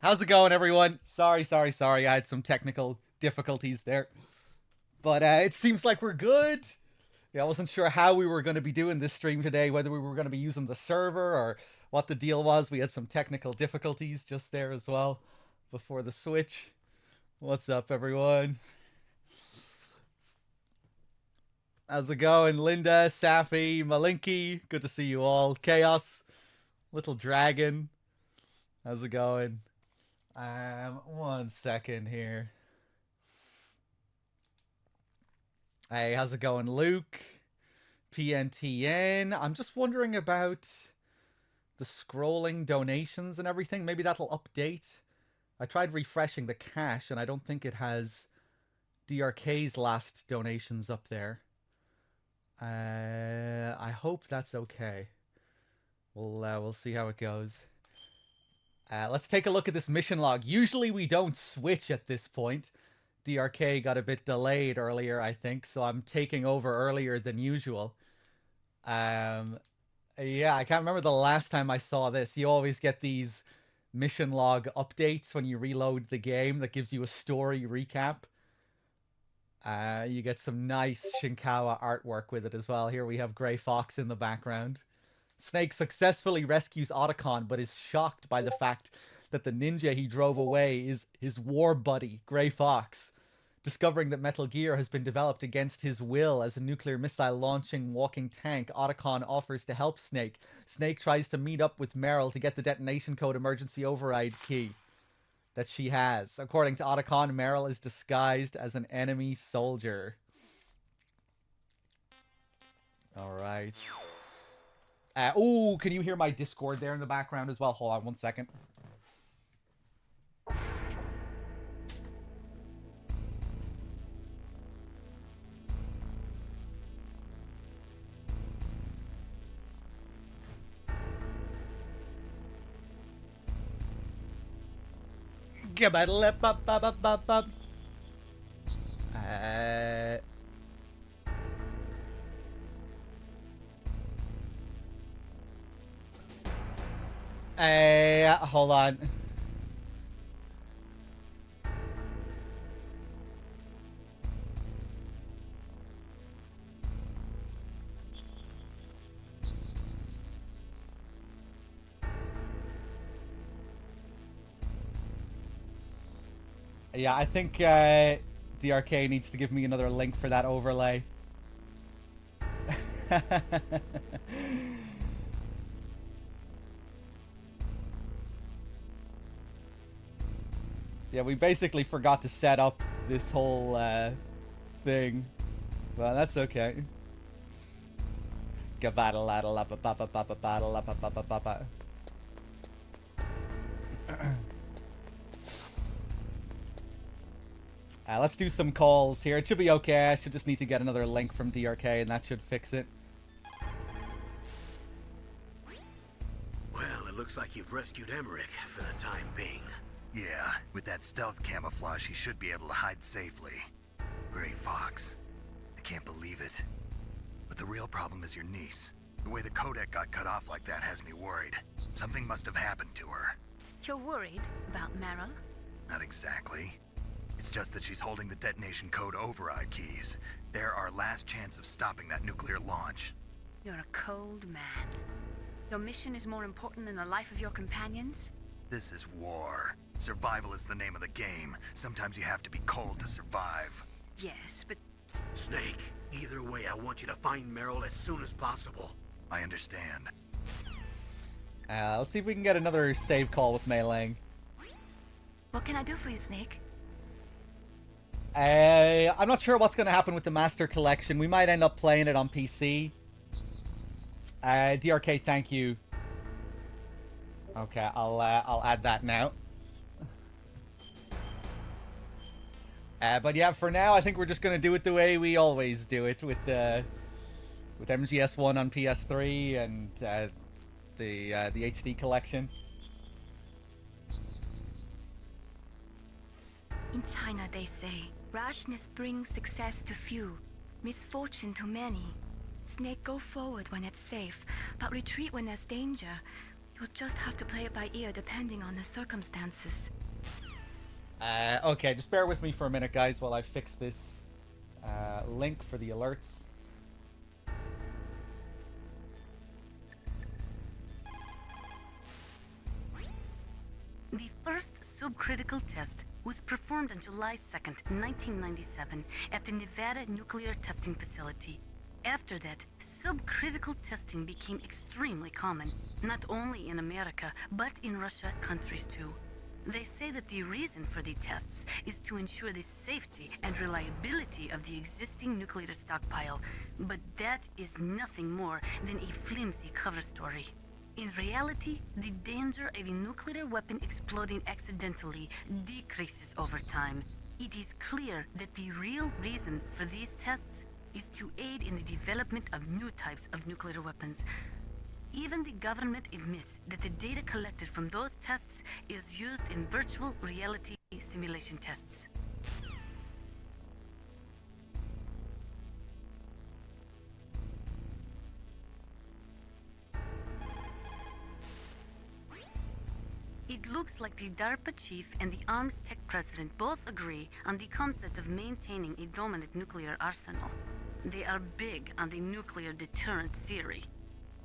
How's it going, everyone? Sorry. I had some technical difficulties there. But it seems like we're good. Yeah, I wasn't sure how we were going to be doing this stream today, whether we were going to be using the server or what the deal was. We had some technical difficulties just there as well before the switch. What's up, everyone? How's it going? Linda, Safi, Malinky, good to see you all. Chaos, Little Dragon, how's it going? 1 second here. Hey, how's it going, Luke? PNTN. I'm just wondering about the scrolling donations and everything. Maybe that'll update. I tried refreshing the cache and I don't think it has DRK's last donations up there. I hope that's okay. We'll see how it goes. Let's take a look at this mission log. Usually we don't switch at this point. DRK got a bit delayed earlier, I think, so I'm taking over earlier than usual. Yeah, I can't remember the last time I saw this. You always get these mission log updates when you reload the game that gives you a story recap. You get some nice Shinkawa artwork with it as well. Here we have Grey Fox in the background. Snake successfully rescues Otacon, but is shocked by the fact that the ninja he drove away is his war buddy, Grey Fox. Discovering that Metal Gear has been developed against his will as a nuclear missile launching walking tank, Otacon offers to help Snake. Snake tries to meet up with Meryl to get the detonation code emergency override key that she has. According to Otacon, Meryl is disguised as an enemy soldier. Alright. Can you hear my Discord there in the background as well? Hold on 1 second. Hold on. Yeah, I think DRK needs to give me another link for that overlay. Yeah, we basically forgot to set up this whole thing. Well, that's okay. Let's do some calls here. It should be okay. I should just need to get another link from DRK and that should fix it. Well, it looks like you've rescued Emmerich for the time being. Yeah, with that stealth camouflage, he should be able to hide safely. Grey Fox. I can't believe it. But the real problem is your niece. The way the codec got cut off like that has me worried. Something must have happened to her. You're worried about Meryl? Not exactly. It's just that she's holding the detonation code override keys. They're our last chance of stopping that nuclear launch. You're a cold man. Your mission is more important than the life of your companions? This is war. Survival is the name of the game. Sometimes you have to be cold to survive. Yes, but... Snake, either way, I want you to find Meryl as soon as possible. I understand. Let's see if we can get another save call with Mei Ling. What can I do for you, Snake? I'm not sure what's going to happen with the Master Collection. We might end up playing it on PC. DRK, thank you. Okay, I'll add that now. But yeah, for now, I think we're just gonna do it the way we always do it with MGS1 on PS3 and the HD collection. In China, they say, rashness brings success to few, misfortune to many. Snake, go forward when it's safe, but retreat when there's danger. You'll just have to play it by ear depending on the circumstances. Okay, just bear with me for a minute, guys, while I fix this link for the alerts. The first subcritical test was performed on July 2nd, 1997, at the Nevada Nuclear Testing Facility. After that, subcritical testing became extremely common, not only in America, but in Russia countries too. They say that the reason for the tests is to ensure the safety and reliability of the existing nuclear stockpile, but that is nothing more than a flimsy cover story. In reality, the danger of a nuclear weapon exploding accidentally decreases over time. It is clear that the real reason for these tests is to aid in the development of new types of nuclear weapons. Even the government admits that the data collected from those tests is used in virtual reality simulation tests. It looks like the DARPA chief and the arms tech president both agree on the concept of maintaining a dominant nuclear arsenal. They are big on the nuclear deterrent theory.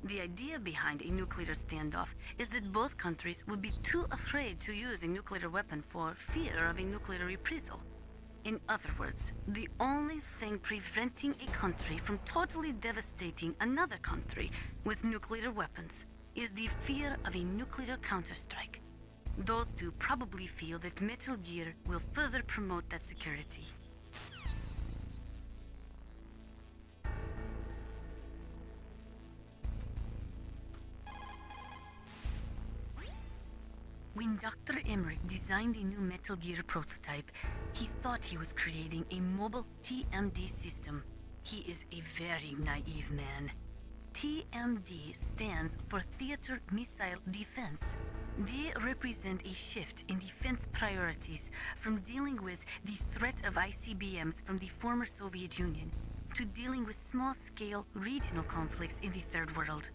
The idea behind a nuclear standoff is that both countries would be too afraid to use a nuclear weapon for fear of a nuclear reprisal. In other words, the only thing preventing a country from totally devastating another country with nuclear weapons is the fear of a nuclear counterstrike. Those two probably feel that Metal Gear will further promote that security. When Dr. Emmerich designed the new Metal Gear prototype, he thought he was creating a mobile TMD system. He is a very naive man. TMD stands for Theater Missile Defense. They represent a shift in defense priorities from dealing with the threat of ICBMs from the former Soviet Union to dealing with small-scale regional conflicts in the Third World.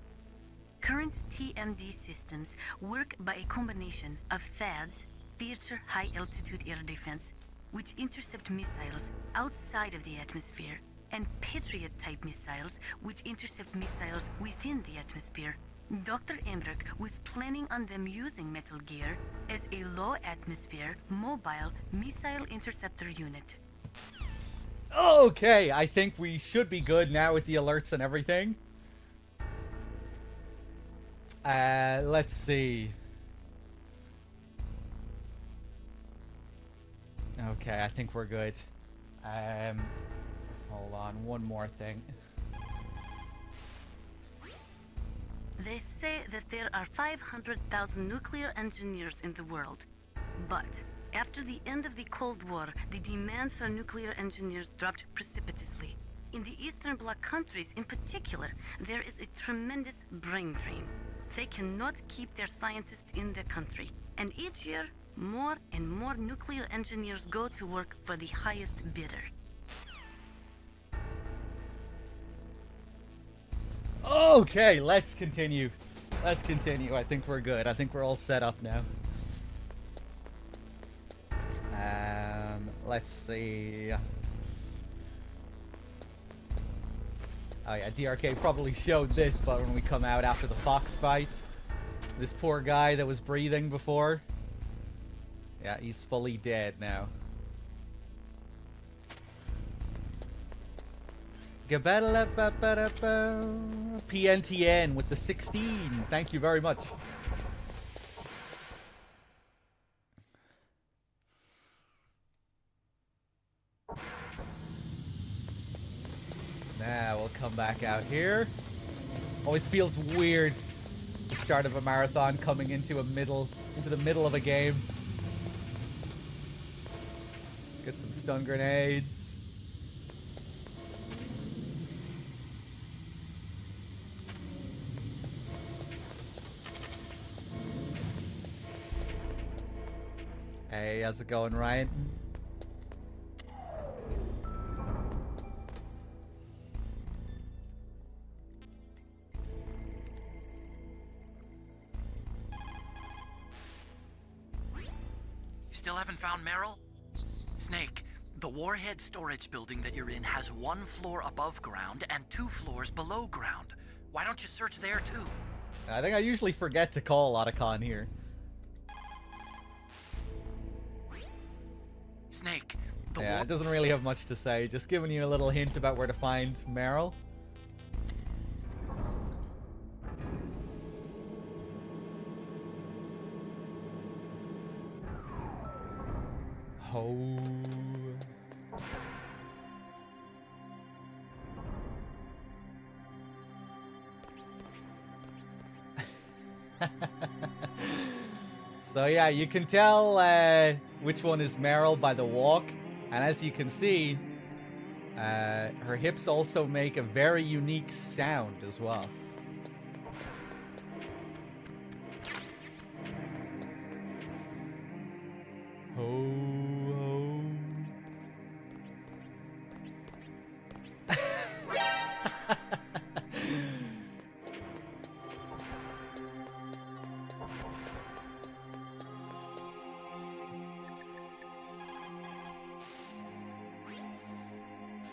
Current TMD systems work by a combination of THAADs, Theater High Altitude Air Defense, which intercept missiles outside of the atmosphere, and Patriot-type missiles, which intercept missiles within the atmosphere. Dr. Emmerich was planning on them using Metal Gear as a low-atmosphere, mobile missile interceptor unit. Okay, I think we should be good now with the alerts and everything. Let's see. Okay, I think we're good. Hold on, one more thing. They say that there are 500,000 nuclear engineers in the world. But after the end of the Cold War, the demand for nuclear engineers dropped precipitously. In the Eastern Bloc countries in particular, there is a tremendous brain drain. They cannot keep their scientists in the country. And each year, more and more nuclear engineers go to work for the highest bidder. Okay, let's continue. Let's continue. I think we're good. I think we're all set up now. Let's see. Oh yeah, DRK probably showed this, but when we come out after the fox fight, this poor guy that was breathing before, yeah, he's fully dead now. PNTN with the 16. Thank you very much. Now we'll come back out here. Always feels weird the start of a marathon coming into the middle of a game. Get some stun grenades. Hey, how's it going, Ryan? found Meryl? Snake, the warhead storage building that you're in has 1 floor above ground and 2 floors below ground. Why don't you search there too? I think I usually forget to call Otacon here. Snake, Yeah, it doesn't really have much to say. Just giving you a little hint about where to find Meryl. Oh. So yeah, you can tell which one is Meryl by the walk, and as you can see, her hips also make a very unique sound as well. Ho, ho.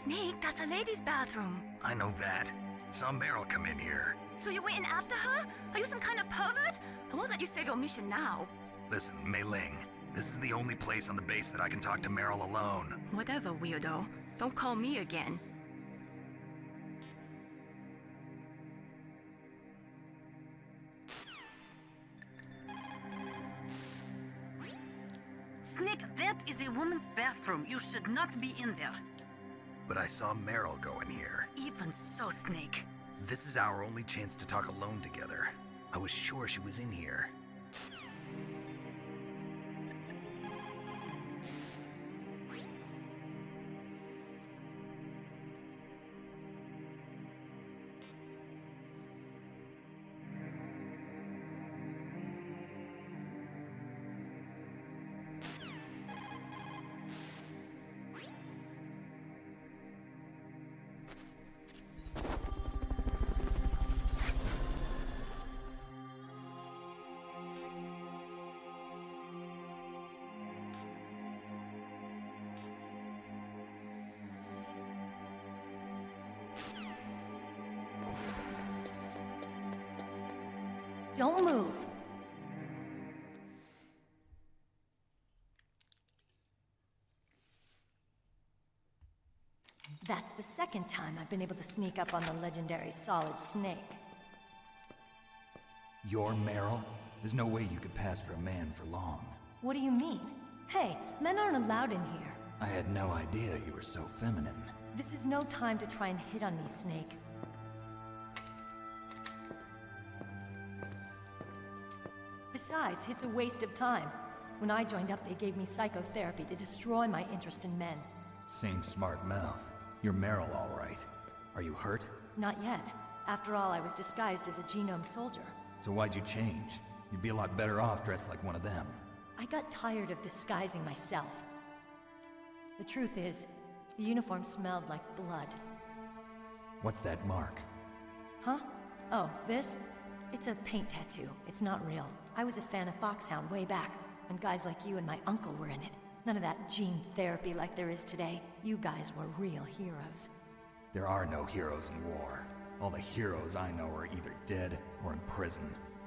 Snake, that's a ladies' bathroom. I know that. Saw Meryl come in here. So you went in after her? Are you some kind of pervert? I won't let you save your mission now. Listen, Mei Ling, this is the only place on the base that I can talk to Meryl alone. Whatever, weirdo. Don't call me again. Snake, that is a woman's bathroom. You should not be in there. But I saw Meryl go in here. Even so, Snake. This is our only chance to talk alone together. I was sure she was in here. Don't move. That's the second time I've been able to sneak up on the legendary Solid Snake. You're Meryl? There's no way you could pass for a man for long. What do you mean? Hey, men aren't allowed in here. I had no idea you were so feminine. This is no time to try and hit on me, Snake. Besides, it's a waste of time. When I joined up, they gave me psychotherapy to destroy my interest in men. Same smart mouth. You're Meryl, all right. Are you hurt? Not yet. After all, I was disguised as a genome soldier. So why'd you change? You'd be a lot better off dressed like one of them. I got tired of disguising myself. The truth is, the uniform smelled like blood. What's that mark? Huh? Oh, this? It's a paint tattoo. It's not real. I was a fan of Foxhound way back, when guys like you and my uncle were in it. None of that gene therapy like there is today. You guys were real heroes. There are no heroes in war. All the heroes I know are either dead or in prison.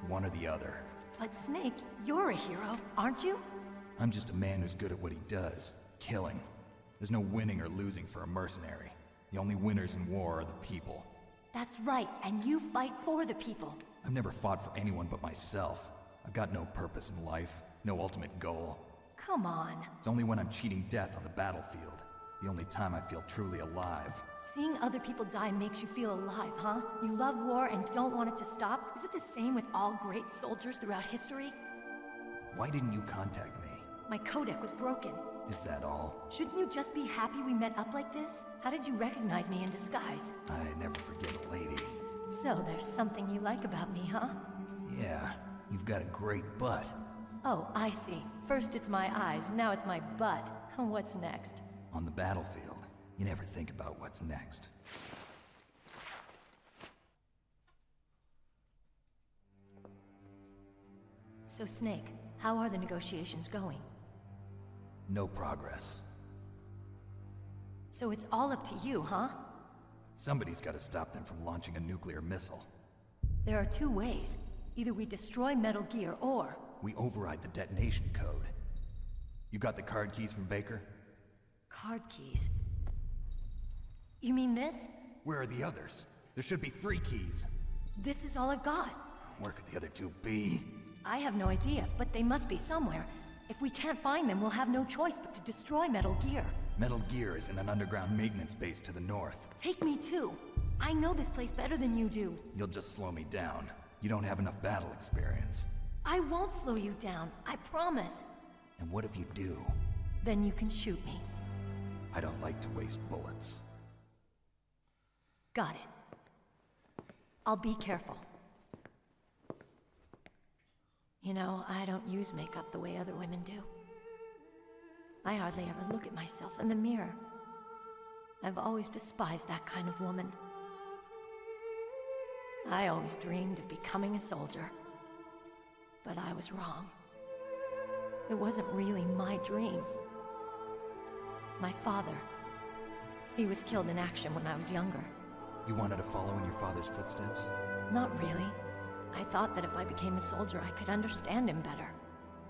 One or the other. But Snake, you're a hero, aren't you? I'm just a man who's good at what he does. Killing. There's no winning or losing for a mercenary. The only winners in war are the people. That's right, and you fight for the people. I've never fought for anyone but myself. I've got no purpose in life, no ultimate goal. Come on. It's only when I'm cheating death on the battlefield. The only time I feel truly alive. Seeing other people die makes you feel alive, huh? You love war and don't want it to stop? Is it the same with all great soldiers throughout history? Why didn't you contact me? My codec was broken. Is that all? Shouldn't you just be happy we met up like this? How did you recognize me in disguise? I never forget a lady. So there's something you like about me, huh? Yeah, you've got a great butt. Oh, I see. First it's my eyes, now it's my butt. What's next? On the battlefield, you never think about what's next. So Snake, how are the negotiations going? No progress. So it's all up to you, huh? Somebody's got to stop them from launching a nuclear missile. There are two ways. Either we destroy Metal Gear, or... We override the detonation code. You got the card keys from Baker? Card keys? You mean this? Where are the others? There should be 3 keys. This is all I've got. Where could the other 2 be? I have no idea, but they must be somewhere. If we can't find them, we'll have no choice but to destroy Metal Gear. Metal Gear is in an underground maintenance base to the north. Take me too. I know this place better than you do. You'll just slow me down. You don't have enough battle experience. I won't slow you down, I promise. And what if you do? Then you can shoot me. I don't like to waste bullets. Got it. I'll be careful. You know, I don't use makeup the way other women do. I hardly ever look at myself in the mirror. I've always despised that kind of woman. I always dreamed of becoming a soldier. But I was wrong. It wasn't really my dream. My father, he was killed in action when I was younger. You wanted to follow in your father's footsteps? Not really. I thought that if I became a soldier, I could understand him better.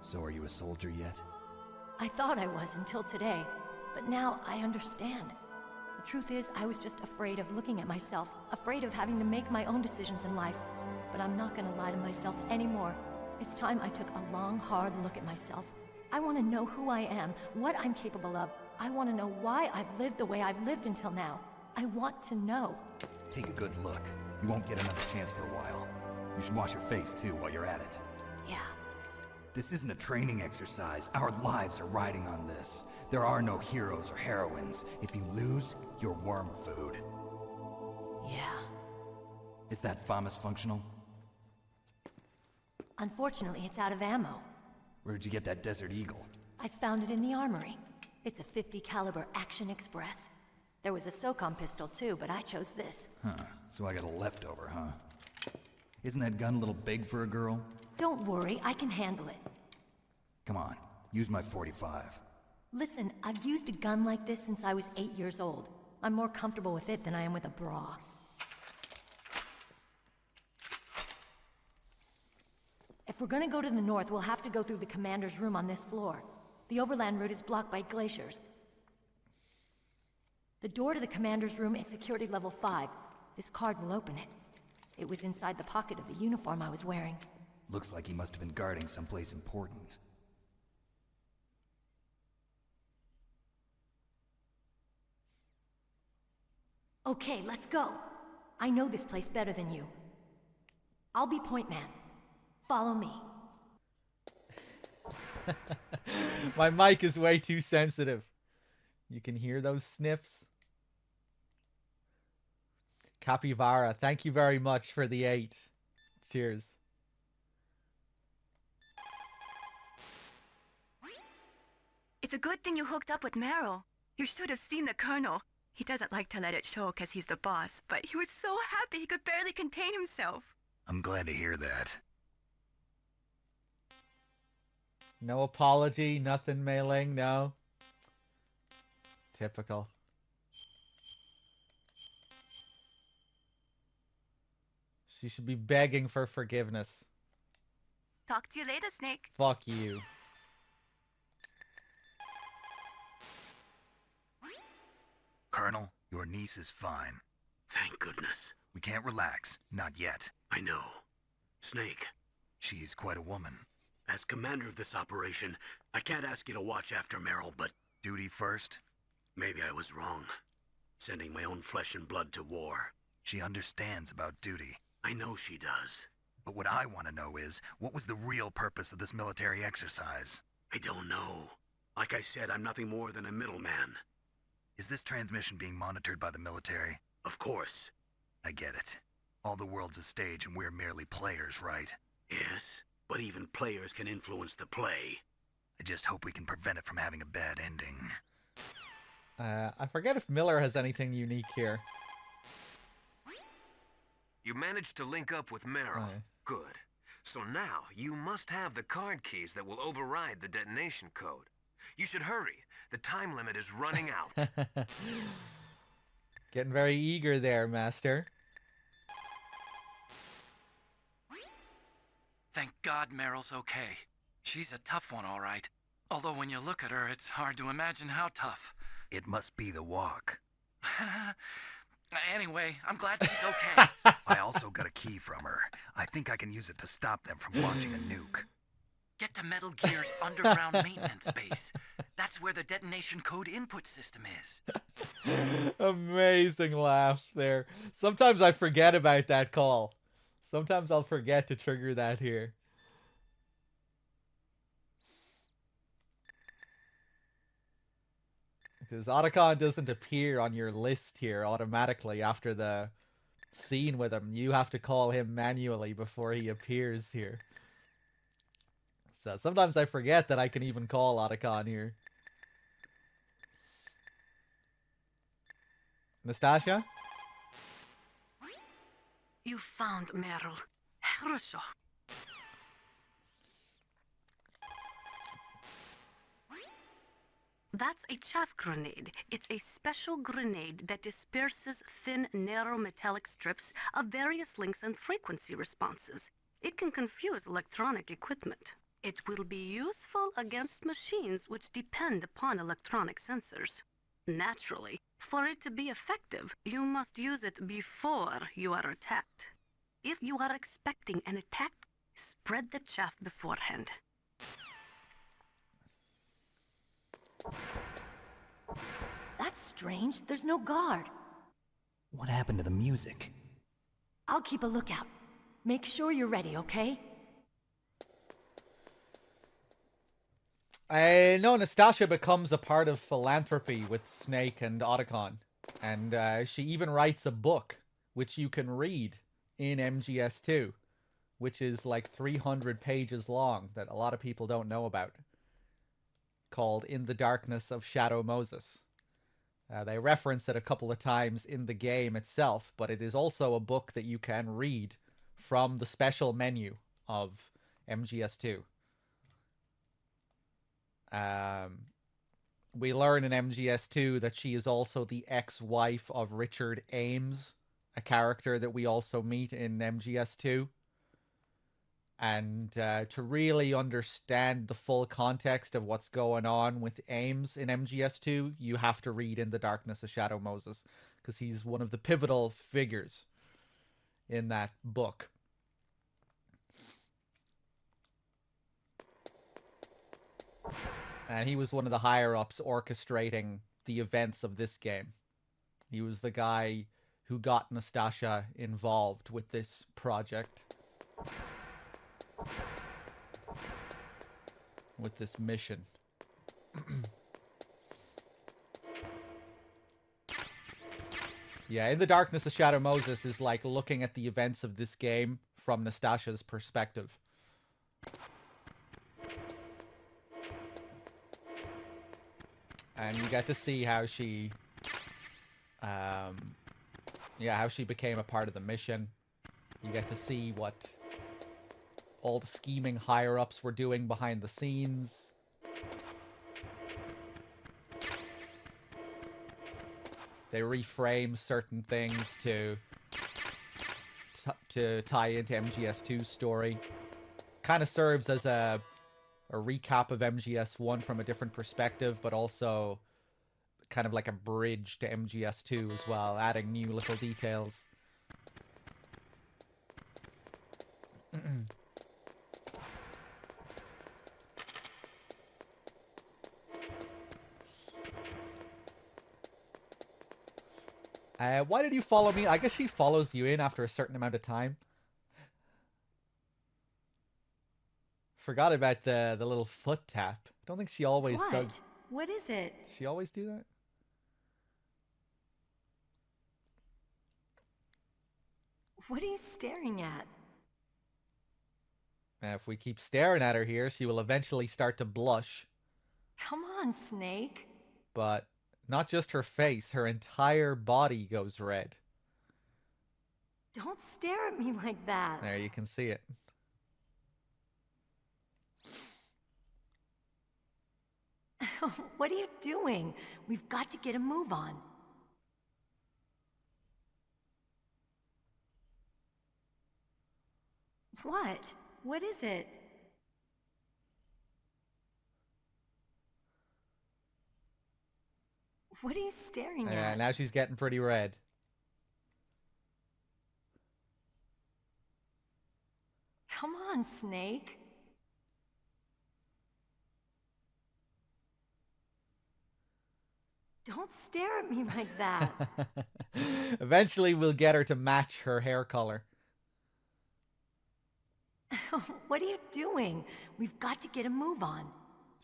So are you a soldier yet? I thought I was until today, but now I understand. The truth is, I was just afraid of looking at myself, afraid of having to make my own decisions in life. But I'm not gonna lie to myself anymore. It's time I took a long, hard look at myself. I want to know who I am, what I'm capable of. I want to know why I've lived the way I've lived until now. I want to know. Take a good look. You won't get another chance for a while. You should wash your face, too, while you're at it. Yeah. This isn't a training exercise. Our lives are riding on this. There are no heroes or heroines. If you lose, you're worm food. Yeah. Is that FAMAS functional? Unfortunately, it's out of ammo. Where'd you get that Desert Eagle? I found it in the armory. It's a .50 caliber Action Express. There was a SOCOM pistol too, but I chose this. Huh. So I got a leftover, huh? Isn't that gun a little big for a girl? Don't worry, I can handle it. Come on, use my .45. Listen, I've used a gun like this since I was 8 years old. I'm more comfortable with it than I am with a bra. If we're gonna go to the north, we'll have to go through the commander's room on this floor. The overland route is blocked by glaciers. The door to the commander's room is security level 5. This card will open it. It was inside the pocket of the uniform I was wearing. Looks like he must have been guarding someplace important. Okay, let's go. I know this place better than you. I'll be point man. Follow me. My mic is way too sensitive. You can hear those sniffs. Capybara, thank you very much for the 8. Cheers. It's a good thing you hooked up with Meryl. You should have seen the Colonel. He doesn't like to let it show because he's the boss, but he was so happy he could barely contain himself. I'm glad to hear that. No apology, nothing, Mei Ling, no. Typical. She should be begging for forgiveness. Talk to you later, Snake. Fuck you. Colonel, your niece is fine. Thank goodness. We can't relax. Not yet. I know. Snake, She's quite a woman. as commander of this operation, I can't ask you to watch after Meryl, but Duty first. maybe I was wrong. Sending my own flesh and blood to war. She understands about duty. I know she does. But what I want to know is, what was the real purpose of this military exercise? I don't know. Like I said, I'm nothing more than a middleman. Is this transmission being monitored by the military? Of course. I get it. All the world's a stage and we're merely players, right? Yes, but even players can influence the play. I just hope we can prevent it from having a bad ending. I forget if Miller has anything unique here. You managed to link up with Meryl. Aye. Good. So now, you must have the card keys that will override the detonation code. You should hurry. The time limit is running out. Getting very eager there, Master. Thank God Meryl's okay. She's a tough one, all right. Although when you look at her, it's hard to imagine how tough. It must be the walk. Anyway, I'm glad she's okay. I also got a key from her. I think I can use it to stop them from launching a nuke. Get to Metal Gear's underground maintenance base. That's where the detonation code input system is. Amazing laugh there. Sometimes I forget about that call. Sometimes I'll forget to trigger that here. Because Otacon doesn't appear on your list here automatically after the scene with him. You have to call him manually before he appears here. So sometimes I forget that I can even call Otacon here. Nastasia? You found Meryl. Хорошо. That's a chaff grenade. It's a special grenade that disperses thin, narrow metallic strips of various lengths and frequency responses. It can confuse electronic equipment. It will be useful against machines which depend upon electronic sensors. Naturally, for it to be effective, you must use it before you are attacked. If you are expecting an attack, spread the chaff beforehand. That's strange. There's no guard. What happened to the music? I'll keep a lookout. Make sure you're ready, okay? I know Nastasia becomes a part of philanthropy with Snake and Otacon. And she even writes a book, which you can read in MGS2, which is like 300 pages long that a lot of people don't know about, called In the Darkness of Shadow Moses. They reference it a couple of times in the game itself, but it is also a book that you can read from the special menu of MGS2. We learn in MGS2 that she is also the ex-wife of Richard Ames, a character that we also meet in MGS2. And to really understand the full context of what's going on with Ames in MGS2, you have to read In the Darkness of Shadow Moses, because he's one of the pivotal figures in that book. And he was one of the higher-ups orchestrating the events of this game. He was the guy who got Nastasia involved with this project. With this mission. Yeah, In the Darkness of Shadow Moses is like looking at the events of this game from Nastasia's perspective. And you get to see how she, how she became a part of the mission. You get to see what all the scheming higher-ups were doing behind the scenes. They reframe certain things to tie into MGS2's story. Kind of serves as a recap of MGS1 from a different perspective, but also kind of like a bridge to MGS2 as well, adding new little details. Why did you follow me? I guess she follows you in after a certain amount of time. Forgot about the little foot tap. I don't think she always What? does. What is it? She always do that? What are you staring at? If we keep staring at her here, she will eventually start to blush. Come on, Snake. But not just her face, her entire body goes red. Don't stare at me like that. There, you can see it. What are you doing? We've got to get a move on. What? What is it? What are you staring Yeah, at? now she's getting pretty red. Come on, Snake. Don't stare at me like that. Eventually, we'll get her to match her hair color. What are you doing? We've got to get a move on.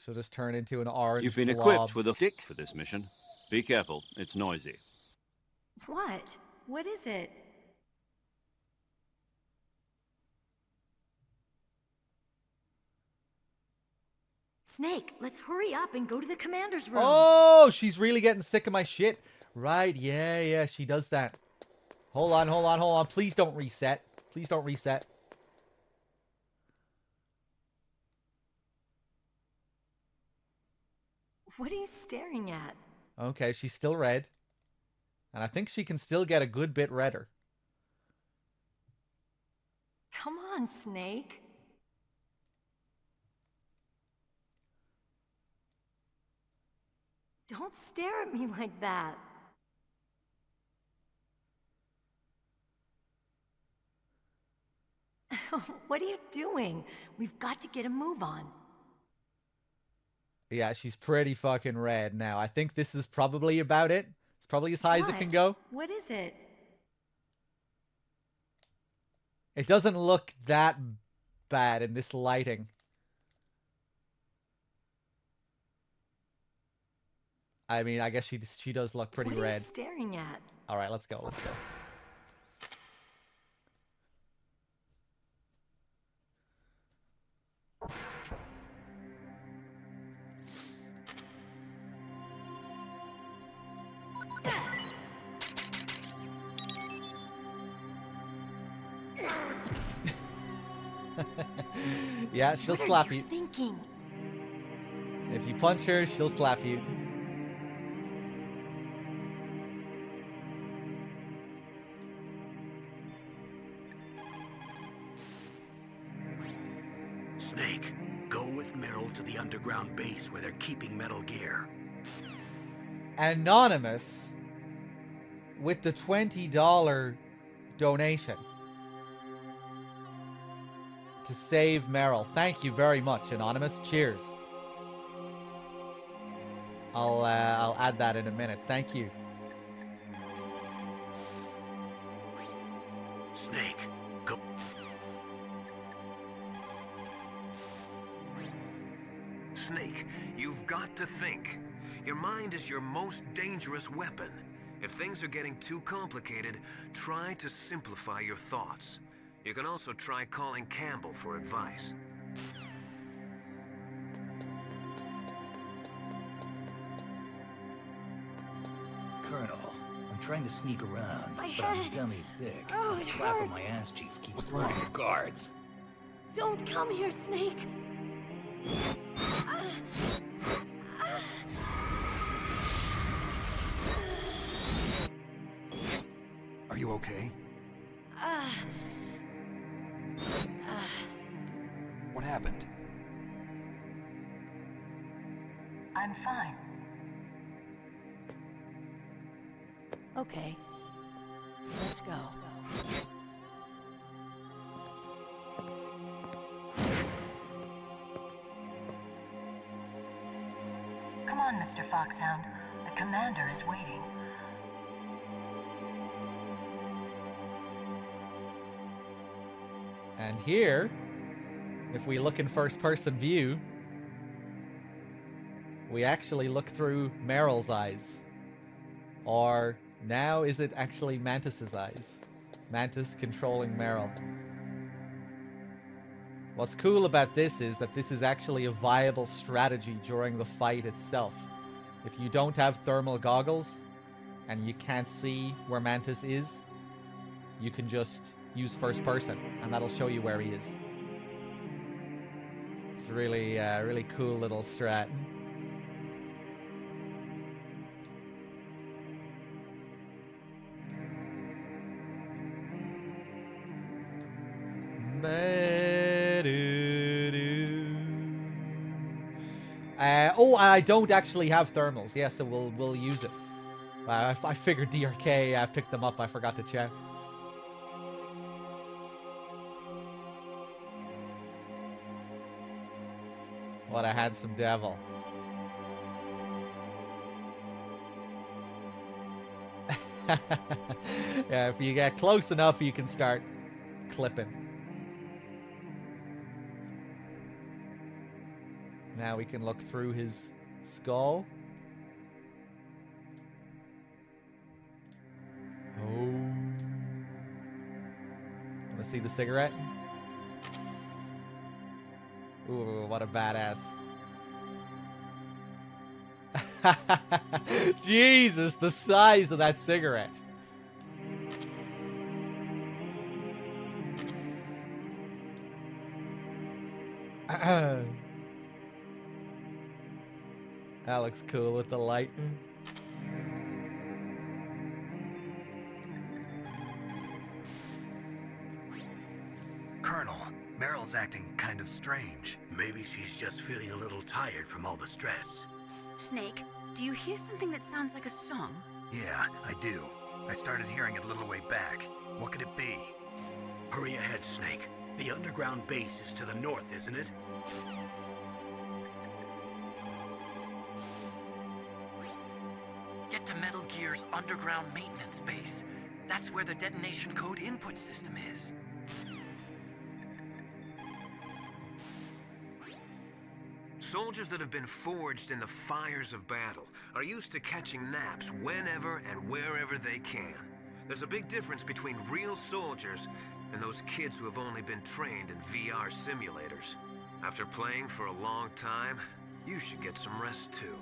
She'll just turn into an orange You've been blob. equipped with a stick for this mission. Be careful, it's noisy. What? What is it? Snake, let's hurry up and go to the commander's room. Oh, she's really getting sick of my shit. Right, yeah, she does that. Hold on. Please don't reset. Please don't reset. What are you staring at? Okay, she's still red. And I think she can still get a good bit redder. Come on, Snake. Don't stare at me like that. What are you doing? We've got to get a move on. Yeah, she's pretty fucking red now. I think this is probably about it. It's probably as high as it can go. What is it? It doesn't look that bad in this lighting. I mean, I guess she does look pretty What are red. you staring at? All right, let's go. Yeah, she'll slap you. What are you thinking? If you punch her, she'll slap you. Snake, go with Meryl to the underground base where they're keeping Metal Gear. Anonymous with the $20 donation to save Meryl. Thank you very much, Anonymous. Cheers. I'll add that in a minute. Thank you. Snake, go. Snake, you've got to think. Your mind is your most dangerous weapon. If things are getting too complicated, try to simplify your thoughts. You can also try calling Campbell for advice. Colonel, I'm trying to sneak around, My but I'm head. dummy thick. Oh, The it flap of hurts. my ass cheeks keeps throwing the guards. Don't come here, Snake. Are you okay? What happened? I'm fine. Okay. Let's go. Come on, Mr. Foxhound. The commander is waiting. And here, if we look in first-person view, we actually look through Meryl's eyes. Or now is it actually Mantis's eyes? Mantis controlling Meryl. What's cool about this is that this is actually a viable strategy during the fight itself. If you don't have thermal goggles and you can't see where Mantis is, you can just use first person and that'll show you where he is. It's really, really cool little strat. Oh, and I don't actually have thermals. Yeah, so we'll use it. I figured DRK picked them up. I forgot to check. What a handsome devil. Yeah, if you get close enough, you can start clipping. Now we can look through his skull. Oh. Wanna see the cigarette? Ooh, what a badass. Jesus, the size of that cigarette. That looks cool with the light. Colonel, Meryl's acting kind of strange. Maybe she's just feeling a little tired from all the stress. Snake, do you hear something that sounds like a song? Yeah, I do. I started hearing it a little way back. What could it be? Hurry ahead, Snake. The underground base is to the north, isn't it? Get to Metal Gear's underground maintenance base. That's where the detonation code input system is. Soldiers that have been forged in the fires of battle are used to catching naps whenever and wherever they can. There's a big difference between real soldiers and those kids who have only been trained in VR simulators. After playing for a long time, you should get some rest too.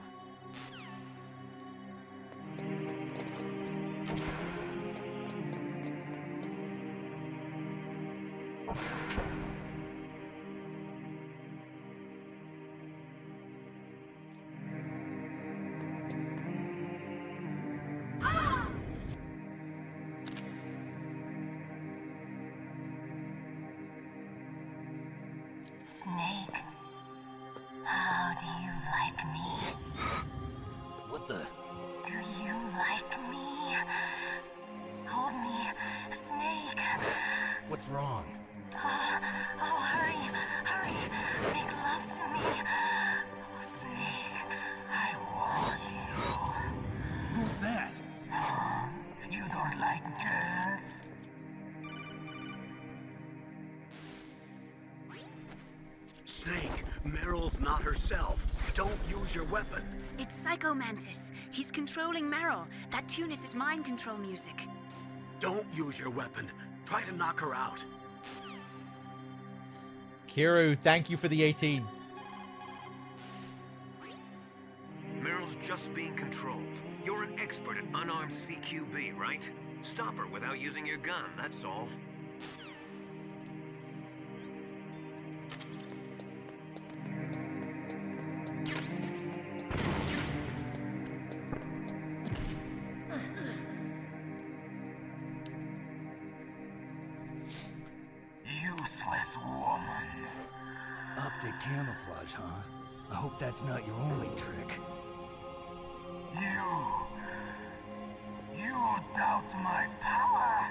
Snake, how do you like me? What the? Do you like me? Hold me, Snake. What's wrong? Oh, hurry, hurry, make love to me. Snake, I want you. Who's that? You don't like girls? Snake, Meryl's not herself. Don't use your weapon. It's Psycho Mantis. He's controlling Meryl. That tune is his mind control music. Don't use your weapon. Try to knock her out. Kiru, thank you for the 18. Meryl's just being controlled. You're an expert at unarmed CQB, right? Stop her without using your gun, that's all. Useless woman. Optic camouflage, huh? I hope that's not your only trick. You doubt my power?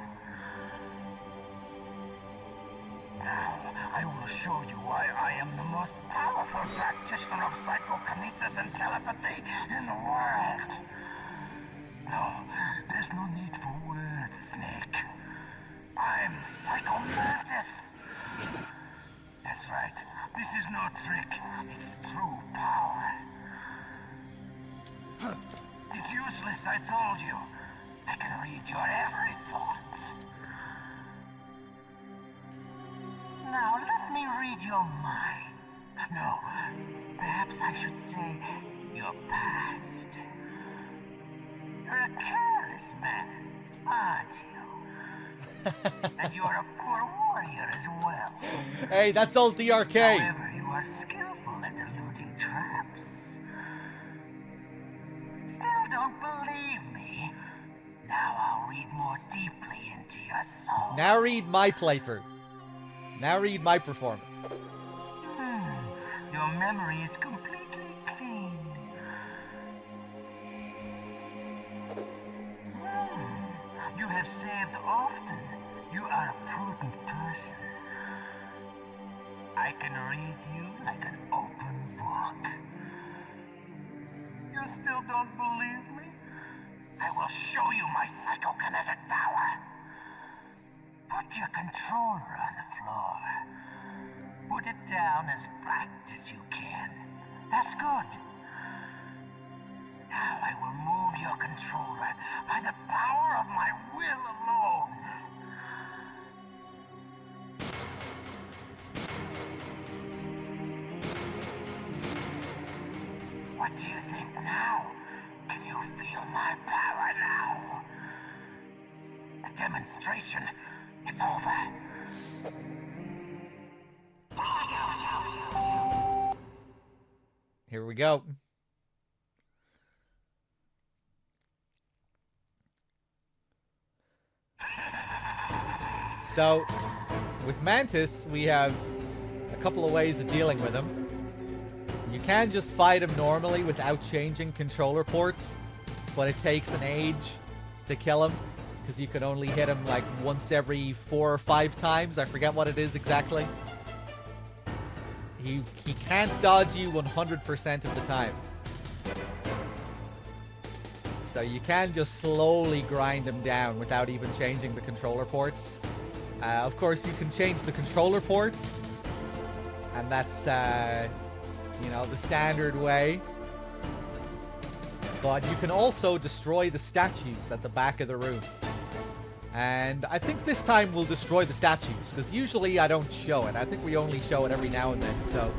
Now, I will show you why I am the most powerful practitioner of psychokinesis and telepathy in the world. No, there's no need for words, Snake. I'm Psycho Mantis. That's right. This is no trick. It's true power. It's useless, I told you. I can read your every thought. Now, let me read your mind. No, perhaps I should say your past. You're a careless man, aren't you? And you're a poor warrior as well. Hey, that's old DRK. However, you are skillful at eluding traps. Still don't believe me? Now I'll read more deeply into your soul. Now read my playthrough. Now read my performance. Your memory is completely clean. You have saved often. You are a prudent person. I can read you like an open book. You still don't believe me? I will show you my psychokinetic power. Put your controller on the floor. Put it down as flat as you can. That's good. Now I will move your controller by the power of my will alone. What do you think now? Can you feel my power now? The demonstration is over. Here we go. So, with Mantis, we have a couple of ways of dealing with him. You can just fight him normally without changing controller ports, but it takes an age to kill him, because you can only hit him like once every 4 or 5 times. I forget what it is exactly. He can't dodge you 100% of the time. So you can just slowly grind him down without even changing the controller ports. Of course, you can change the controller ports, and that's, you know, the standard way. But you can also destroy the statues at the back of the room. And I think this time we'll destroy the statues, because usually I don't show it. I think we only show it every now and then. So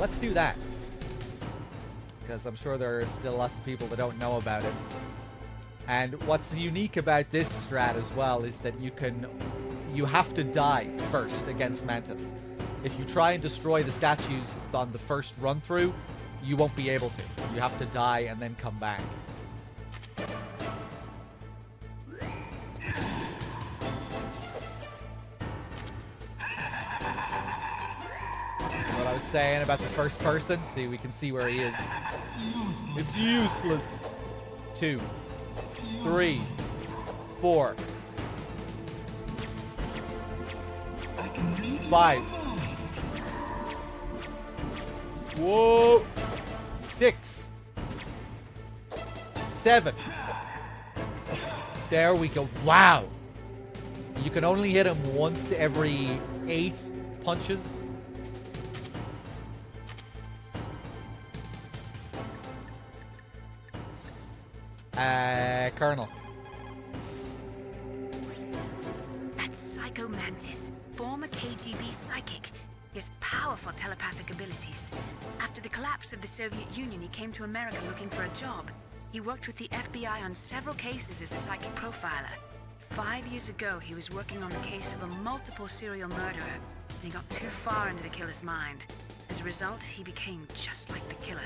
let's do that, because I'm sure there are still lots of people that don't know about it. And what's unique about this strat as well is that you have to die first against Mantis. If you try and destroy the statues on the first run through, you won't be able to. You have to die and then come back. What I was saying about the first person, see, we can see where he is. It's useless. 2, 3, 4, 5. Whoa! 6, 7. There we go. Wow! You can only hit him once every 8 punches. Colonel. That's Psycho Mantis, former KGB psychic. He has powerful telepathic abilities. After the collapse of the Soviet Union, he came to America looking for a job. He worked with the FBI on several cases as a psychic profiler. 5 years ago, he was working on the case of a multiple serial murderer, and he got too far into the killer's mind. As a result, he became just like the killer.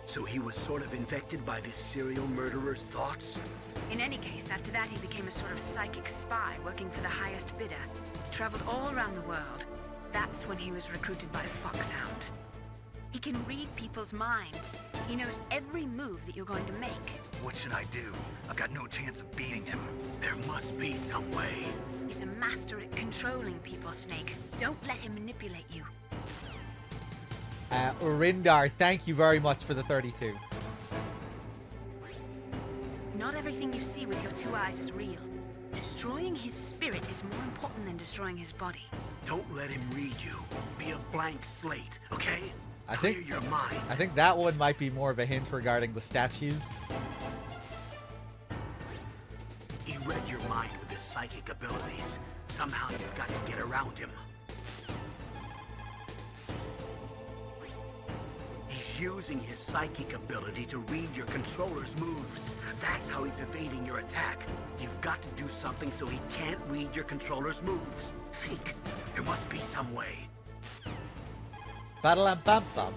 So he was sort of infected by this serial murderer's thoughts? In any case, after that he became a sort of psychic spy working for the highest bidder. Traveled all around the world. That's when he was recruited by Foxhound. He can read people's minds. He knows every move that you're going to make. What should I do? I've got no chance of beating him. There must be some way. He's a master at controlling people, Snake. Don't let him manipulate you. Urindar, thank you very much for the 32. Not everything you see with your 2 eyes is real. Destroying his spirit is more important than destroying his body. Don't let him read you. Be a blank slate, okay? Clear your mind. I think that one might be more of a hint regarding the statues. He read your mind with his psychic abilities. Somehow you've got to get around him. He's using his psychic ability to read your controller's moves. That's how he's evading your attack. You've got to do something so he can't read your controller's moves. Think. There must be some way. Ba-da-lam-bam-bam.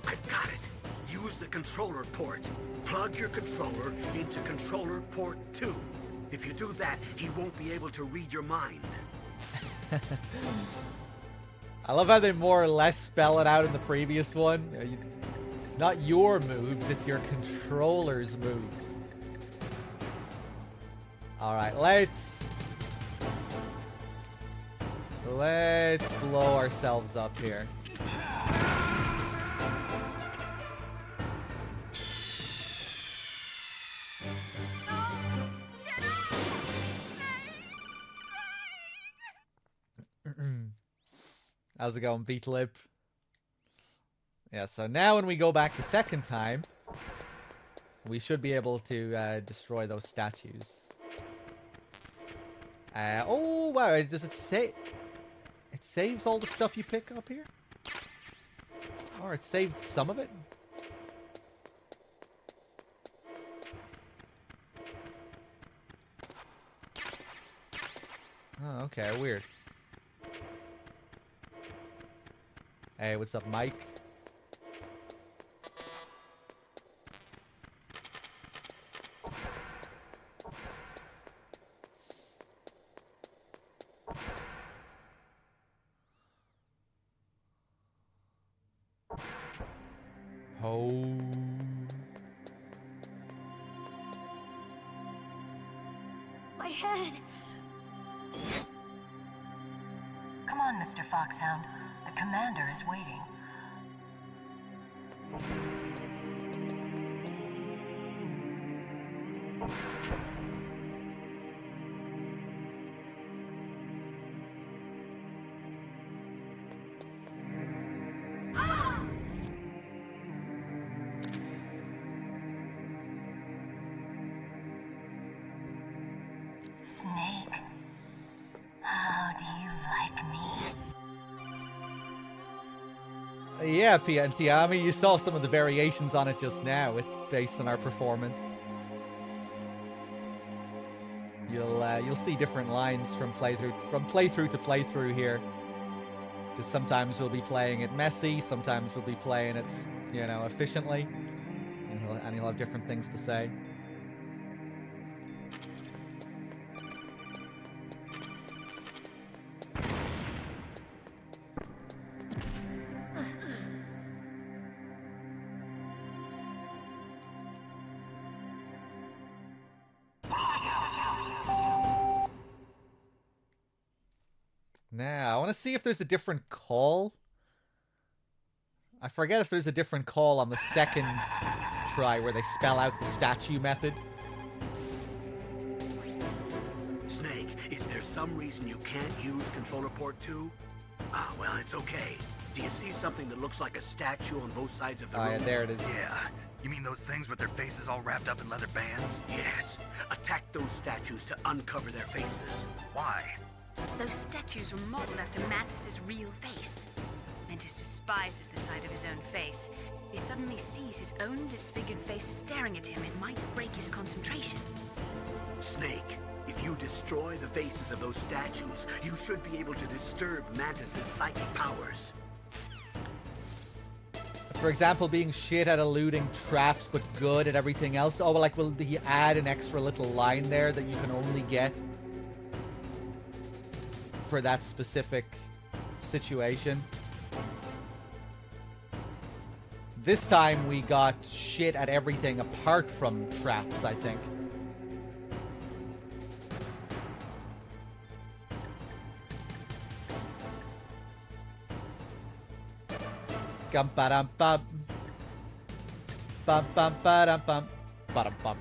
I've got it. Use the controller port. Plug your controller into controller port 2. If you do that, he won't be able to read your mind. I love how they more or less spell it out in the previous one. It's not your moves, it's your controller's moves. Alright, let's blow ourselves up here. How's it going, Beatlip? Yeah, so now when we go back the second time, we should be able to destroy those statues. Oh, wow, does it say... It saves all the stuff you pick up here? Or it saved some of it? Oh, okay, weird. Hey, what's up, Mike? Oh. My head! Come on, Mr. Foxhound. The commander is waiting. Snake, how do you like me? Yeah, Piantiami, you saw some of the variations on it just now, based on our performance. You'll see different lines from playthrough to playthrough here. Because sometimes we'll be playing it messy, sometimes we'll be playing it, you know, efficiently, and he'll have different things to say. Now, I want to see if there's a different call. I forget if there's a different call on the second try where they spell out the statue method. Snake, is there some reason you can't use controller port 2? Ah, well, it's okay. Do you see something that looks like a statue on both sides of the room? Yeah, there it is. Yeah. You mean those things with their faces all wrapped up in leather bands? Yes. Attack those statues to uncover their faces. Why? Those statues were modeled after Mantis's real face. Mantis despises the sight of his own face. If he suddenly sees his own disfigured face staring at him, it might break his concentration. Snake, if you destroy the faces of those statues, you should be able to disturb Mantis's psychic powers. For example, being shit at eluding traps, but good at everything else. Oh, well, like, will he add an extra little line there that you can only get for that specific situation? This time we got shit at everything apart from traps, I think. Gum ba dum bum. Bum bum ba dum bum. Ba dum bum.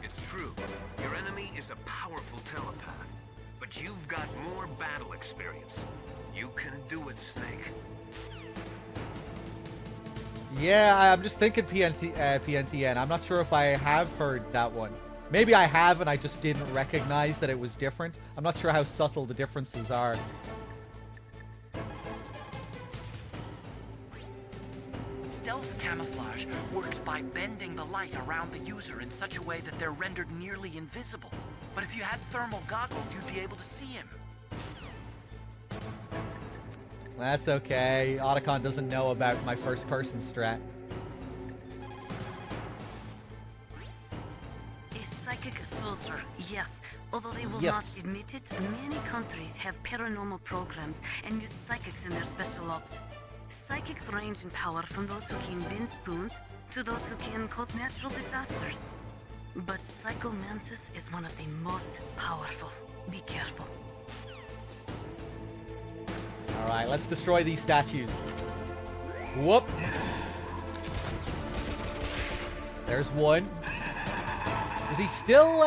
It's true. Your enemy is a powerful telepath, but you've got more battle experience. You can do it, Snake. Yeah, I'm just thinking PNTN. I'm not sure if I have heard that one. Maybe I have and I just didn't recognize that it was different. I'm not sure how subtle the differences are. Stealth camouflage works by bending the light around the user in such a way that they're rendered nearly invisible. But if you had thermal goggles, you'd be able to see him. That's okay. Otacon doesn't know about my first-person strat. A psychic assaulter, yes, Although they will Yes. not admit it, many countries have paranormal programs and use psychics in their special ops. Psychics range in power from those who can bend spoons to those who can cause natural disasters. But Psycho Mantis is one of the most powerful. Be careful. Alright, let's destroy these statues. Whoop! There's one. Does he still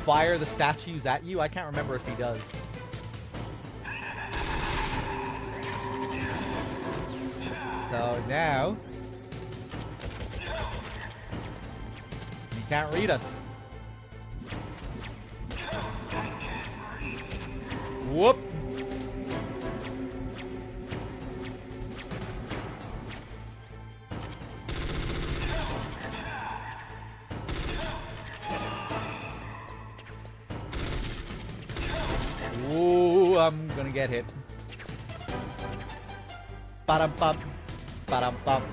fire the statues at you? I can't remember if he does. So now he can't read us. Whoop! Ooh, I'm gonna get hit. Ba-dum-bum. Ba-dum-bum.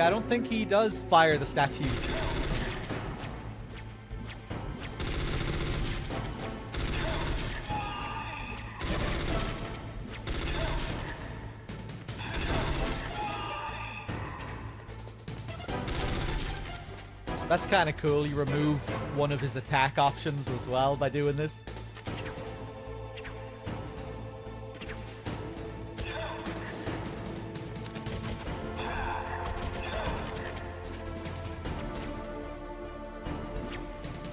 I don't think he does fire the statue. That's kind of cool. You remove one of his attack options as well by doing this.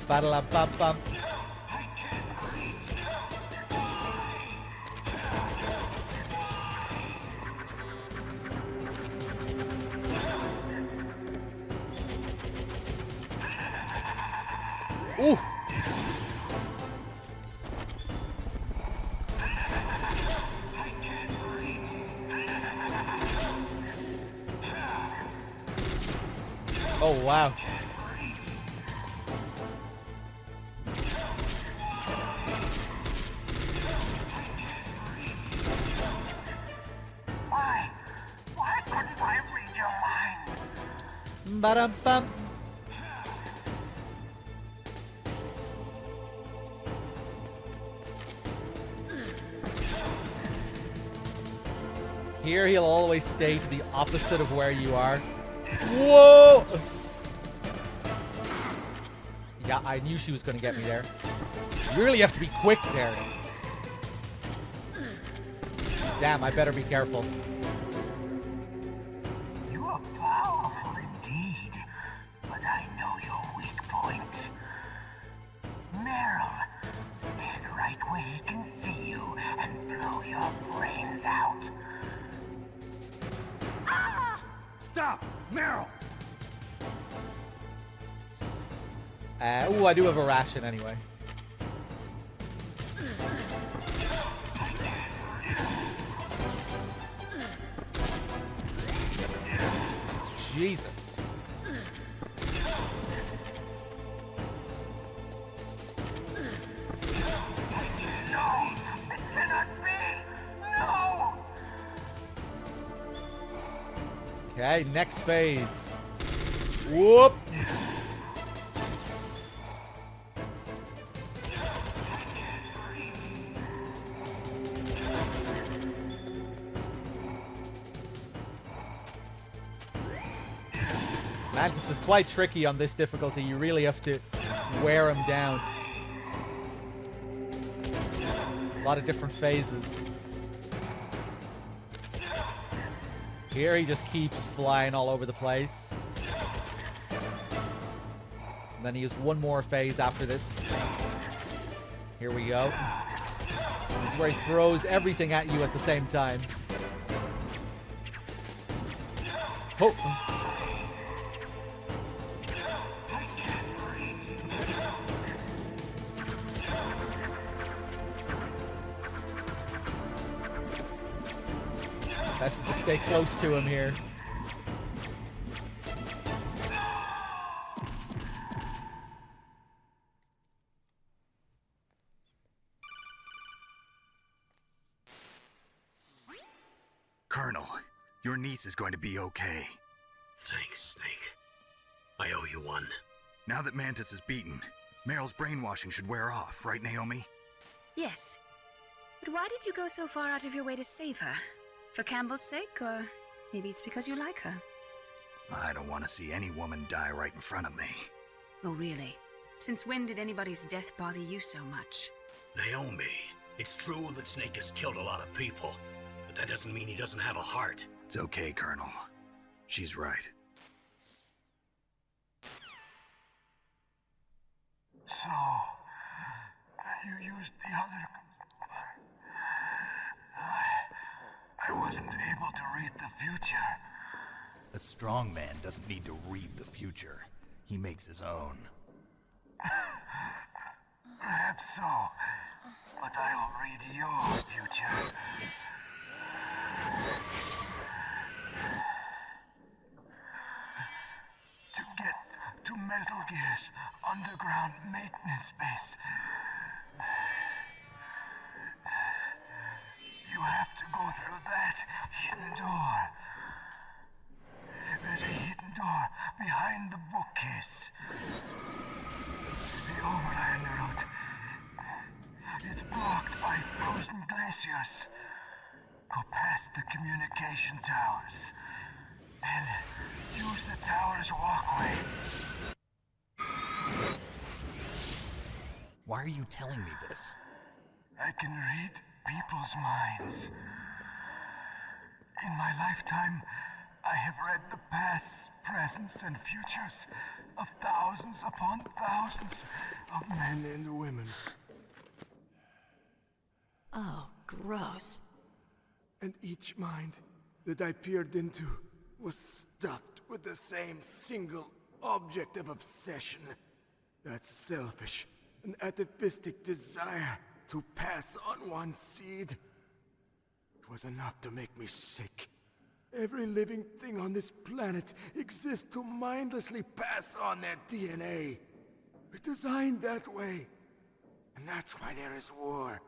Ba-da-la-ba-bum. Ooh. Oh, wow. Why couldn't I read your mind? Ba-dum-bum. Here he'll always stay to the opposite of where you are. Whoa! Yeah, I knew she was going to get me there. You really have to be quick there. Damn, I better be careful. You are powerful indeed, but I know your weak point. Meryl, stand right where he can see you and blow your brains out. Stop! Meryl! Ooh, I do have a ration anyway. Jesus. No! It cannot be! No! Okay, next phase. Whoop! Mantis is quite tricky on this difficulty. You really have to wear him down. A lot of different phases. Here he just keeps flying all over the place. And then he has one more phase after this. Here we go. This is where he throws everything at you at the same time. Oh. Best to stay close to him here. Colonel, your niece is going to be okay. Thanks, Snake. I owe you one. Now that Mantis is beaten, Meryl's brainwashing should wear off, right, Naomi? Yes. But why did you go so far out of your way to save her? For Campbell's sake, or maybe it's because you like her? I don't want to see any woman die right in front of me. Oh, really? Since when did anybody's death bother you so much? Naomi, it's true that Snake has killed a lot of people, but that doesn't mean he doesn't have a heart. It's okay, Colonel. She's right. So, you used the other... I wasn't able to read the future. A strong man doesn't need to read the future. He makes his own. Perhaps so, but I will read your future. To get to Metal Gear's underground maintenance base, you have to go through that hidden door. There's a hidden door behind the bookcase. The overland route. It's blocked by frozen glaciers. Go past the communication towers. And use the tower's walkway. Why are you telling me this? I can read people's minds. In my lifetime, I have read the pasts, presents, and futures of thousands upon thousands of men and women. Oh, gross. And each mind that I peered into was stuffed with the same single object of obsession. That selfish and atavistic desire to pass on one seed. It was enough to make me sick. Every living thing on this planet exists to mindlessly pass on their DNA. We're designed that way. And that's why there is war.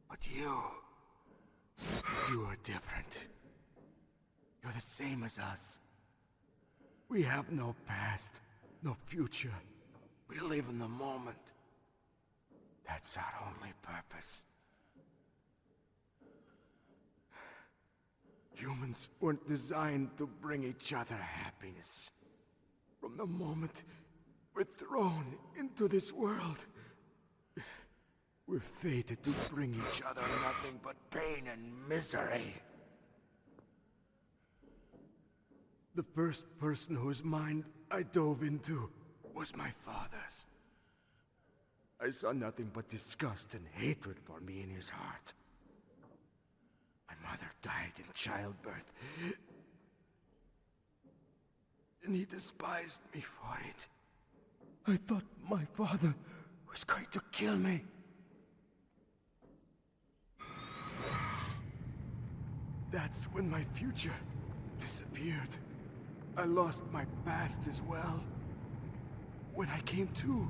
But you are different. You're the same as us. We have no past, no future. We live in the moment. That's our only purpose. Humans weren't designed to bring each other happiness. From the moment we're thrown into this world, we're fated to bring each other nothing but pain and misery. The first person whose mind I dove into was my father's. I saw nothing but disgust and hatred for me in his heart. My mother died in childbirth, and he despised me for it. I thought my father was going to kill me. That's when my future disappeared. I lost my past as well. When I came to,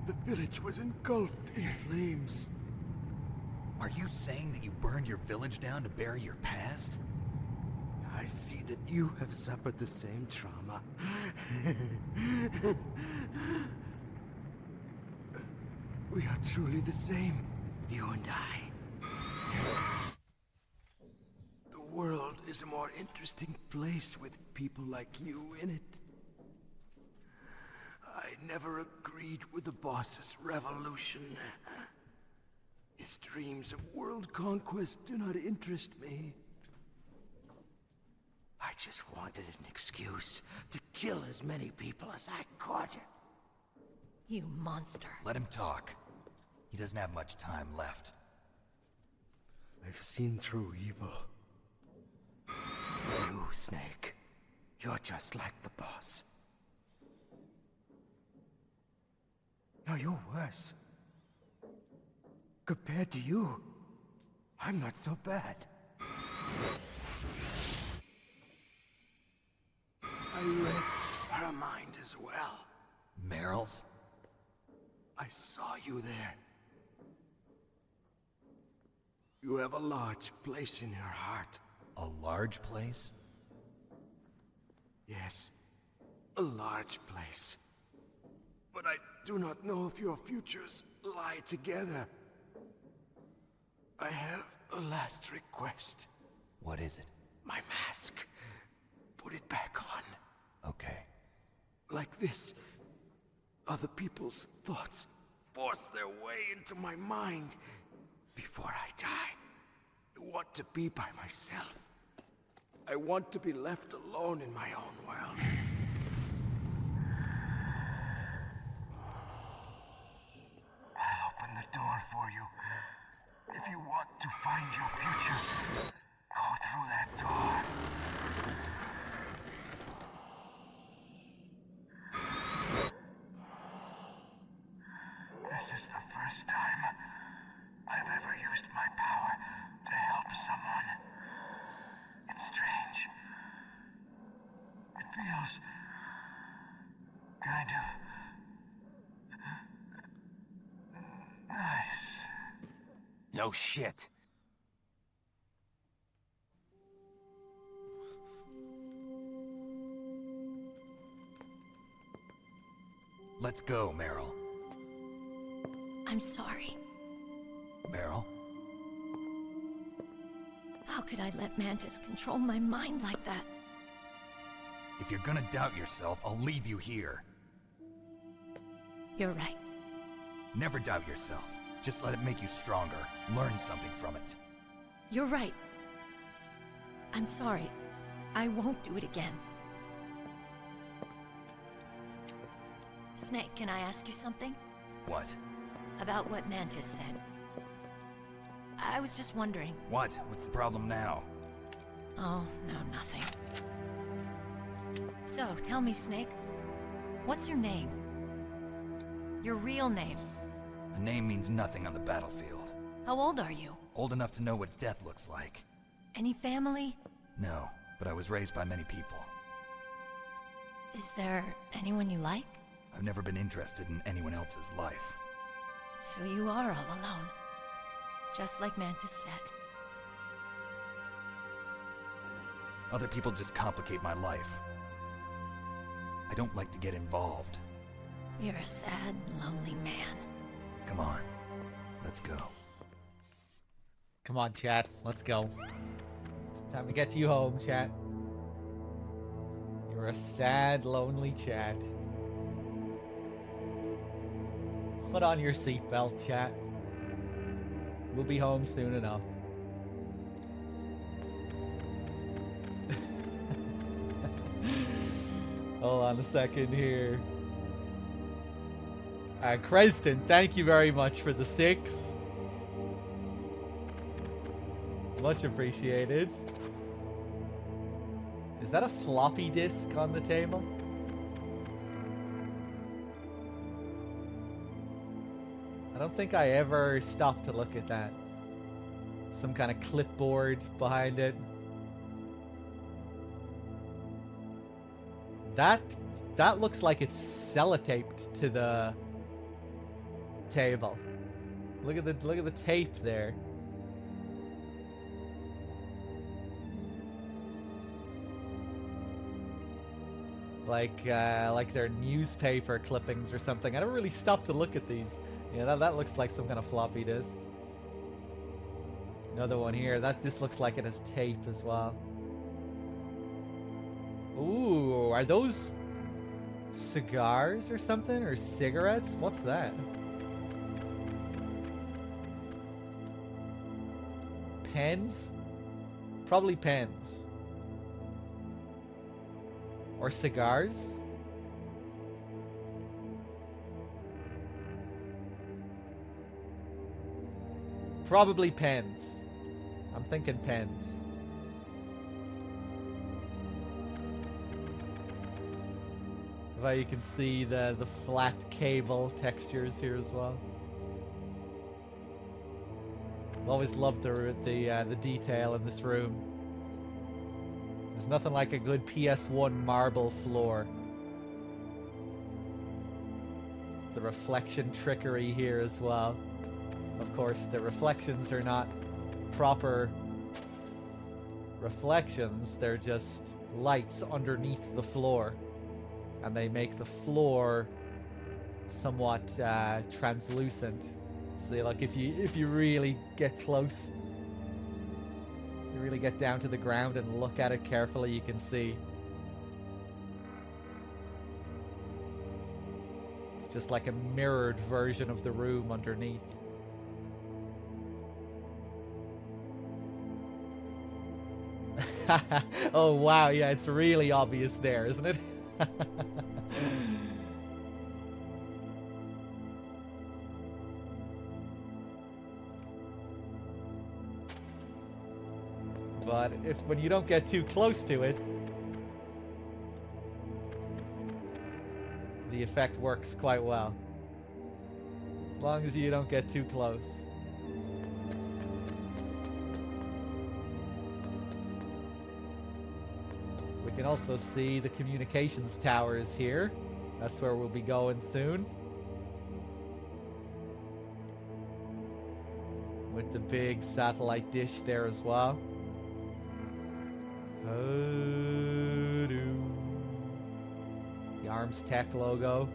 the village was engulfed in flames. Are you saying that you burned your village down to bury your past? I see that you have suffered the same trauma. We are truly the same, you and I. The world is a more interesting place with people like you in it. I never agreed with the boss's revolution. His dreams of world conquest do not interest me. I just wanted an excuse to kill as many people as I could. You monster. Let him talk. He doesn't have much time left. I've seen through evil. You, Snake. You're just like the boss. No, you're worse. Compared to you, I'm not so bad. I read her mind as well. Meryl's? I saw you there. You have a large place in your heart. A large place? Yes, a large place. But I do not know if your futures lie together. I have a last request. What is it? My mask. Put it back on. Okay. Like this, other people's thoughts force their way into my mind. Before I die, I want to be by myself. I want to be left alone in my own world. I'll open the door for you. If you want to find your future, go through that door. This is the first time I've ever used my power to help someone. It's strange. It feels kind of nice. No shit. Let's go, Meryl. I'm sorry. Meryl? How could I let Mantis control my mind like that? If you're gonna doubt yourself, I'll leave you here. You're right. Never doubt yourself. Just let it make you stronger. Learn something from it. You're right. I'm sorry. I won't do it again. Snake, can I ask you something? What? About what Mantis said. I was just wondering. What? What's the problem now? Oh, no, nothing. So, tell me, Snake. What's your name? Your real name? A name means nothing on the battlefield. How old are you? Old enough to know what death looks like. Any family? No, but I was raised by many people. Is there anyone you like? I've never been interested in anyone else's life. So you are all alone. Just like Mantis said. Other people just complicate my life. I don't like to get involved. You're a sad, lonely man. Come on, let's go. Come on, chat. Let's go. Time to get you home, chat. You're a sad, lonely chat. Put on your seatbelt, chat. We'll be home soon enough. Hold on a second here. Creston, thank you very much for the 6. Much appreciated. Is that a floppy disk on the table? I don't think I ever stopped to look at that. Some kind of clipboard behind it. That looks like it's sellotaped to the table. Look at the tape there. Like they're newspaper clippings or something. I don't really stop to look at these. Yeah, that looks like some kind of floppy disk. Another one here. This looks like it has tape as well. Ooh, are those cigars or something? Or cigarettes? What's that? Pens? Probably pens. Or cigars? Probably pens. I'm thinking pens. But you can see the flat cable textures here as well. I've always loved the detail in this room. There's nothing like a good PS1 marble floor. The reflection trickery here as well. Of course, the reflections are not proper reflections, they're just lights underneath the floor. And they make the floor somewhat translucent. So like if you really get close, you really get down to the ground and look at it carefully, you can see. It's just like a mirrored version of the room underneath. Oh wow, yeah, it's really obvious there, isn't it? But when you don't get too close to it, the effect works quite well. As long as you don't get too close. We can also see the communications towers here. That's where we'll be going soon. With the big satellite dish there as well. The Arms Tech logo.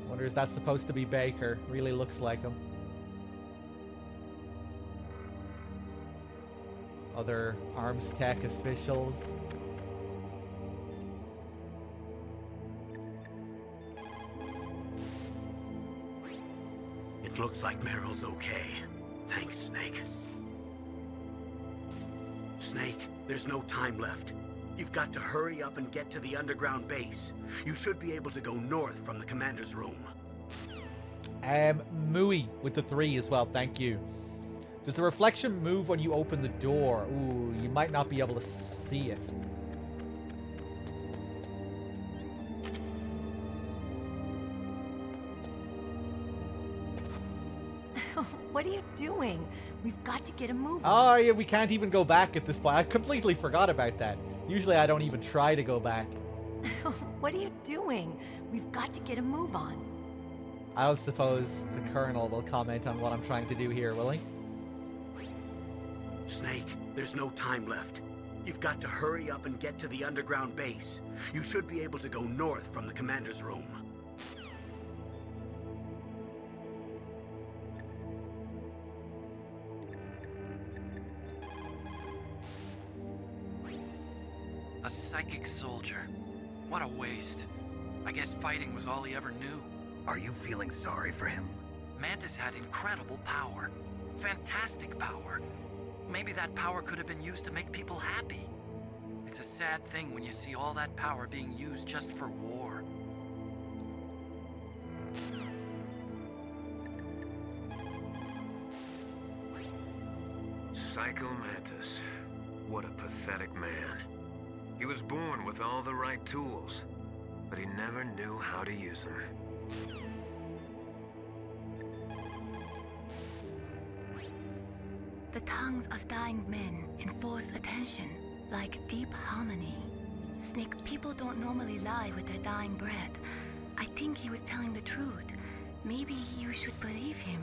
Wonder, is that supposed to be Baker? Really looks like him. Other Arms Tech officials. It looks like Meryl's okay. Thanks, Snake. Snake, there's no time left. You've got to hurry up and get to the underground base. You should be able to go north from the commander's room. Mooey with the 3 as well, thank you. Does the reflection move when you open the door? Ooh, you might not be able to see it. What are you doing? We've got to get a move Oh, on. yeah, we can't even go back at this point. I completely forgot about that. Usually I don't even try to go back. What are you doing? We've got to get a move on. I don't suppose the Colonel will comment on what I'm trying to do here, will he? Snake, there's no time left. You've got to hurry up and get to the underground base. You should be able to go north from the commander's room. A psychic soldier. What a waste. I guess fighting was all he ever knew. Are you feeling sorry for him? Mantis had incredible power. Fantastic power. Maybe that power could have been used to make people happy. It's a sad thing when you see all that power being used just for war. Psycho Mantis. What a pathetic man. He was born with all the right tools, but he never knew how to use them. The tongues of dying men enforce attention, like deep harmony. Snake, people don't normally lie with their dying breath. I think he was telling the truth. Maybe you should believe him.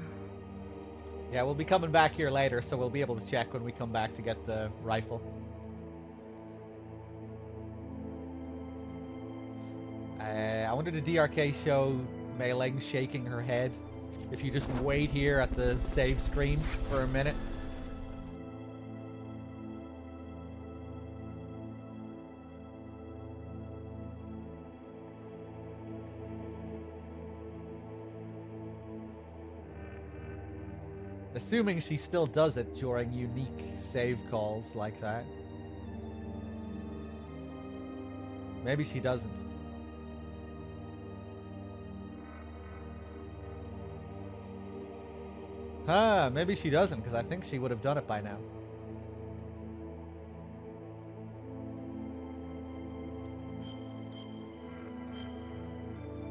Yeah, we'll be coming back here later, so we'll be able to check when we come back to get the rifle. I wonder did DRK show Mei Ling shaking her head? If you just wait here at the save screen for a minute. Assuming she still does it during unique save calls like that. Maybe she doesn't. Huh, maybe she doesn't, because I think she would have done it by now.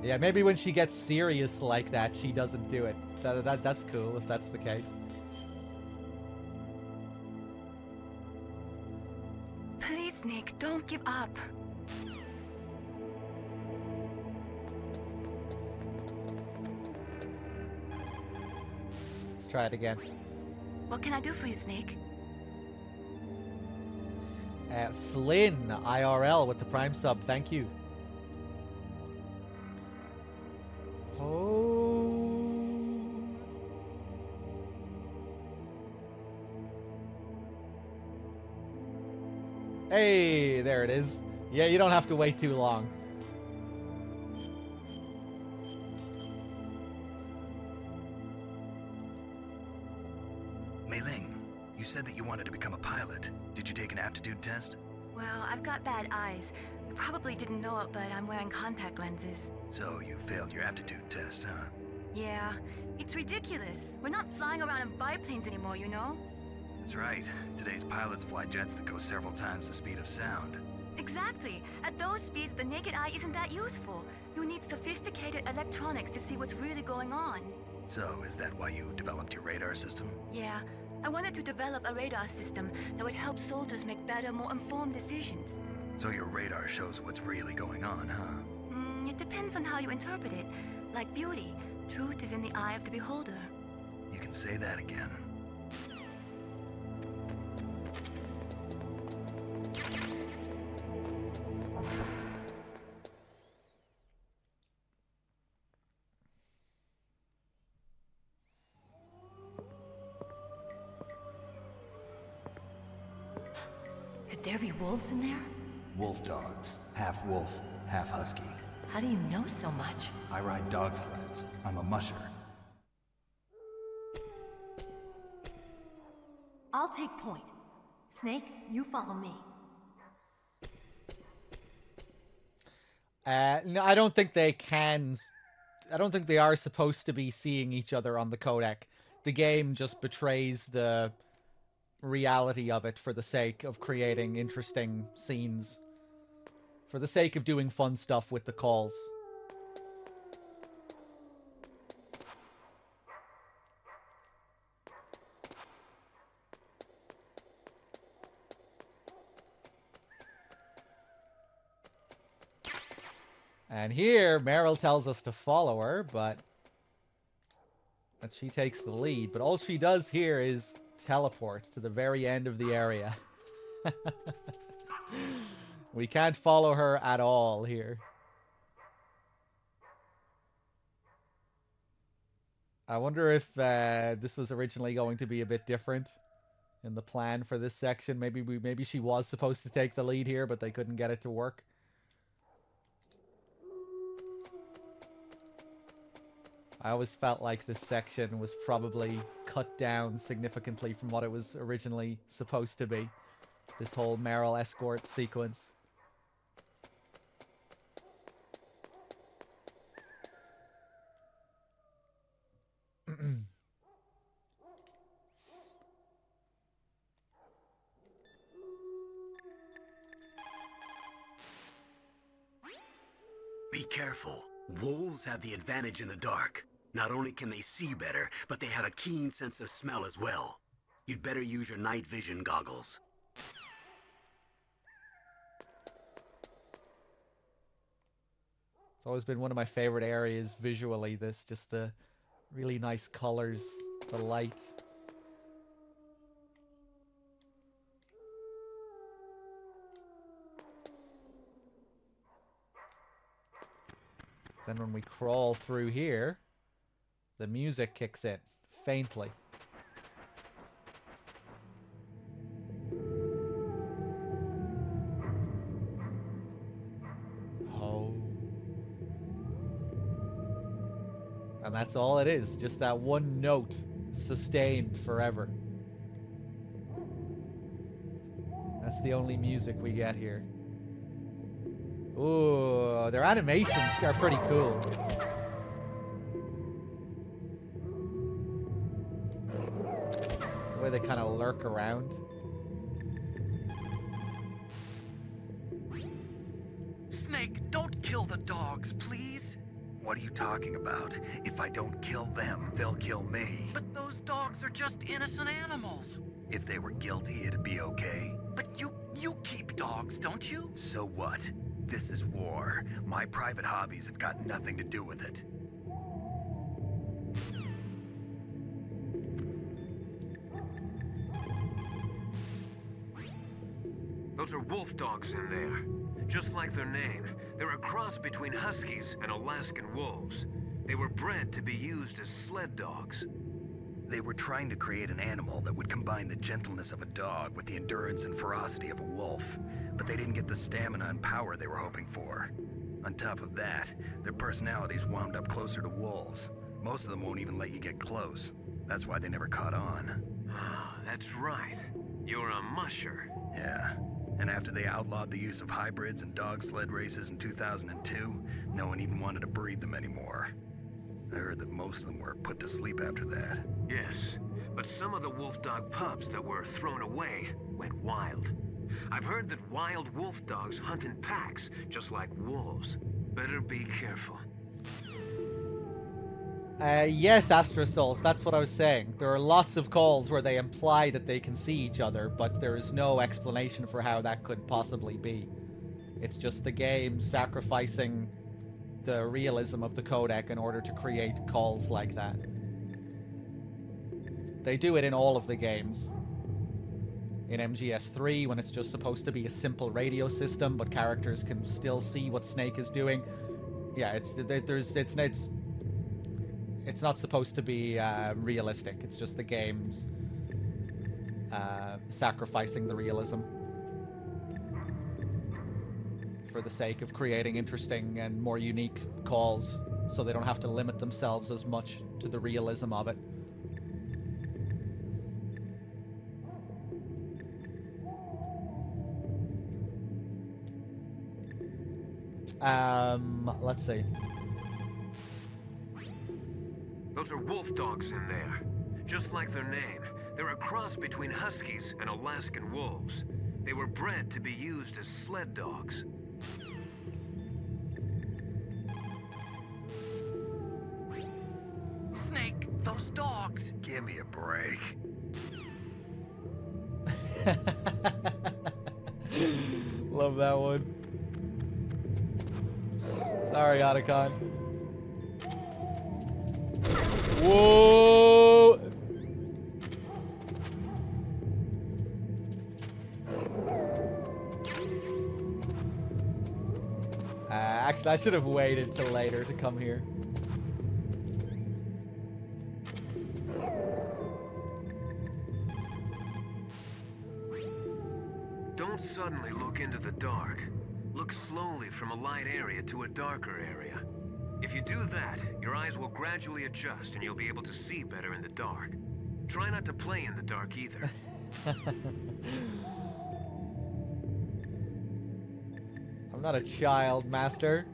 Yeah, maybe when she gets serious like that, she doesn't do it. That's cool, if that's the case. Please, Nick, don't give up. Let's try it again. What can I do for you, Snake? Flynn, IRL with the Prime sub, thank you. Hey, there it is. Yeah, you don't have to wait too long. Mei Ling, you said that you wanted to become a pilot. Did you take an aptitude test? Well, I've got bad eyes. You probably didn't know it, but I'm wearing contact lenses. So you failed your aptitude test, huh? Yeah, it's ridiculous. We're not flying around in biplanes anymore, you know? That's right. Today's pilots fly jets that go several times the speed of sound. Exactly. At those speeds, the naked eye isn't that useful. You need sophisticated electronics to see what's really going on. So, is that why you developed your radar system? Yeah. I wanted to develop a radar system that would help soldiers make better, more informed decisions. So your radar shows what's really going on, huh? It depends on how you interpret it. Like beauty, truth is in the eye of the beholder. You can say that again. Could there be wolves in there? Wolf dogs. Half wolf, half husky. How do you know so much? I ride dog sleds. I'm a musher. I'll take point. Snake, you follow me. No, I don't think they can. I don't think they are supposed to be seeing each other on the codec. The game just betrays the reality of it for the sake of creating interesting scenes. For the sake of doing fun stuff with the calls. And here, Meryl tells us to follow her, but that she takes the lead. But all she does here is teleport to the very end of the area. We can't follow her at all here. I wonder if this was originally going to be a bit different in the plan for this section. Maybe she was supposed to take the lead here, but they couldn't get it to work. I always felt like this section was probably cut down significantly from what it was originally supposed to be. This whole Meryl escort sequence. Be careful. Wolves have the advantage in the dark. Not only can they see better, but they have a keen sense of smell as well. You'd better use your night vision goggles. It's always been one of my favorite areas visually, this. Just the really nice colors, the light. Then when we crawl through here, the music kicks in, faintly. Oh. And that's all it is, just that one note, sustained forever. That's the only music we get here. Ooh, their animations are pretty cool. The way they kind of lurk around. Snake, don't kill the dogs, please. What are you talking about? If I don't kill them, they'll kill me. But those dogs are just innocent animals. If they were guilty, it'd be okay. But you keep dogs, don't you? So what? This is war. My private hobbies have got nothing to do with it. Those are wolf dogs in there. Just like their name, they're a cross between huskies and Alaskan wolves. They were bred to be used as sled dogs. They were trying to create an animal that would combine the gentleness of a dog with the endurance and ferocity of a wolf, but they didn't get the stamina and power they were hoping for. On top of that, their personalities wound up closer to wolves. Most of them won't even let you get close. That's why they never caught on. Ah, that's right. You're a musher. Yeah. And after they outlawed the use of hybrids and dog sled races in 2002, no one even wanted to breed them anymore. I heard that most of them were put to sleep after that. Yes, but some of the wolf dog pups that were thrown away went wild. I've heard that wild wolf dogs hunt in packs, just like wolves. Better be careful. Yes, Astrosouls, that's what I was saying. There are lots of calls where they imply that they can see each other, but there is no explanation for how that could possibly be. It's just the game sacrificing the realism of the codec in order to create calls like that. They do it in all of the games. In MGS3, when it's just supposed to be a simple radio system, but characters can still see what Snake is doing. Yeah, it's not supposed to be realistic. It's just the game's sacrificing the realism for the sake of creating interesting and more unique calls, so they don't have to limit themselves as much to the realism of it. Let's see. Those are wolf dogs in there. Just like their name, they're a cross between huskies and Alaskan wolves. They were bred to be used as sled dogs. Snake, those dogs. Give me a break. Love that one. Sorry, Otacon. Whoa! Actually, I should have waited till later to come here. Don't suddenly look into the dark. Look slowly from a light area to a darker area. If you do that, your eyes will gradually adjust and you'll be able to see better in the dark. Try not to play in the dark either. I'm not a child, Master.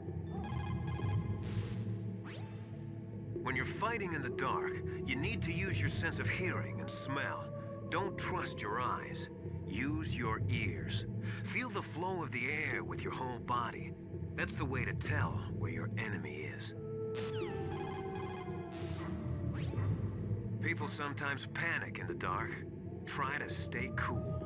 When you're fighting in the dark, you need to use your sense of hearing and smell. Don't trust your eyes. Use your ears. Feel the flow of the air with your whole body. That's the way to tell where your enemy is. People sometimes panic in the dark. Try to stay cool.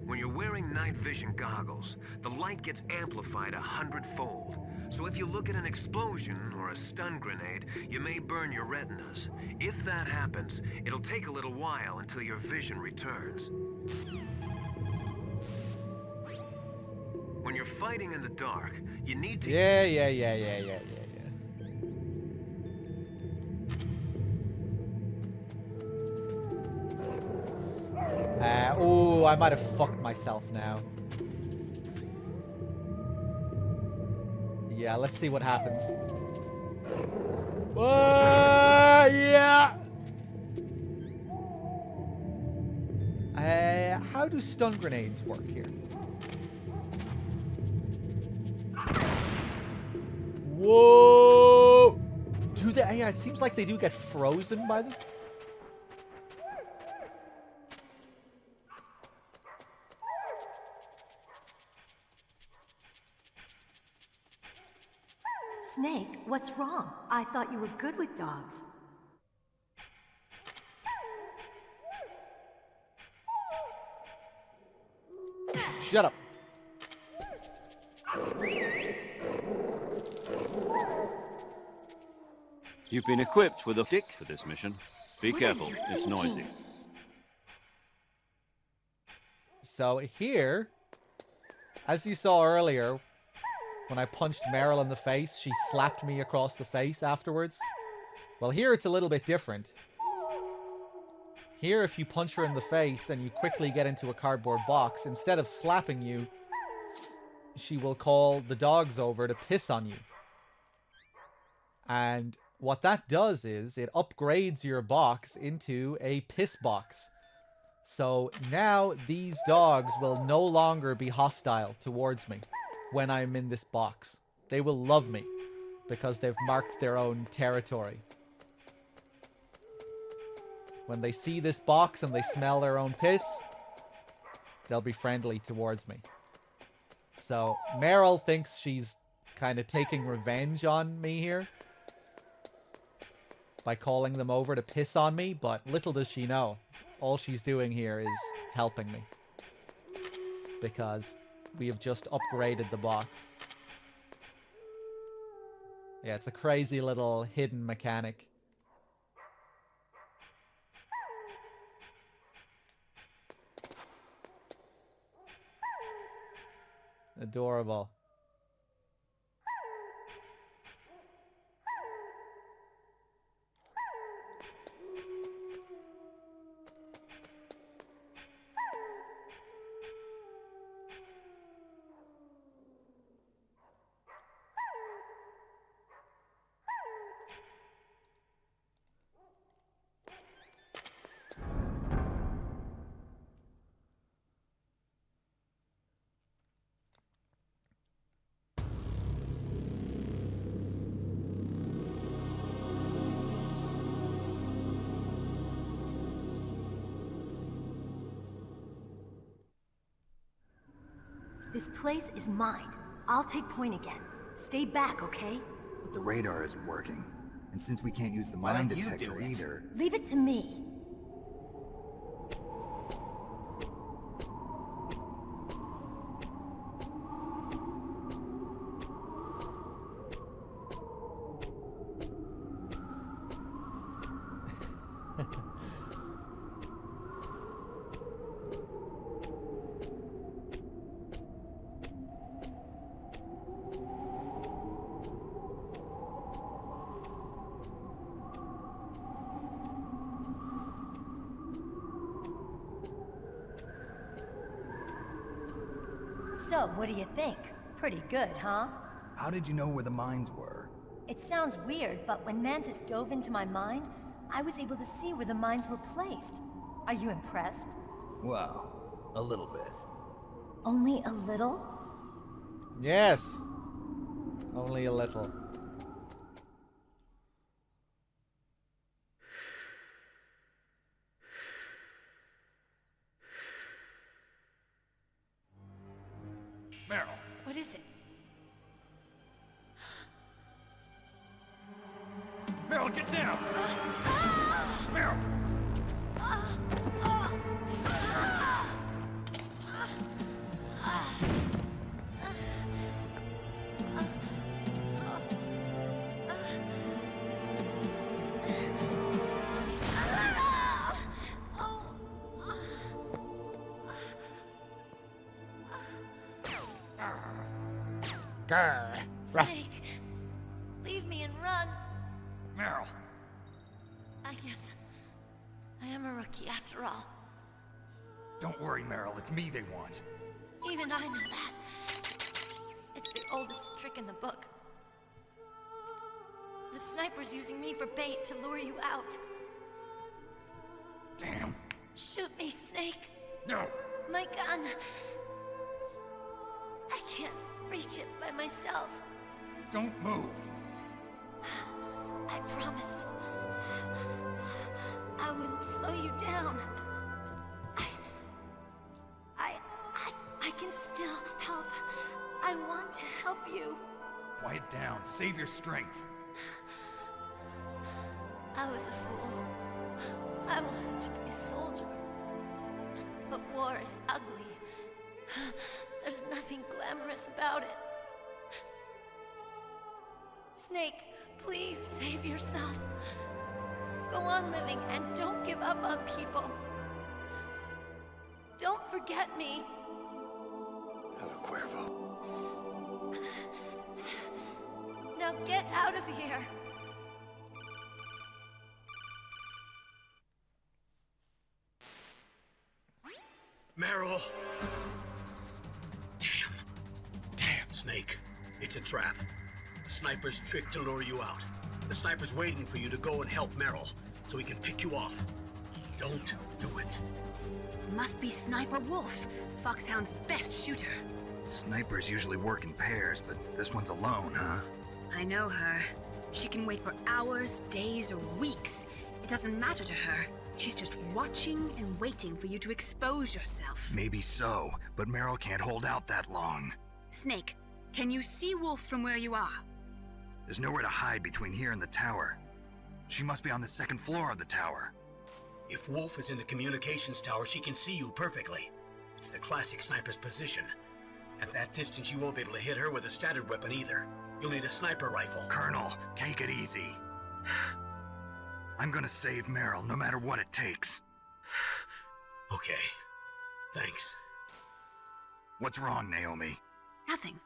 When you're wearing night vision goggles, the light gets amplified 100-fold. So if you look at an explosion or a stun grenade, you may burn your retinas. If that happens, it'll take a little while until your vision returns. When you're fighting in the dark, you need to... Yeah. Oh, I might have fucked myself now. Yeah, let's see what happens. Yeah! how do stun grenades work here? Whoa! Do they? Yeah, it seems like they do get frozen by them. Snake, what's wrong? I thought you were good with dogs. Shut up. You've been equipped with a stick for this mission. Be careful, it's noisy. So here, as you saw earlier, when I punched Meryl in the face, she slapped me across the face afterwards. Well, here it's a little bit different. Here, if you punch her in the face and you quickly get into a cardboard box, instead of slapping you, she will call the dogs over to piss on you. And what that does is it upgrades your box into a piss box. So now these dogs will no longer be hostile towards me when I'm in this box. They will love me because they've marked their own territory. When they see this box and they smell their own piss, they'll be friendly towards me. So Meryl thinks she's kind of taking revenge on me here by calling them over to piss on me, but little does she know, all she's doing here is helping me because we have just upgraded the box. Yeah, it's a crazy little hidden mechanic. Adorable. This place is mine. I'll take point again. Stay back, okay? But the radar isn't working. And since we can't use the mine detector either... Leave it to me. So, what do you think? Pretty good, huh? How did you know where the mines were? It sounds weird, but when Mantis dove into my mind, I was able to see where the mines were placed. Are you impressed? Well, a little bit. Only a little? Yes. Only a little. Meryl. What is it? Meryl, get down! Meryl! Snake, leave me and run. Meryl! I guess I am a rookie after all. Don't worry, Meryl. It's me they want. Even I know that. It's the oldest trick in the book. The sniper's using me for bait to lure you out. Damn. Shoot me, Snake. No! My gun. I can't reach it by myself. Don't move. I promised I wouldn't slow you down. I can still help. I want to help you. Quiet down. Save your strength. I was a fool. I wanted to be a soldier. But war is ugly. There's nothing glamorous about it. Snake, please save yourself. Go on living and don't give up on people. Don't forget me. Have a Cuervo. Now get out of here. Meryl! Damn, Snake. It's a trap. The sniper's trick to lure you out. The sniper's waiting for you to go and help Meryl, so he can pick you off. Don't do it. Must be Sniper Wolf, Foxhound's best shooter. Snipers usually work in pairs, but this one's alone, huh? I know her. She can wait for hours, days, or weeks. It doesn't matter to her. She's just watching and waiting for you to expose yourself. Maybe so, but Meryl can't hold out that long. Snake, can you see Wolf from where you are? There's nowhere to hide between here and the tower. She must be on the second floor of the tower. If Wolf is in the communications tower, she can see you perfectly. It's the classic sniper's position. At that distance, you won't be able to hit her with a standard weapon either. You'll need a sniper rifle. Colonel, take it easy. I'm gonna save Meryl, no matter what it takes. Okay. Thanks. What's wrong, Naomi? Nothing.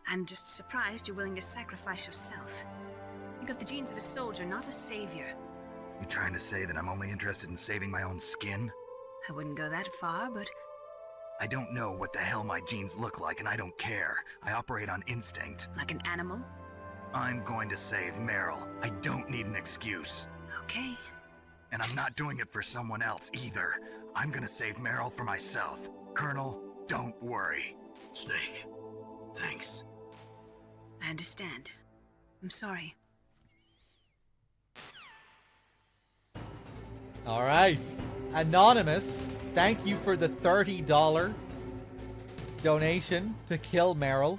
I'm just surprised you're willing to sacrifice yourself. You got the genes of a soldier, not a savior. You trying to say that I'm only interested in saving my own skin? I wouldn't go that far, but... I don't know what the hell my genes look like, and I don't care. I operate on instinct. Like an animal? I'm going to save Meryl. I don't need an excuse. Okay. And I'm not doing it for someone else, either. I'm gonna save Meryl for myself. Colonel, don't worry. Snake, thanks. I understand. I'm sorry. All right. Anonymous, thank you for the $30 donation to kill Meryl.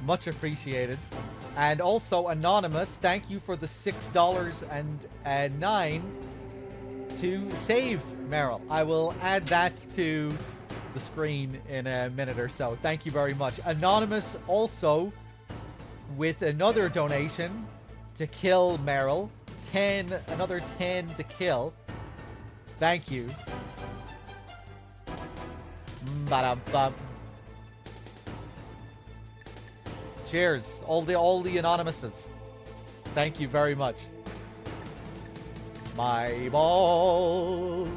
Much appreciated. And also, Anonymous, thank you for the $6.09 to save Meryl. I will add that to the screen in a minute or so. Thank you very much. Anonymous also with another donation to kill Meryl. Another 10 to kill. Thank you. Ba-dum-bum. Cheers, all the anonymouses. Thank you very much. My balls.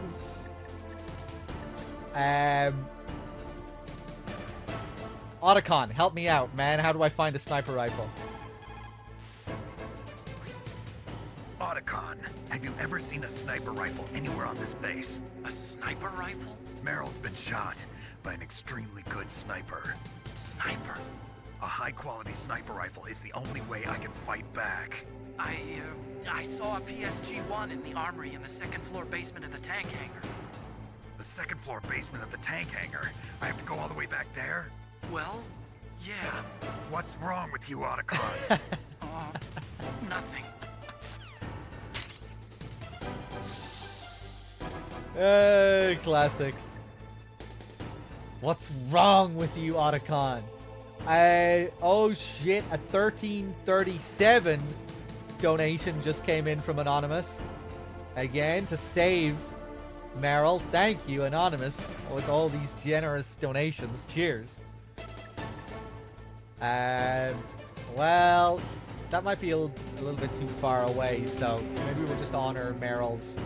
Otacon, help me out, man. How do I find a sniper rifle? Otacon, have you ever seen a sniper rifle anywhere on this base? A sniper rifle? Meryl's been shot by an extremely good sniper. Sniper? A high-quality sniper rifle is the only way I can fight back. I saw a PSG-1 in the armory in the second-floor basement of the tank hangar. The second-floor basement of the tank hangar? I have to go all the way back there? Well, yeah. What's wrong with you, Otacon? Nothing. Classic. What's wrong with you, Otacon? Oh shit, a 1337 donation just came in from Anonymous. Again, to save Meryl. Thank you, Anonymous, with all these generous donations. Cheers. Well, that might be a little bit too far away, so maybe we'll just honor Meryl's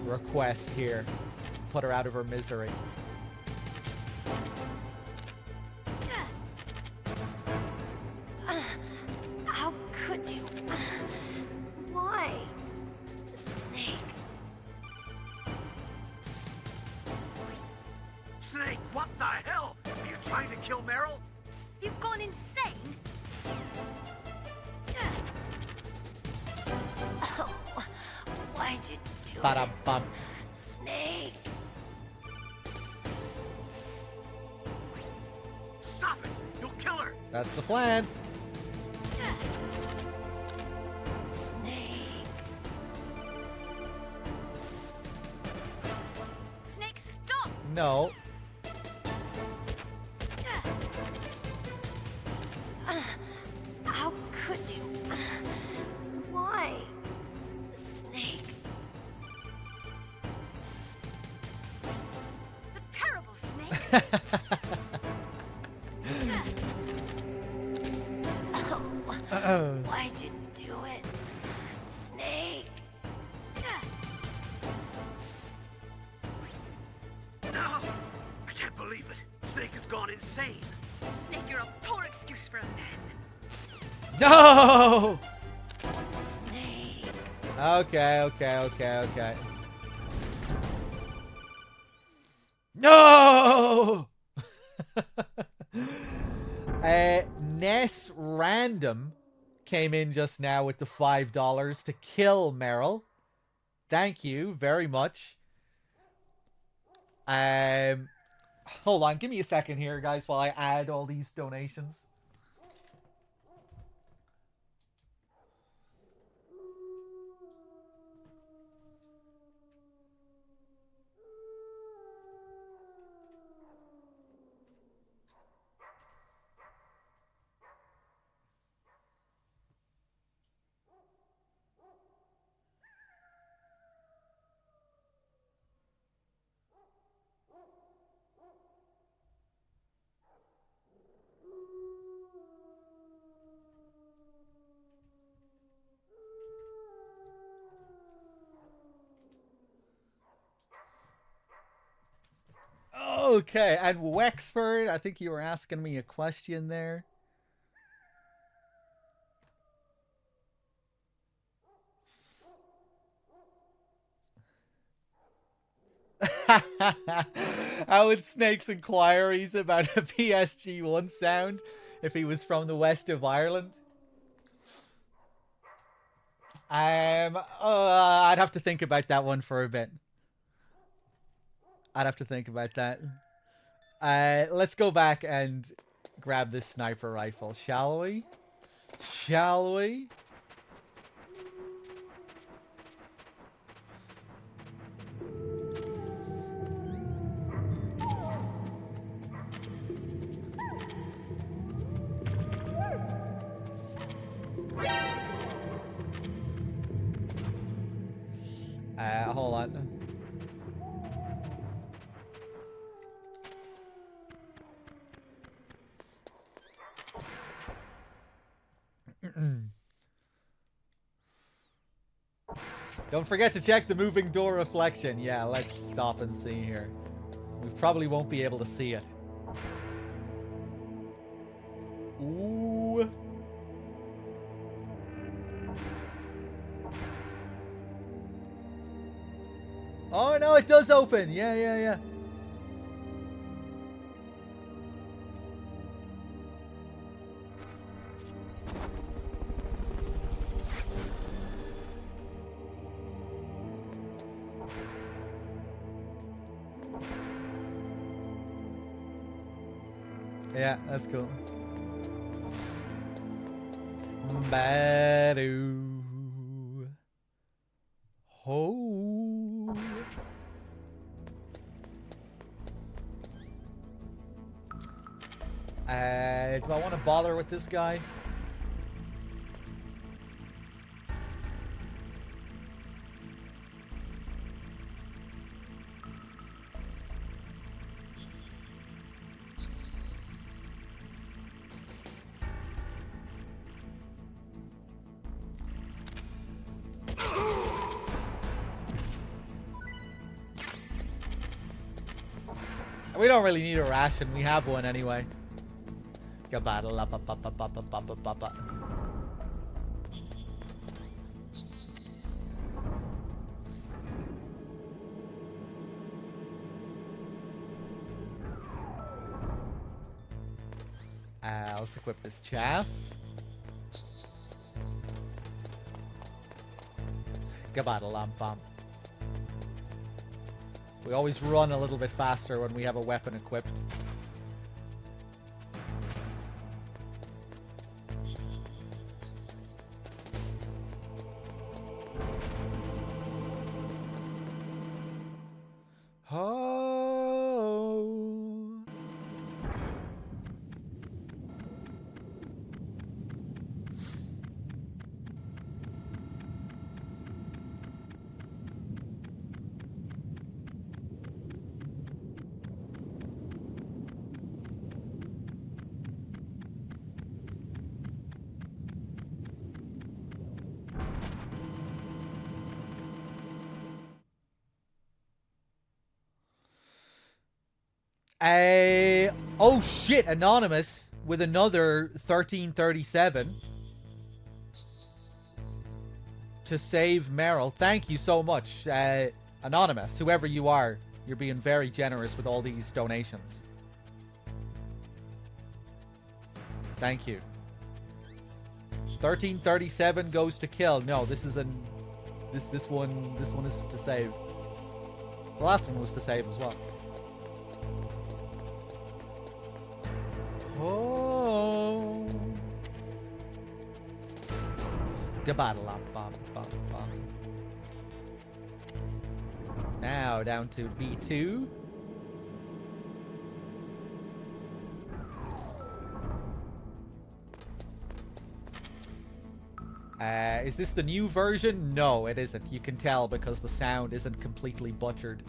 request here. Put her out of her misery. How could you? Why? Snake. Snake, what Ba-da-bum. Snake! Stop it! You'll kill her! That's the plan. Snake! Snake, stop! No. How could you? Why? Snake. The terrible Snake! Oh, why'd you do it? Snake. No! I can't believe it. Snake has gone insane. Snake, you're a poor excuse for a man. No! Snake. Okay. No! Ness Random came in just now with the $5 to kill Meryl. Thank you very much. Hold on, give me a second here, guys, while I add all these donations. Okay, and Wexford, I think you were asking me a question there. How would Snake's inquiries about a PSG1 sound if he was from the west of Ireland? I'd have to think about that one for a bit. I'd have to think about that. Let's go back and grab this sniper rifle, shall we? Shall we? Hold on. Don't forget to check the moving door reflection. Yeah, let's stop and see here. We probably won't be able to see it. Ooh. Oh no, it does open. Yeah. Yeah, that's cool. Badoo. Ho. Do I want to bother with this guy? We don't really need a ration. We have one anyway. Let's equip this chaff. Gabada-lam-bum. We always run a little bit faster when we have a weapon equipped. Oh. Oh shit, Anonymous with another 1337 to save Meryl. Thank you so much, Anonymous, whoever you are. You're being very generous with all these donations. Thank you. 1337 goes to kill. No, this is this one is to save. The last one was to save as well. Oh. Goodbye, now down to B2. Is this the new version? No, it isn't. You can tell because the sound isn't completely butchered.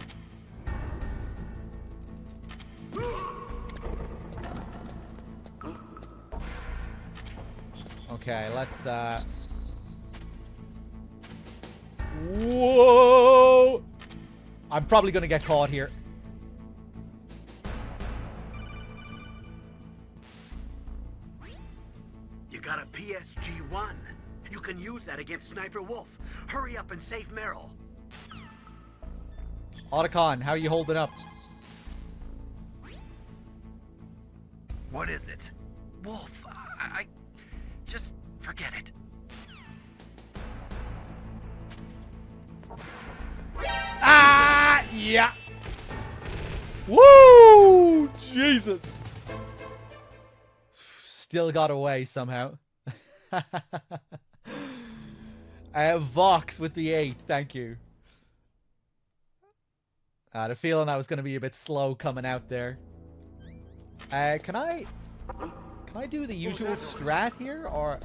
Okay, let's, Whoa! I'm probably gonna get caught here. You got a PSG-1. You can use that against Sniper Wolf. Hurry up and save Meryl. Otacon, how are you holding up? What is it? Wolf, I just forget it. Ah! Yeah! Woo! Jesus! Still got away somehow. Vox with the 8, thank you. I had a feeling I was going to be a bit slow coming out there. Can I do the usual strat here, or...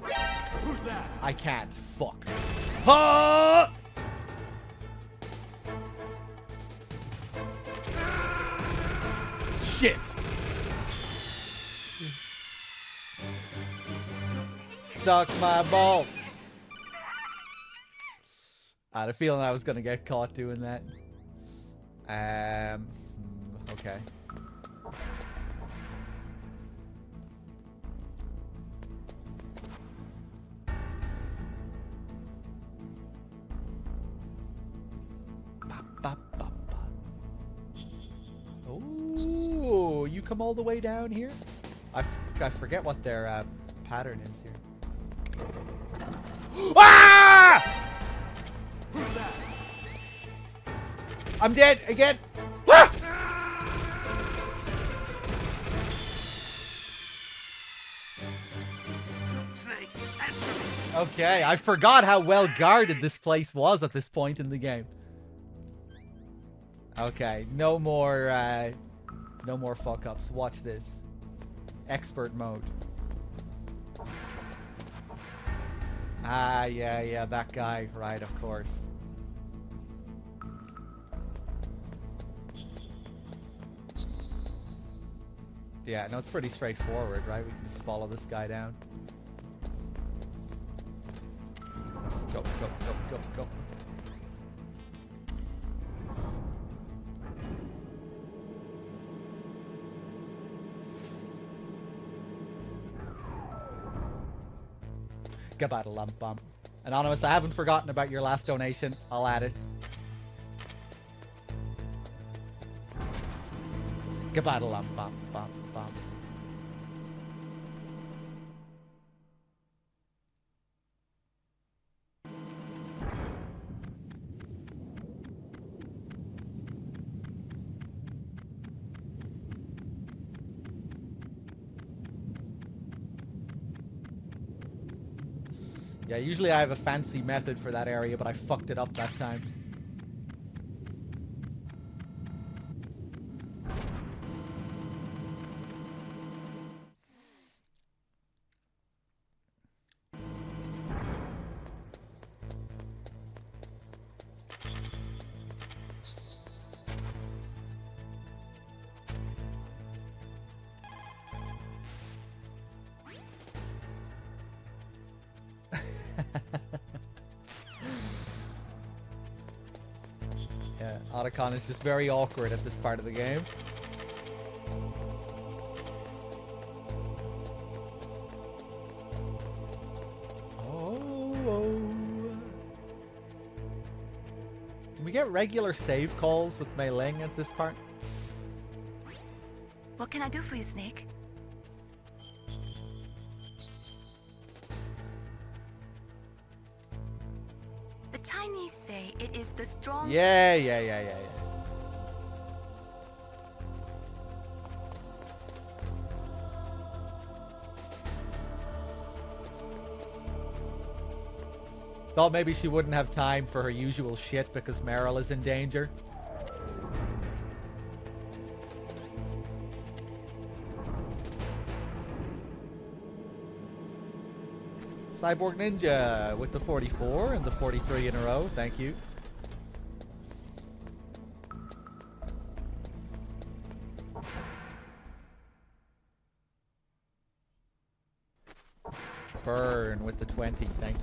Who's that? I can't. Fuck. Ah! Shit. Suck my balls. I had a feeling I was gonna get caught doing that. Okay. Oh, you come all the way down here? I forget what their pattern is here. Ah! Who's that? I'm dead again. Ah! Snake, answer me. Okay, I forgot how well guarded this place was at this point in the game. Okay, no more fuck ups. Watch this. Expert mode. Ah, yeah, that guy. Right, of course. Yeah, no, it's pretty straightforward, right? We can just follow this guy down. Go, go, go, go, go. Gabaddle-lump-bump. Anonymous, I haven't forgotten about your last donation. I'll add it. Gabaddle-lump-bump-bump-bump. Yeah, usually I have a fancy method for that area, but I fucked it up that time. Yeah, Otacon is just very awkward at this part of the game. Can we get regular save calls with Mei Ling at this part? What can I do for you, Snake? The Chinese say it is the strong... Yeah. Thought maybe she wouldn't have time for her usual shit because Meryl is in danger. Cyborg Ninja with the 44 and the 43 in a row. Thank you. Burn with the 20. Thank you.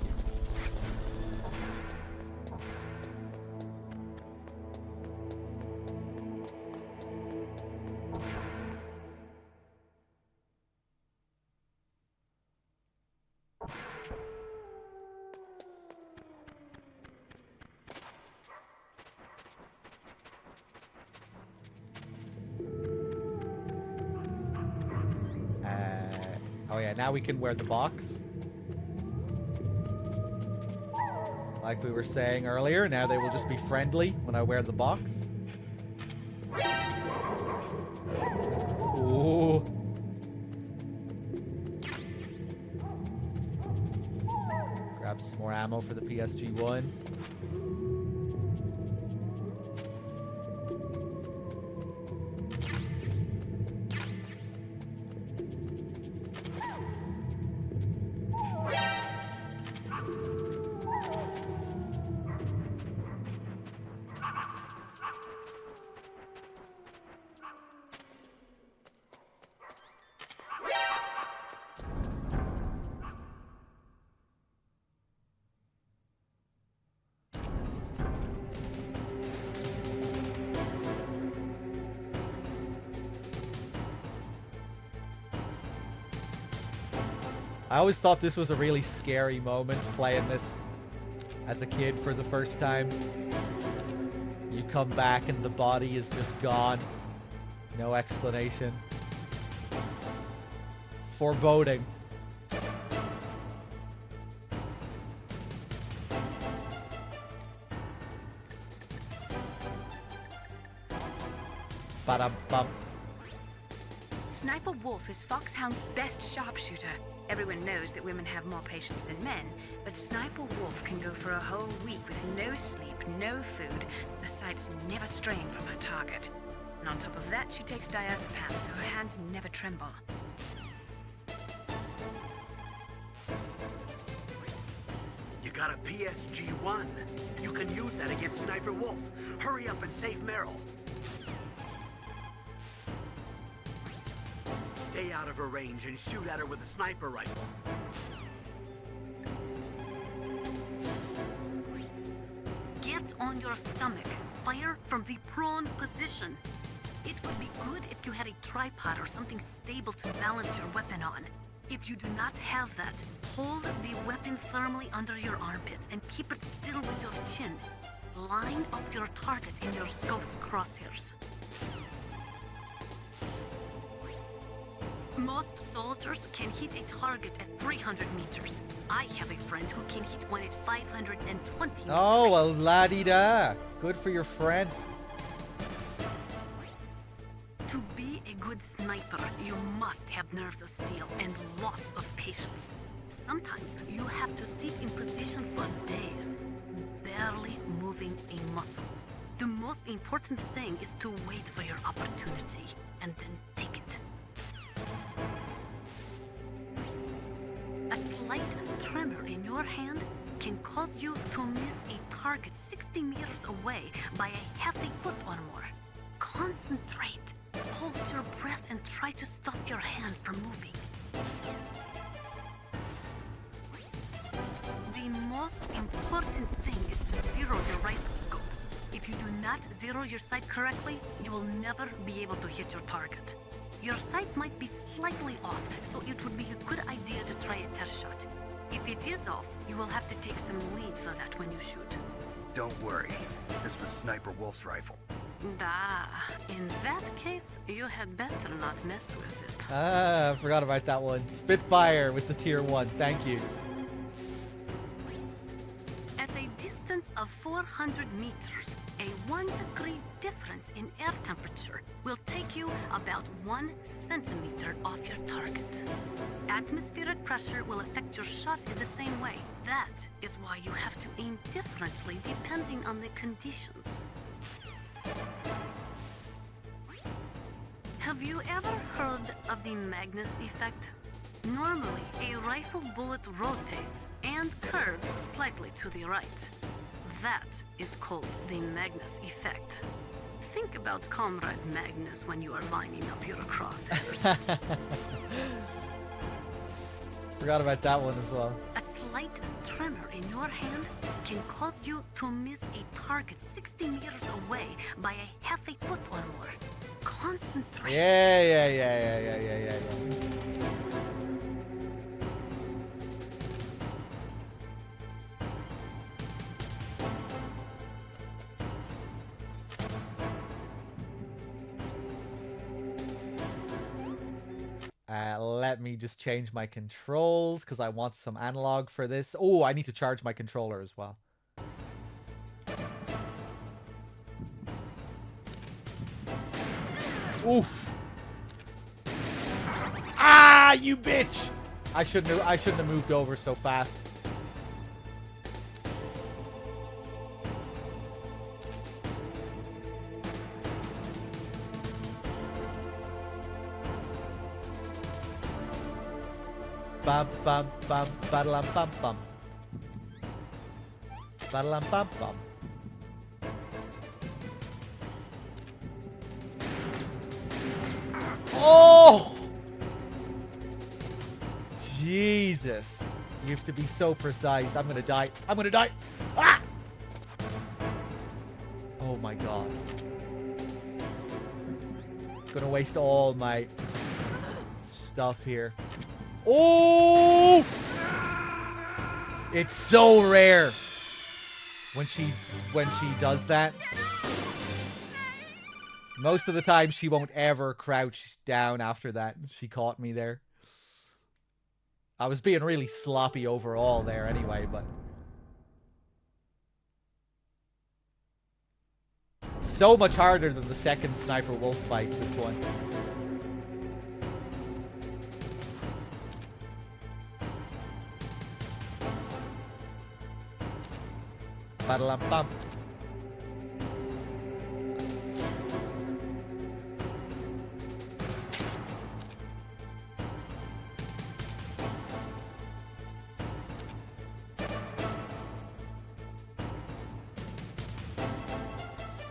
Oh yeah, now we can wear the box. Like we were saying earlier, now they will just be friendly when I wear the box. Ooh. Grab some more ammo for the PSG-1. I always thought this was a really scary moment playing this as a kid for the first time. You come back and the body is just gone. No explanation. Foreboding. Ba-dum-bum. Sniper Wolf is Foxhound's best sharpshooter. Everyone knows that women have more patience than men, but Sniper Wolf can go for a whole week with no sleep, no food, the sights never straying from her target. And on top of that, she takes diazepam, so her hands never tremble. You got a PSG-1. You can use that against Sniper Wolf. Hurry up and save Meryl. Stay out of her range and shoot at her with a sniper rifle. Get on your stomach. Fire from the prone position. It would be good if you had a tripod or something stable to balance your weapon on. If you do not have that, hold the weapon firmly under your armpit and keep it still with your chin. Line up your target in your scope's crosshairs. Most soldiers can hit a target at 300 meters. I have a friend who can hit one at 520 meters. Oh, well, la-di-da. Good for your friend. To be a good sniper, you must have nerves of steel and lots of patience. Sometimes you have to sit in position for days, barely moving a muscle. The most important thing is to wait for your opportunity and then take it. A slight tremor in your hand can cause you to miss a target 60 meters away by a half a foot or more. Concentrate. Hold your breath and try to stop your hand from moving. The most important thing is to zero your rifle scope. If you do not zero your sight correctly, you will never be able to hit your target. Your sight might be slightly off, so it would be a good idea to try a test shot. If it is off, you will have to take some lead for that when you shoot. Don't worry. This was Sniper Wolf's rifle. In that case, you had better not mess with it. Ah, I forgot about that one. Spitfire with the tier 1. Thank you. At a distance of 400 meters, a 1 degree difference in air temperature will take you about 1 centimeter off your target. Atmospheric pressure will affect your shot in the same way. That is why you have to aim differently depending on the conditions. Have you ever heard of the Magnus effect? Normally, a rifle bullet rotates and curves slightly to the right. That is called the Magnus effect. Think about Comrade Magnus when you are lining up your crosshairs. Forgot about that one as well. A slight tremor in your hand can cause you to miss a target 60 meters away by a half a foot or more. Concentrate. Yeah. Let me just change my controls because I want some analog for this. Oh, I need to charge my controller as well. Oof. Ah, you bitch! I shouldn't have moved over so fast. Bum bum bum ba-da-lam bum bum. Ba-da-lam bum bum. Oh! Jesus. You have to be so precise. I'm gonna die. I'm gonna die. Ah! Oh my god. Gonna waste all my stuff here. Oh! It's so rare when she does that. Most of the time she won't ever crouch down after that. She caught me there. I was being really sloppy overall there anyway, but so much harder than the second Sniper Wolf fight, this one. Ba-da-lam-bum.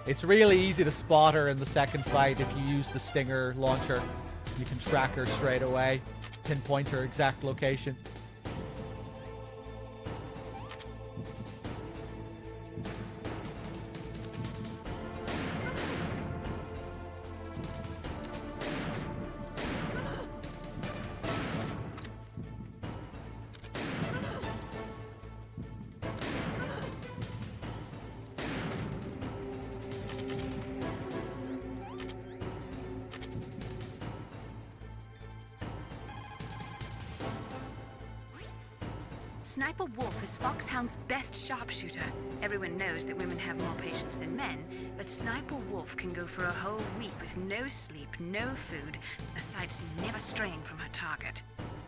It's really easy to spot her in the second fight if you use the Stinger launcher. You can track her straight away, pinpoint her exact location. Sniper Wolf is Foxhound's best sharpshooter. Everyone knows that women have more patience than men, but Sniper Wolf can go for a whole week with no sleep, no food, her sights never straying from her target.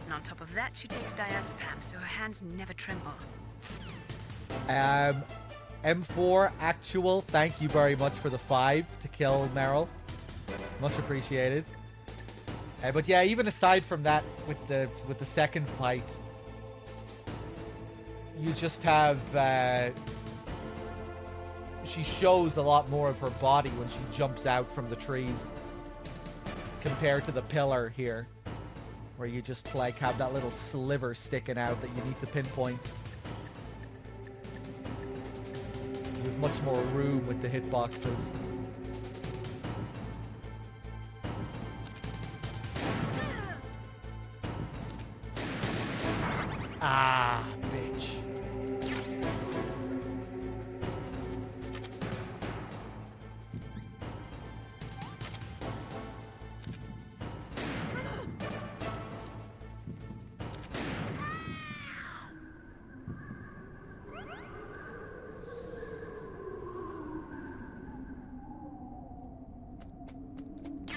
And on top of that, she takes diazepam, so her hands never tremble. M4 actual, thank you very much for the 5 to kill Meryl. Much appreciated. But yeah, even aside from that, with the second fight, you just have she shows a lot more of her body when she jumps out from the trees compared to the pillar here, where you just like have that little sliver sticking out that you need to pinpoint. You have much more room with the hitboxes. Ah, bitch.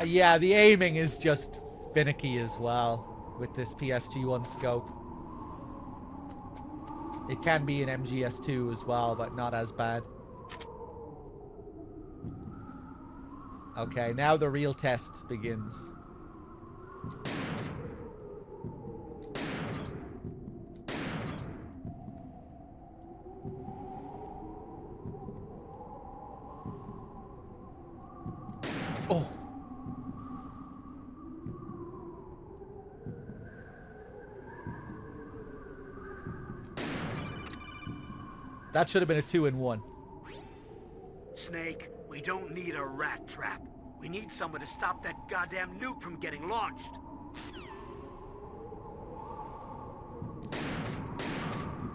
Yeah, the aiming is just finicky as well with this PSG-1 scope. It can be in MGS2 as well, but not as bad. Okay, now the real test begins. Oh. That should have been a 2-in-1. Snake, we don't need a rat trap. We need someone to stop that goddamn nuke from getting launched.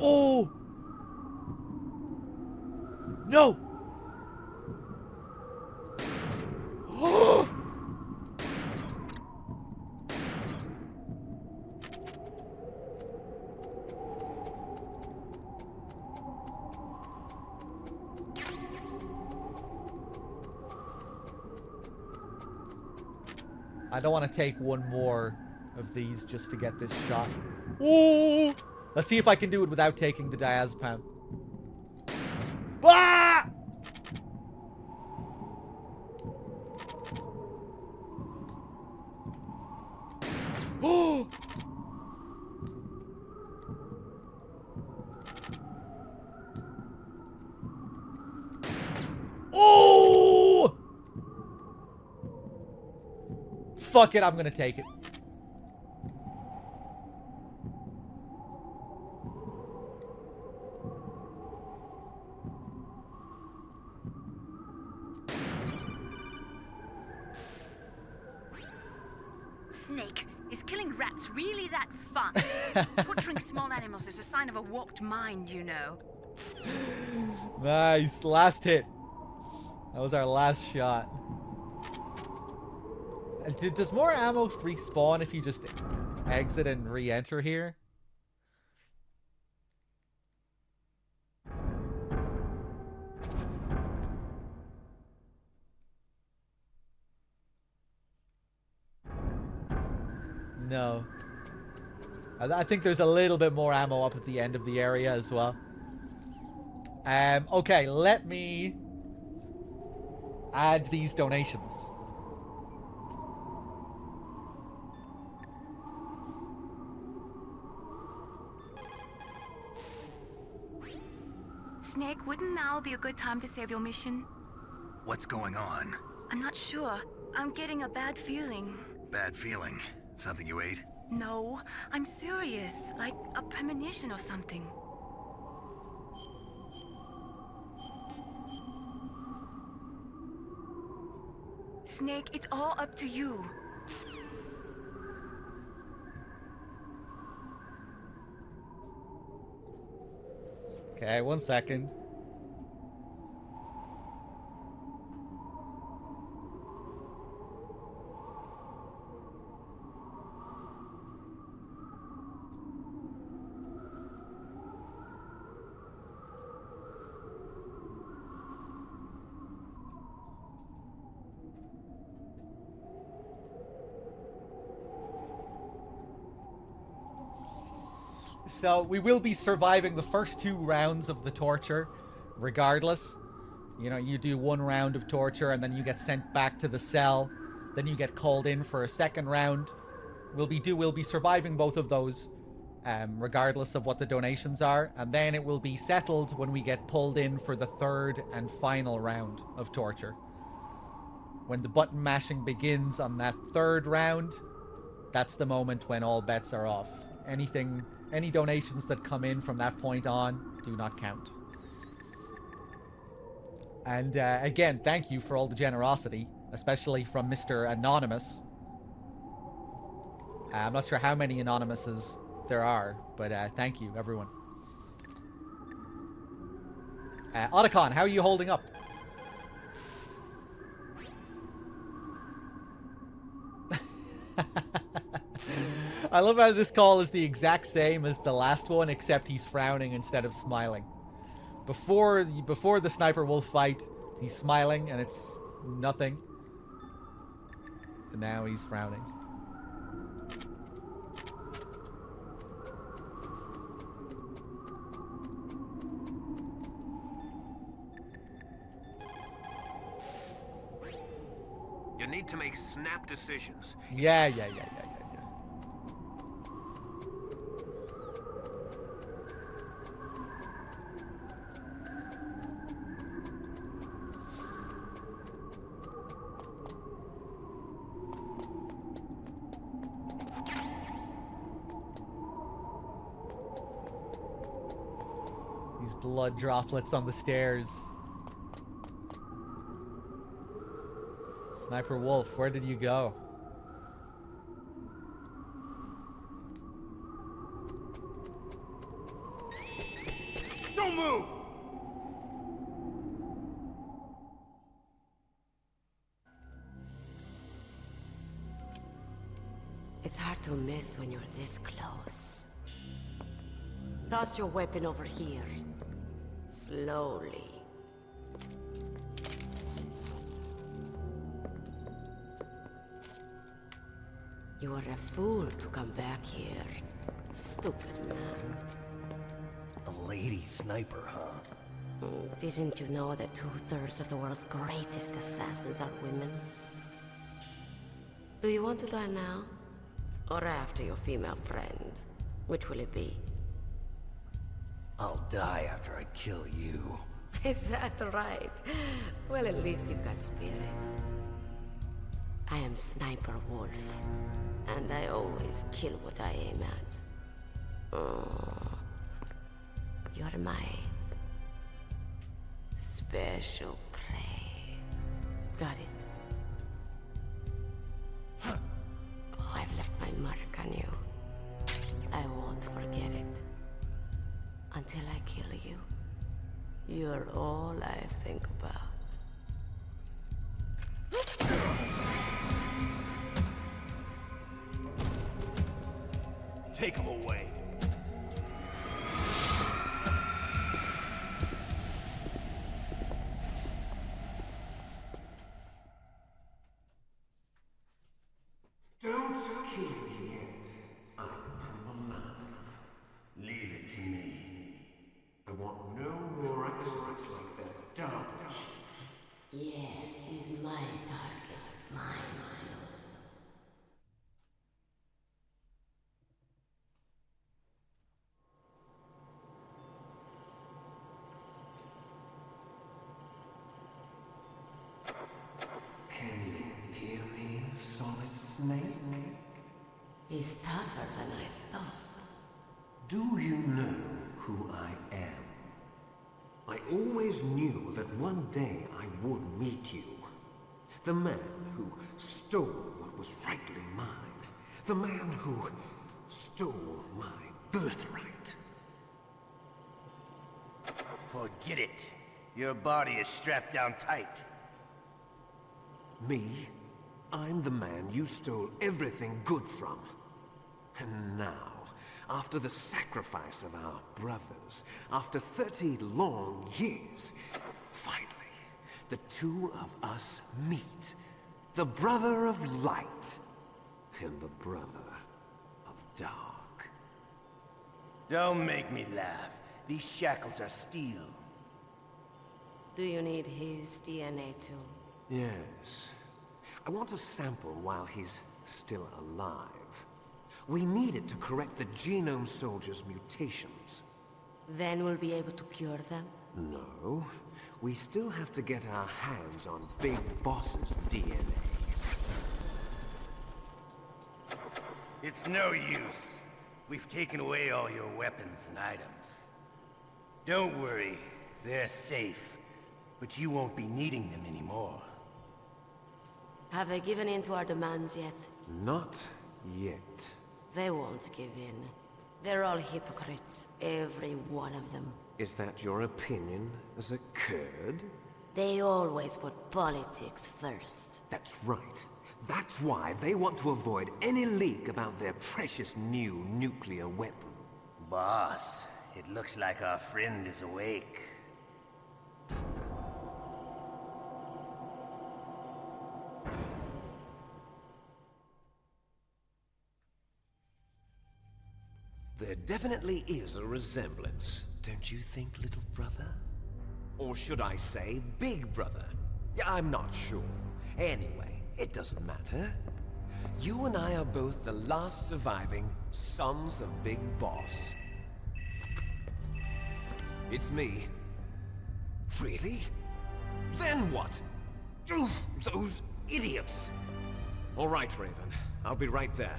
Oh! No! I don't want to take one more of these just to get this shot. Ooh! Let's see if I can do it without taking the diazepam. Ah! Oh! Oh! Fuck it, I'm gonna take it. Snake, is killing rats really that fun? Butchering small animals is a sign of a warped mind, you know. Nice. Last hit. That was our last shot. Does more ammo respawn if you just exit and re-enter here? No. I think there's a little bit more ammo up at the end of the area as well. Okay, let me add these donations. Snake, wouldn't now be a good time to save your mission? What's going on? I'm not sure. I'm getting a bad feeling. Bad feeling? Something you ate? No, I'm serious. Like a premonition or something. Snake, it's all up to you. Okay, 1 second. So we will be surviving the first 2 rounds of the torture, regardless. You know, you do 1 round of torture and then you get sent back to the cell. Then you get called in for a second round. We'll be surviving both of those, regardless of what the donations are. And then it will be settled when we get pulled in for the 3rd and final round of torture. When the button mashing begins on that 3rd round, that's the moment when all bets are off. Any donations that come in from that point on do not count. And again, thank you for all the generosity, especially from Mr. Anonymous. I'm not sure how many Anonymouses there are, but thank you, everyone. Otacon, how are you holding up? I love how this call is the exact same as the last one, except he's frowning instead of smiling. Before the Sniper Wolf fight, he's smiling and it's nothing. And now he's frowning. You need to make snap decisions. Yeah. These blood droplets on the stairs. Sniper Wolf, where did you go? Don't move! It's hard to miss when you're this close. Toss your weapon over here. Slowly. You are a fool to come back here. Stupid man. A lady sniper, huh? Didn't you know that 2/3 of the world's greatest assassins are women? Do you want to die now? Or after your female friend? Which will it be? I'll die after I kill you. Is that right? Well, at least you've got spirit. I am Sniper Wolf, and I always kill what I aim at. Oh, you're my special prey. Got it? Oh, I've left my mark on you. I won't forget it. Until I kill you, you're all I think about. Take him away. Don't kill me yet. I'm alive. Leave it to me. I want no more accidents like that dog. Yes, he's my target. Mine. Can you hear me, Solid Snake? He's tougher than I thought. Do you know who I am? I always knew that one day I would meet you. The man who stole what was rightly mine. The man who stole my birthright. Forget it. Your body is strapped down tight. Me? I'm the man you stole everything good from. And now, after the sacrifice of our brothers, after 30 long years, finally, the two of us meet. The brother of light and the brother of dark. Don't make me laugh. These shackles are steel. Do you need his DNA too? Yes. I want a sample while he's still alive. We need it to correct the Genome Soldier's mutations. Then we'll be able to cure them? No. We still have to get our hands on Big Boss's DNA. It's no use. We've taken away all your weapons and items. Don't worry, they're safe. But you won't be needing them anymore. Have they given in to our demands yet? Not yet. They won't give in. They're all hypocrites, every one of them. Is that your opinion as a Kurd? They always put politics first. That's right. That's why they want to avoid any leak about their precious new nuclear weapon. Boss, it looks like our friend is awake. There definitely is a resemblance, don't you think, little brother? Or should I say, big brother? I'm not sure. Anyway, it doesn't matter. You and I are both the last surviving sons of Big Boss. It's me. Really? Then what? Oof, those idiots! All right, Raven. I'll be right there.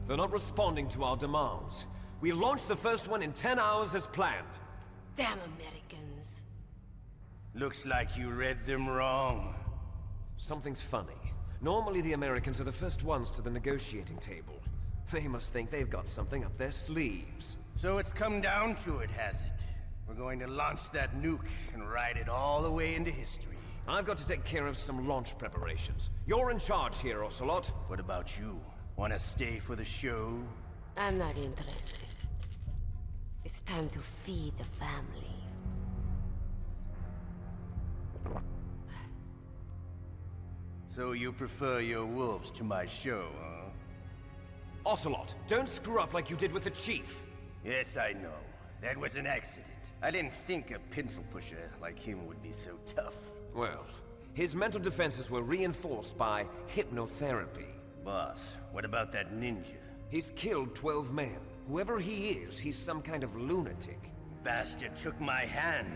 They're not responding to our demands. We launched the first one in 10 hours as planned. Damn Americans. Looks like you read them wrong. Something's funny. Normally the Americans are the first ones to the negotiating table. They must think they've got something up their sleeves. So it's come down to it, has it? We're going to launch that nuke and ride it all the way into history. I've got to take care of some launch preparations. You're in charge here, Ocelot. What about you? Want to stay for the show? I'm not interested. It's time to feed the family. So you prefer your wolves to my show, huh? Ocelot, don't screw up like you did with the Chief. Yes, I know. That was an accident. I didn't think a pencil pusher like him would be so tough. Well, his mental defenses were reinforced by hypnotherapy. Boss, what about that ninja? He's killed 12 men. Whoever he is, he's some kind of lunatic. Bastard took my hand.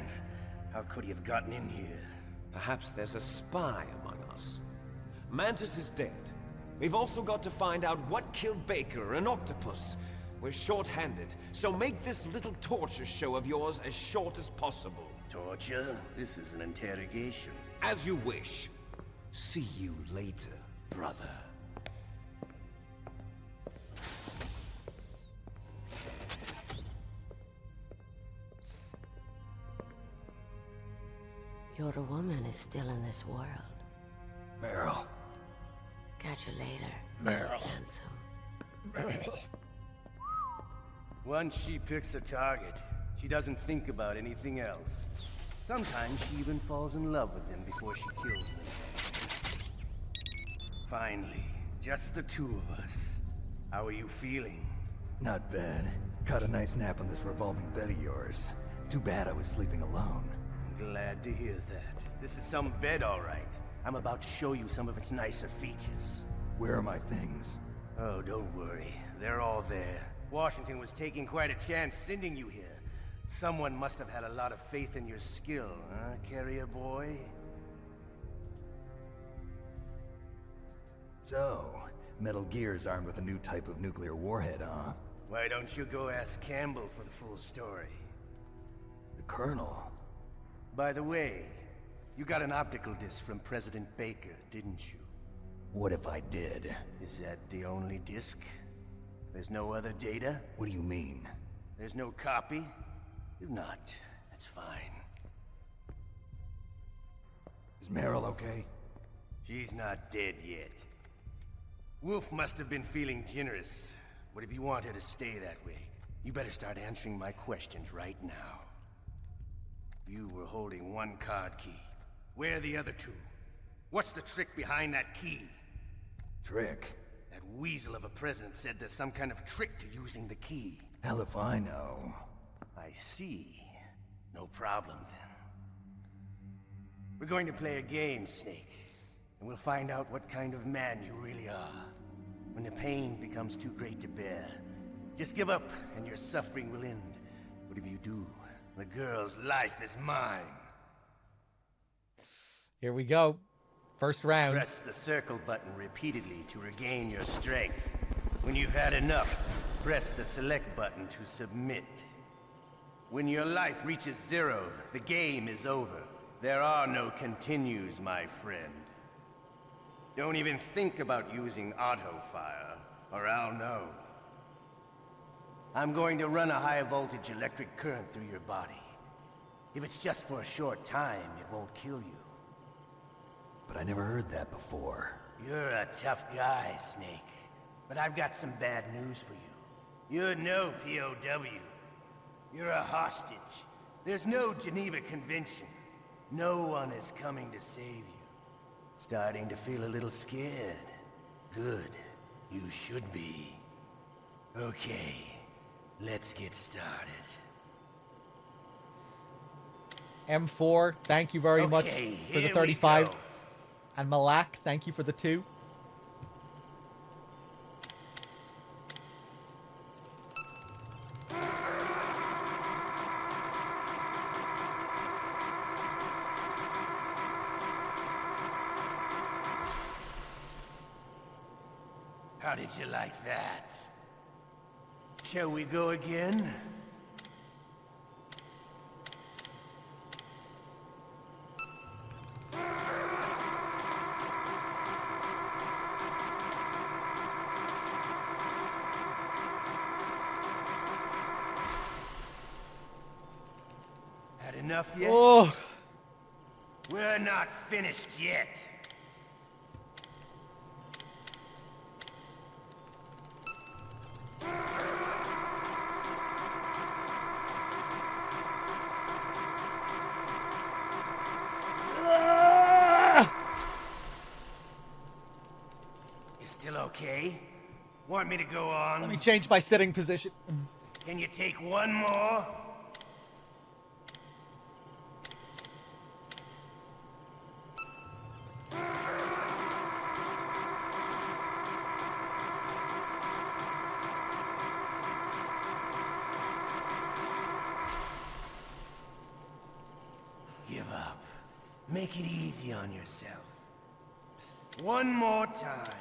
How could he have gotten in here? Perhaps there's a spy among us. Mantis is dead. We've also got to find out what killed Baker and Octopus. We're short-handed, so make this little torture show of yours as short as possible. Torture? This is an interrogation. As you wish. See you later, brother. Your woman is still in this world. Meryl. Catch you later. Meryl. Handsome. Once she picks a target, she doesn't think about anything else. Sometimes she even falls in love with them before she kills them. Finally, just the two of us. How are you feeling? Not bad. Caught a nice nap on this revolving bed of yours. Too bad I was sleeping alone. I'm glad to hear that. This is some bed, all right. I'm about to show you some of its nicer features. Where are my things? Oh, don't worry. They're all there. Washington was taking quite a chance sending you here. Someone must have had a lot of faith in your skill, huh, carrier boy? So, Metal Gear's armed with a new type of nuclear warhead, huh? Why don't you go ask Campbell for the full story? The Colonel? By the way, you got an optical disc from President Baker, didn't you? What if I did? Is that the only disc? There's no other data? What do you mean? There's no copy? If not, that's fine. Is Meryl okay? She's not dead yet. Wolf must have been feeling generous. But if you want her to stay that way, you better start answering my questions right now. You were holding one card key. Where are the other two? What's the trick behind that key? Trick? That weasel of a president said there's some kind of trick to using the key. Hell if I know. I see. No problem then. We're going to play a game, Snake. And we'll find out what kind of man you really are. When the pain becomes too great to bear, just give up and your suffering will end. But if you do, the girl's life is mine. Here we go. First round. Press the circle button repeatedly to regain your strength. When you've had enough, press the select button to submit. When your life reaches 0, the game is over. There are no continues, my friend. Don't even think about using auto-fire, or I'll know. I'm going to run a high-voltage electric current through your body. If it's just for a short time, it won't kill you. But I never heard that before. You're a tough guy, Snake. But I've got some bad news for you. You're no POW. You're a hostage. There's no Geneva Convention. No one is coming to save you. Starting to feel a little scared. Good. You should be. Okay. Let's get started. M4, thank you very much for the 35. And Malak, thank you for the 2. How did you like that? Shall we go again? Had enough yet? Oh. We're not finished yet. Okay. Want me to go on? Let me change my sitting position. Can you take one more? Give up. Make it easy on yourself. One more time.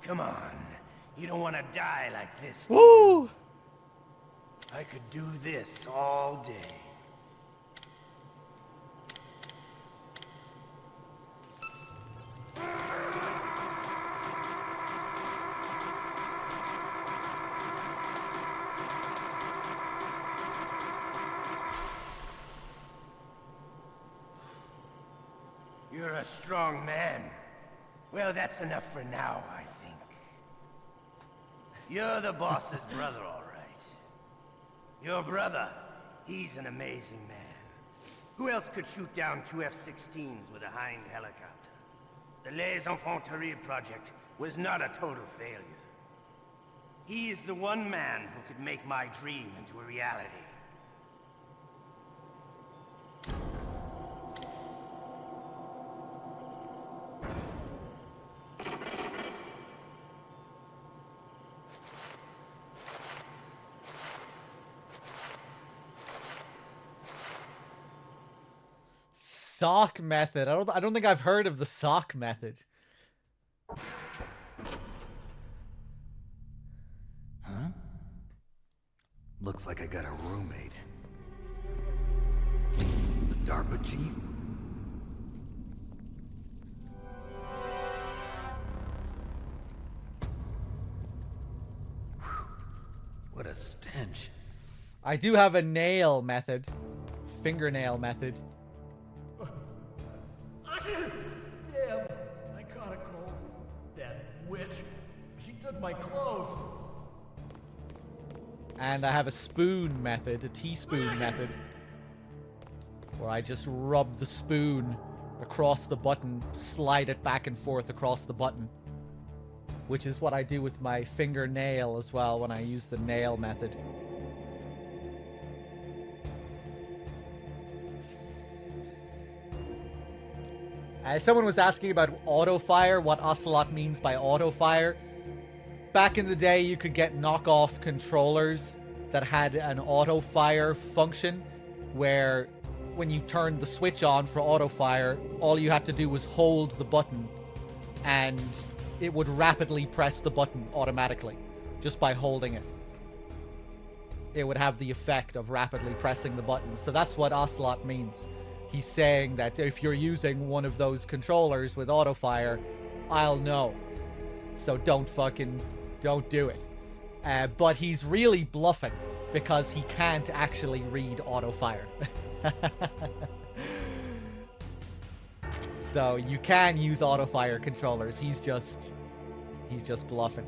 Come on. You don't want to die like this. Woo! I could do this all day. You're a strong man. Well, that's enough for now, I think. You're the boss's brother, all right. Your brother, he's an amazing man. Who else could shoot down 2 F-16s with a Hind helicopter? The Les Infanteries project was not a total failure. He is the one man who could make my dream into a reality. Sock method. I don't think I've heard of the sock method. Huh? Looks like I got a roommate. The DARPA chief? What a stench. I do have a nail method. Fingernail method. Damn, I caught a cold. She took my clothes. And I have a spoon method, a teaspoon method, where I just rub the spoon across the button, slide it back and forth across the button, which is what I do with my fingernail as well when I use the nail method. Someone was asking about auto-fire, what Ocelot means by auto-fire. Back in the day, you could get knockoff controllers that had an auto-fire function, where when you turned the switch on for auto-fire, all you had to do was hold the button, and it would rapidly press the button automatically, just by holding it. It would have the effect of rapidly pressing the button. So that's what Ocelot means. He's saying that if you're using one of those controllers with auto-fire, I'll know. So don't do it. But he's really bluffing, because he can't actually read auto-fire. So you can use auto-fire controllers. He's just bluffing.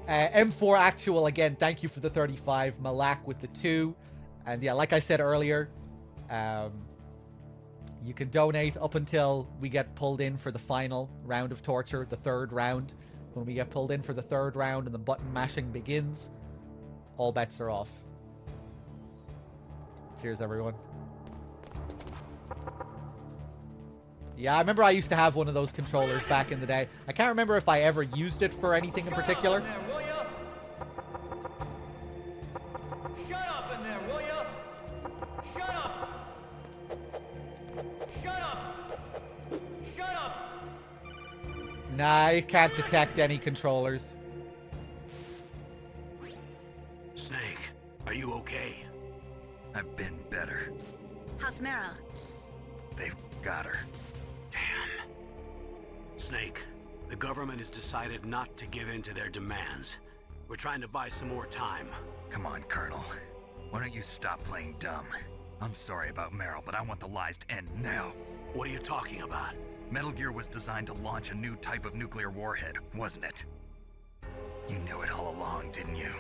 M4 Actual, again, thank you for the 35. Malak with the 2. And yeah, like I said earlier, you can donate up until we get pulled in for the final round of torture, the third round. When we get pulled in for the third round and the button mashing begins, all bets are off. Cheers, everyone. Yeah, I remember I used to have one of those controllers back in the day. I can't remember if I ever used it for anything in particular. Shut up in there, will ya? Shut up! Shut up! Shut up! Nah, it can't detect any controllers. Snake, are you okay? I've been better. How's Meryl? They've got her. Damn. Snake, the government has decided not to give in to their demands. We're trying to buy some more time. Come on, Colonel. Why don't you stop playing dumb? I'm sorry about Meryl, but I want the lies to end now. What are you talking about? Metal Gear was designed to launch a new type of nuclear warhead, wasn't it? You knew it all along, didn't you?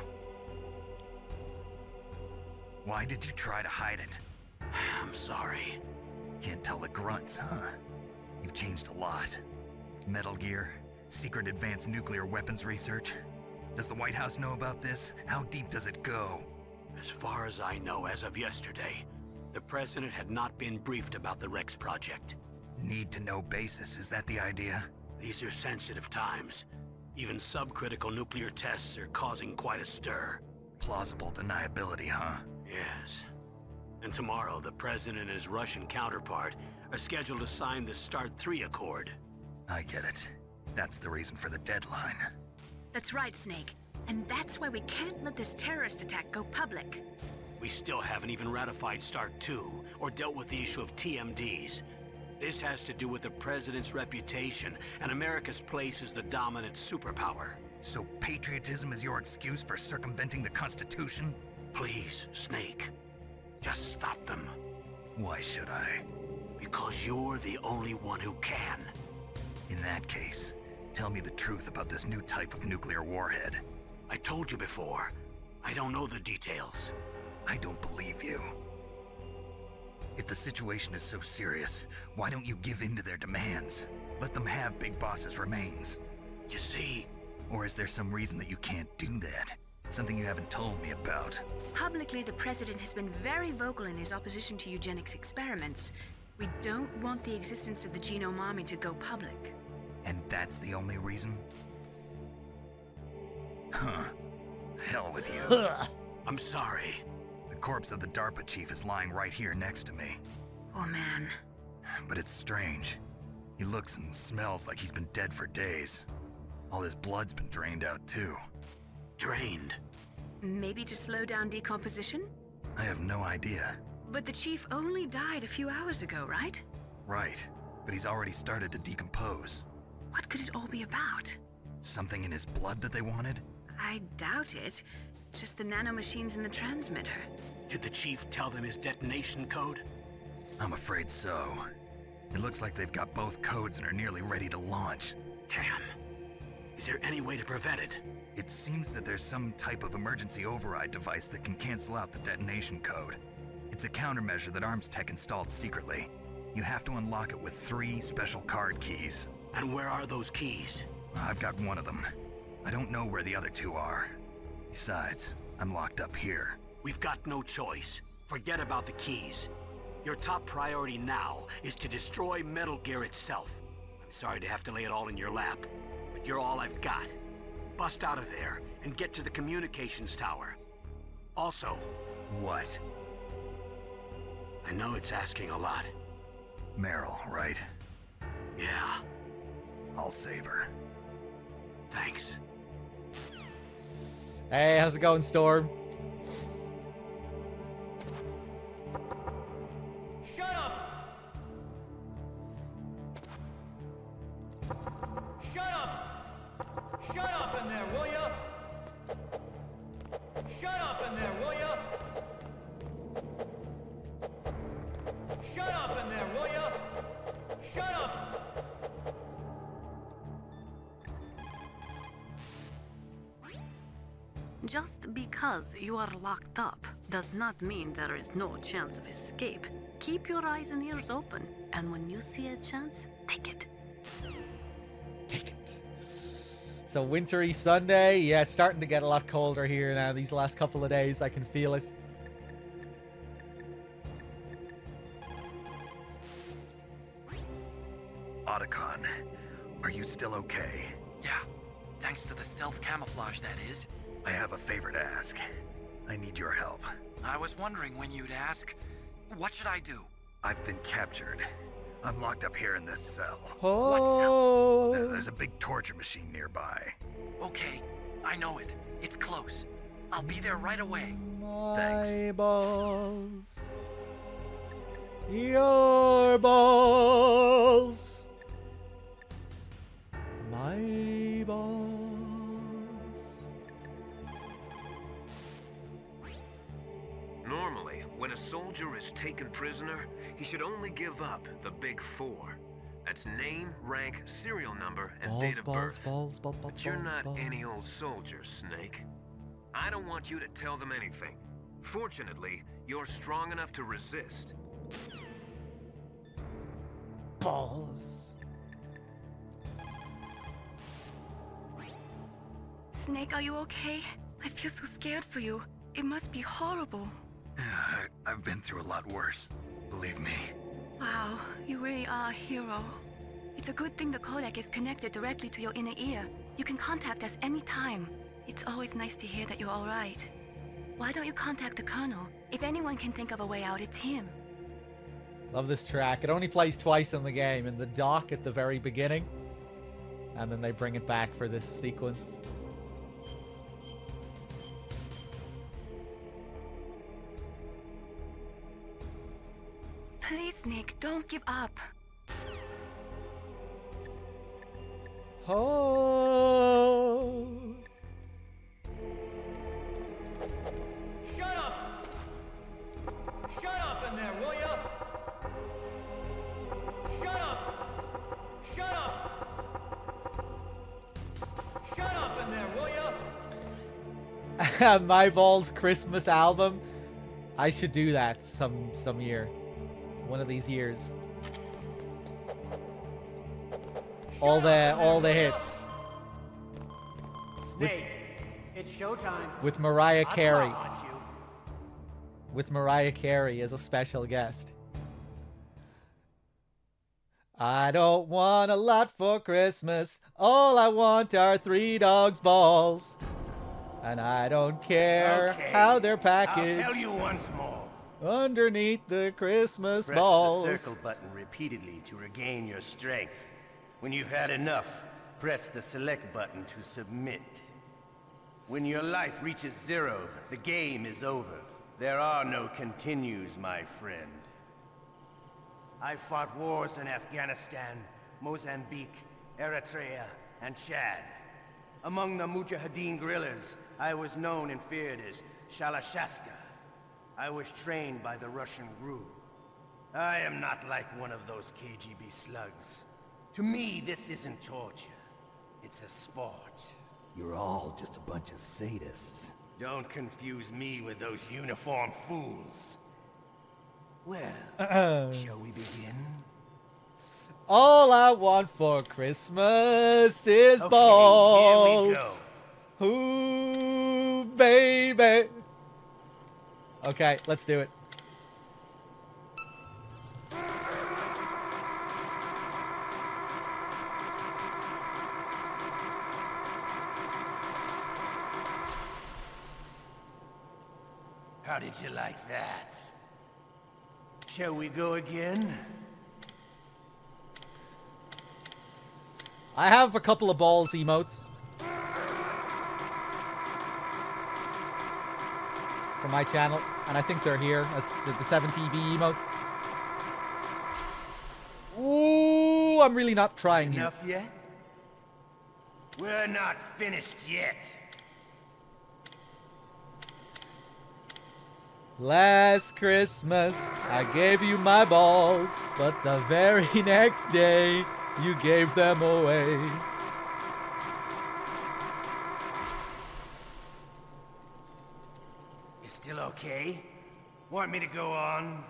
Why did you try to hide it? I'm sorry. Can't tell the grunts, huh? You've changed a lot. Metal Gear, secret advanced nuclear weapons research. Does the White House know about this? How deep does it go? As far as I know, as of yesterday, the president had not been briefed about the Rex project. Need-to-know basis, is that the idea? These are sensitive times. Even subcritical nuclear tests are causing quite a stir. Plausible deniability, huh? Yes. And tomorrow, the president and his Russian counterpart are scheduled to sign the START 3 Accord. I get it. That's the reason for the deadline. That's right, Snake. And that's why we can't let this terrorist attack go public. We still haven't even ratified START 2 or dealt with the issue of TMDs. This has to do with the president's reputation and America's place as the dominant superpower. So patriotism is your excuse for circumventing the Constitution? Please, Snake. Just stop them. Why should I? Because you're the only one who can. In that case, tell me the truth about this new type of nuclear warhead. I told you before. I don't know the details. I don't believe you. If the situation is so serious, why don't you give in to their demands? Let them have Big Boss's remains. You see... Or is there some reason that you can't do that? Something you haven't told me about? Publicly, the president has been very vocal in his opposition to eugenics experiments. We don't want the existence of the Genome Army to go public. And that's the only reason? Huh. Hell with you. I'm sorry. The corpse of the DARPA chief is lying right here next to me. Oh, man. But it's strange. He looks and smells like he's been dead for days. All his blood's been drained out, too. Drained? Maybe to slow down decomposition? I have no idea. But the chief only died a few hours ago, right? Right. But he's already started to decompose. What could it all be about? Something in his blood that they wanted? I doubt it. Just the nanomachines in the transmitter. Did the chief tell them his detonation code? I'm afraid so. It looks like they've got both codes and are nearly ready to launch. Damn. Is there any way to prevent it? It seems that there's some type of emergency override device that can cancel out the detonation code. It's a countermeasure that Arms Tech installed secretly. You have to unlock it with 3 special card keys. And where are those keys? I've got one of them. I don't know where the other 2 are. Besides, I'm locked up here. We've got no choice. Forget about the keys. Your top priority now is to destroy Metal Gear itself. I'm sorry to have to lay it all in your lap, but you're all I've got. Bust out of there and get to the communications tower. Also... What? I know it's asking a lot. Meryl, right? Yeah. I'll save her. Thanks. Hey, how's it going, Storm? Shut up! Shut up! Shut up in there, will ya? Shut up in there, will ya? Shut up in there, will ya? Shut up! Just because you are locked up does not mean there is no chance of escape. Keep your eyes and ears open, and when you see a chance, take it. Take it. So wintry Sunday, yeah, it's starting to get a lot colder here now. These last couple of days, I can feel it. Otacon, are you still okay? Yeah, thanks to the stealth camouflage, that is. I have a favor to ask. I need your help. I was wondering when you'd ask. What should I do? I've been captured. I'm locked up here in this cell. Oh. What cell? There's a big torture machine nearby. Okay, I know it. It's close. I'll be there right away. My balls. Your balls. My balls. Normally, when a soldier is taken prisoner, he should only give up the big 4. That's name, rank, serial number, and date of birth. But you're not any old soldier, Snake. I don't want you to tell them anything. Fortunately, you're strong enough to resist. Balls. Snake, are you okay? I feel so scared for you. It must be horrible. I've been through a lot worse. Believe me. Wow, you really are a hero. It's a good thing the codec is connected directly to your inner ear. You can contact us anytime. It's always nice to hear that you're all right. Why don't you contact the Colonel? If anyone can think of a way out, it's him. Love this track. It only plays twice in the game. In the dock at the very beginning. And then they bring it back for this sequence. Please, Nick, don't give up. Oh. Shut up! Shut up in there, will ya? Shut up! Shut up! Shut up in there, will ya? My Balls Christmas album. I should do that some year. One of these years. All the hits. Snake, it's showtime. With Mariah Carey. That's what I want you. With Mariah Carey as a special guest. I don't want a lot for Christmas. All I want are 3 dogs' balls. And I don't care how they're packaged. I'll tell you once more. Underneath the Christmas Press balls. the circle button repeatedly to regain your strength. When you've had enough, press the select button to submit. When your life reaches 0, the game is over. There are no continues, my friend. I fought wars in Afghanistan, Mozambique, Eritrea, and Chad. Among the Mujahideen guerrillas, I was known and feared as Shalashaska. I was trained by the Russian GRU. I am not like one of those KGB slugs. To me, this isn't torture. It's a sport. You're all just a bunch of sadists. Don't confuse me with those uniformed fools. Well, shall we begin? All I want for Christmas is balls. Here we go. Ooh, baby. Okay, let's do it. How did you like that? Shall we go again? I have a couple of balls emotes for my channel, and I think they're here as the 7TV emotes. Ooh, I'm really not trying here. Enough yet? We're not finished yet. Last Christmas, I gave you my balls, but the very next day, you gave them away. You still okay? Want me to go on?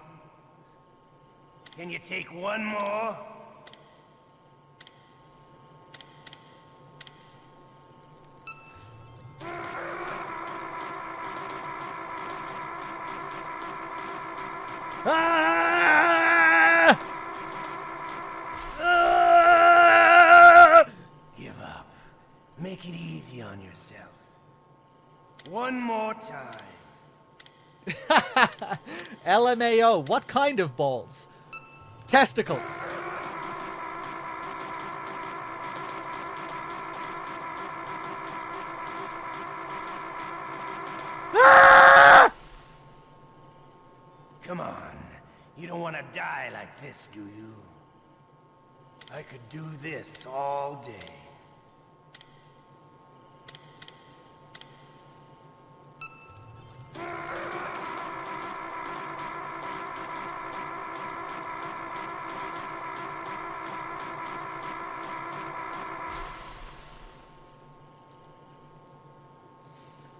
Can you take one more? Ah! Give up. Make it easy on yourself. One more time. LMAO, what kind of balls? Testicles. Ah! Come on. You don't want to die like this, do you? I could do this all day.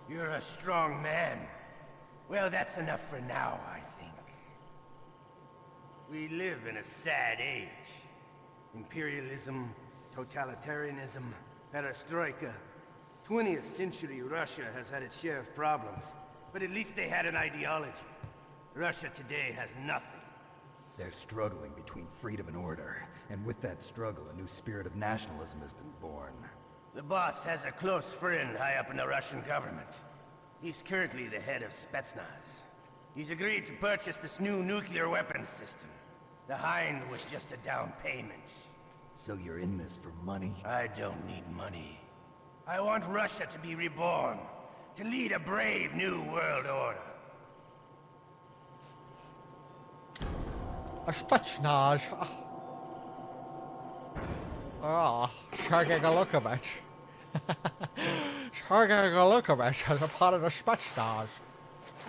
You're a strong man. Well, that's enough for now, I think. We live in a sad age. Imperialism, totalitarianism, perestroika. 20th century Russia has had its share of problems, but at least they had an ideology. Russia today has nothing. They're struggling between freedom and order, and with that struggle, a new spirit of nationalism has been born. The boss has a close friend high up in the Russian government. He's currently the head of Spetsnaz. He's agreed to purchase this new nuclear weapons system. The Hind was just a down payment. So you're in this for money? I don't need money. I want Russia to be reborn, to lead a brave new world order. A Spetsnaz. Oh, Sergei Golukovich. Sergei Golukovich is a part of the Spetsnaz.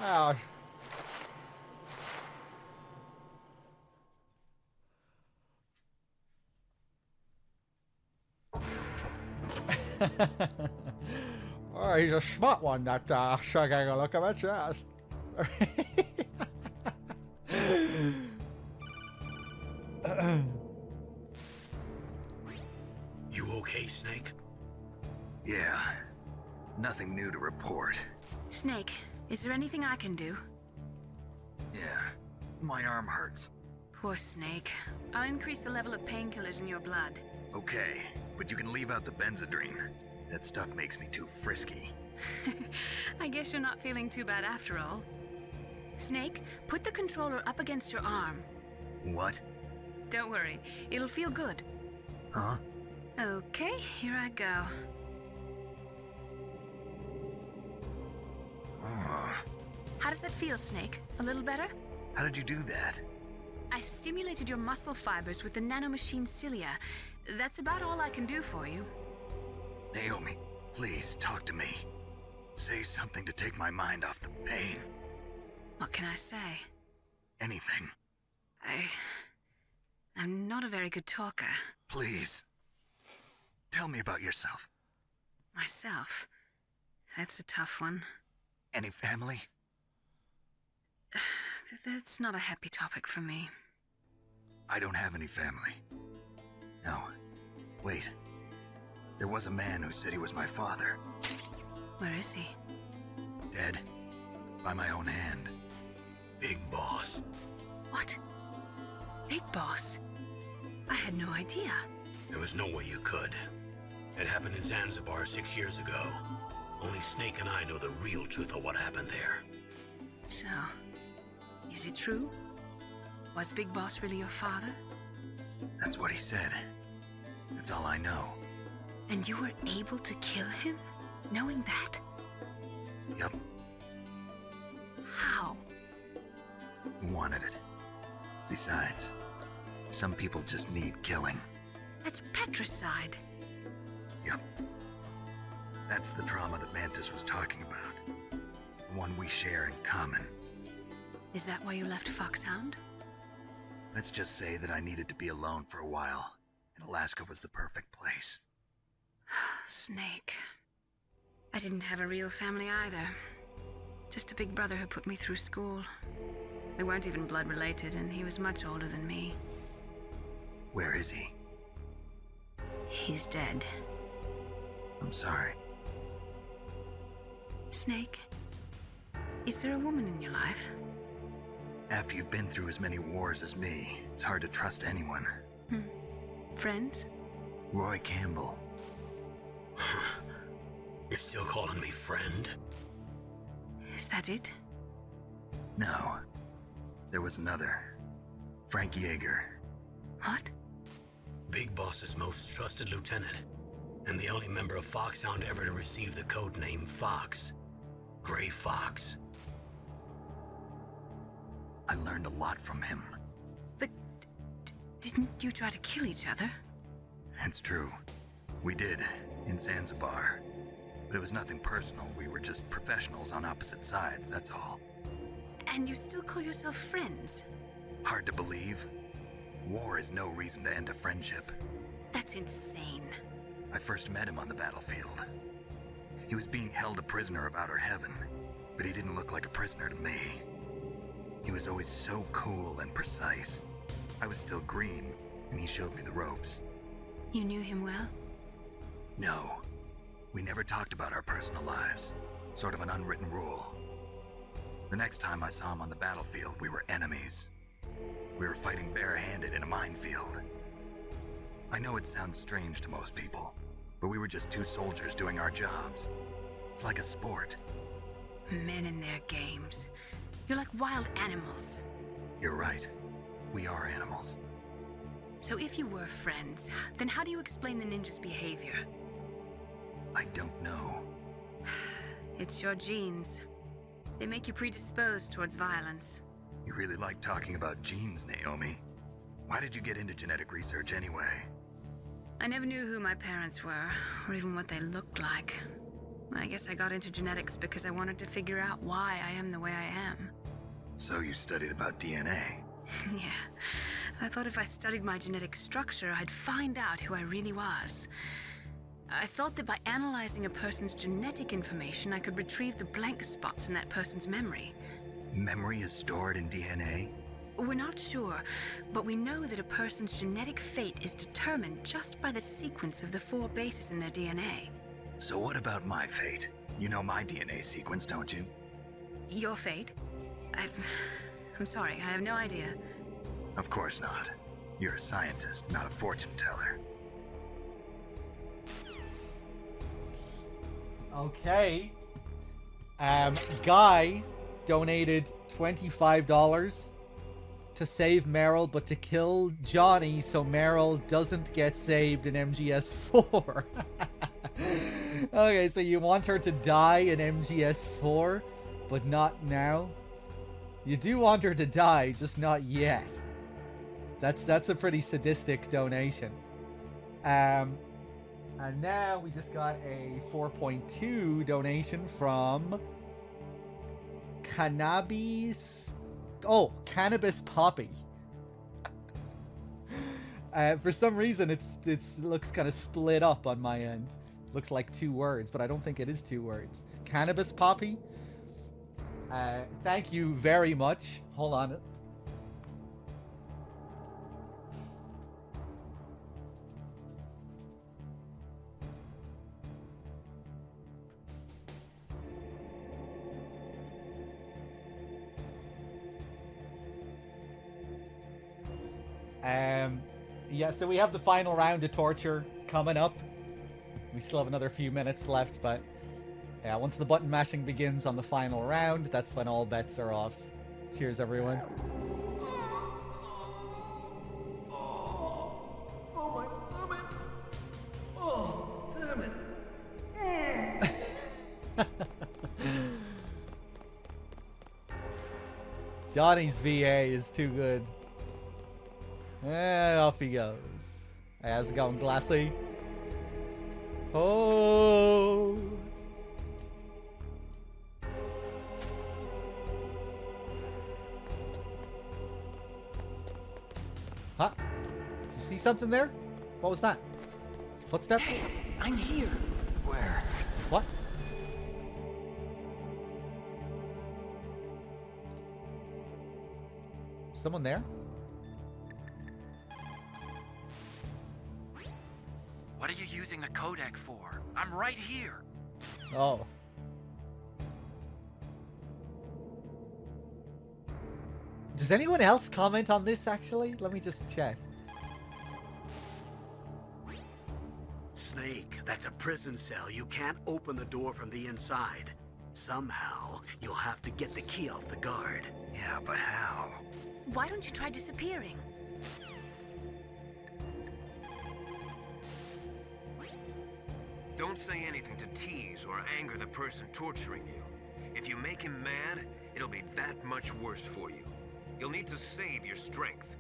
Oh. Oh, he's a smart one, that Sergei Golukovich, yes. You okay, Snake? Yeah. Nothing new to report. Snake, is there anything I can do? Yeah. My arm hurts. Poor Snake. I'll increase the level of painkillers in your blood. Okay, but you can leave out the Benzedrine. That stuff makes me too frisky. I guess you're not feeling too bad after all. Snake, put the controller up against your arm. What? Don't worry, it'll feel good. Huh? Okay, here I go. Oh. How does that feel, Snake? A little better? How did you do that? I stimulated your muscle fibers with the nanomachine cilia. That's about all I can do for you. Naomi, please talk to me. Say something to take my mind off the pain. What can I say? Anything. I'm not a very good talker. Please. Tell me about yourself. Myself? That's a tough one. Any family? That's not a happy topic for me. I don't have any family. No. Wait. There was a man who said he was my father. Where is he? Dead. By my own hand. Big Boss. What? Big Boss? I had no idea. There was no way you could. It happened in Zanzibar 6 years ago. Only Snake and I know the real truth of what happened there. So, is it true? Was Big Boss really your father? That's what he said. That's all I know. And you were able to kill him, knowing that? Yep. How? He wanted it. Besides, some people just need killing. That's patricide. Yep. That's the trauma that Mantis was talking about. The one we share in common. Is that why you left Foxhound? Let's just say that I needed to be alone for a while, and Alaska was the perfect place. Snake. I didn't have a real family either. Just a big brother who put me through school. We weren't even blood related, and he was much older than me. Where is he? He's dead. I'm sorry. Snake, is there a woman in your life? After you've been through as many wars as me, it's hard to trust anyone. Friends? Roy Campbell. You're still calling me friend? Is that it? No. There was another. Frank Yeager. What? Big Boss's most trusted lieutenant, and the only member of Foxhound ever to receive the code name Fox. Gray Fox. I learned a lot from him. But didn't you try to kill each other? It's true. We did, in Zanzibar. But it was nothing personal. We were just professionals on opposite sides, that's all. And you still call yourself friends? Hard to believe. War is no reason to end a friendship. That's insane. I first met him on the battlefield. He was being held a prisoner of outer heaven, but he didn't look like a prisoner to me. He was always so cool and precise. I was still green, and he showed me the ropes. You knew him well? No. We never talked about our personal lives. Sort of an unwritten rule. The next time I saw him on the battlefield, we were enemies. We were fighting barehanded in a minefield. I know it sounds strange to most people, but we were just two soldiers doing our jobs. It's like a sport. Men and their games. You're like wild animals. You're right. We are animals. So if you were friends, then how do you explain the ninja's behavior? I don't know. It's your genes. They make you predisposed towards violence. You really like talking about genes, Naomi. Why did you get into genetic research anyway? I never knew who my parents were, or even what they looked like. I guess I got into genetics because I wanted to figure out why I am the way I am. So you studied about DNA? Yeah. I thought if I studied my genetic structure, I'd find out who I really was. I thought that by analyzing a person's genetic information, I could retrieve the blank spots in that person's memory. Memory is stored in DNA? We're not sure, but we know that a person's genetic fate is determined just by the sequence of the 4 bases in their DNA. So what about my fate? You know my DNA sequence, don't you? Your fate? I'm sorry, I have no idea. Of course not. You're a scientist, not a fortune teller. Okay. Guy donated $25 to save Meryl, but to kill Johnny so Meryl doesn't get saved in MGS4. Okay, so you want her to die in MGS4, but not now? You do want her to die, just not yet. That's a pretty sadistic donation. And now we just got a 4.2 donation from Cannabis Poppy. For some reason, it looks kind of split up on my end. Looks like 2 words, but I don't think it is 2 words. Cannabis Poppy? Thank you very much. Hold on. Yeah, so we have the final round of torture coming up. We still have another few minutes left, but yeah, once the button mashing begins on the final round, that's when all bets are off. Cheers, everyone. Oh, my stomach! Oh, damn it! Johnny's VA is too good. And off he goes. Hey, how's it going, Glassy? Oh. Huh? Did you see something there? What was that? Footstep? Hey, I'm here. Where? What? Someone there? What are you using the codec for? I'm right here. Oh. Does anyone else comment on this, actually? Let me just check. Snake, that's a prison cell. You can't open the door from the inside. Somehow, you'll have to get the key off the guard. Yeah, but how? Why don't you try disappearing? Don't say anything to tease or anger the person torturing you. If you make him mad, it'll be that much worse for you. You'll need to save your strength.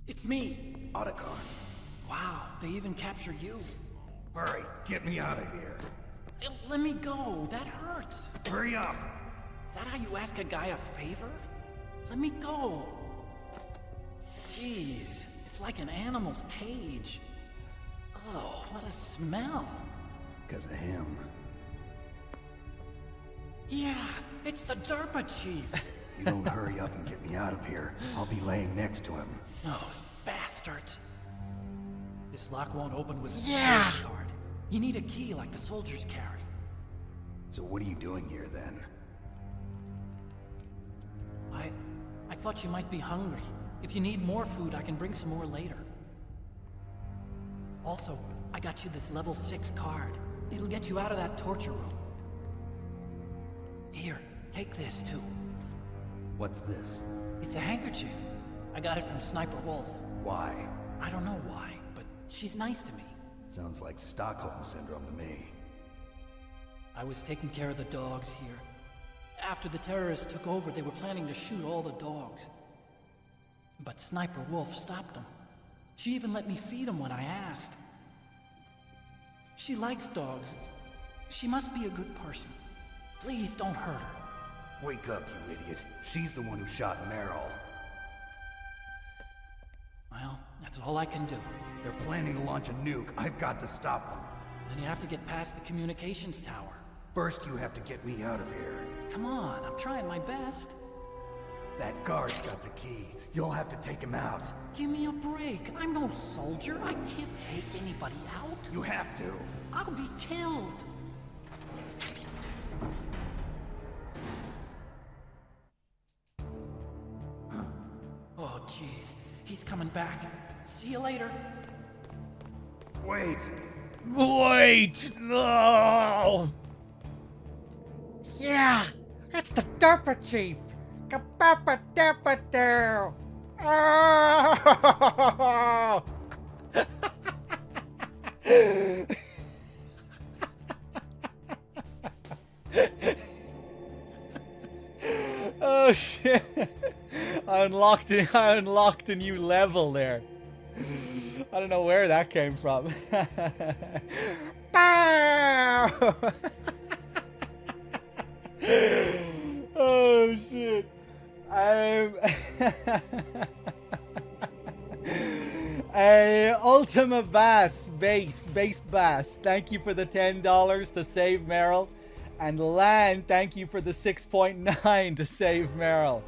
It's me. Otacon. Wow, they even captured you. Hurry, get me out of here. Let me go. That hurts. Hurry up. Is that how you ask a guy a favor? Let me go. Jeez, it's like an animal's cage. Oh, what a smell. Because of him. Yeah, it's the DARPA chief. You don't hurry up and get me out of here, I'll be laying next to him. Those bastards. This lock won't open with a Yeah. security card. You need a key like the soldiers carry. So what are you doing here then? I thought you might be hungry. If you need more food, I can bring some more later. Also, I got you this level 6 card. It'll get you out of that torture room. Here, take this too. What's this? It's a handkerchief. I got it from Sniper Wolf. Why? I don't know why, but she's nice to me. Sounds like Stockholm Syndrome to me. I was taking care of the dogs here. After the terrorists took over, they were planning to shoot all the dogs. But Sniper Wolf stopped them. She even let me feed them when I asked. She likes dogs. She must be a good person. Please don't hurt her. Wake up, you idiot. She's the one who shot Meryl. Well, that's all I can do. They're planning to launch a nuke. I've got to stop them. Then you have to get past the communications tower. First, you have to get me out of here. Come on, I'm trying my best. That guard's got the key. You'll have to take him out. Give me a break. I'm no soldier. I can't take anybody out. You have to. I'll be killed. Oh, jeez. He's coming back. See you later. Wait. Wait! No! Yeah! It's the DARPA chief! Kabapa DARPA do! Oh! Oh shit! I unlocked a new level there. I don't know where that came from. Oh shit. Ultima Bass, Base Bass, thank you for the $10 to save Meryl. And Lan, thank you for the 6.9 to save Meryl.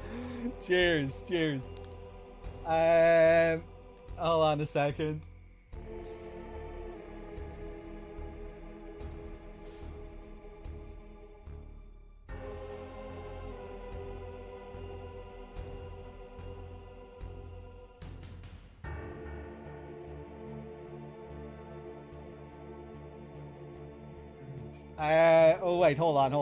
Cheers, cheers. Hold on a second. Oh wait, hold on.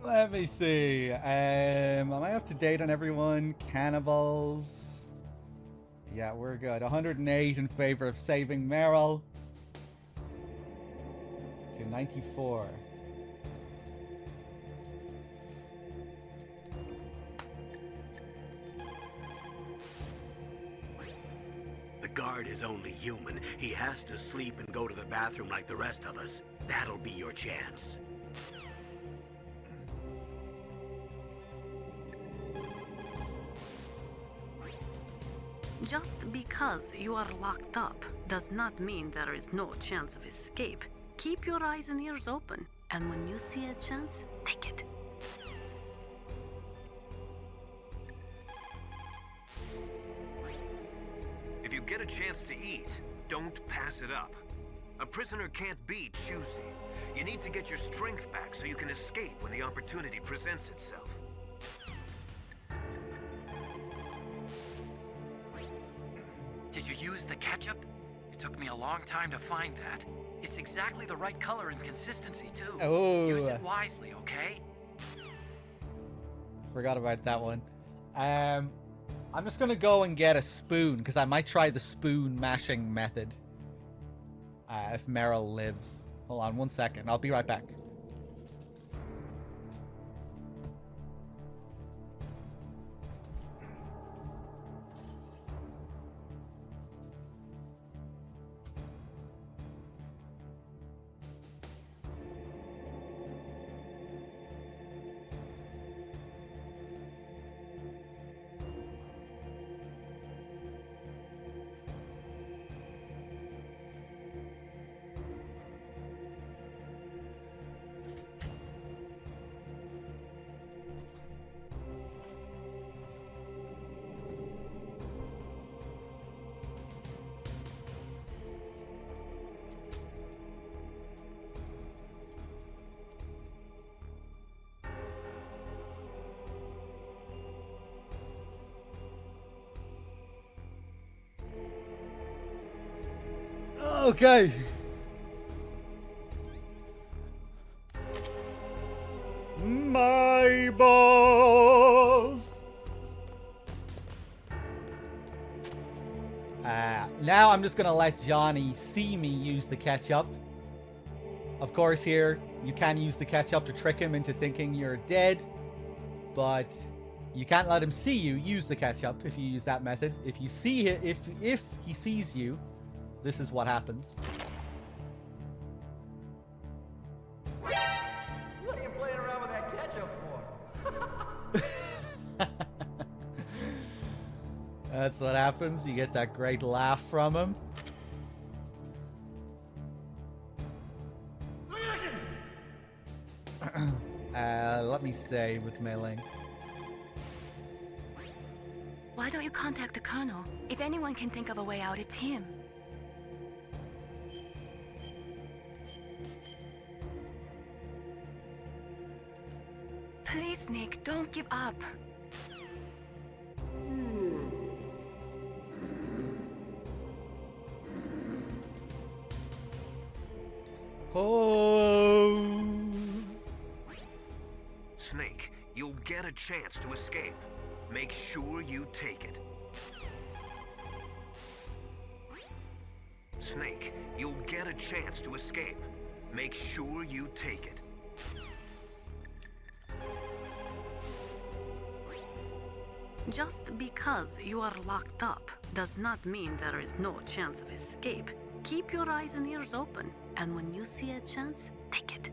Let me see. Am I up to date on everyone? Cannibals. Yeah, we're good. 108 in favor of saving Meryl. To 94. The guard is only human. He has to sleep and go to the bathroom like the rest of us. That'll be your chance. Just because you are locked up does not mean there is no chance of escape. Keep your eyes and ears open, and when you see a chance, take it. If you get a chance to eat, don't pass it up. A prisoner can't be choosy. You need to get your strength back so you can escape when the opportunity presents itself. Did you use the ketchup? It took me a long time to find that. It's exactly the right color and consistency, too. Oh. Use it wisely, okay? Forgot about that one. I'm just gonna go and get a spoon, because I might try the spoon mashing method. If Meryl lives. Hold on 1 second. I'll be right back. Okay. My balls. Now I'm just gonna let Johnny see me use the ketchup. Of course, here you can use the ketchup to trick him into thinking you're dead, but you can't let him see you use the ketchup if you use that method. If you see it, if he sees you, this is what happens. What are you playing around with that ketchup for? That's what happens. You get that great laugh from him. Let me say with mailing. Why don't you contact the Colonel? If anyone can think of a way out, it's him. Please, Nick, don't give up. Oh. Snake, you'll get a chance to escape. Make sure you take it. Snake, you'll get a chance to escape. Make sure you take it. Just because you are locked up does not mean there is no chance of escape. Keep your eyes and ears open, and when you see a chance, take it.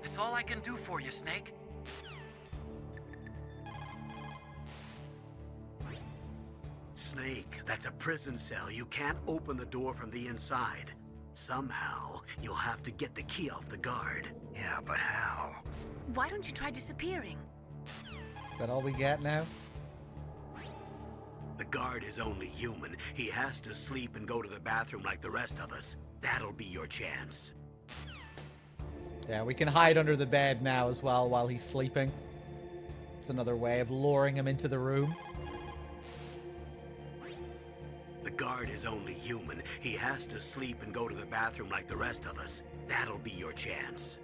That's all I can do for you, Snake. Snake, that's a prison cell. You can't open the door from the inside. Somehow, you'll have to get the key off the guard. Yeah, but how? Why don't you try disappearing? Is that all we get now? The guard is only human. He has to sleep and go to the bathroom like the rest of us. That'll be your chance. Yeah, we can hide under the bed now as well while he's sleeping. It's another way of luring him into the room. The guard is only human. He has to sleep and go to the bathroom like the rest of us. That'll be your chance.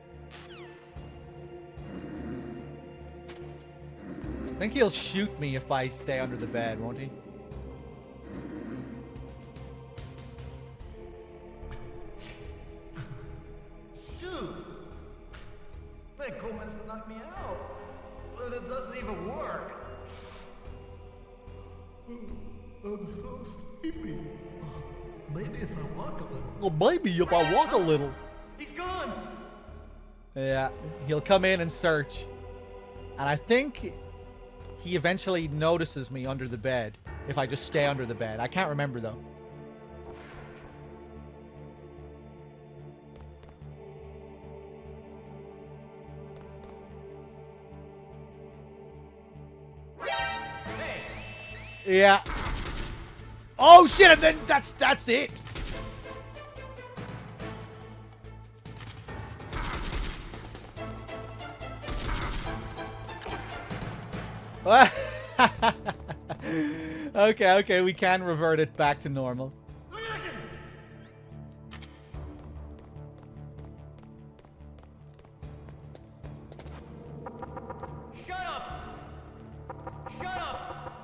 I think he'll shoot me if I stay under the bed, won't he? Shoot! That cool man's to knock me out. But it doesn't even work. I'm so sleepy. Maybe if I walk a little. Well, maybe if I walk a little. He's gone! Yeah, he'll come in and search. And I think he eventually notices me under the bed if I just stay under the bed. I can't remember though. Yeah. Oh shit, and then that's it. Okay, we can revert it back to normal. Shut up! Shut up!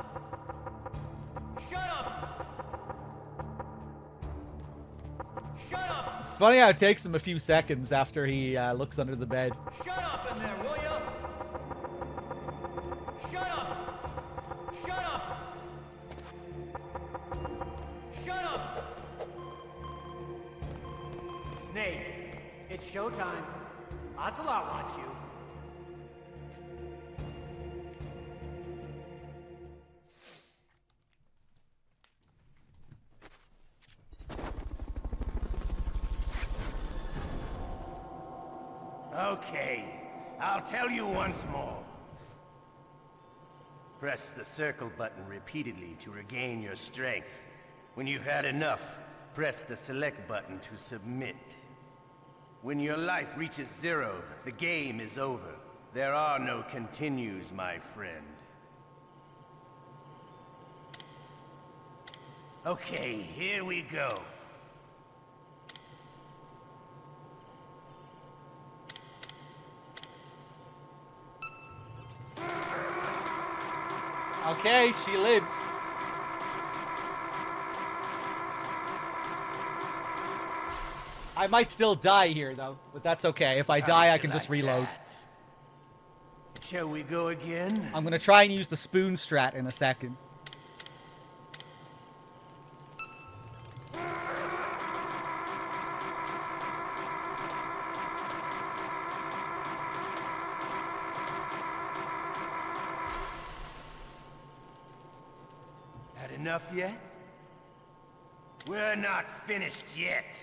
Shut up! Shut up! It's funny how it takes him a few seconds after he looks under the bed. Shut up in there, will ya? Shut up! Shut up! Shut up! Snake, it's showtime. Ocelot wants you. Okay, I'll tell you once more. Press the circle button repeatedly to regain your strength. When you've had enough, press the select button to submit. When your life reaches 0, the game is over. There are no continues, my friend. Okay, here we go. Okay, she lives. I might still die here, though, but that's okay. If I die, I can just reload. Shall we go again? I'm gonna try and use the spoon strat in a second. Had enough yet? We're not finished yet.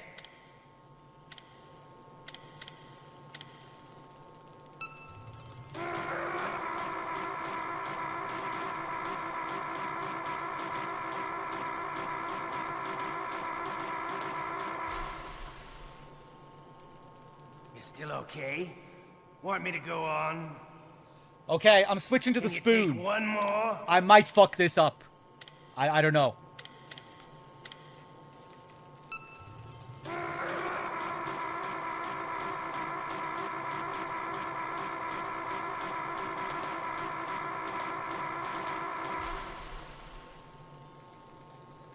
You still okay? Want me to go on? Okay, I'm switching to the Can you spoon. take one more? I might fuck this up. I don't know.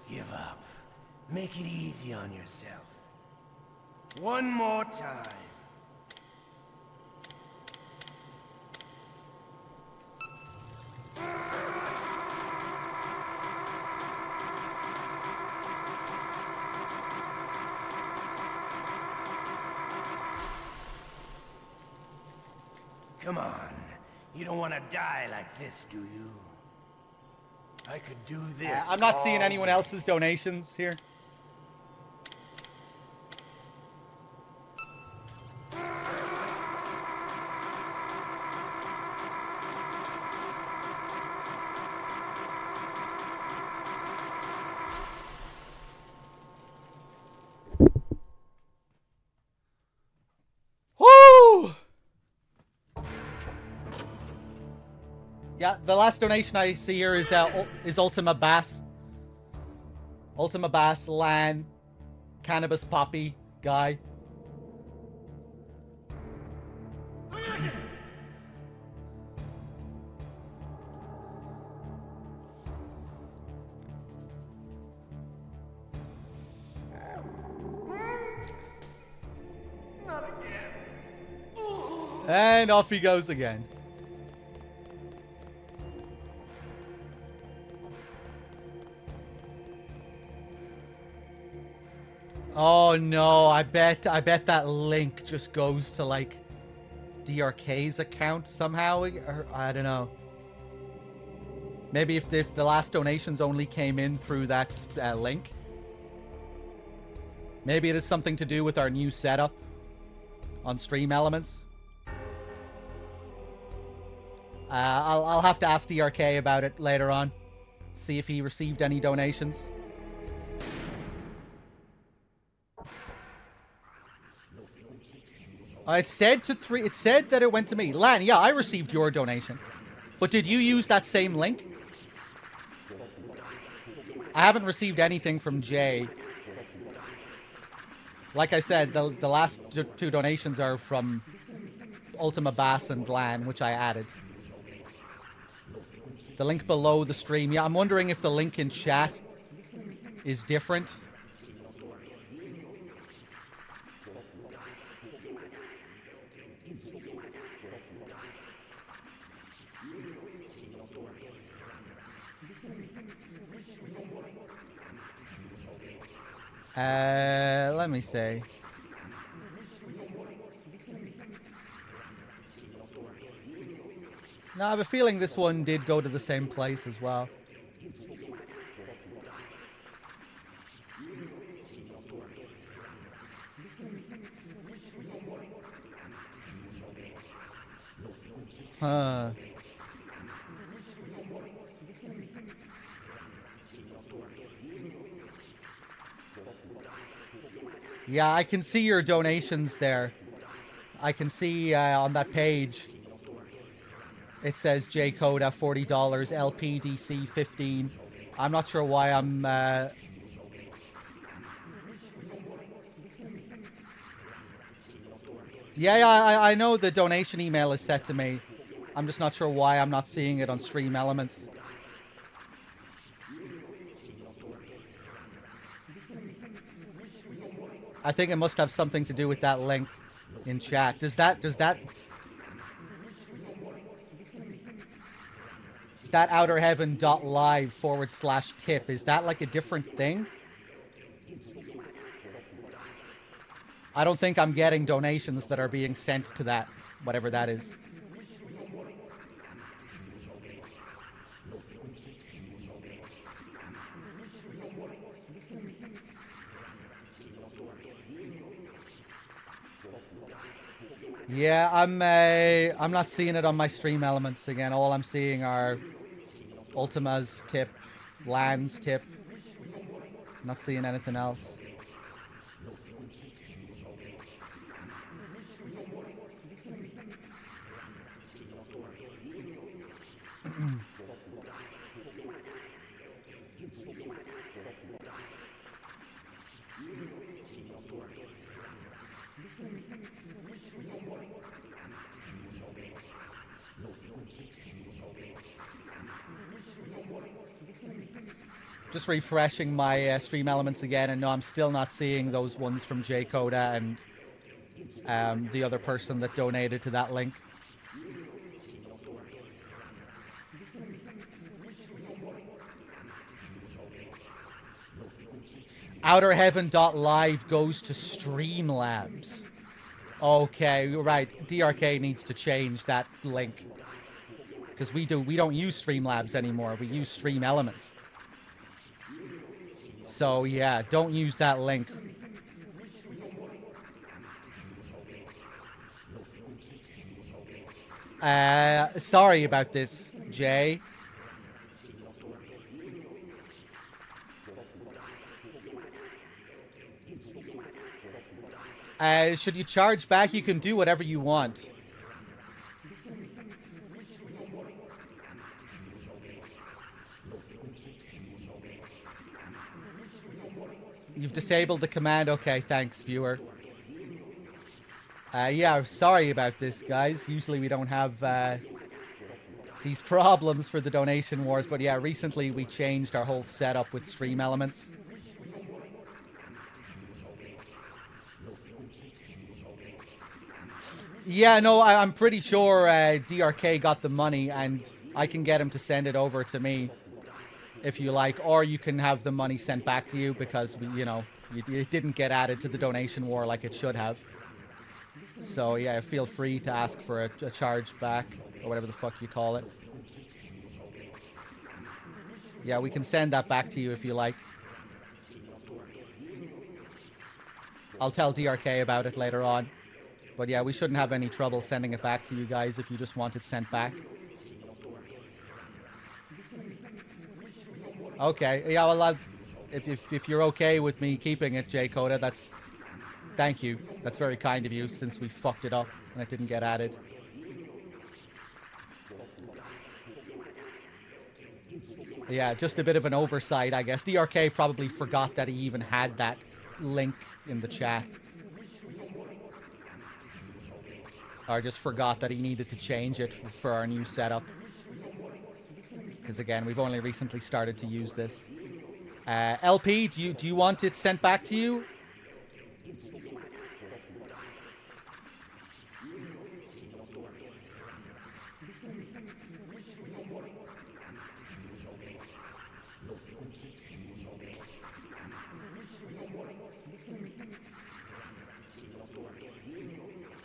Give up. Make it easy on yourself. One more time. Come on. You don't want to die like this, do you? I could do this. I'm not seeing all anyone day. else's donations here. Woo! Yeah, the last donation I see here is Ultima Bass. Ultima Bass, Lan, Cannabis Poppy, Guy. Not again. And off he goes again. Oh no, I bet that link just goes to like DRK's account somehow, or I don't know. Maybe if the last donations only came in through that link. Maybe it has something to do with our new setup on Stream Elements. I'll have to ask DRK about it later on. See if he received any donations. It said that it went to me. Lan, yeah, I received your donation. But did you use that same link? I haven't received anything from Jay. Like I said, the last two donations are from Ultima Bass and Lan, which I added. The link below the stream. Yeah, I'm wondering if the link in chat is different. Let me see. No, I have a feeling this one did go to the same place as well. Huh. Yeah, I can see your donations there. I can see on that page. It says J Coda $40, LPDC 15. I'm not sure why I'm. Yeah, I know the donation email is set to me. I'm just not sure why I'm not seeing it on Stream Elements. I think it must have something to do with that link in chat. Does that outerheaven.live/tip, is that like a different thing? I don't think I'm getting donations that are being sent to that, whatever that is. Yeah, I'm not seeing it on my Stream Elements again. All I'm seeing are Ultima's tip, Lan's tip. Not seeing anything else. Just refreshing my stream elements again, and no, I'm still not seeing those ones from J Coda and the other person that donated to that link. OuterHeaven.live goes to Streamlabs. Okay, right. DRK needs to change that link. Because we don't use Streamlabs anymore. We use Stream Elements. So yeah, don't use that link. Sorry about this, Jay. Should you charge back, you can do whatever you want. You've disabled the command. Okay, thanks, viewer. Yeah, sorry about this, guys. Usually we don't have these problems for the donation wars, but yeah, recently we changed our whole setup with stream elements. Yeah, no, I'm pretty sure DRK got the money, and I can get him to send it over to me if you like, or you can have the money sent back to you because, it didn't get added to the donation war like it should have. So yeah, feel free to ask for a charge back, or whatever the fuck you call it. Yeah, we can send that back to you if you like. I'll tell DRK about it later on. But yeah, we shouldn't have any trouble sending it back to you guys if you just want it sent back. Okay, yeah, well, if you're okay with me keeping it, J Coda, that's... Thank you. That's very kind of you, since we fucked it up and it didn't get added. Yeah, just a bit of an oversight, I guess. DRK probably forgot that he even had that link in the chat. Or just forgot that he needed to change it for our new setup. Because again, we've only recently started to use this. LP, do you want it sent back to you?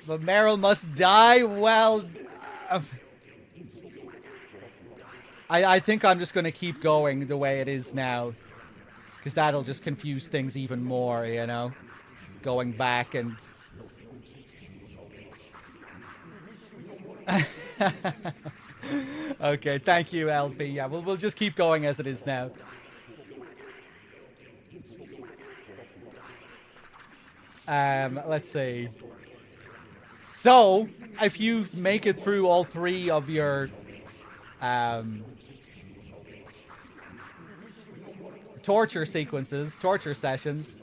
But Meryl must die? Well... I think I'm just going to keep going the way it is now. Because that'll just confuse things even more, you know? Going back and... Okay, thank you, LP. Yeah, we'll just keep going as it is now. Let's see. So, if you make it through all three of your torture sequences, torture sessions,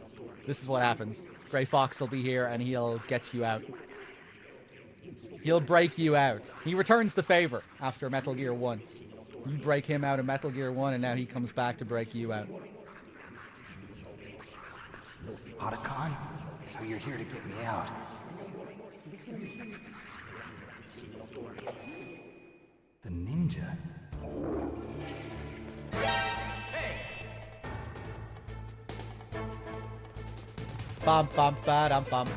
this is what happens. Grey Fox will be here and he'll get you out. He'll break you out. He returns the favor after Metal Gear 1. You break him out of Metal Gear 1 and now he comes back to break you out. Otacon? So you're here to get me out. The ninja? Bum bum ba dum bum.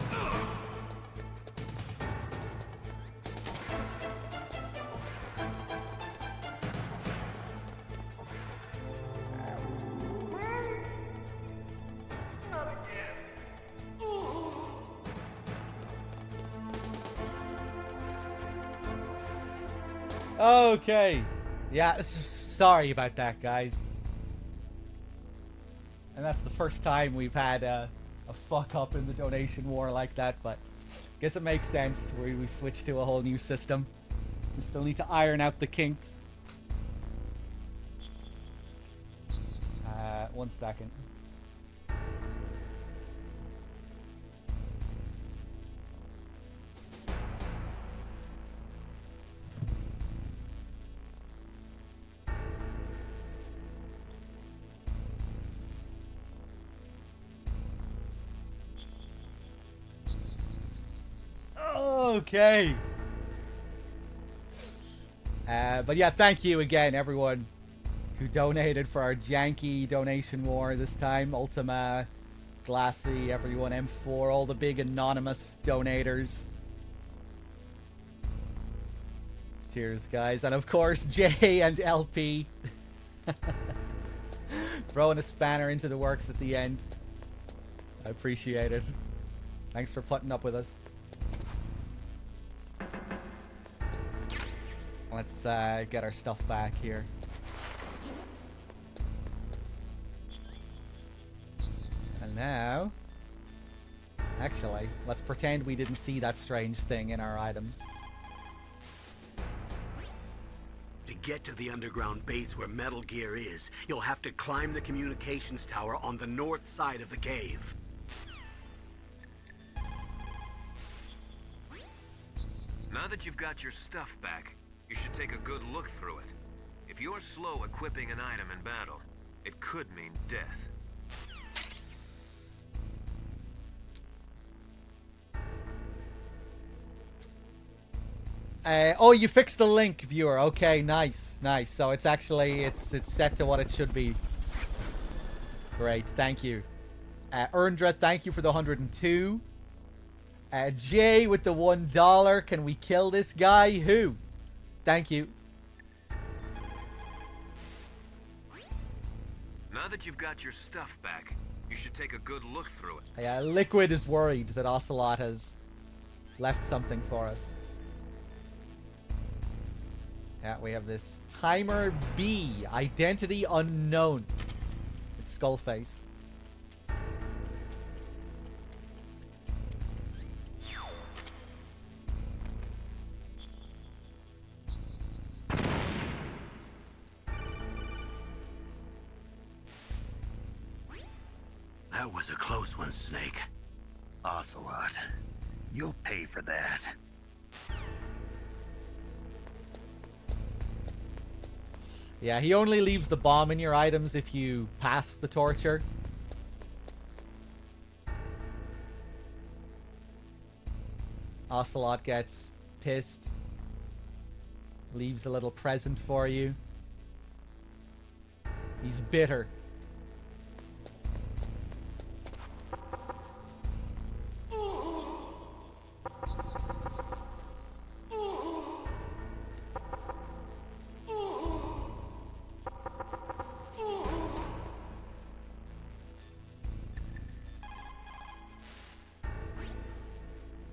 Okay. Yeah, sorry about that, guys. And that's the first time we've had a fuck up in the donation war like that, but I guess it makes sense. We switched to a whole new system. We still need to iron out the kinks. 1 second. Okay. But yeah, thank you again, everyone who donated for our janky donation war this time. Ultima, Glassy, everyone, M4, all the big anonymous donators. Cheers, guys. And of course, Jay and LP throwing a spanner into the works at the end. I appreciate it. Thanks for putting up with us. Let's get our stuff back here. And now... Actually, let's pretend we didn't see that strange thing in our items. To get to the underground base where Metal Gear is, you'll have to climb the communications tower on the north side of the cave. Now that you've got your stuff back, you should take a good look through it. If you're slow equipping an item in battle, it could mean death. Oh, you fixed the link, viewer. Okay, nice, nice. So it's actually, it's set to what it should be. Great, thank you. Erndra, thank you for the 102. Jay with the $1. Can we kill this guy? Who? Thank you. Now that you've got your stuff back, you should take a good look through it. Yeah, Liquid is worried that Ocelot has left something for us. Yeah, we have this Timer B, identity unknown. It's Skullface. That was a close one, Snake. Ocelot, you'll pay for that. Yeah, he only leaves the bomb in your items if you pass the torture. Ocelot gets pissed. Leaves a little present for you. He's bitter.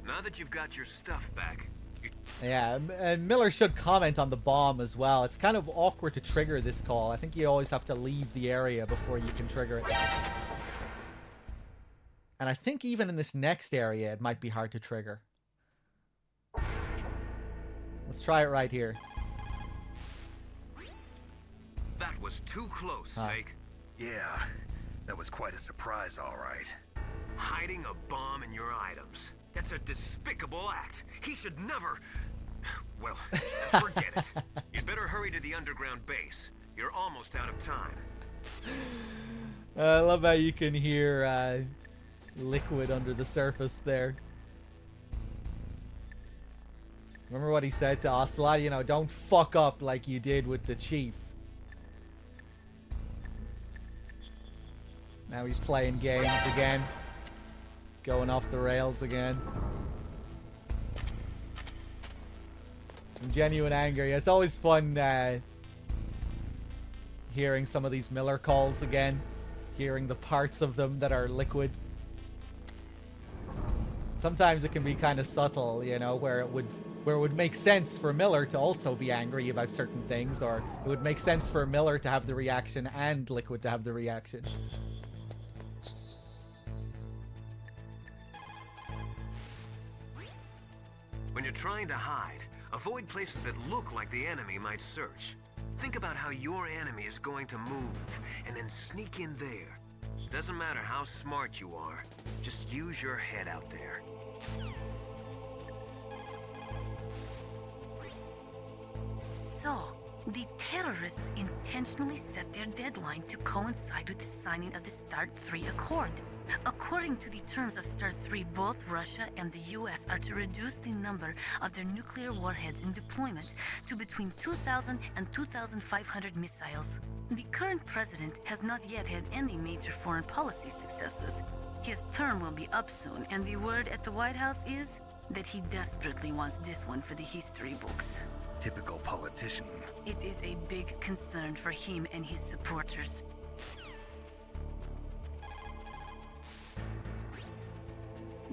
Now that you've got your stuff back, Yeah, and Miller should comment on the bomb as well. It's kind of awkward to trigger this call. I think you always have to leave the area before you can trigger it. And I think even in this next area, it might be hard to trigger. Let's try it right here. that was too close, Snake. Yeah, that was quite a surprise, all right. Hiding a bomb in your items. That's a despicable act. He should never... Well, forget it. You'd better hurry to the underground base. You're almost out of time. I love how you can hear Liquid under the surface there. Remember what he said to Ocelot? You know, don't fuck up like you did with the chief. Now he's playing games again. Going off the rails again. Some genuine anger. Yeah, it's always fun hearing some of these Miller calls again. Hearing the parts of them that are Liquid. Sometimes it can be kind of subtle, you know, where it would make sense for Miller to also be angry about certain things, or it would make sense for Miller to have the reaction and Liquid to have the reaction. When you're trying to hide, avoid places that look like the enemy might search. Think about how your enemy is going to move, and then sneak in there. Doesn't matter how smart you are, just use your head out there. So, the terrorists intentionally set their deadline to coincide with the signing of the START 3 Accord. According to the terms of START 3, both Russia and the US are to reduce the number of their nuclear warheads in deployment to between 2,000 and 2,500 missiles. The current president has not yet had any major foreign policy successes. His term will be up soon, and the word at the White House is that he desperately wants this one for the history books. Typical politician. It is a big concern for him and his supporters.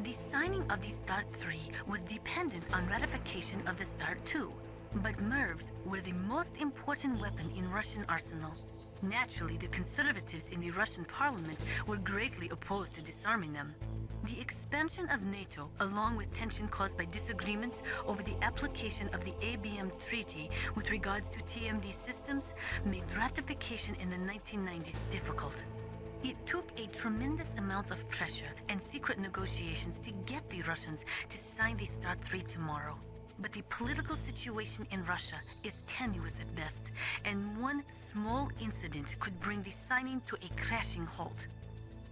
The signing of the START 3 was dependent on ratification of the START 2, but MIRVs were the most important weapon in Russian arsenal. Naturally, the conservatives in the Russian parliament were greatly opposed to disarming them. The expansion of NATO, along with tension caused by disagreements over the application of the ABM Treaty with regards to TMD systems, made ratification in the 1990s difficult. It took a tremendous amount of pressure and secret negotiations to get the Russians to sign the START 3 tomorrow. But the political situation in Russia is tenuous at best, and one small incident could bring the signing to a crashing halt.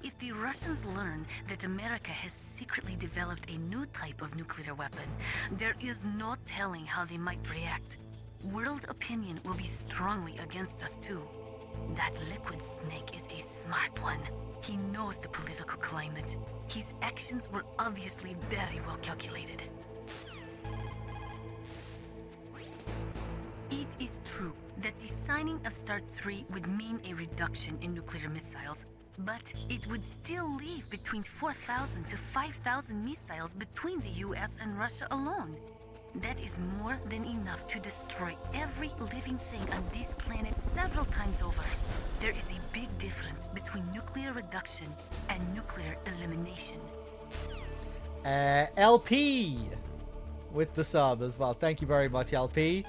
If the Russians learn that America has secretly developed a new type of nuclear weapon, there is no telling how they might react. World opinion will be strongly against us too. That liquid snake is a smart one. He knows the political climate. His actions were obviously very well calculated. It is true that the signing of START 3 would mean a reduction in nuclear missiles, but it would still leave between 4,000 to 5,000 missiles between the US and Russia alone. That is more than enough to destroy every living thing on this planet several times over. There is a big difference between nuclear reduction and nuclear elimination. LP with the sub as well. Thank you very much, LP.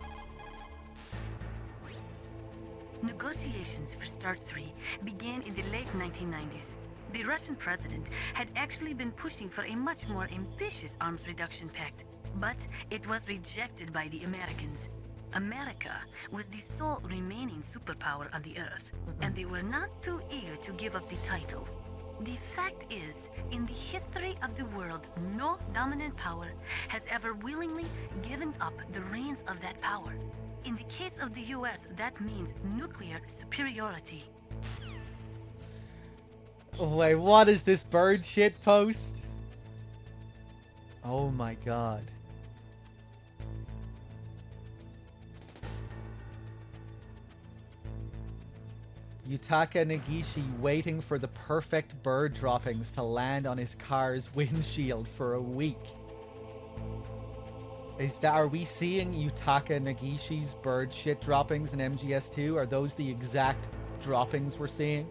Negotiations for START 3 began in the late 1990s. The Russian president had actually been pushing for a much more ambitious arms reduction pact, but it was rejected by the Americans. America was the sole remaining superpower on the Earth, and they were not too eager to give up the title. The fact is, in the history of the world, no dominant power has ever willingly given up the reins of that power. In the case of the US, that means nuclear superiority. Wait, what is this bird shit post? Oh my god. Yutaka Negishi waiting for the perfect bird droppings to land on his car's windshield for a week. Are we seeing Yutaka Negishi's bird shit droppings in MGS2? Are those the exact droppings we're seeing?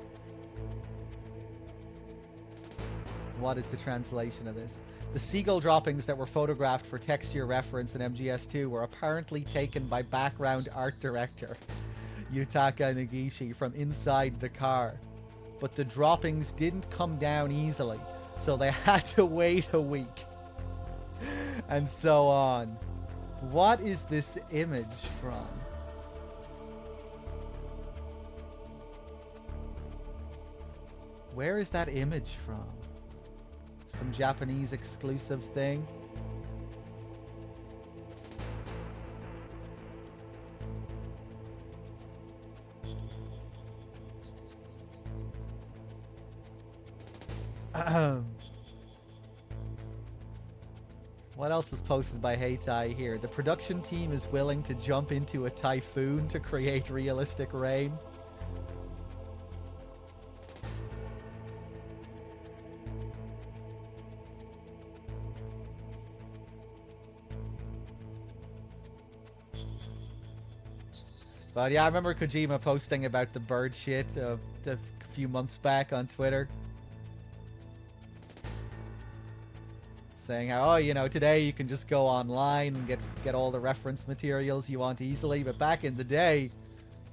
What is the translation of this? The seagull droppings that were photographed for texture reference in MGS2 were apparently taken by background art director Yutaka Negishi from inside the car. But the droppings didn't come down easily, so they had to wait a week. And so on. What is this image from? Where is that image from? Some Japanese exclusive thing? What else is posted by Heitai here? The production team is willing to jump into a typhoon to create realistic rain. But yeah, I remember Kojima posting about the bird shit a few months back on Twitter. Saying how, oh, you know, today you can just go online and get all the reference materials you want easily. But back in the day,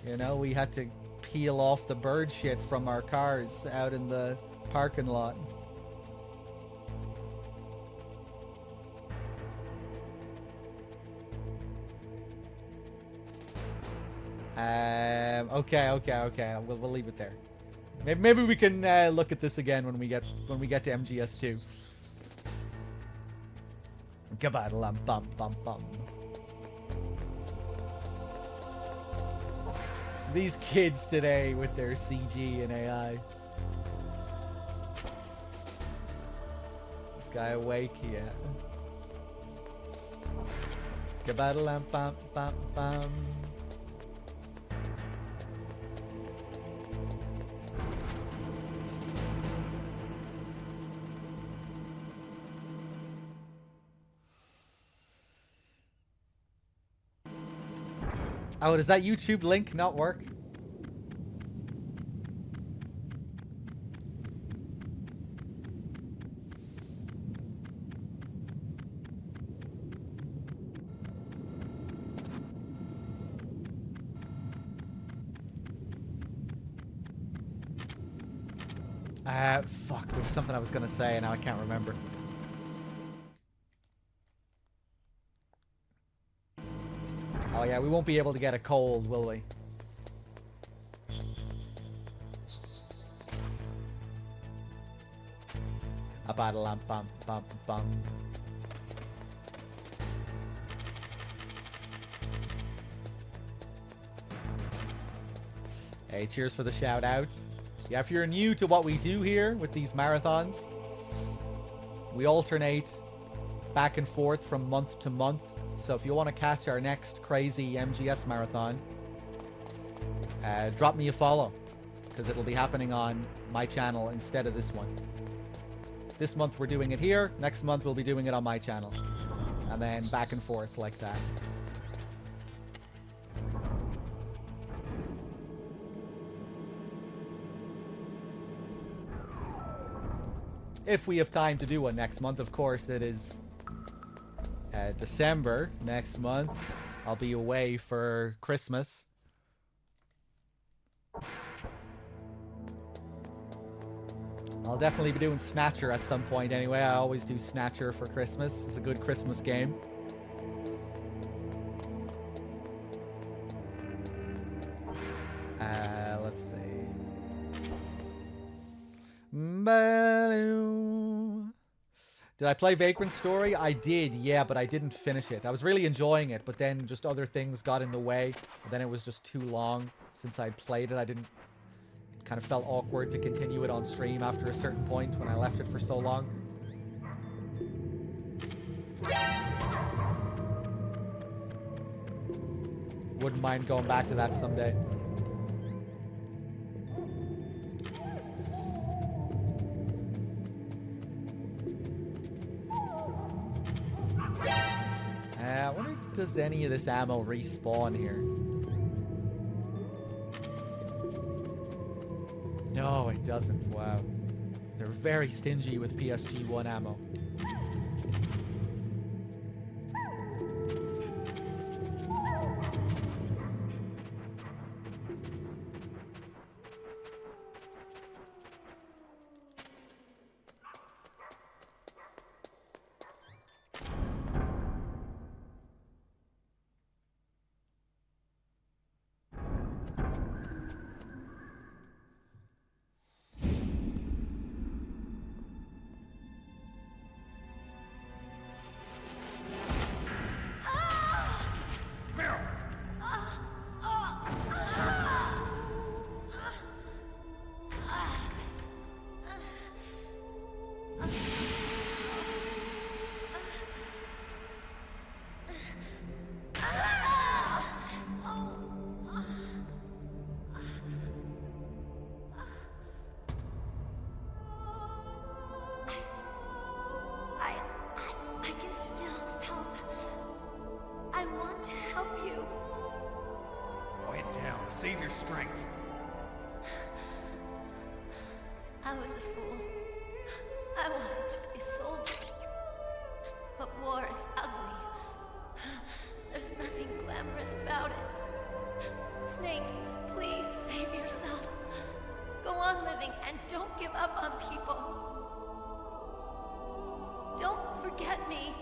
you know, we had to peel off the bird shit from our cars out in the parking lot. Okay. We'll leave it there. Maybe we can look at this again when we get to MGS2. Bum. These kids today with their CG and AI. This guy awake? Yeah. Bum. Oh, does that YouTube link not work? Fuck, there was something I was gonna say and now I can't remember. Oh yeah, we won't be able to get a cold, will we? A battle lamp bum. Hey, cheers for the shout out. Yeah, if you're new to what we do here with these marathons, we alternate back and forth from month to month. So if you want to catch our next crazy MGS marathon, drop me a follow, because it'll be happening on my channel instead of this one. This month we're doing it here, next month we'll be doing it on my channel. And then back and forth like that. If we have time to do one next month, of course. It is December next month. I'll be away for Christmas. I'll definitely be doing Snatcher at some point anyway. I always do Snatcher for Christmas. It's a good Christmas game. Let's see. Did I play Vagrant Story? I did, yeah, but I didn't finish it. I was really enjoying it, but then just other things got in the way. And then it was just too long since I'd played it. I didn't... kind of felt awkward to continue it on stream after a certain point when I left it for so long. Wouldn't mind going back to that someday. I wonder if does any of this ammo respawn here. No, it doesn't. Wow. They're very stingy with PSG-1 ammo. Save your strength. I was a fool. I wanted to be a soldier. But war is ugly. There's nothing glamorous about it. Snake, please save yourself. Go on living and don't give up on people. Don't forget me.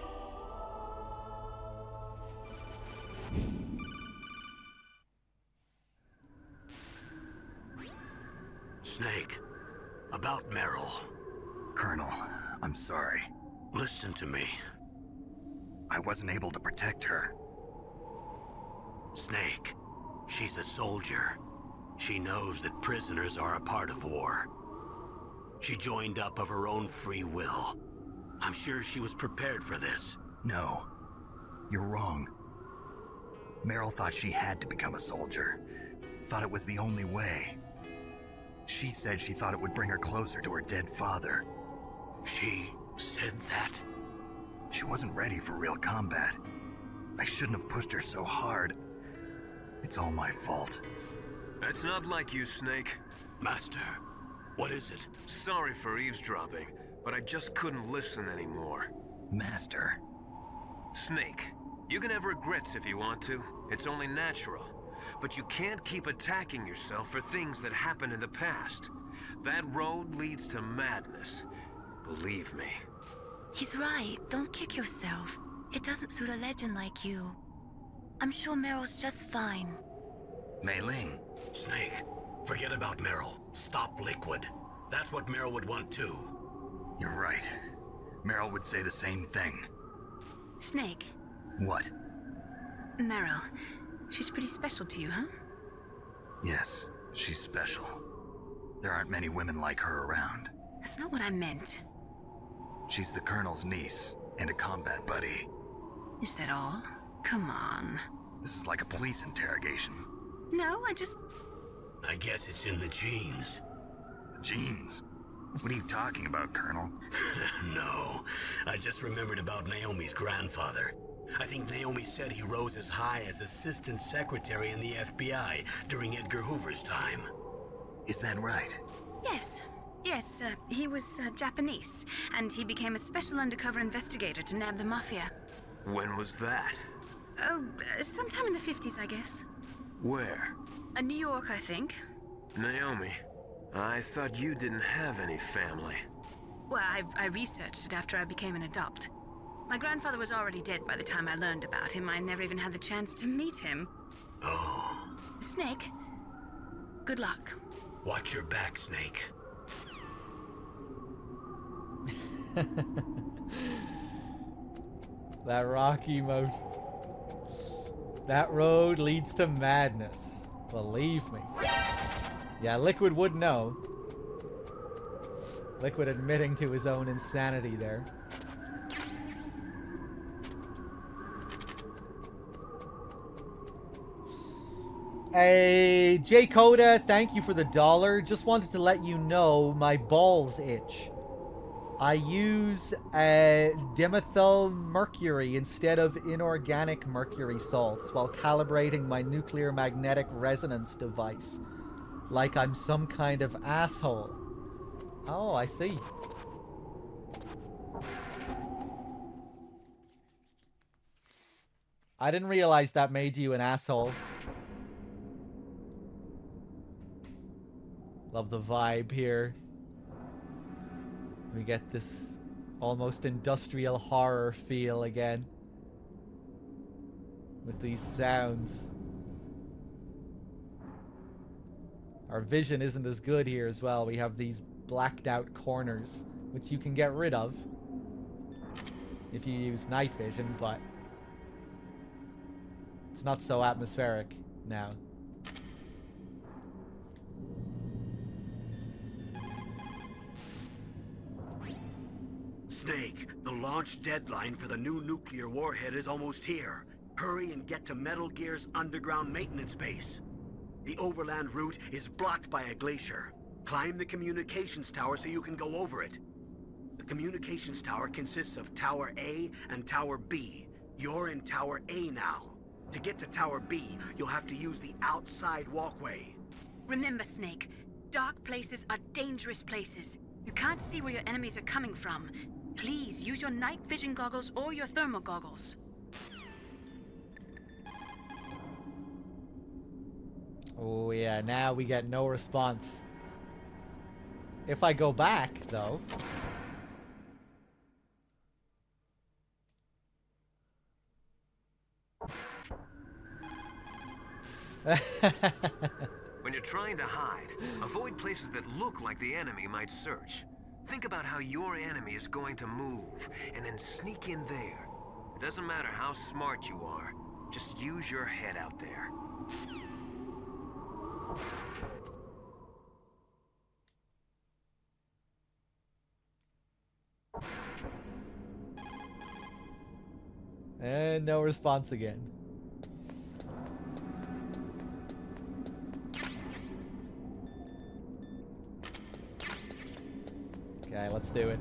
Snake, about Meryl. Colonel, I'm sorry. Listen to me. I wasn't able to protect her. Snake, she's a soldier. She knows that prisoners are a part of war. She joined up of her own free will. I'm sure she was prepared for this. No, you're wrong. Meryl thought she had to become a soldier. Thought it was the only way. She said she thought it would bring her closer to her dead father. She said that? She wasn't ready for real combat. I shouldn't have pushed her so hard. It's all my fault. That's not like you, Snake. Master, what is it? Sorry for eavesdropping, but I just couldn't listen anymore. Master. Snake, you can have regrets if you want to. It's only natural. But you can't keep attacking yourself for things that happened in the past. That road leads to madness. Believe me. He's right. Don't kick yourself. It doesn't suit a legend like you. I'm sure Meryl's just fine. Mei Ling. Snake, forget about Meryl. Stop Liquid. That's what Meryl would want too. You're right. Meryl would say the same thing. Snake. What? Meryl. She's pretty special to you, huh? Yes, she's special. There aren't many women like her around. That's not what I meant. She's the Colonel's niece and a combat buddy. Is that all? Come on. This is like a police interrogation. No, I guess it's in the genes. Genes? What are you talking about, Colonel? No, I just remembered about Naomi's grandfather. I think Naomi said he rose as high as assistant secretary in the FBI during Edgar Hoover's time. Is that right? Yes. Yes, he was Japanese, and he became a special undercover investigator to nab the mafia. When was that? Oh, sometime in the 50s, I guess. Where? New York, I think. Naomi, I thought you didn't have any family. Well, I researched it after I became an adopt. My grandfather was already dead by the time I learned about him. I never even had the chance to meet him. Oh. Snake, good luck. Watch your back, Snake. That rock emote. That road leads to madness. Believe me. Yeah, Liquid would know. Liquid admitting to his own insanity there. Hey, J Coda, thank you for the $1. Just wanted to let you know my balls itch. I use dimethyl mercury instead of inorganic mercury salts while calibrating my nuclear magnetic resonance device. Like I'm some kind of asshole. Oh, I see. I didn't realize that made you an asshole. Love the vibe here. We get this almost industrial horror feel again. With these sounds. Our vision isn't as good here as well. We have these blacked out corners, which you can get rid of if you use night vision, but it's not so atmospheric now. Snake, the launch deadline for the new nuclear warhead is almost here. Hurry and get to Metal Gear's underground maintenance base. The overland route is blocked by a glacier. Climb the communications tower so you can go over it. The communications tower consists of Tower A and Tower B. You're in Tower A now. To get to Tower B, you'll have to use the outside walkway. Remember, Snake, dark places are dangerous places. You can't see where your enemies are coming from. Please use your night vision goggles or your thermal goggles. Oh yeah, now we get no response. If I go back, though... When you're trying to hide, avoid places that look like the enemy might search. Think about how your enemy is going to move, and then sneak in there. It doesn't matter how smart you are, just use your head out there. And no response again. Okay, let's do it.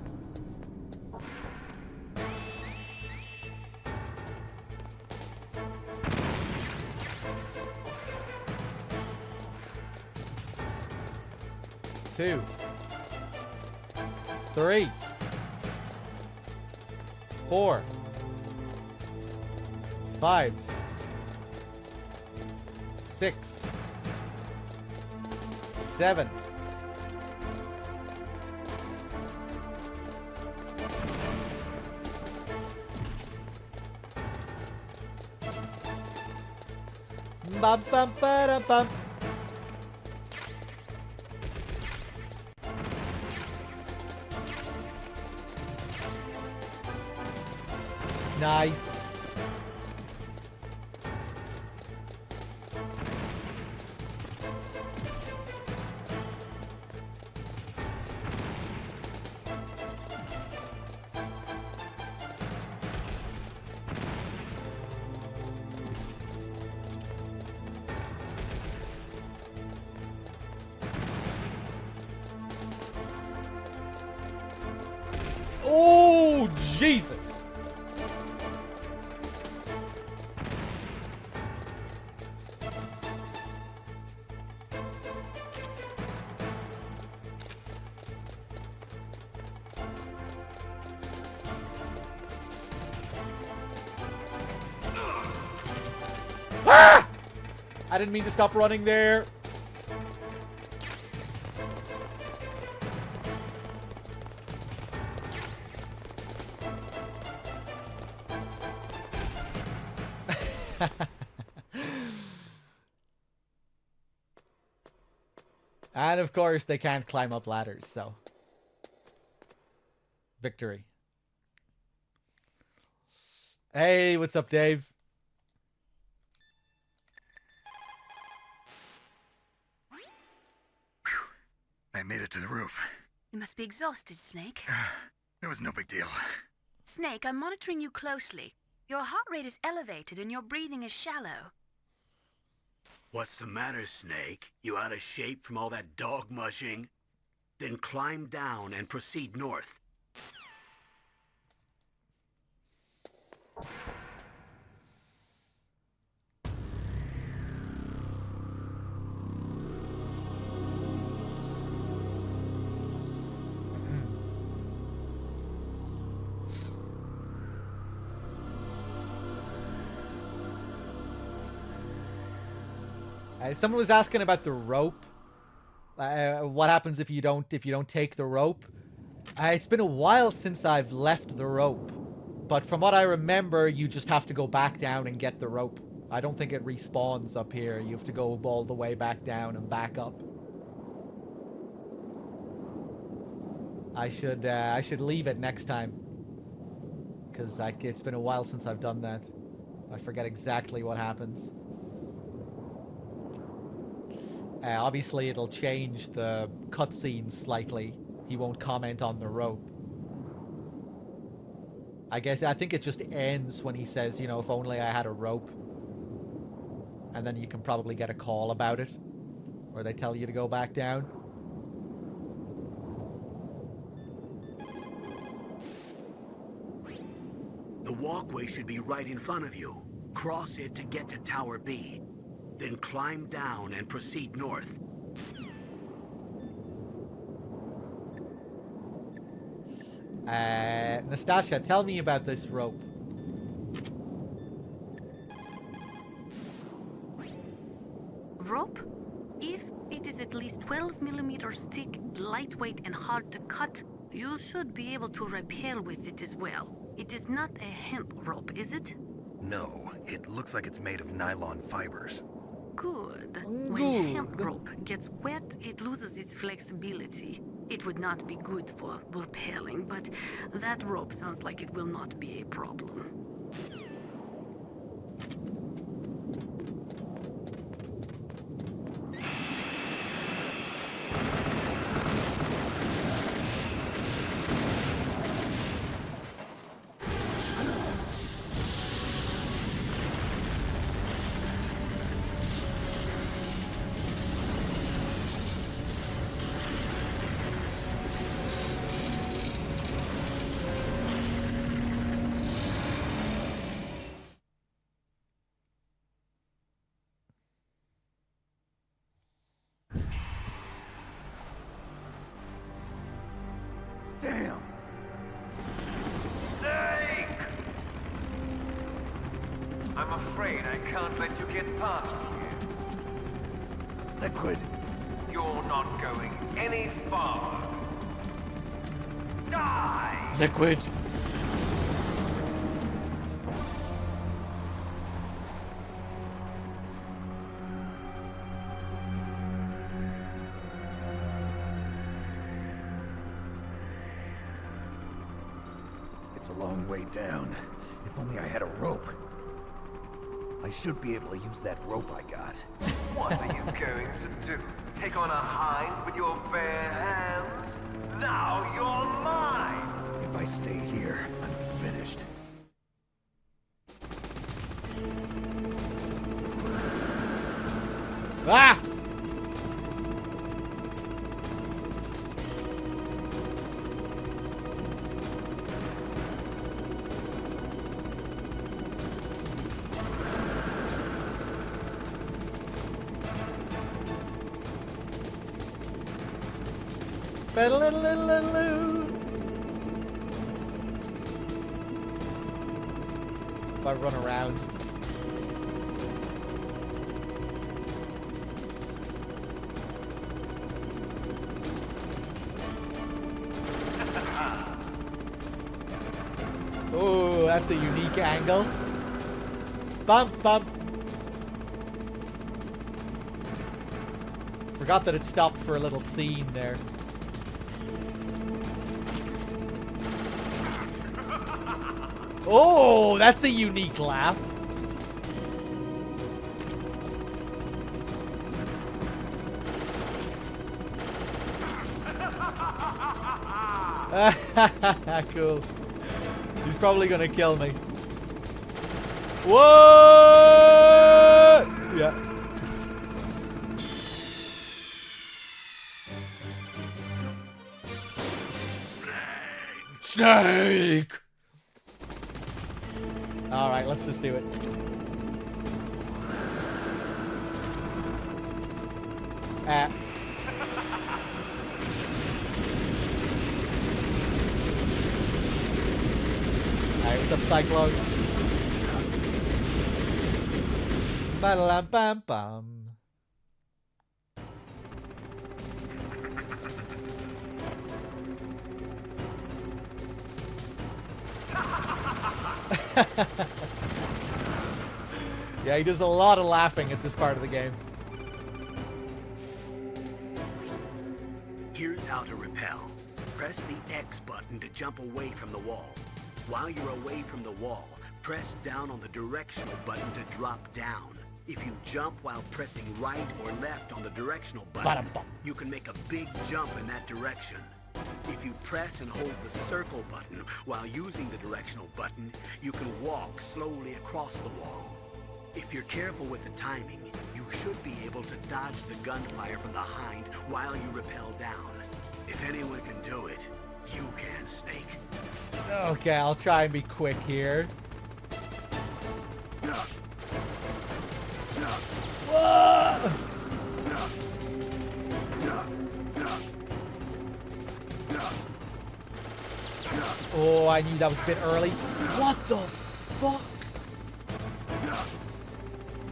Two. 3. 4. 5. 6. 7. 'Bum bum ba bum. Nice. Oh, Jesus. Ah! I didn't mean to stop running there. And of course, they can't climb up ladders, so. Victory. Hey, what's up, Dave? I made it to the roof. You must be exhausted, Snake. It was no big deal. Snake, I'm monitoring you closely. Your heart rate is elevated and your breathing is shallow. What's the matter, Snake? You out of shape from all that dog mushing? Then climb down and proceed north. Someone was asking about the rope. What happens if you don't take the rope? It's been a while since I've left the rope, but from what I remember, you just have to go back down and get the rope. I don't think it respawns up here. You have to go all the way back down and back up. I should leave it next time, because it's been a while since I've done that. I forget exactly what happens. Obviously, it'll change the cutscene slightly. He won't comment on the rope. I think it just ends when he says, you know, if only I had a rope. And then you can probably get a call about it, where they tell you to go back down. The walkway should be right in front of you. Cross it to get to Tower B. Then climb down and proceed north. Nastasha, tell me about this rope. Rope? If it is at least 12 millimeters thick, lightweight, and hard to cut, you should be able to rappel with it as well. It is not a hemp rope, is it? No, it looks like it's made of nylon fibers. Good. When hemp rope gets wet, it loses its flexibility. It would not be good for rappelling, but that rope sounds like it will not be a problem. Damn! Snake! I'm afraid I can't let you get past here. Liquid. You're not going any farther. Die! Liquid. It's a long way down. If only I had a rope. I should be able to use that rope I got. What are you going to do? Take on a hind with your bare hands? Now you're mine! If I stay here, I'm finished. Ah! If I run around. Oh, that's a unique angle. Bump, bump. Forgot that it stopped for a little scene there. Oh, that's a unique laugh. Cool. He's probably gonna kill me. What? Yeah. Snake! Alright, let's just do it. Alright, what's up, Cyclone? Ba-da-lam-bam-bam. Yeah, he does a lot of laughing at this part of the game. Here's how to repel. Press the X button to jump away from the wall. While you're away from the wall, press down on the directional button to drop down. If you jump while pressing right or left on the directional button, you can make a big jump in that direction. If you press and hold the circle button while using the directional button, you can walk slowly across the wall. If you're careful with the timing, you should be able to dodge the gunfire from the hind while you rappel down. If anyone can do it, you can, Snake. Okay, I'll try and be quick here. Whoa! Oh, I knew that was a bit early. What the fuck?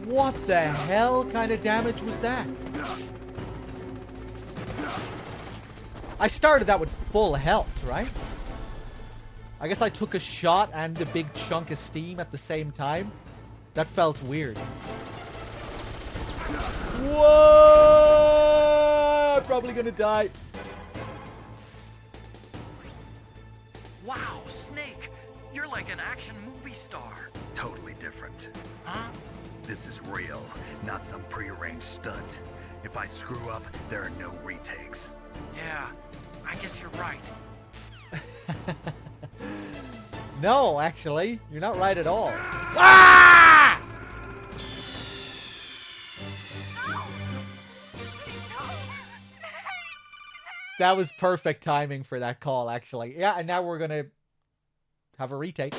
What the hell kind of damage was that? I started that with full health, right? I guess I took a shot and a big chunk of steam at the same time. That felt weird. Whoa! I'm probably gonna die. Wow, Snake! You're like an action movie star. Totally different. Huh? This is real, not some prearranged stunt. If I screw up, there are no retakes. Yeah, I guess you're right. No, actually, you're not right at all. Ah! That was perfect timing for that call, actually. Yeah, and now we're gonna have a retake.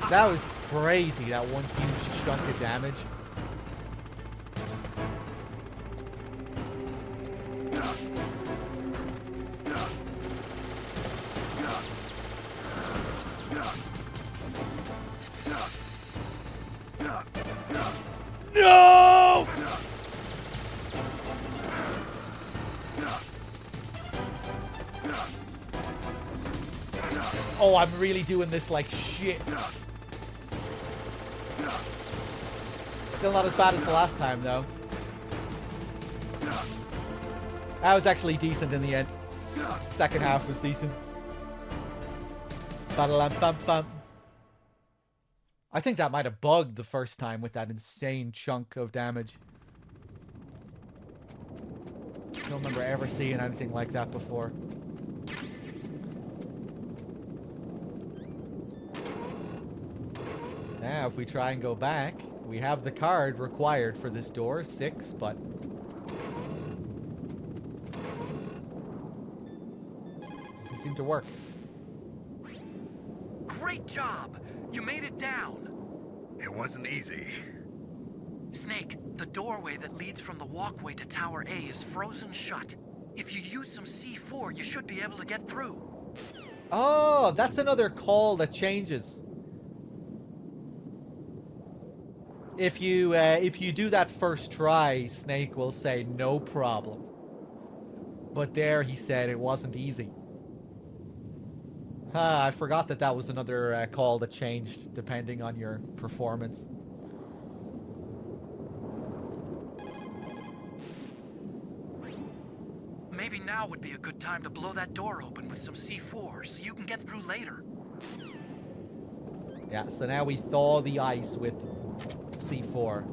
That was crazy, that one huge chunk of damage. No! Oh, I'm really doing this like shit. Still not as bad as the last time, though. That was actually decent in the end. Second half was decent. Ba-da-lam-bum-bum. I think that might have bugged the first time with that insane chunk of damage. Don't remember ever seeing anything like that before. Now, if we try and go back, we have the card required for this door, 6, but... doesn't seem to work. Great job! You made it down! It wasn't easy. Snake, the doorway that leads from the walkway to Tower A is frozen shut. If you use some C4, you should be able to get through. Oh, that's another call that changes. If you do that first try, Snake will say no problem. But there he said it wasn't easy. I forgot that that was another call that changed depending on your performance. Maybe now would be a good time to blow that door open with some C4 so you can get through later. Yeah, so now we thaw the ice with C4.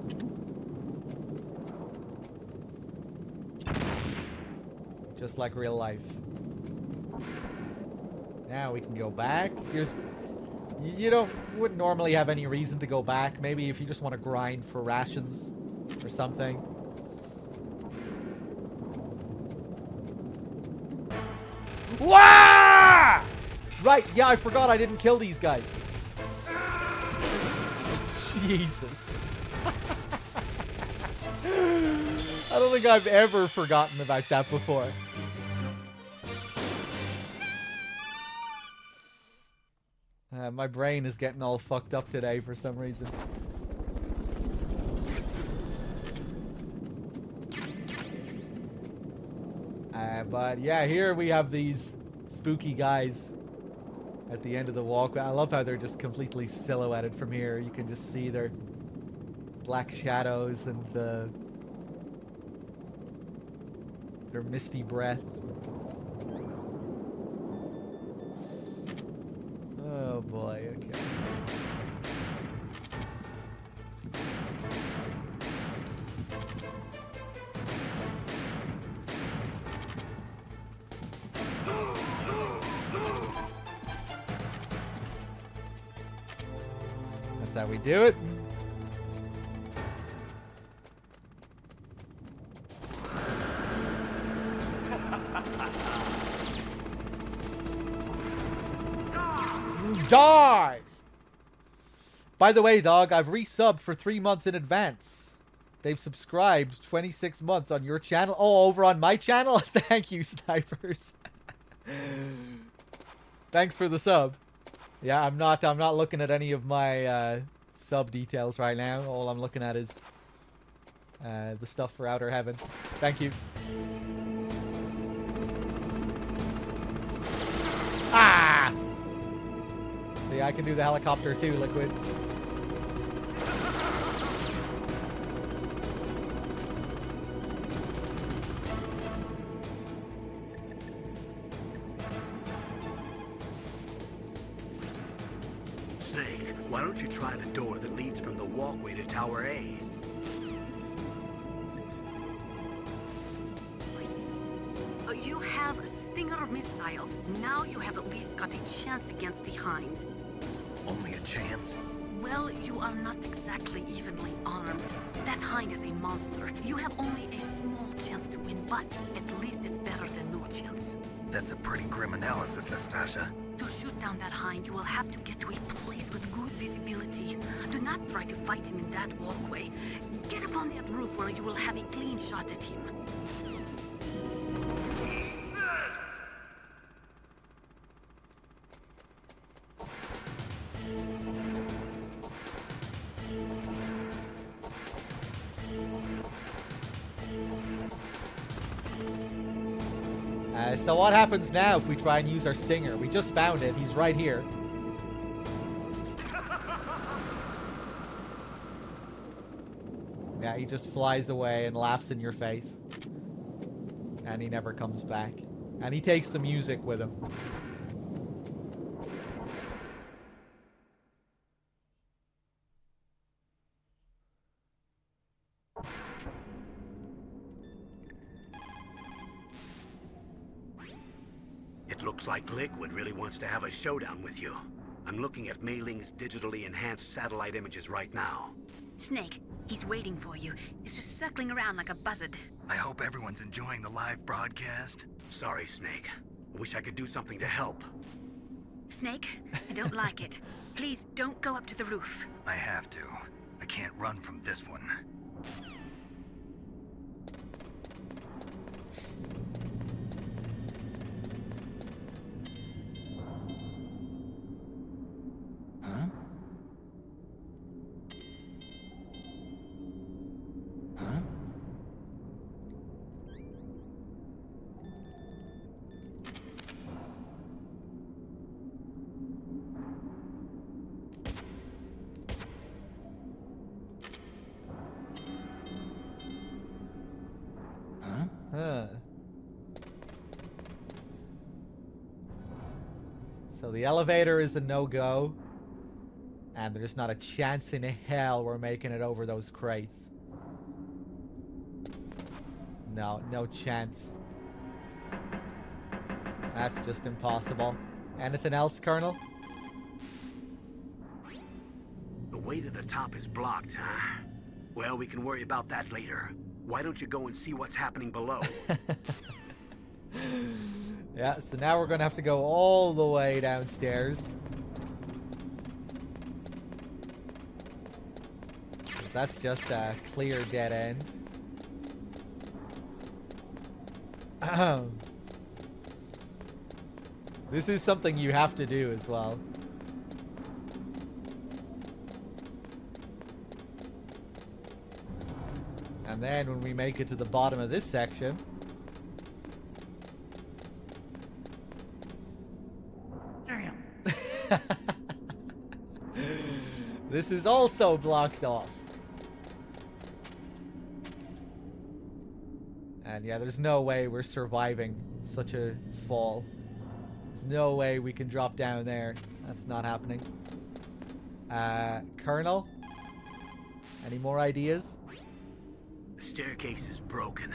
Just like real life. Now we can go back. You wouldn't normally have any reason to go back. Maybe if you just want to grind for rations or something. Wah! Right, yeah, I forgot I didn't kill these guys. Jesus. I don't think I've ever forgotten about that before. My brain is getting all fucked up today for some reason. But yeah, here we have these spooky guys at the end of the walkway. I love how they're just completely silhouetted from here. You can just see their black shadows and their misty breath. Oh boy, okay. That's how we do it. Die! By the way, dog, I've resubbed for 3 months in advance. They've subscribed 26 months on your channel. Oh, over on my channel? Thank you, snipers. Thanks for the sub. Yeah, I'm not looking at any of my sub details right now. All I'm looking at is the stuff for Outer Heaven. Thank you. yeah, I can do the helicopter too, Liquid. Snake, why don't you try the door that leads from the walkway to Tower A? You have Stinger missiles. Now you have at least got a chance against the Hind. Only a chance? Well, you are not exactly evenly armed. That Hind is a monster. You have only a small chance to win, but at least it's better than no chance. That's a pretty grim analysis, Nastasha. To shoot down that Hind, you will have to get to a place with good visibility. Do not try to fight him in that walkway. Get up on that roof where you will have a clean shot at him. So what happens now if we try and use our Stinger? We just found it. He's right here. Yeah, he just flies away and laughs in your face. And he never comes back. And he takes the music with him. It looks like Liquid really wants to have a showdown with you. I'm looking at Mei Ling's digitally enhanced satellite images right now. Snake, he's waiting for you. He's just circling around like a buzzard. I hope everyone's enjoying the live broadcast. Sorry, Snake. I wish I could do something to help. Snake, I don't like it. Please don't go up to the roof. I have to. I can't run from this one. So the elevator is a no-go. And there's not a chance in hell we're making it over those crates. No, no chance. That's just impossible. Anything else, Colonel? The way to the top is blocked, huh? Well, we can worry about that later. Why don't you go and see what's happening below? Yeah, so now we're going to have to go all the way downstairs. That's just a clear dead end. This is something you have to do as well. And then when we make it to the bottom of this section... Damn! This is also blocked off. And yeah, there's no way we're surviving such a fall. There's no way we can drop down there. That's not happening. Colonel? Any more ideas? The staircase is broken.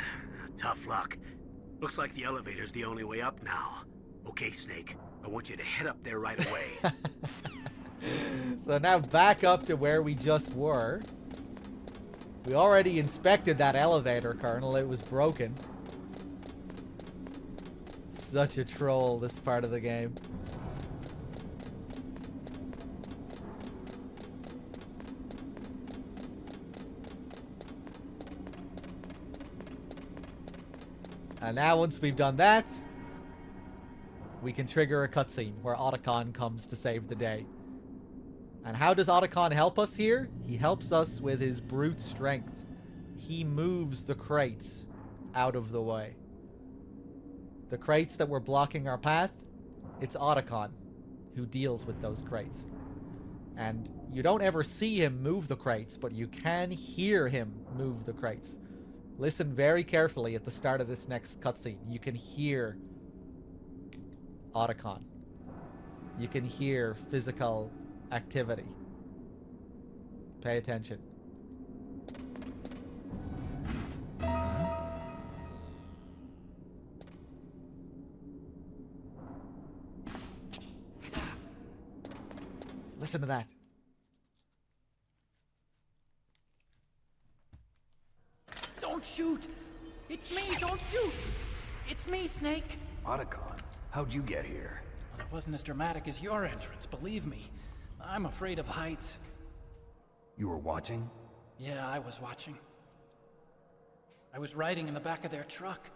Tough luck. Looks like the elevator's the only way up now. Okay, Snake. I want you to head up there right away. So now back up to where we just were. We already inspected that elevator, Colonel. It was broken. Such a troll, this part of the game. And now once we've done that, we can trigger a cutscene where Otacon comes to save the day. And how does Otacon help us here? He helps us with his brute strength. He moves the crates out of the way. The crates that were blocking our path, it's Otacon who deals with those crates. And you don't ever see him move the crates, but you can hear him move the crates. Listen very carefully at the start of this next cutscene. You can hear Otacon. You can hear physical activity. Pay attention. Listen to that. Don't shoot! It's me, don't shoot! It's me, Snake! Otacon, how'd you get here? Well, it wasn't as dramatic as your entrance, believe me. I'm afraid of heights. You were watching? Yeah, I was watching. I was riding in the back of their truck.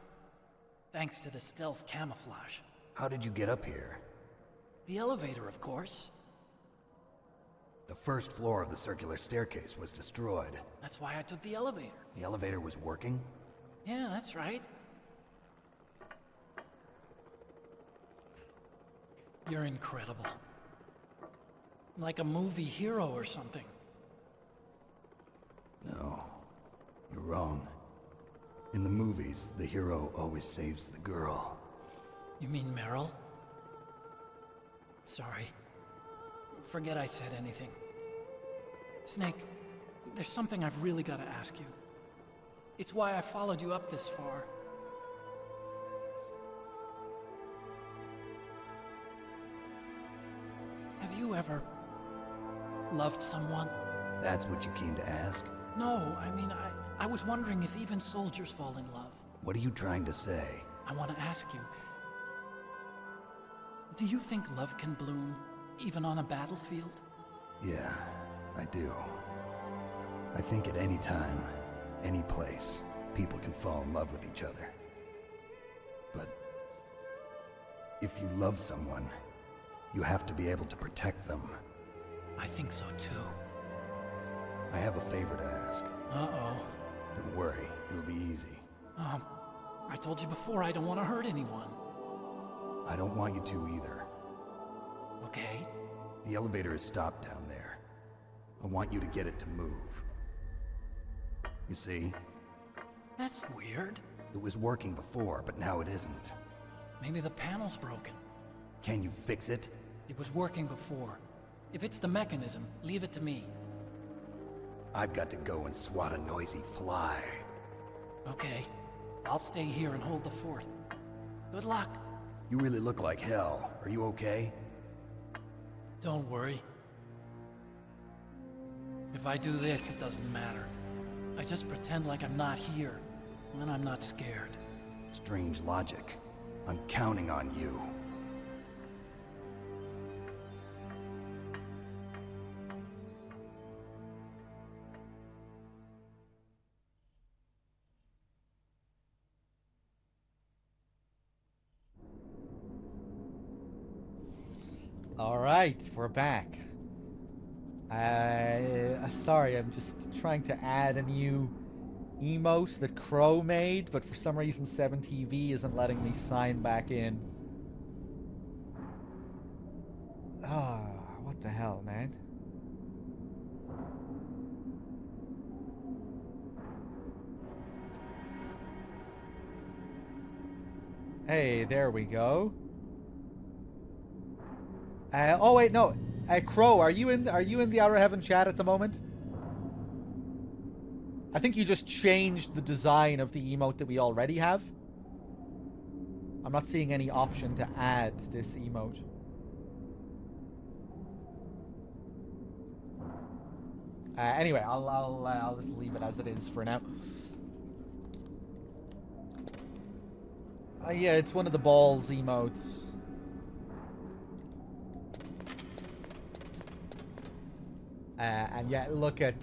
Thanks to the stealth camouflage. How did you get up here? The elevator, of course. The first floor of the circular staircase was destroyed. That's why I took the elevator. The elevator was working? Yeah, that's right. You're incredible. Like a movie hero or something. No, you're wrong. In the movies, the hero always saves the girl. You mean Meryl? Sorry. Forget I said anything. Snake, there's something I've really got to ask you. It's why I followed you up this far. Have you ever loved someone? That's what you came to ask? No, I mean, I was wondering if even soldiers fall in love. What are you trying to say? I want to ask you, do you think love can bloom, even on a battlefield? Yeah, I do. I think at any time, any place, people can fall in love with each other. But if you love someone, you have to be able to protect them. I think so too. I have a favor to ask. Uh-oh. Don't worry, it'll be easy. I told you before I don't want to hurt anyone. I don't want you to either. Okay. The elevator is stopped down there. I want you to get it to move. You see? That's weird. It was working before, but now it isn't. Maybe the panel's broken. Can you fix it? It was working before. If it's the mechanism, leave it to me. I've got to go and swat a noisy fly. Okay. I'll stay here and hold the fort. Good luck. You really look like hell. Are you okay? Don't worry. If I do this, it doesn't matter. I just pretend like I'm not here, and then I'm not scared. Strange logic. I'm counting on you. Alright, we're back. Sorry, I'm just trying to add a new emote that Crow made, but for some reason 7TV isn't letting me sign back in. Ah, what the hell, man? Hey, there we go. Oh wait, no. Crow, are you in the Outer Heaven chat at the moment? I think you just changed the design of the emote that we already have. I'm not seeing any option to add this emote. Anyway, I'll just leave it as it is for now. Yeah, it's one of the balls emotes. And yeah, look at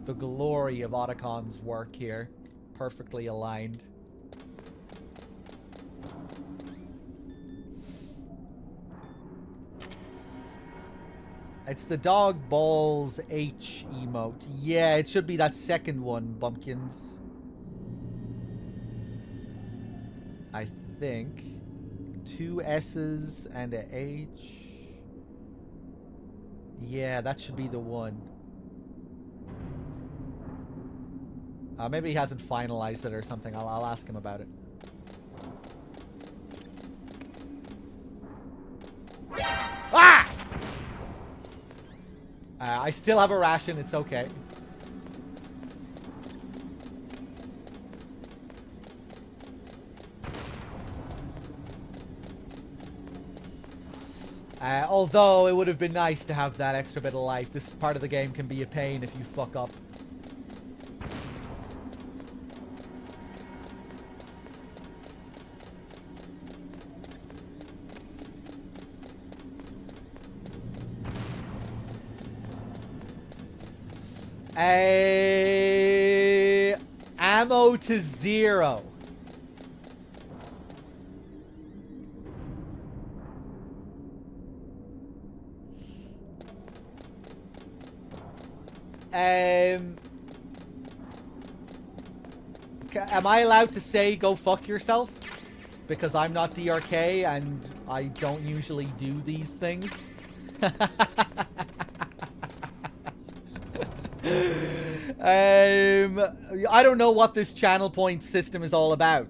the glory of Otacon's work here. Perfectly aligned. It's the dog balls H emote. Yeah, it should be that second one, Bumpkins. I think. 2 S's and a H. Yeah, that should be the one. Maybe he hasn't finalized it or something. I'll ask him about it. Ah! I still have a ration. It's okay. Although it would have been nice to have that extra bit of life. This part of the game can be a pain if you fuck up. Ammo to 0. Am I allowed to say go fuck yourself? Because I'm not DRK and I don't usually do these things. I don't know what this channel point system is all about.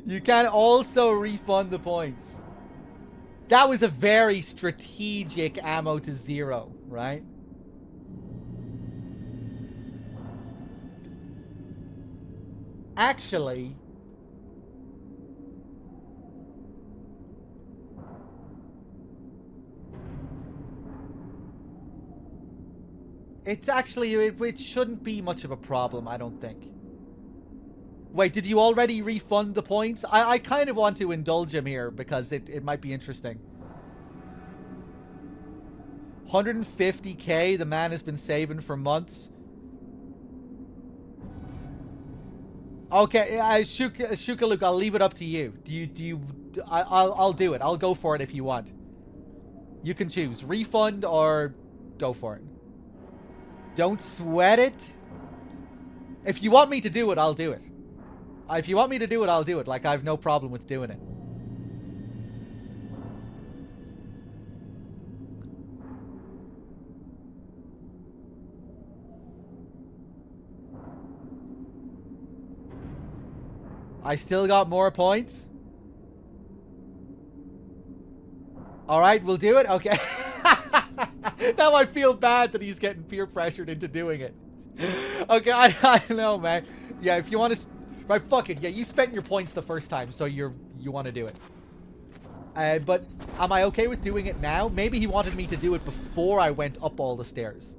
You can also refund the points. That was a very strategic ammo to 0, right? Actually, it's actually, it shouldn't be much of a problem, I don't think. Wait, did you already refund the points? I kind of want to indulge him here because it might be interesting. 150k the man has been saving for months. Okay, Shuka Luke, I'll leave it up to you. I'll do it. I'll go for it if you want. You can choose refund or go for it. Don't sweat it. If you want me to do it, I'll do it. If you want me to do it, I'll do it. Like, I have no problem with doing it. I still got more points. Alright, we'll do it? Okay. Now I feel bad that he's getting peer pressured into doing it. Okay, I don't know, man. Yeah, if you want to... Right, fuck it. Yeah, you spent your points the first time, so you want to do it. But am I okay with doing it now? Maybe he wanted me to do it before I went up all the stairs.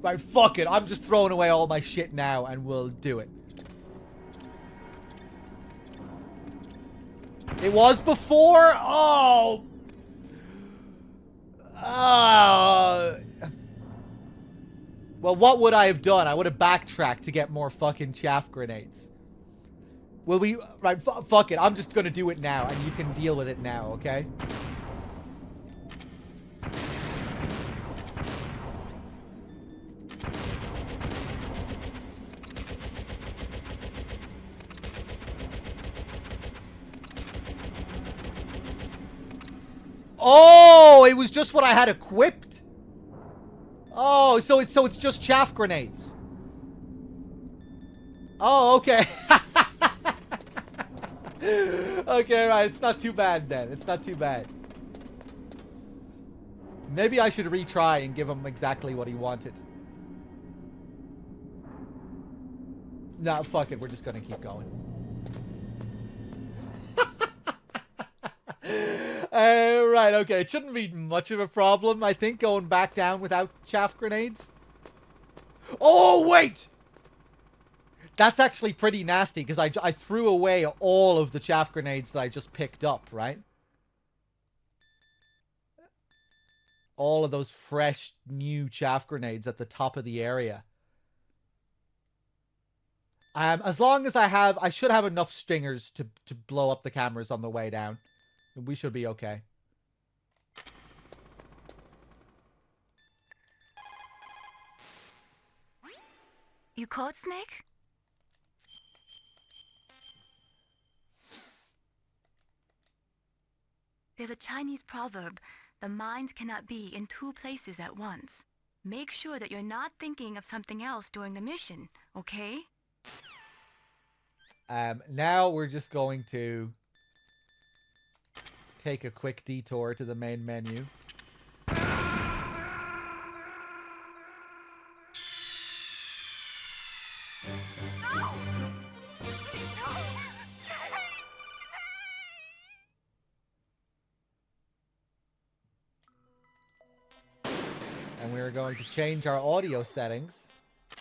Right, fuck it. I'm just throwing away all my shit now, and we'll do it. It was before? Oh! Well, what would I have done? I would have backtracked to get more fucking chaff grenades. Will we... Right, fuck it. I'm just gonna do it now, and you can deal with it now, okay? Oh, it was just what I had equipped. Oh, so it's just chaff grenades. Oh, okay. Okay, right. It's not too bad then. It's not too bad. Maybe I should retry and give him exactly what he wanted. Nah, fuck it. We're just gonna keep going. Right, okay. It shouldn't be much of a problem, I think, going back down without chaff grenades. Oh, wait! That's actually pretty nasty, because I threw away all of the chaff grenades that I just picked up, right? All of those fresh, new chaff grenades at the top of the area. As long as I should have enough stingers to blow up the cameras on the way down. We should be okay. You caught Snake? There's a Chinese proverb, the mind cannot be in two places at once. Make sure that you're not thinking of something else during the mission, okay? Now we're just going to take a quick detour to the main menu. And we're going to change our audio settings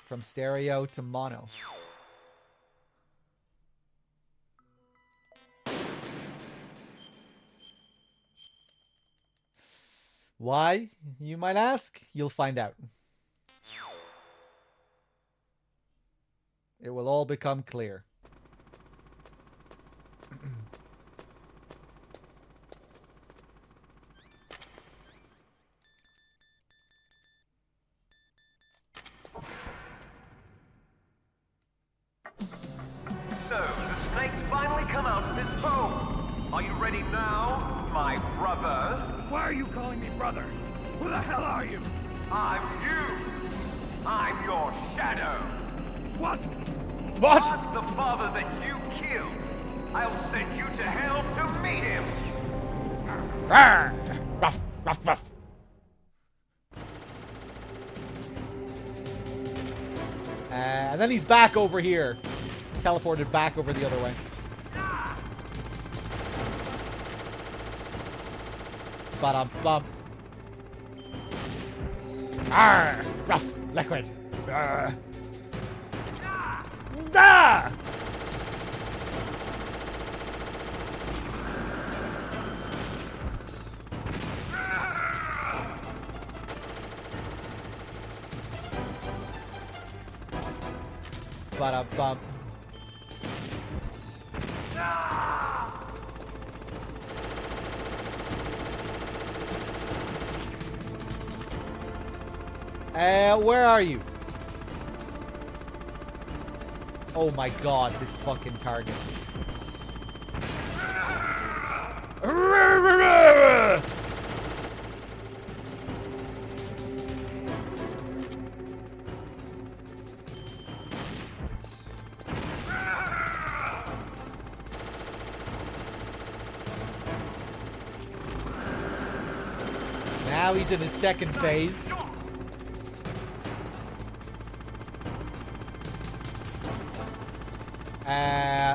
from stereo to mono. Why, you might ask? You'll find out. It will all become clear. So, the snakes finally come out of this hole. Are you ready now, my brother? Why are you calling me brother? Who the hell are you? I'm you. I'm your shadow. What? What? Ask the father that you killed. I'll send you to hell to meet him. Rawr! Ruff, ruff, ruff. And then he's back over here. Teleported back over the other way. Ba-dum-bum. Arr! Rough! Liquid! Arr. Ah! Ba-dum-bum. Where are you? Oh my god, this fucking target. Now he's in his second phase.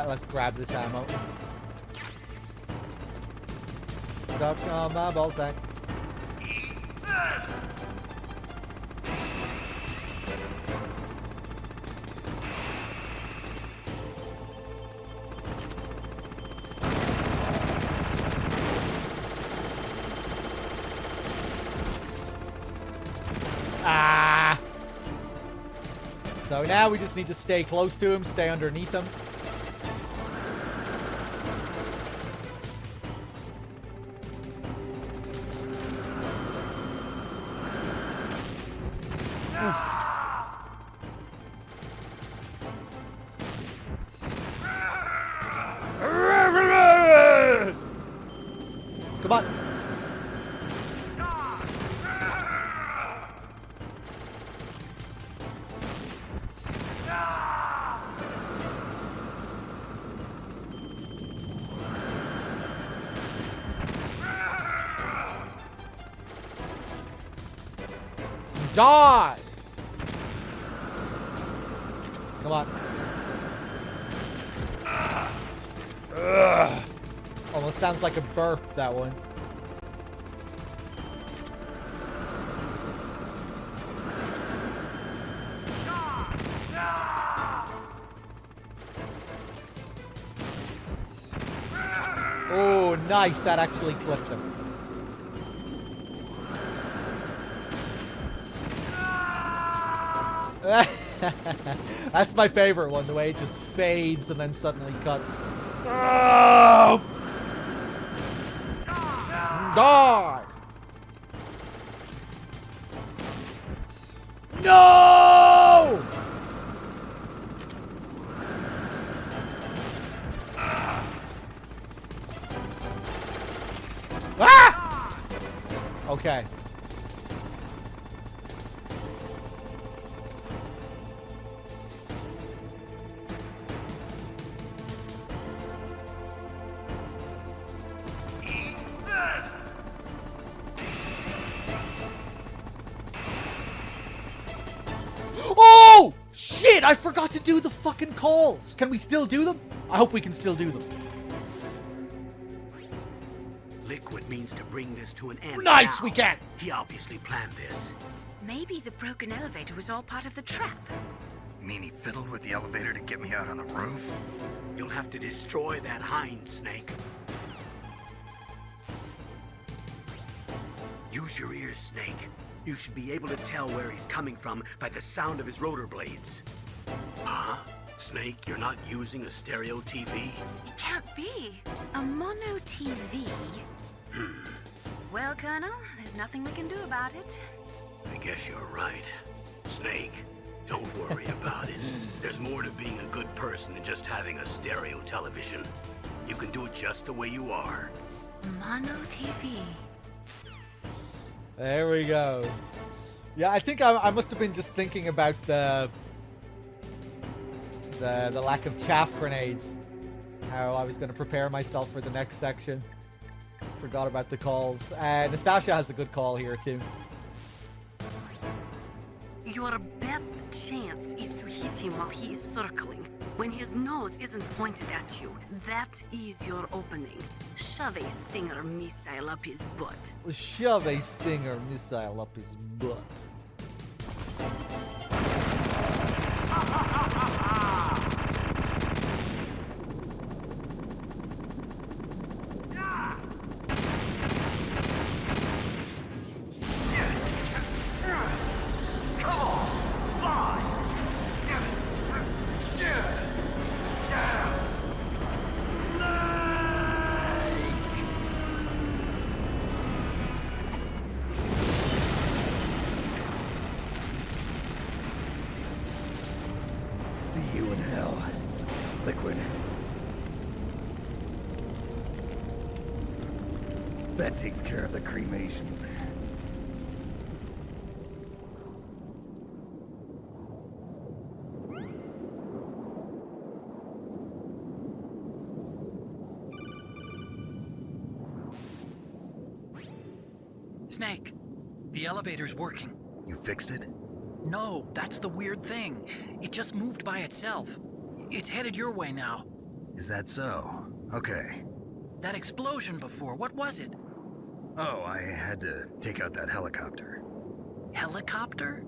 Let's grab this ammo. Stop on my ball sack. Ah! So now we just need to stay close to him, stay underneath him. Come on. Die! Come on. Ugh. Almost sounds like a burp, that one. Oh, nice. That actually clipped him. That's my favorite one, the way it just fades and then suddenly cuts. Oh! Die! No! Okay. Oh! Shit! I forgot to do the fucking calls. Can we still do them? I hope we can still do them. Liquid means to bring this to an end. Nice, now. we can. He obviously planned this. Maybe the broken elevator was all part of the trap. You mean he fiddled with the elevator to get me out on the roof? You'll have to destroy that Hind, Snake. Use your ears, Snake. You should be able to tell where he's coming from by the sound of his rotor blades. Huh? Snake, you're not using a stereo TV? It can't be. A mono TV? Well, Colonel, there's nothing we can do about it. I guess you're right. Snake, don't worry about it. There's more to being a good person than just having a stereo television. You can do it just the way you are. Mono TV. There we go. Yeah, I think I must have been just thinking about the lack of chaff grenades. How I was going to prepare myself for the next section. Forgot about the calls. Nastasia has a good call here too. Your best chance is to hit him while he is circling. When his nose isn't pointed at you, that is your opening. Shove a Stinger missile up his butt. Shove a Stinger missile up his butt. That takes care of the cremation. Snake, the elevator's working. You fixed it? No, that's the weird thing. It just moved by itself. It's headed your way now. Is that so? Okay. That explosion before, what was it? Oh, I had to take out that helicopter. Helicopter?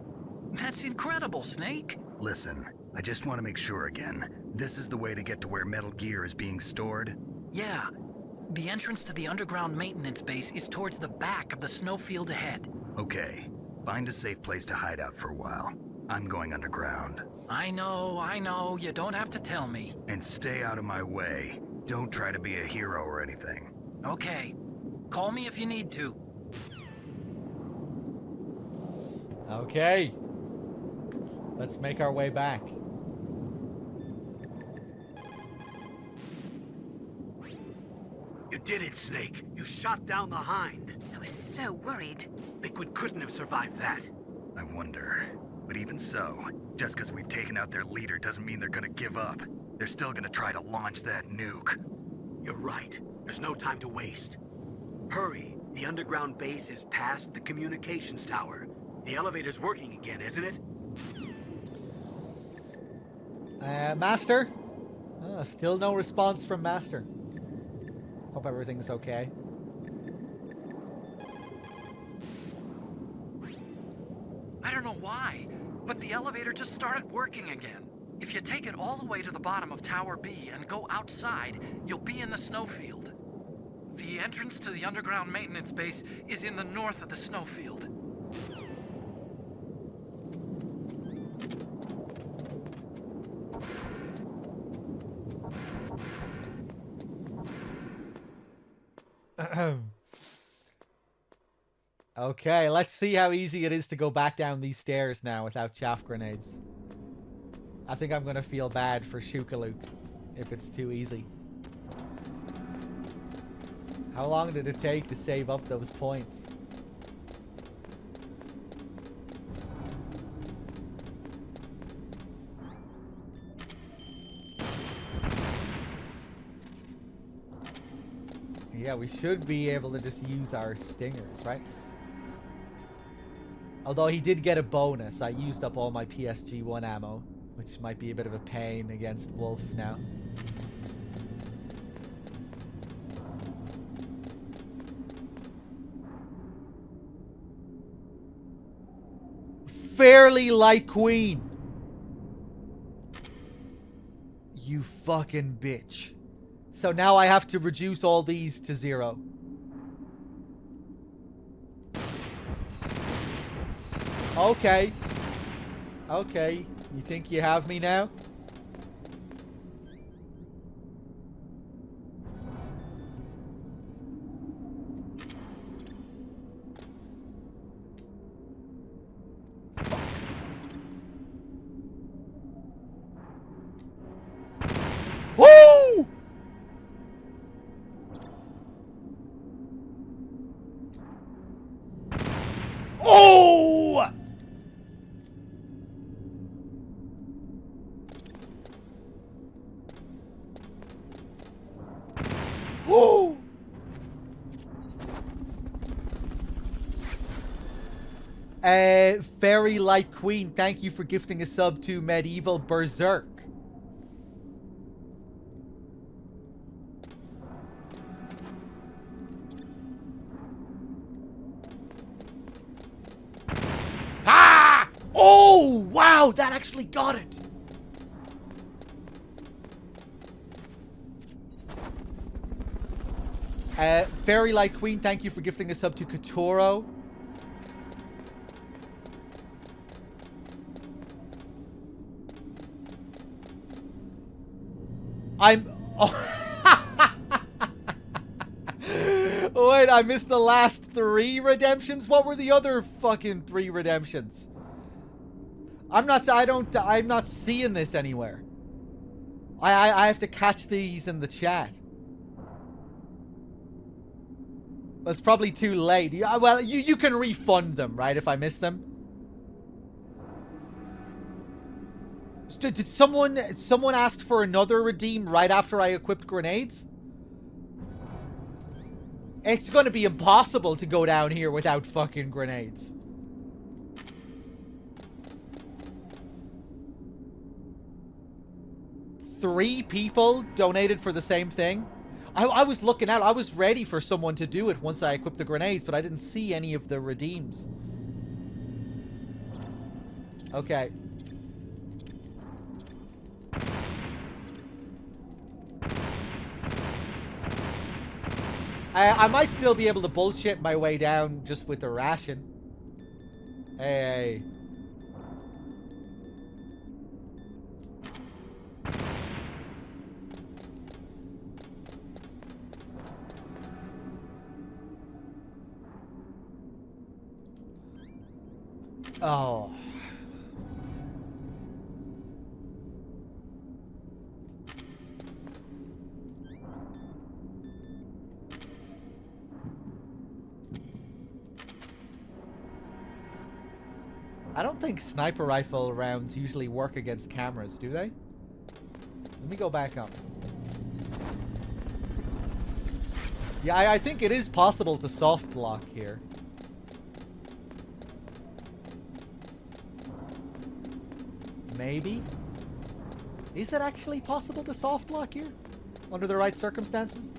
That's incredible, Snake. Listen, I just want to make sure again. This is the way to get to where Metal Gear is being stored? Yeah. The entrance to the underground maintenance base is towards the back of the snowfield ahead. Okay. Find a safe place to hide out for a while. I'm going underground. I know. You don't have to tell me. And stay out of my way. Don't try to be a hero or anything. Okay. Call me if you need to. Okay. Let's make our way back. You did it, Snake. You shot down the Hind. I was so worried. Liquid couldn't have survived that. I wonder. But even so, just because we've taken out their leader doesn't mean they're gonna give up. They're still gonna try to launch that nuke. You're right. There's no time to waste. Hurry. The underground base is past the communications tower. The elevator's working again, isn't it? Master? Still no response from Master. Hope everything's okay. I don't know why, but the elevator just started working again. If you take it all the way to the bottom of Tower B and go outside, you'll be in the snowfield. The entrance to the underground maintenance base is in the north of the snowfield. Okay, let's see how easy it is to go back down these stairs now without chaff grenades. I think I'm gonna feel bad for Shukaluk if it's too easy. How long did it take to save up those points? Yeah, we should be able to just use our stingers, right? Although he did get a bonus. I used up all my PSG-1 ammo, which might be a bit of a pain against Wolf now. Fairly like Queen. You fucking bitch. So now I have to reduce all these to 0. Okay. Okay. You think you have me now? Woo! Oh! Oh! Fairy Light Queen, thank you for gifting a sub to Medieval Berserk. Ah! Oh, wow, that actually got it. Fairy Light Queen, thank you for gifting a sub to Katoro. Oh. Wait, I missed the last 3 redemptions? What were the other fucking 3 redemptions? I'm not seeing this anywhere. I have to catch these in the chat. That's probably too late. Yeah, well, you can refund them, right, if I miss them? Did someone ask for another redeem right after I equipped grenades? It's gonna be impossible to go down here without fucking grenades. Three people donated for the same thing? I was looking out. I was ready for someone to do it once I equipped the grenades, but I didn't see any of the redeems. Okay. I might still be able to bullshit my way down just with the ration. Hey. Oh. I don't think sniper rifle rounds usually work against cameras, do they? Let me go back up. Yeah, I think it is possible to soft lock here. Maybe? Is it actually possible to soft lock here? Under the right circumstances?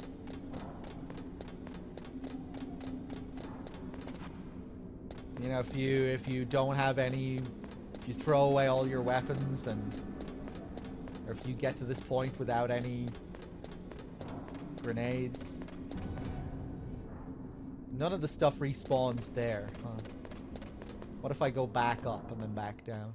You know, if you don't have any, if you throw away all your weapons or if you get to this point without any grenades. None of the stuff respawns there, huh? What if I go back up and then back down?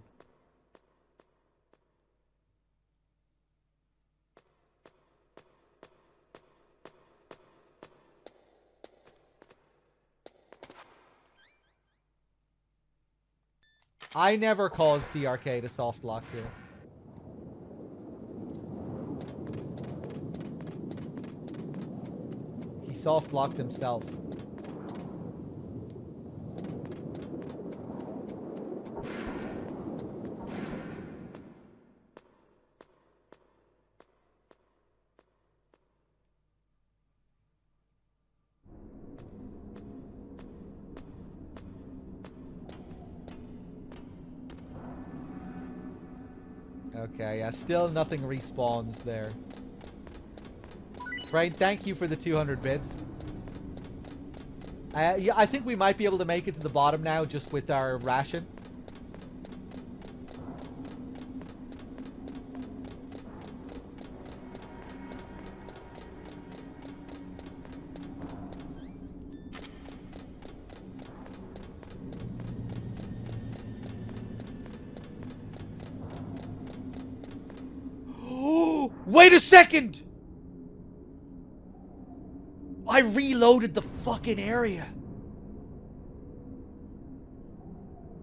I never caused DRK to soft lock here. He soft locked himself. Okay, yeah, still nothing respawns there. Train, thank you for the 200 bits. Yeah, I think we might be able to make it to the bottom now just with our ration. Wait a second! I reloaded the fucking area.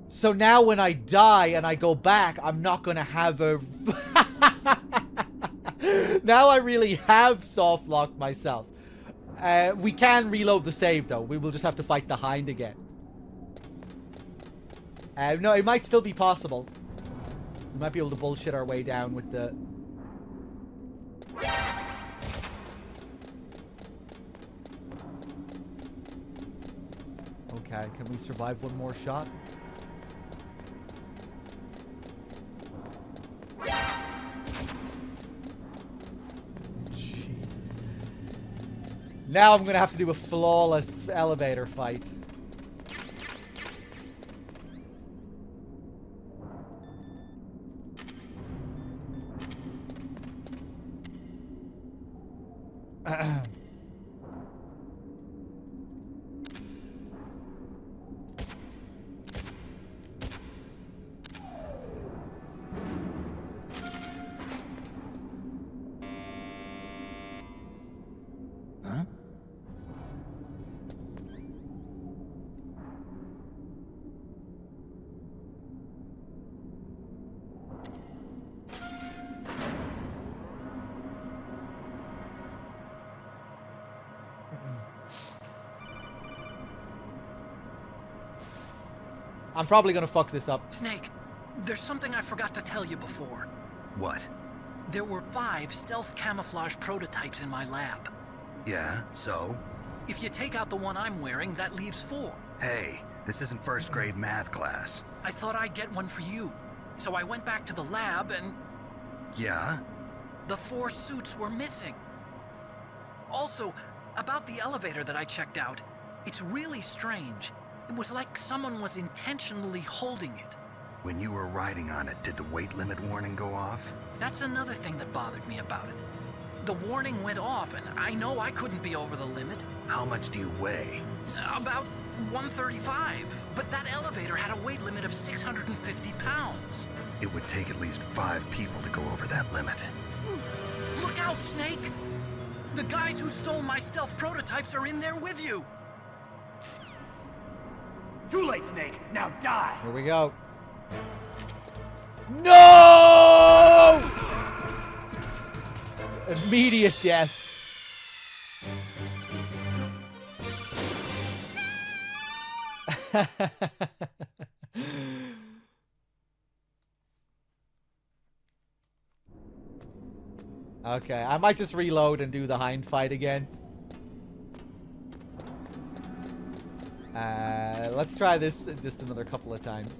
So now when I die and I go back, I'm not gonna have a... Now I really have soft locked myself. We can reload the save though. We will just have to fight the Hind again. No, it might still be possible. We might be able to bullshit our way down with the... Okay, can we survive one more shot? Jesus. Now I'm gonna have to do a flawless elevator fight. I'm probably gonna fuck this up. Snake, there's something I forgot to tell you before. What? There were 5 stealth camouflage prototypes in my lab. Yeah, so? If you take out the one I'm wearing, that leaves 4. Hey, this isn't first grade math class. I thought I'd get one for you. So I went back to the lab and... Yeah? The 4 suits were missing. Also, about the elevator that I checked out, it's really strange. It was like someone was intentionally holding it. When you were riding on it, did the weight limit warning go off? That's another thing that bothered me about it. The warning went off, and I know I couldn't be over the limit. How much do you weigh? About 135, but that elevator had a weight limit of 650 pounds. It would take at least 5 people to go over that limit. Look out, Snake! The guys who stole my stealth prototypes are in there with you! Too late, Snake! Now die! Here we go. No! Immediate death. Okay, I might just reload and do the Hind fight again. Let's try this just another couple of times.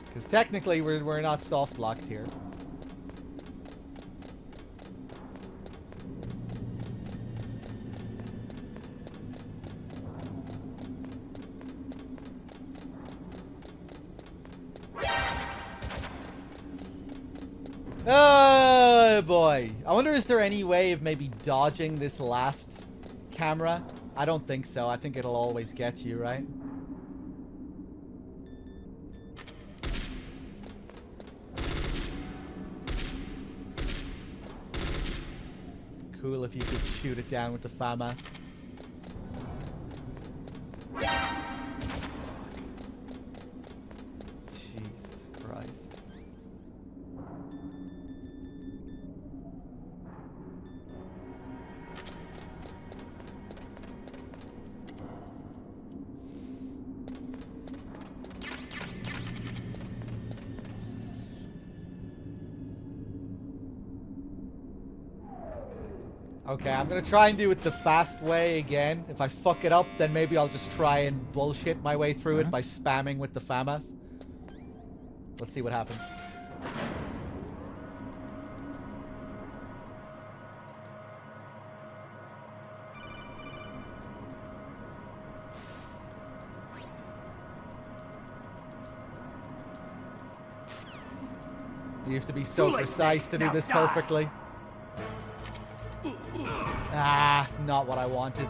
Because technically we're not soft locked here. Oh boy. I wonder, is there any way of maybe dodging this last camera? I don't think so. I think it'll always get you, right? Cool if you could shoot it down with the FAMAS. Jesus Christ. Okay, I'm gonna try and do it the fast way again. If I fuck it up, then maybe I'll just try and bullshit my way through it by spamming with the FAMAS. Let's see what happens. You have to be so precise to do this perfectly. Ah, not what I wanted.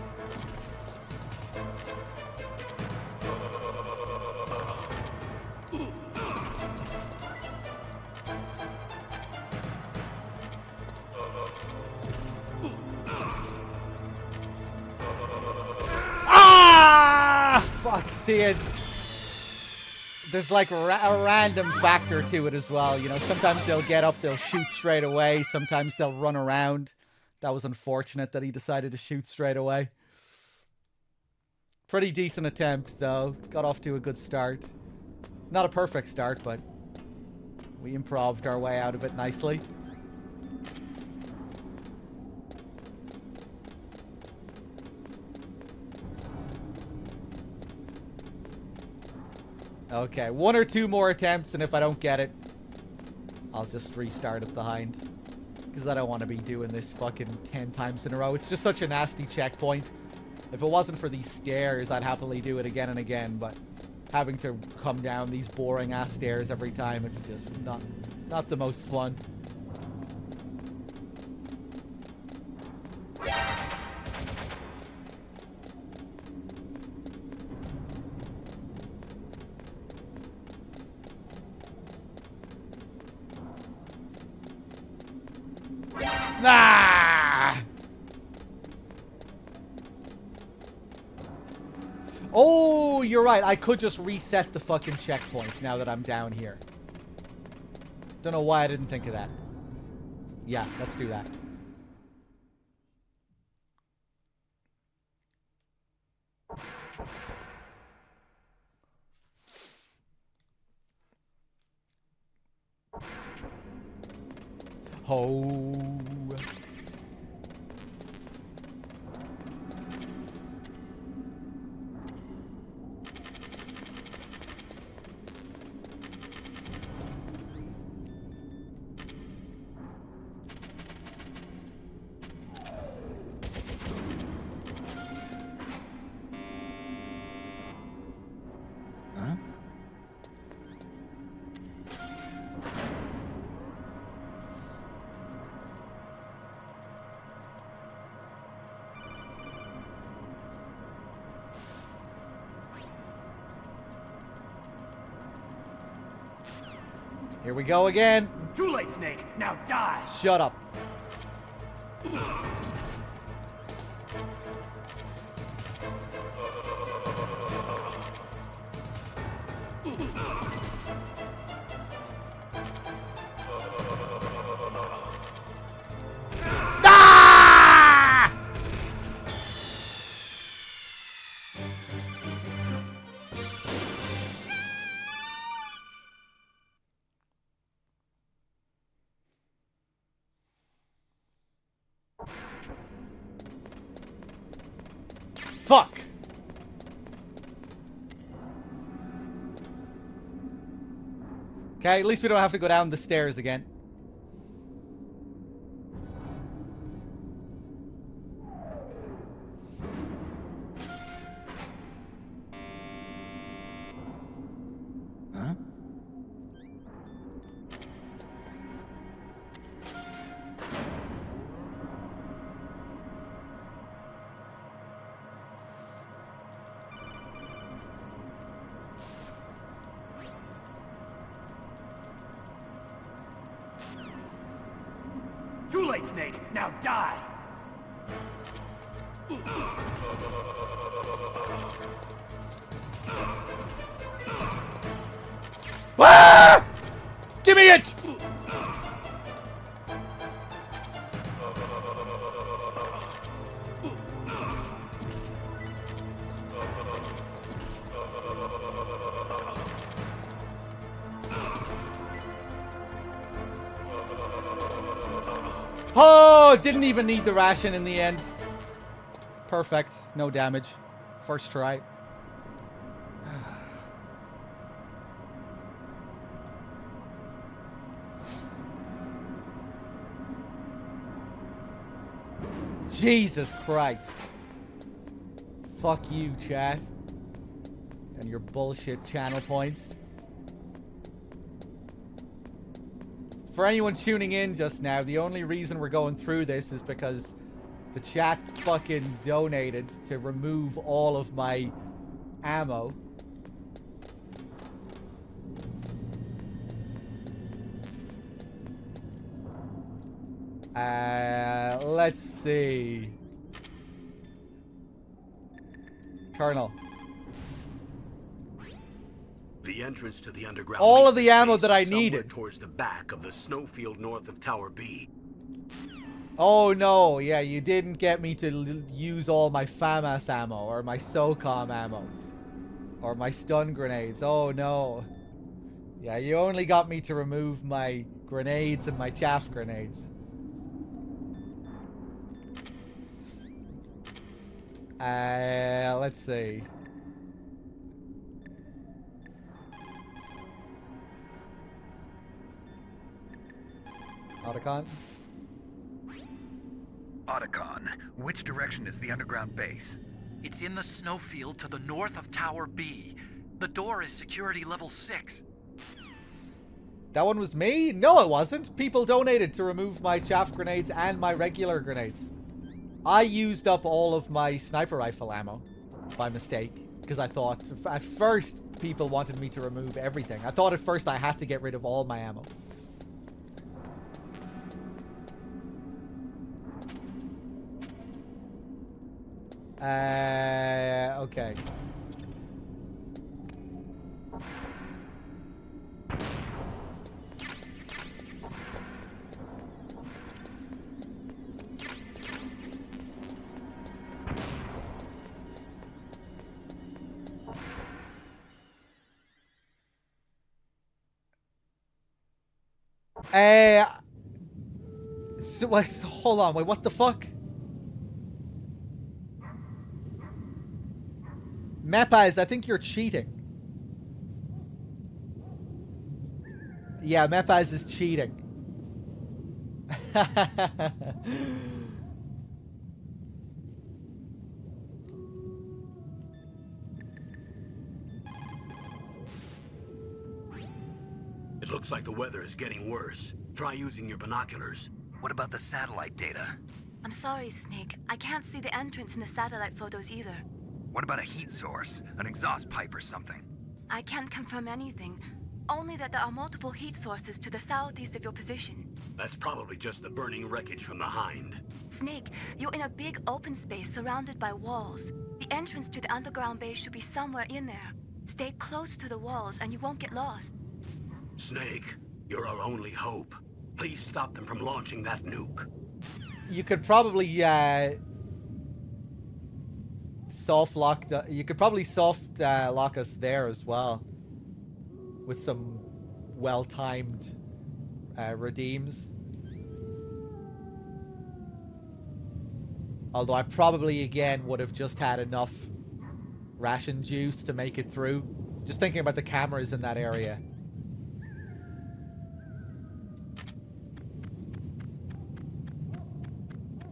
Ah! Fuck, see it. There's like a random factor to it as well. You know, sometimes they'll get up, they'll shoot straight away. Sometimes they'll run around. That was unfortunate that he decided to shoot straight away. Pretty decent attempt, though. Got off to a good start. Not a perfect start, but we improv'd our way out of it nicely. Okay, 1 or 2 more attempts, and if I don't get it, I'll just restart at the Hind. Because I don't want to be doing this fucking 10 times in a row. It's just such a nasty checkpoint. If it wasn't for these stairs, I'd happily do it again and again, but having to come down these boring-ass stairs every time, it's just not the most fun. Ah! Oh, you're right. I could just reset the fucking checkpoint now that I'm down here. Don't know why I didn't think of that. Yeah, let's do that. Oh. Here we go again. Too late, Snake. Now die. Shut up. Ah! Fuck! Okay, at least we don't have to go down the stairs again. Huh? Too late, Snake. Now die. Ah! Give me it! Oh! Oh, didn't even need the ration in the end. Perfect. No damage. First try. Jesus Christ. Fuck you, chat. And your bullshit channel points. For anyone tuning in just now, the only reason we're going through this is because the chat fucking donated to remove all of my ammo. Let's see. Colonel. The entrance to the underground. All of the ammo that I needed. Towards the back of the snowfield north of Tower B. Oh no, yeah, you didn't get me to use all my FAMAS ammo, or my SOCOM ammo, or my stun grenades. Oh no. Yeah, you only got me to remove my grenades and my chaff grenades. Let's see. Otacon? Otacon, which direction is the underground base? It's in the snowfield to the north of Tower B. The door is security level 6. That one was me? No, it wasn't. People donated to remove my chaff grenades and my regular grenades. I used up all of my sniper rifle ammo by mistake, because I thought at first people wanted me to remove everything. I thought at first I had to get rid of all my ammo. Okay. So, hold on, wait, what the fuck? Mepaz, I think you're cheating. Yeah, Mepaz is cheating. It looks like the weather is getting worse. Try using your binoculars. What about the satellite data? I'm sorry, Snake. I can't see the entrance in the satellite photos either. What about a heat source? An exhaust pipe or something? I can't confirm anything. Only that there are multiple heat sources to the southeast of your position. That's probably just the burning wreckage from the Hind. Snake, you're in a big open space surrounded by walls. The entrance to the underground base should be somewhere in there. Stay close to the walls and you won't get lost. Snake, you're our only hope. Please stop them from launching that nuke. You could probably, soft lock. You could probably soft lock us there as well, with some well-timed redeems. Although I probably again would have just had enough ration juice to make it through. Just thinking about the cameras in that area.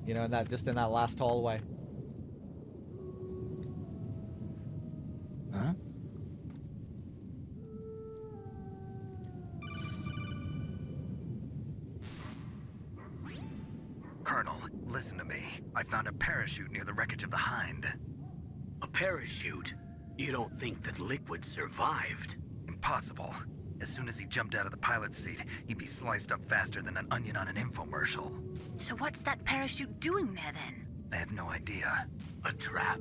You know, in that last hallway. Huh? Colonel, listen to me. I found a parachute near the wreckage of the Hind. A parachute? You don't think that Liquid survived? Impossible. As soon as he jumped out of the pilot's seat, he'd be sliced up faster than an onion on an infomercial. So what's that parachute doing there then? I have no idea. A trap?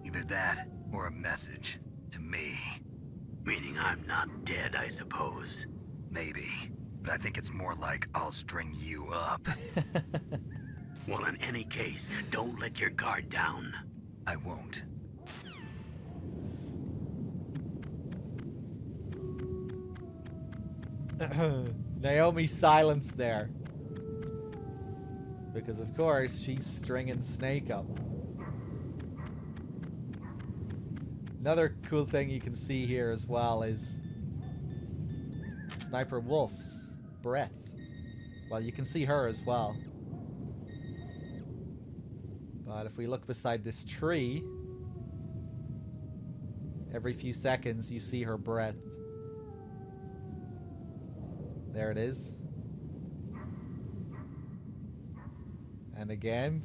Either that, or a message. To me. Meaning I'm not dead, I suppose. Maybe. But I think it's more like I'll string you up. Well, in any case, don't let your guard down. I won't. Naomi's silence there. Because, of course, she's stringing Snake up. Another cool thing you can see here as well is Sniper Wolf's breath. Well, you can see her as well. But if we look beside this tree, every few seconds you see her breath. There it is. And again.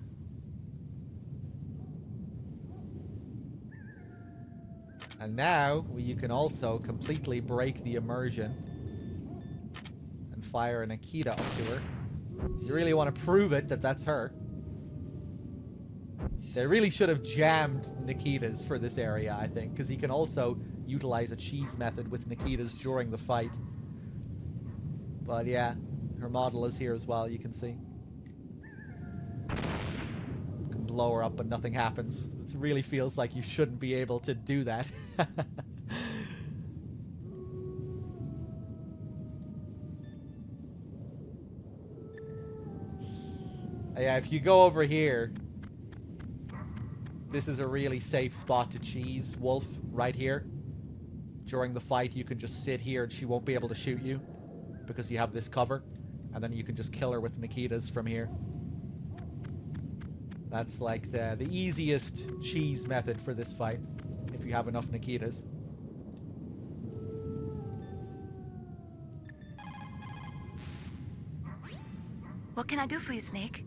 And now you can also completely break the immersion and fire a Nikita up to her. You really want to prove it that that's her. They really should have jammed Nikitas for this area, I think, because he can also utilize a cheese method with Nikitas during the fight. But yeah, her model is here as well, you can see. You can blow her up, but nothing happens. It really feels like you shouldn't be able to do that. Yeah, if you go over here, this is a really safe spot to cheese Wolf, right here. During the fight, you can just sit here and she won't be able to shoot you because you have this cover. And then you can just kill her with Nikitas from here. That's like the easiest cheese method for this fight, if you have enough Nikitas. What can I do for you, Snake?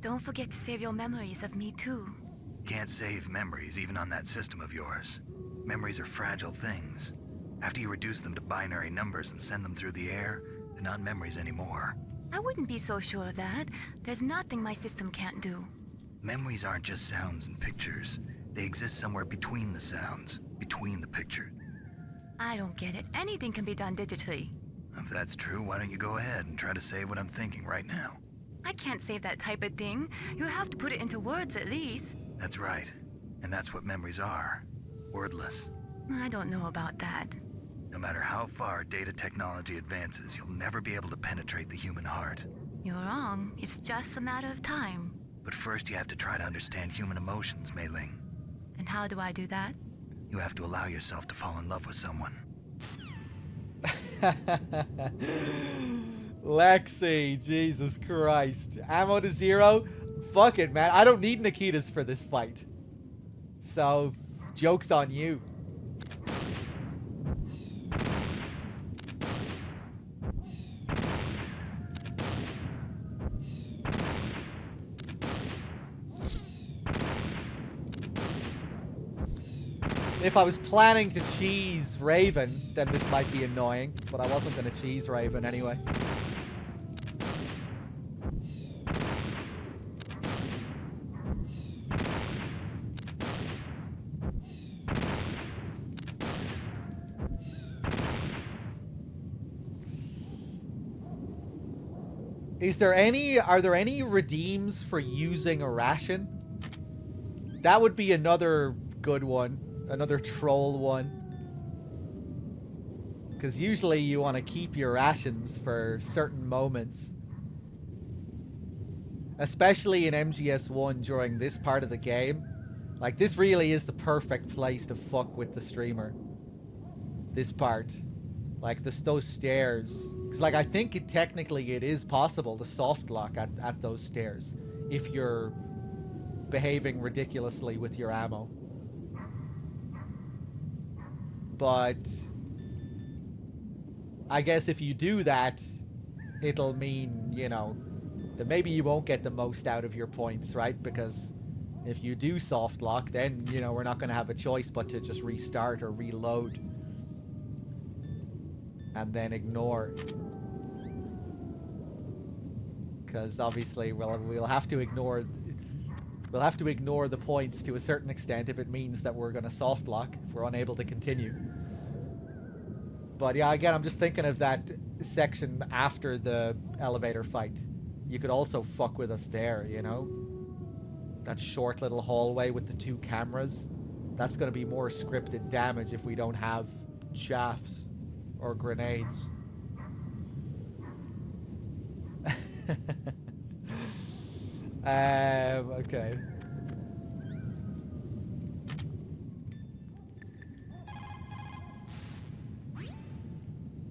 Don't forget to save your memories of me, too. Can't save memories even on that system of yours. Memories are fragile things. After you reduce them to binary numbers and send them through the air, they're not memories anymore. I wouldn't be so sure of that. There's nothing my system can't do. Memories aren't just sounds and pictures. They exist somewhere between the sounds, between the picture. I don't get it. Anything can be done digitally. If that's true, why don't you go ahead and try to say what I'm thinking right now? I can't save that type of thing. You have to put it into words at least. That's right. And that's what memories are. Wordless. I don't know about that. No matter how far data technology advances, you'll never be able to penetrate the human heart. You're wrong. It's just a matter of time. But first you have to try to understand human emotions, Mei Ling. And how do I do that? You have to allow yourself to fall in love with someone. Lexi, Jesus Christ. Ammo to 0? Fuck it, man. I don't need Nikitas for this fight. So, joke's on you. If I was planning to cheese Raven, then this might be annoying, but I wasn't going to cheese Raven anyway. Are there any redeems for using a ration? That would be another good one. Another troll one. Because usually you want to keep your rations for certain moments. Especially in MGS1 during this part of the game. Like, this really is the perfect place to fuck with the streamer. This part. Like, those stairs. Because, like, I think technically it is possible to soft lock at those stairs. If you're behaving ridiculously with your ammo. But I guess if you do that, it'll mean, you know, that maybe you won't get the most out of your points, right? Because if you do soft lock, then, you know, we're not going to have a choice but to just restart or reload. And then ignore. Because obviously we'll have to ignore the points to a certain extent if it means that we're going to soft lock if we're unable to continue. But yeah, again, I'm just thinking of that section after the elevator fight. You could also fuck with us there, you know? That short little hallway with the 2 cameras. That's going to be more scripted damage if we don't have chaffs or grenades. Okay.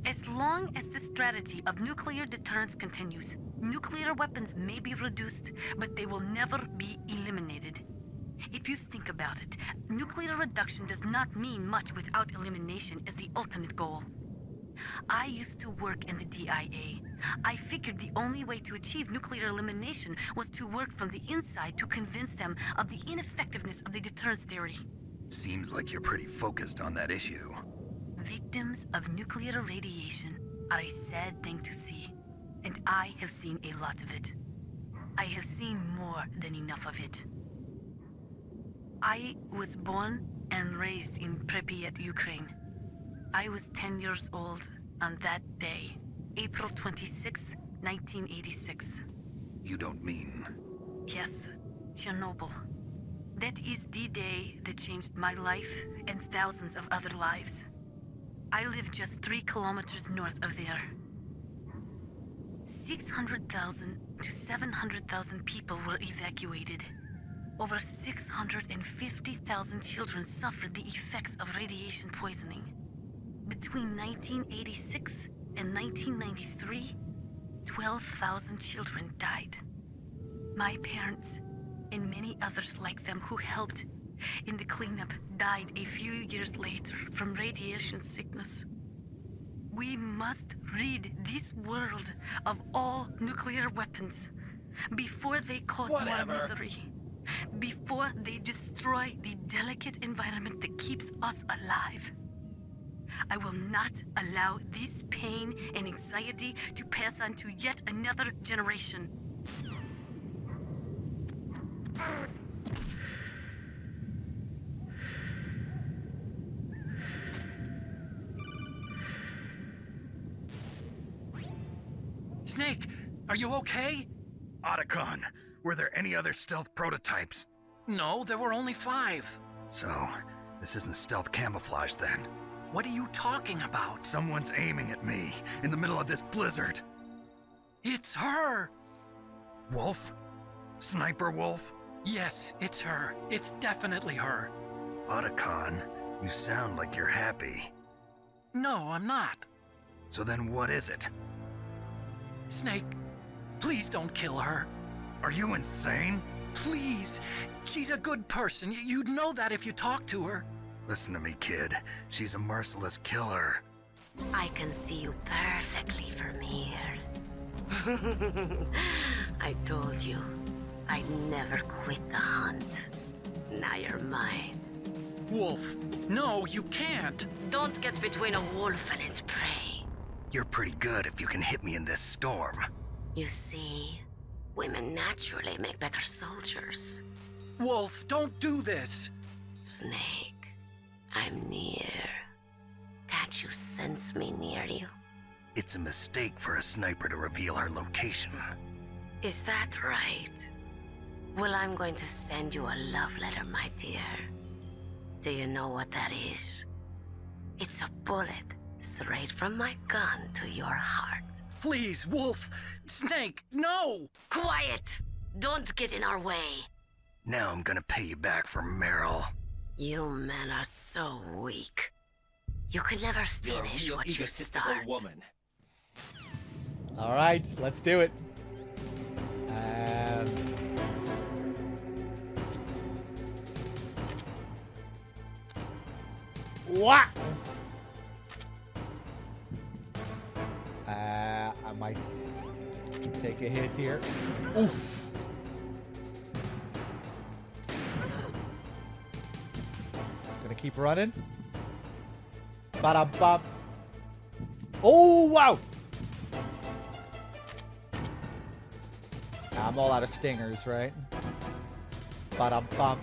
As long as the strategy of nuclear deterrence continues, nuclear weapons may be reduced, but they will never be eliminated. If you think about it, nuclear reduction does not mean much without elimination as the ultimate goal. I used to work in the DIA. I figured the only way to achieve nuclear elimination was to work from the inside to convince them of the ineffectiveness of the deterrence theory. Seems like you're pretty focused on that issue. Victims of nuclear radiation are a sad thing to see, and I have seen a lot of it. I have seen more than enough of it. I was born and raised in Pripyat, Ukraine. I was 10 years old on that day, April 26th, 1986. You don't mean... Yes, Chernobyl. That is the day that changed my life and thousands of other lives. I live just 3 kilometers north of there. 600,000 to 700,000 people were evacuated. Over 650,000 children suffered the effects of radiation poisoning. Between 1986 and 1993, 12,000 children died. My parents, and many others like them who helped in the cleanup, died a few years later from radiation sickness. We must rid this world of all nuclear weapons before they cause more misery, before they destroy the delicate environment that keeps us alive. I will not allow this pain and anxiety to pass on to yet another generation. Snake, are you okay? Otacon, were there any other stealth prototypes? No, there were only 5. So, this isn't stealth camouflage then? What are you talking about? Someone's aiming at me, in the middle of this blizzard. It's her! Wolf? Sniper Wolf? Yes, it's her. It's definitely her. Otacon, you sound like you're happy. No, I'm not. So then what is it? Snake, please don't kill her. Are you insane? Please! She's a good person. You'd know that if you talked to her. Listen to me, kid. She's a merciless killer. I can see you perfectly from here. I told you, I'd never quit the hunt. Now you're mine. Wolf, no, you can't. Don't get between a wolf and its prey. You're pretty good if you can hit me in this storm. You see, women naturally make better soldiers. Wolf, don't do this. Snake, I'm near. Can't you sense me near you? It's a mistake for a sniper to reveal her location. Is that right? Well, I'm going to send you a love letter, my dear. Do you know what that is? It's a bullet straight from my gun to your heart. Please, Wolf! Snake, no! Quiet! Don't get in our way. Now I'm gonna pay you back for Meryl. You men are so weak. You could never finish what you start. Woman. All right, let's do it. What? I might take a hit here. Oof. Gonna keep running. Ba-dum-bum. Oh, wow. I'm all out of stingers, right? Ba-dum-bum.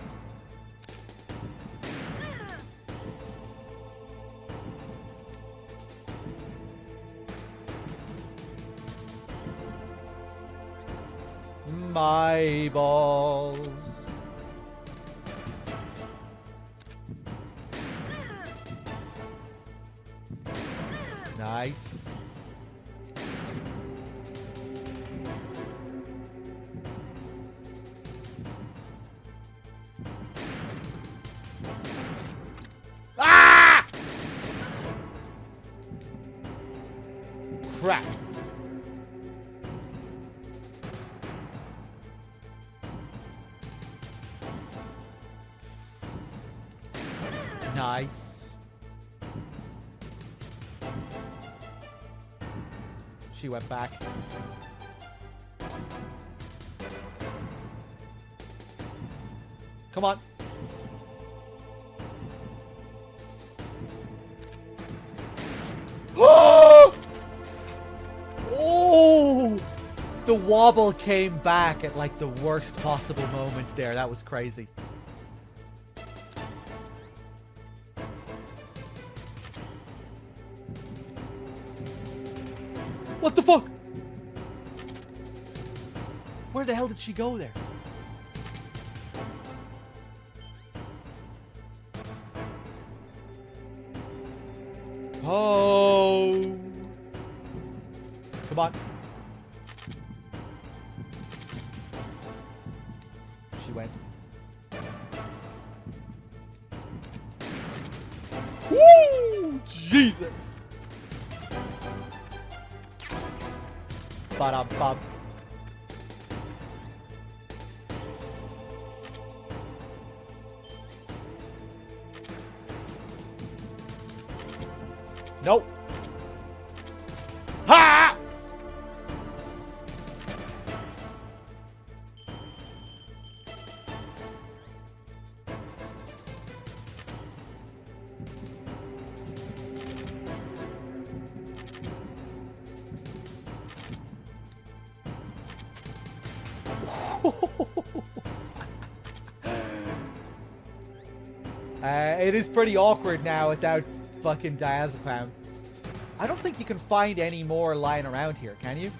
My balls. Nice. Ah! Crap. Nice. She went back. Come on. Oh! The wobble came back at like the worst possible moment there. That was crazy. What the fuck? Where the hell did she go there? Oh. Come on. She went. Woo! Jesus. Ba-dum-bum. Nope. Ha! It is pretty awkward now without fucking diazepam. I don't think you can find any more lying around here, can you?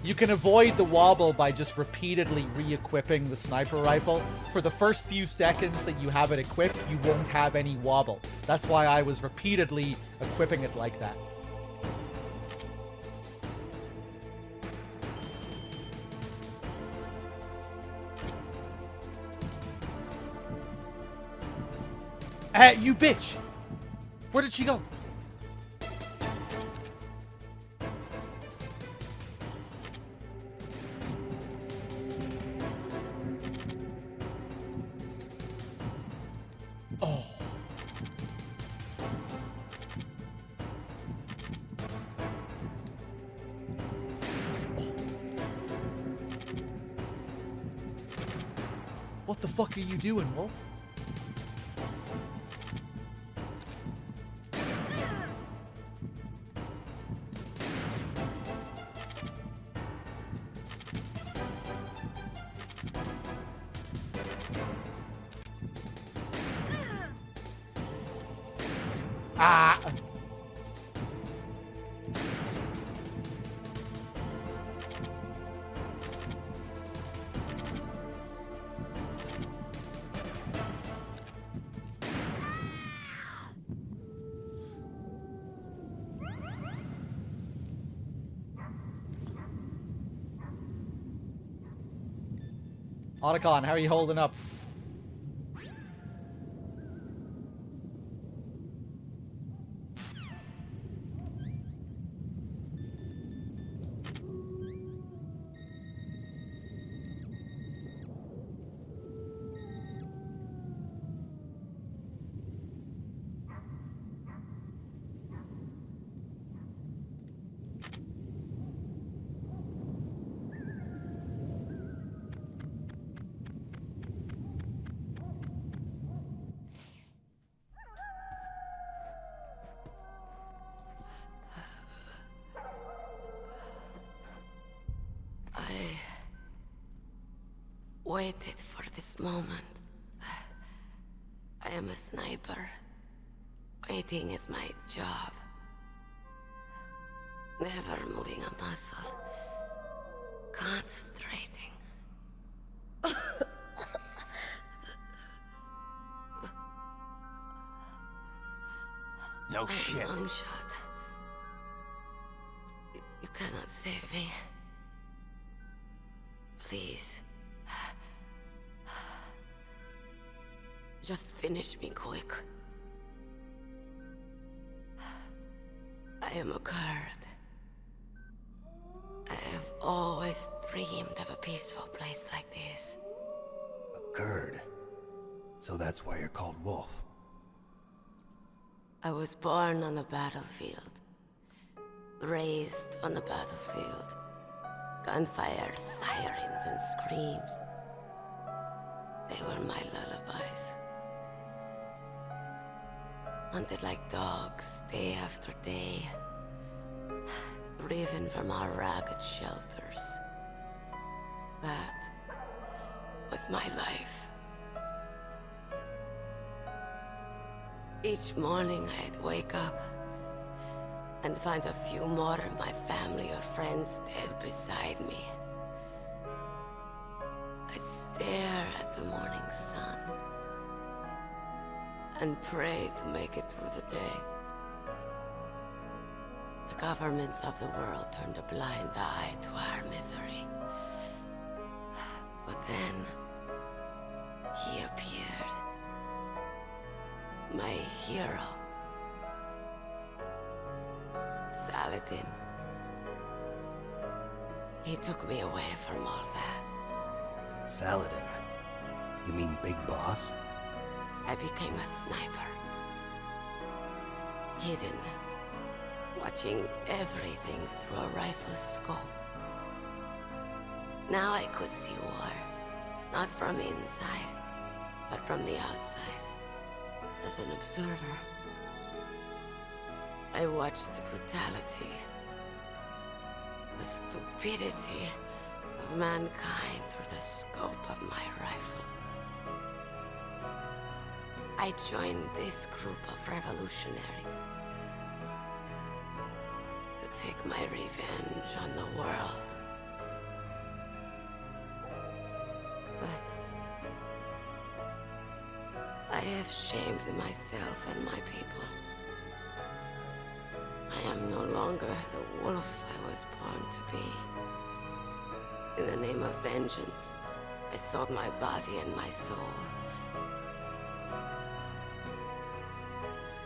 You can avoid the wobble by just repeatedly re-equipping the sniper rifle. For the first few seconds that you have it equipped, you won't have any wobble. That's why I was repeatedly equipping it like that. You bitch! Where did she go? Oh. What the fuck are you doing, Wolf? Ah! Otacon, how are you holding up? Waited for this moment. I am a sniper. Waiting is my job. Never moving a muscle. Concentrating. moonshot. You cannot save me. Please. Just finish me quick. I am a Kurd. I have always dreamed of a peaceful place like this. A Kurd? So that's why you're called Wolf. I was born on the battlefield. Raised on the battlefield. Gunfire, sirens, and screams. They were my lullabies. Hunted like dogs, day after day. Driven from our ragged shelters. That was my life. Each morning I'd wake up and find a few more of my family or friends dead beside me. I'd stare at the morning sun and pray to make it through the day. The governments of the world turned a blind eye to our misery. But then, he appeared. My hero. Saladin. He took me away from all that. Saladin? You mean Big Boss? I became a sniper. Hidden. Watching everything through a rifle's scope. Now I could see war. Not from inside, but from the outside. As an observer. I watched the brutality, the stupidity of mankind through the scope of my rifle. I joined this group of revolutionaries to take my revenge on the world. But I have shamed myself and my people. I am no longer the wolf I was born to be. In the name of vengeance, I sold my body and my soul.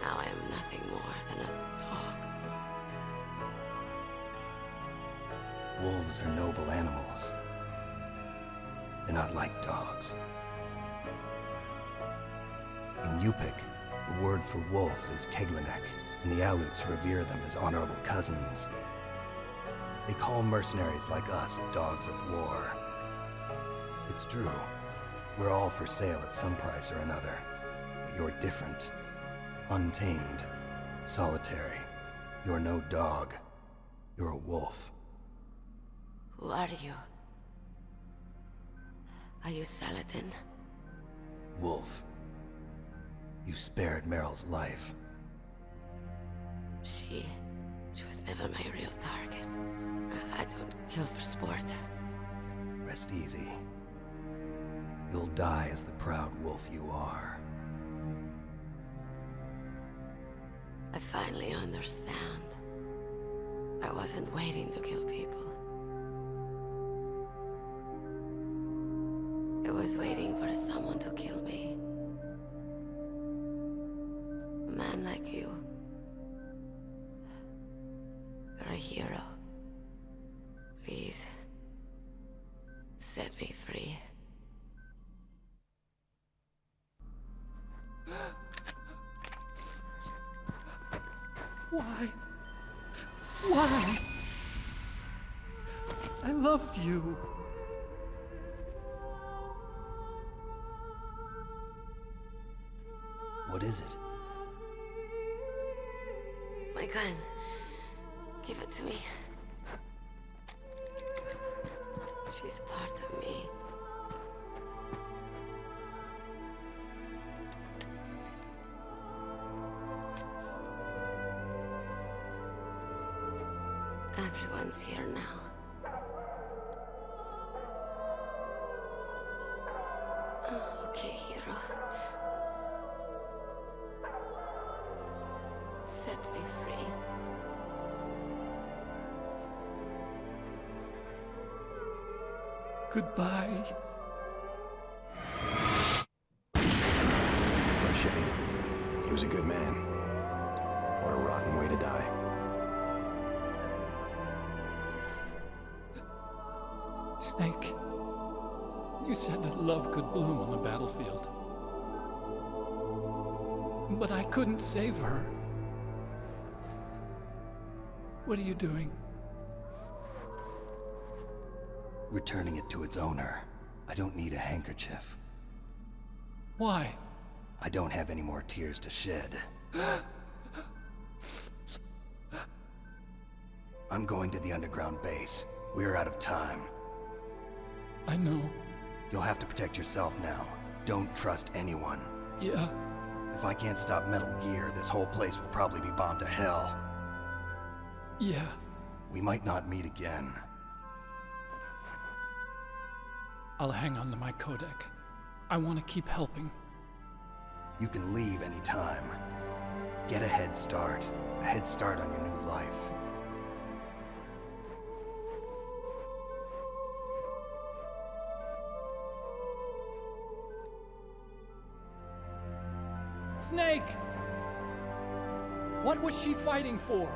Now I am nothing more than a dog. Wolves are noble animals. They're not like dogs. In Yupik, the word for wolf is Keglanek, and the Aleuts revere them as honorable cousins. They call mercenaries like us dogs of war. It's true. We're all for sale at some price or another. But you're different. Untamed. Solitary. You're no dog. You're a wolf. Who are you? Are you Saladin? Wolf. You spared Meryl's life. She was never my real target. I don't kill for sport. Rest easy. You'll die as the proud wolf you are. I finally understand. I wasn't waiting to kill people. I was waiting for someone to kill me. A man like you. You're a hero. Please, set me free. Why? Why? I loved you. What is it? My gun. Give it to me. She's part of me. Everyone's here now. Oh, okay, hero. Set me free. Goodbye. What a shame. He was a good man. What a rotten way to die. Snake, you said that love could bloom on the battlefield. But I couldn't save her. What are you doing? Returning it to its owner. I don't need a handkerchief. Why? I don't have any more tears to shed. I'm going to the underground base. We're out of time. I know. You'll have to protect yourself now. Don't trust anyone. Yeah. If I can't stop Metal Gear, this whole place will probably be bombed to hell. Yeah. We might not meet again. I'll hang on to my codec. I want to keep helping. You can leave anytime. Get a head start. A head start on your new life. Snake! What was she fighting for?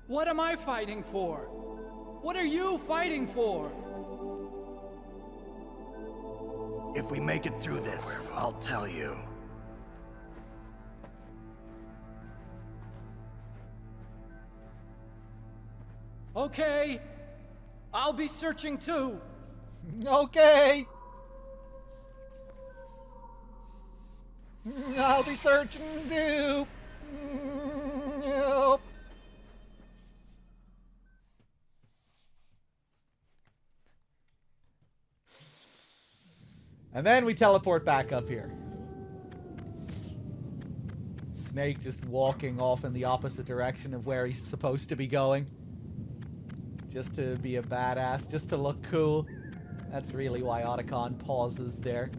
What am I fighting for? What are you fighting for? If we make it through this, I'll tell you. Okay. I'll be searching too. Okay. I'll be searching too. Nope. And then we teleport back up here. Snake just walking off in the opposite direction of where he's supposed to be going. Just to be a badass, just to look cool. That's really why Otacon pauses there.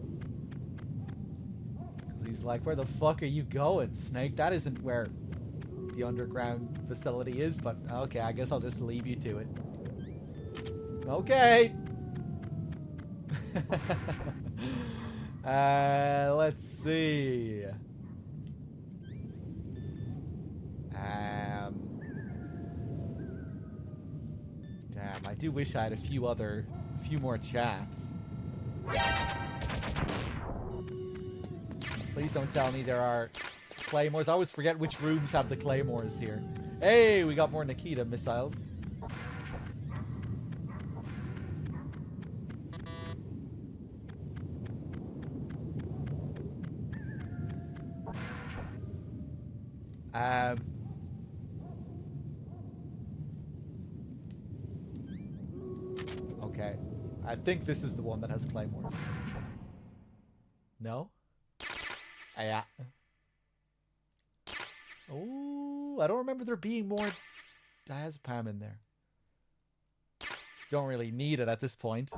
He's like, where the fuck are you going, Snake? That isn't where the underground facility is, but okay, I guess I'll just leave you to it. Okay. Let's see. Damn, I do wish I had a few more chaps. Please don't tell me there are claymores. I always forget which rooms have the claymores here. Hey, we got more Nikita missiles. Okay. I think this is the one that has claymores. No? Yeah. Oh, I don't remember there being more diazepam in there. Don't really need it at this point.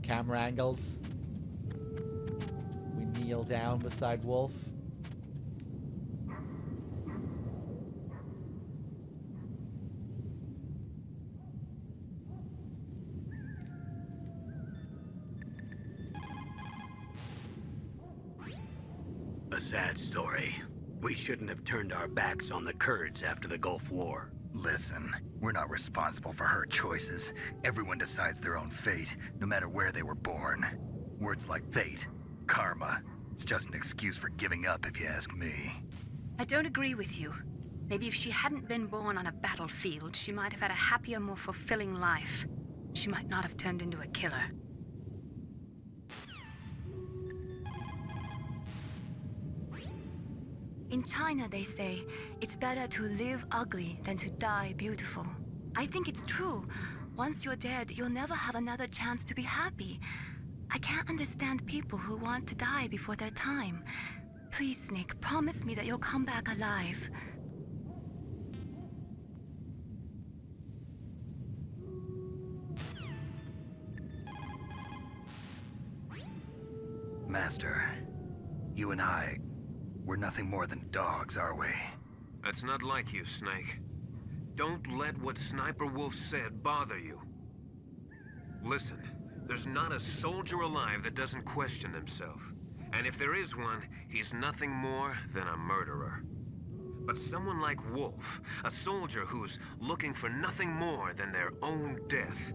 Camera angles. We kneel down beside Wolf. A sad story. We shouldn't have turned our backs on the Kurds after the Gulf War. Listen, we're not responsible for her choices. Everyone decides their own fate, no matter where they were born. Words like fate, karma, it's just an excuse for giving up if you ask me. I don't agree with you. Maybe if she hadn't been born on a battlefield, she might have had a happier, more fulfilling life. She might not have turned into a killer. In China, they say, it's better to live ugly than to die beautiful. I think it's true. Once you're dead, you'll never have another chance to be happy. I can't understand people who want to die before their time. Please, Snake, promise me that you'll come back alive. Master, you and I, we're nothing more than dogs, are we? That's not like you, Snake. Don't let what Sniper Wolf said bother you. Listen, there's not a soldier alive that doesn't question himself. And if there is one, he's nothing more than a murderer. But someone like Wolf, a soldier who's looking for nothing more than their own death,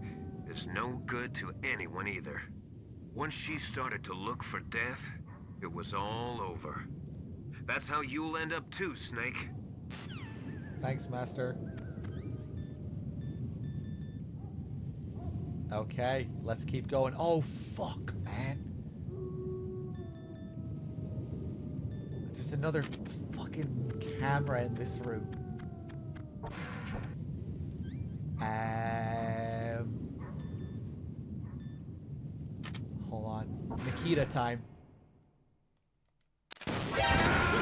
is no good to anyone either. Once she started to look for death, it was all over. That's how you'll end up too, Snake. Thanks, Master. Okay, let's keep going. Oh, fuck, man. There's another fucking camera in this room. Hold on. Nikita time.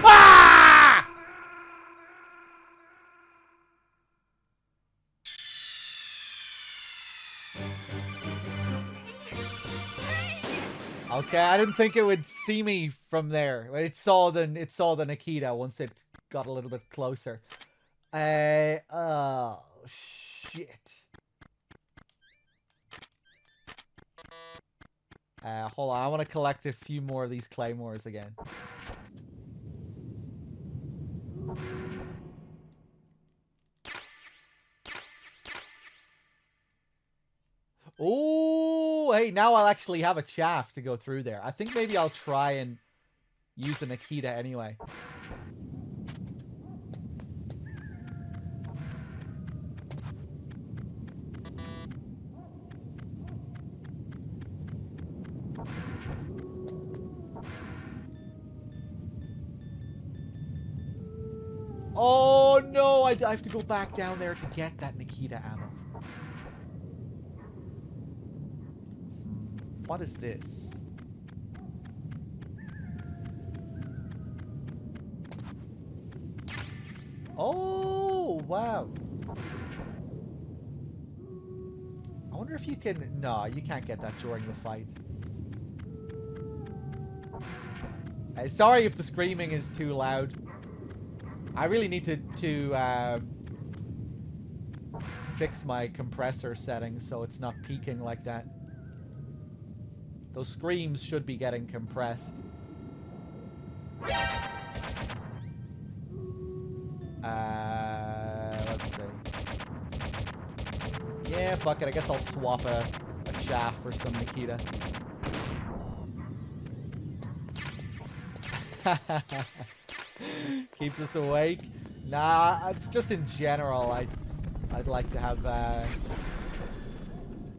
Ah! Okay, I didn't think it would see me from there. It saw the Nikita once it got a little bit closer. Oh shit. Hold on, I want to collect a few more of these claymores again. Oh, hey, now I'll actually have a shaft to go through there. I think maybe I'll try and use the Nikita anyway. Oh no, I have to go back down there to get that Nikita ammo. What is this? Oh, wow. I wonder if you can... No, you can't get that during the fight. Sorry if the screaming is too loud. I really need to fix my compressor settings so it's not peaking like that. Those screams should be getting compressed. Let's see. Yeah, fuck it. I guess I'll swap a shaft for some Nikita. Keeps us awake. Nah, just in general, I'd like to have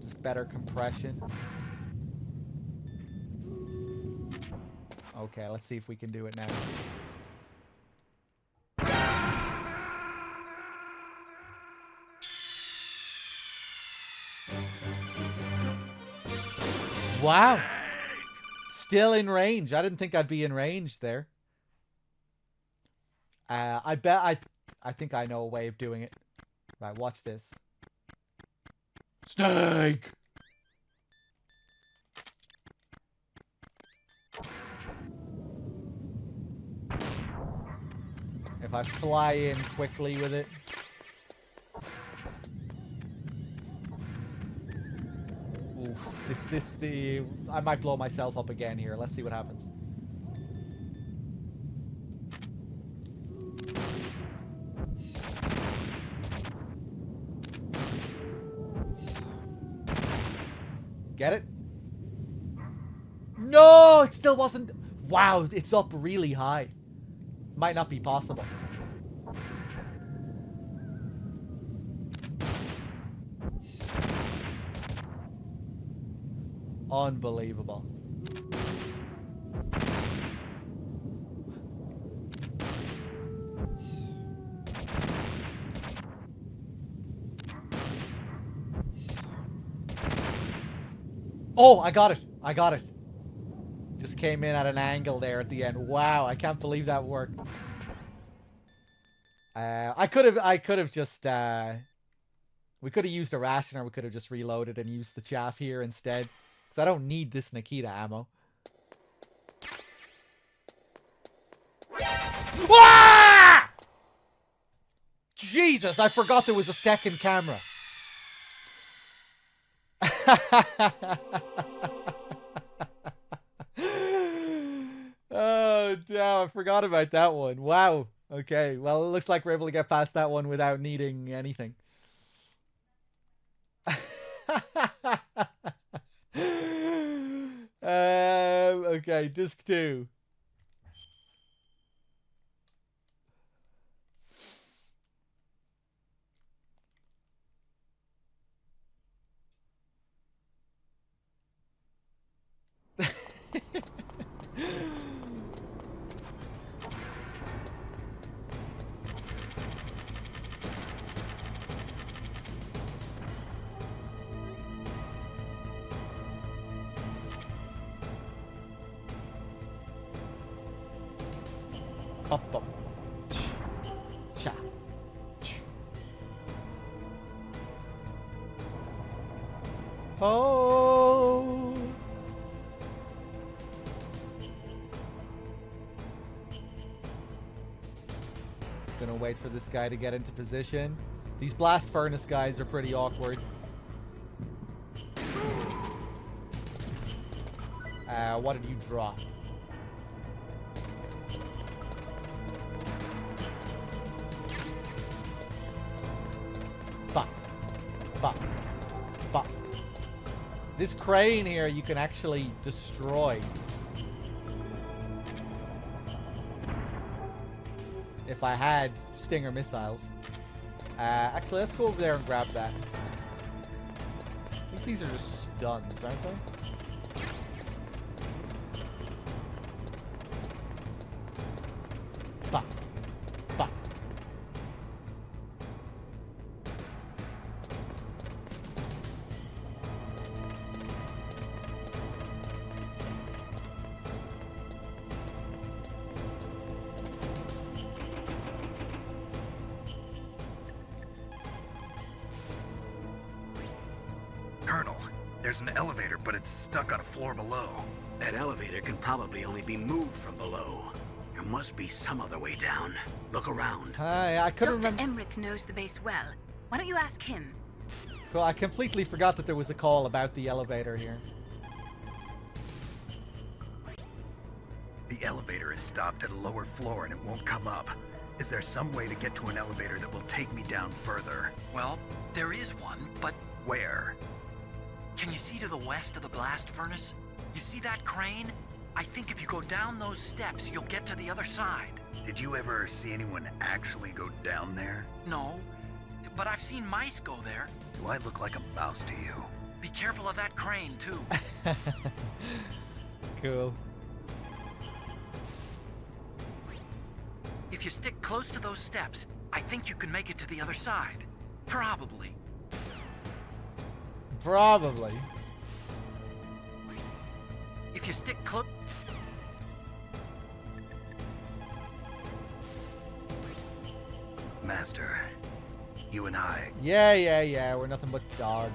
just better compression. Okay, let's see if we can do it now. Wow. Still in range. I didn't think I'd be in range there. I think I know a way of doing it. Right, watch this. Snake! If I fly in quickly with it. Oof, I might blow myself up again here. Let's see what happens. Get it? No, it still wasn't. Wow, it's up really high. Might not be possible. Unbelievable. Oh, I got it. I got it. Just came in at an angle there at the end. Wow, I can't believe that worked. I could have just, we could have used a ration, or we could have just reloaded and used the chaff here instead. Because I don't need this Nikita ammo. Ah! Jesus, I forgot there was a second camera. Oh, damn, I forgot about that one. Wow. Okay, well, it looks like we're able to get past that one without needing anything. Okay, disc 2. Up, up. Cha. Oh. Gonna wait for this guy to get into position. These blast furnace guys are pretty awkward. What did you drop? Fuck. Fuck. Fuck. This crane here you can actually destroy. If I had Stinger missiles. Actually, let's go over there and grab that. I think these are just stuns, aren't they? Fuck. Fuck. Colonel, there's an elevator, but it's stuck on a floor below. That elevator can probably only be moved from below. There must be some other way down. Look around. I couldn't Dr. remember. Emmerich knows the base well. Why don't you ask him? Cool, I completely forgot that there was a call about the elevator here. The elevator is stopped at a lower floor and it won't come up. Is there some way to get to an elevator that will take me down further? Well, there is one, but Where? can you see to the west of the blast furnace? You see that crane? I think if you go down those steps, you'll get to the other side. Did you ever see anyone actually go down there? No, but I've seen mice go there. Do I look like a mouse to you? Be careful of that crane, too. Cool. If you stick close to those steps, I think you can make it to the other side. Probably. Probably. If you stick close... Master, you and I... Yeah. We're nothing but dogs.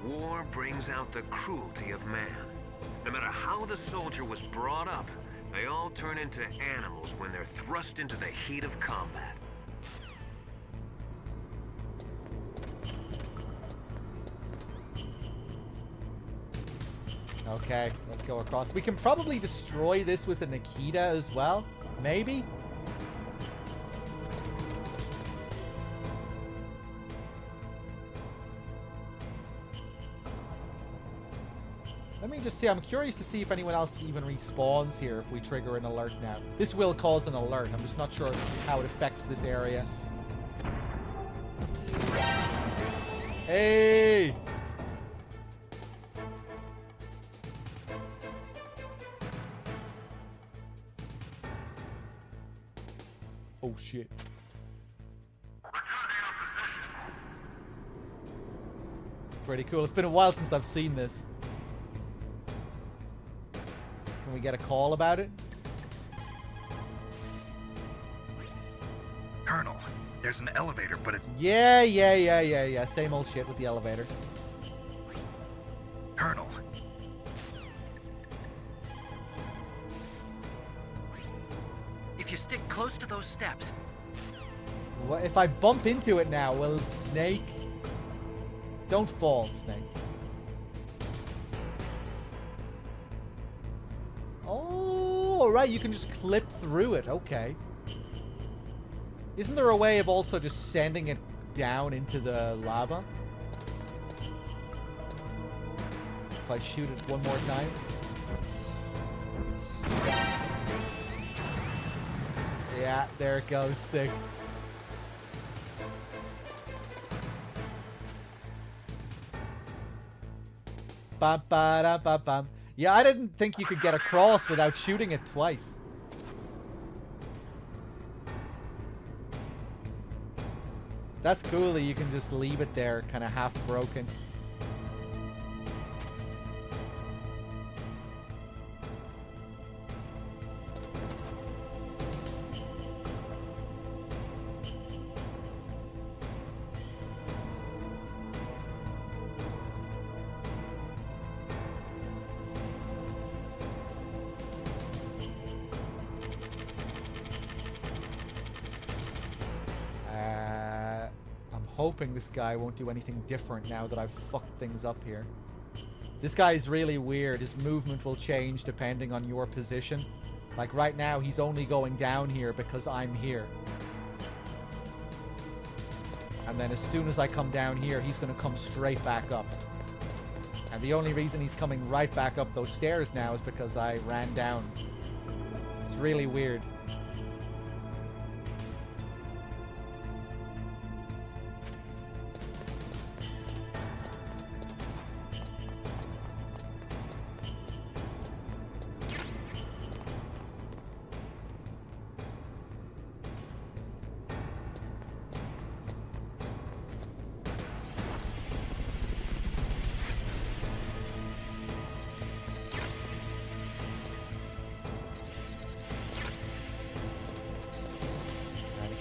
War brings out the cruelty of man. No matter how the soldier was brought up, they all turn into animals when they're thrust into the heat of combat. Okay, let's go across. We can probably destroy this with a Nikita as well. Maybe? Let me just see. I'm curious to see if anyone else even respawns here if we trigger an alert now. This will cause an alert. I'm just not sure how it affects this area. Hey! Oh shit. pretty cool. It's been a while since I've seen this. Can we get a call about it? Colonel, there's an elevator, but it's... Yeah. Same old shit with the elevator. Colonel. If you stick close to those steps... What if I bump into it now? Will Snake... Don't fall, Snake. Oh, right, you can just clip through it. Okay. Isn't there a way of also just sending it down into the lava? If I shoot it one more time. Yeah, there it goes. Sick. Bum, ba, da, bum. Yeah, I didn't think you could get across without shooting it twice. That's cool that you can just leave it there, kind of half broken. Hoping this guy won't do anything different now that I've fucked things up here. This guy is really weird. His movement will change depending on your position. Like right now, he's only going down here because I'm here. And then as soon as I come down here, he's going to come straight back up. And the only reason he's coming right back up those stairs now is because I ran down. It's really weird.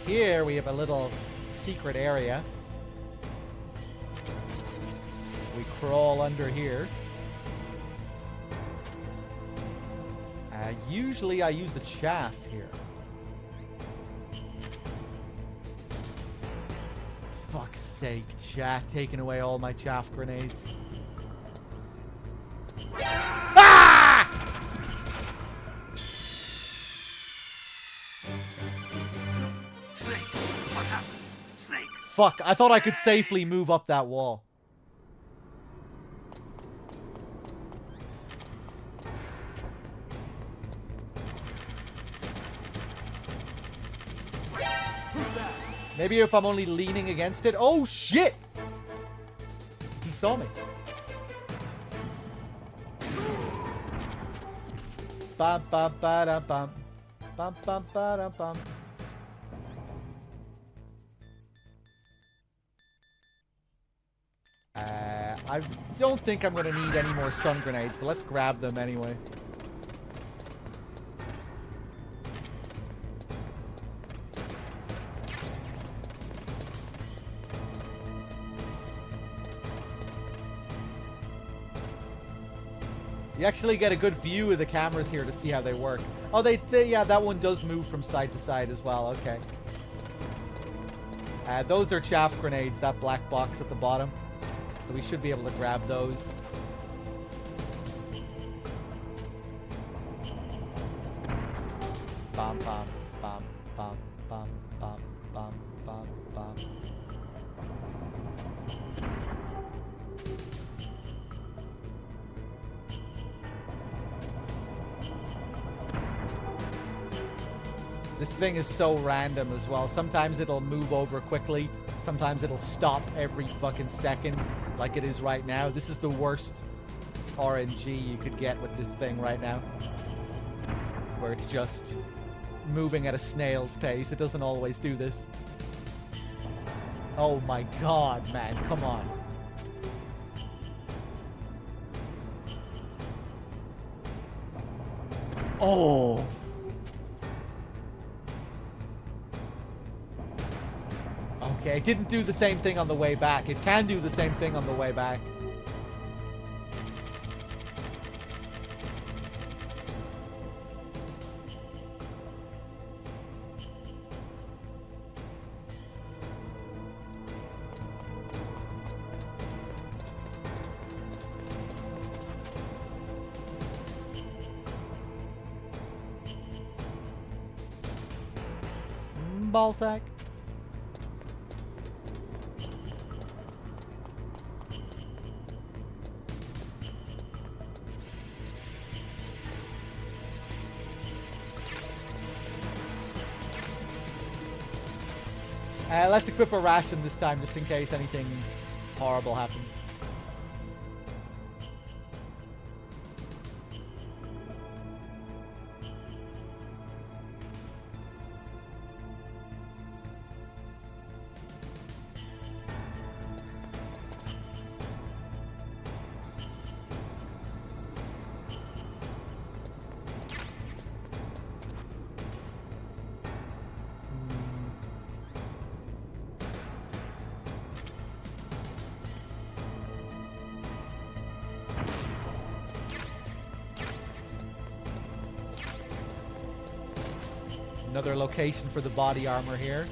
Here we have a little secret area. We crawl under here. Usually I use the chaff here. Fuck's sake, chat, taking away all my chaff grenades. Fuck, I thought I could safely move up that wall. Maybe if I'm only leaning against it. Oh, shit! He saw me. Bum, bum, ba, da, bum. Bum, bum, ba, da, bum. I don't think I'm going to need any more stun grenades, but let's grab them anyway. You actually get a good view of the cameras here to see how they work. Oh, yeah, that one does move from side to side as well. Okay. Those are chaff grenades, that black box at the bottom. So we should be able to grab those. Bom, bom, bom, bom, bom, bom, bom, bom, bom. This thing is so random as well. Sometimes it'll move over quickly. Sometimes it'll stop every fucking second, like it is right now. This is the worst RNG you could get with this thing right now. Where it's just moving at a snail's pace. It doesn't always do this. Oh my god, man. Come on. Oh. Okay, it didn't do the same thing on the way back. It can do the same thing on the way back. Ballsack. Let's equip a ration this time, just in case anything horrible happens. Another location for the body armor here.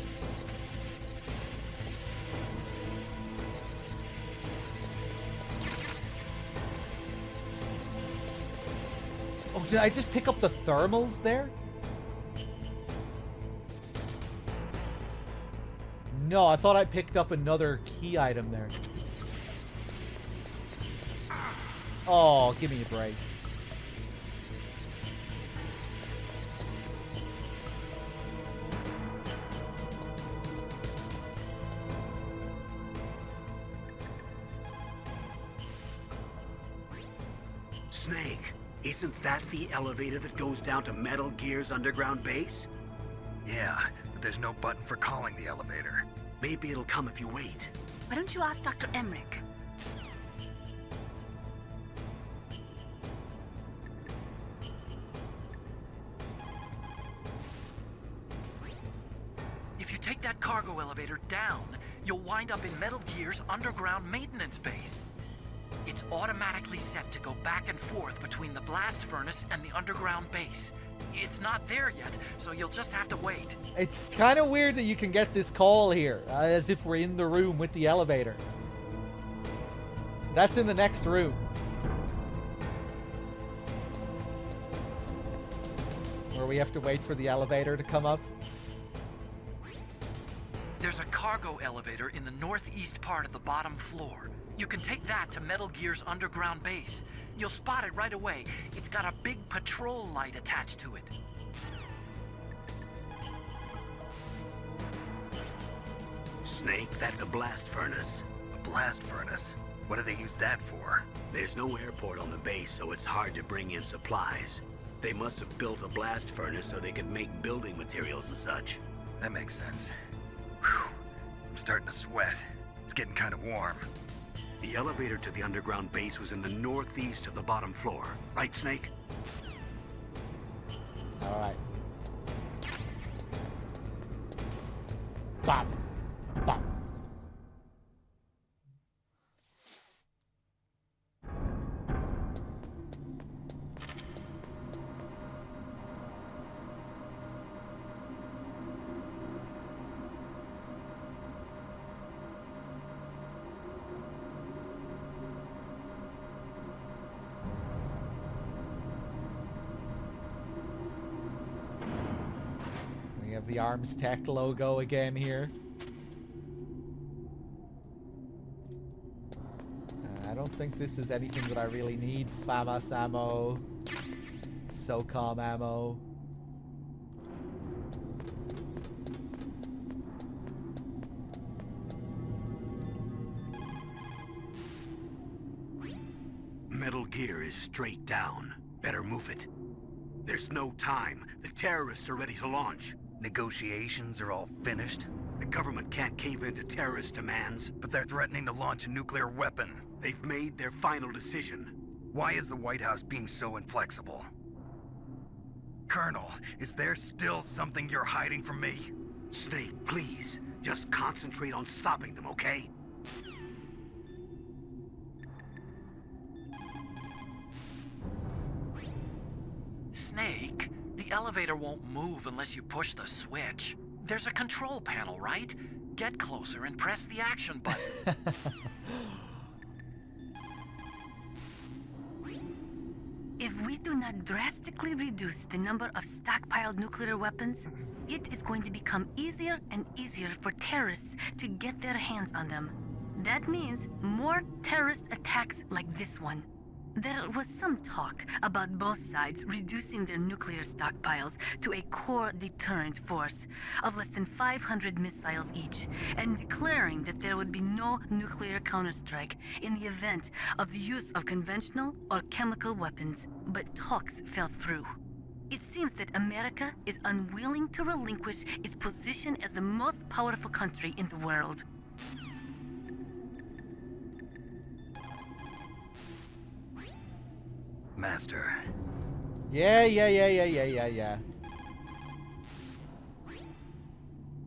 Oh, did I just pick up the thermals there? No, I thought I picked up another key item there. Oh, give me a break. Snake, isn't that the elevator that goes down to Metal Gear's underground base? Yeah, but there's no button for calling the elevator. Maybe it'll come if you wait. Why don't you ask Dr. Emmerich? If you take that cargo elevator down, you'll wind up in Metal Gear's underground maintenance base. It's automatically set to go back and forth between the blast furnace and the underground base. It's not there yet, so you'll just have to wait. It's kind of weird that you can get this call here, as if we're in the room with the elevator. That's in the next room. Where we have to wait for the elevator to come up. There's a cargo elevator in the northeast part of the bottom floor. You can take that to Metal Gear's underground base. You'll spot it right away. It's got a big patrol light attached to it. Snake, that's a blast furnace. A blast furnace? What do they use that for? There's no airport on the base, so it's hard to bring in supplies. They must have built a blast furnace so they could make building materials and such. That makes sense. Whew. I'm starting to sweat. It's getting kind of warm. The elevator to the underground base was in the northeast of the bottom floor. Right, Snake? All right. Bop. Bop. We have the Arms Tech logo again here. I don't think this is anything that I really need. FAMAS ammo. SOCOM ammo. Metal Gear is straight down. Better move it. There's no time. The terrorists are ready to launch. Negotiations are all finished? The government can't cave into terrorist demands. But they're threatening to launch a nuclear weapon. They've made their final decision. Why is the White House being so inflexible? Colonel, is there still something you're hiding from me? Snake, please. Just concentrate on stopping them, okay? Snake, the elevator won't move unless you push the switch. There's a control panel, right? Get closer and press the action button. If we do not drastically reduce the number of stockpiled nuclear weapons, it is going to become easier and easier for terrorists to get their hands on them. That means more terrorist attacks like this one. There was some talk about both sides reducing their nuclear stockpiles to a core deterrent force of less than 500 missiles each, and declaring that there would be no nuclear counterstrike in the event of the use of conventional or chemical weapons. But talks fell through. It seems that America is unwilling to relinquish its position as the most powerful country in the world. Master. Yeah.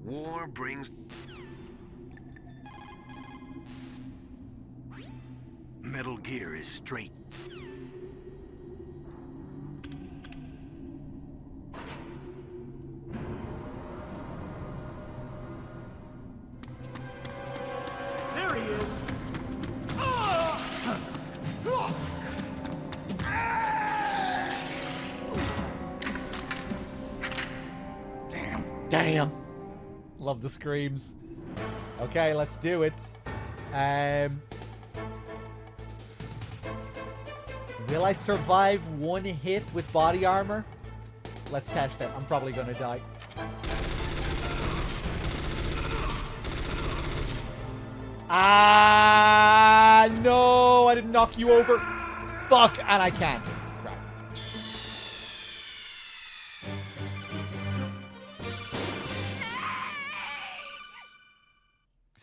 War brings... Metal Gear is straight. There he is! Damn. Love the screams. Okay, let's do it. Will I survive one hit with body armor? Let's test it. I'm probably gonna die. Ah, no, I didn't knock you over. Fuck, and I can't. Right.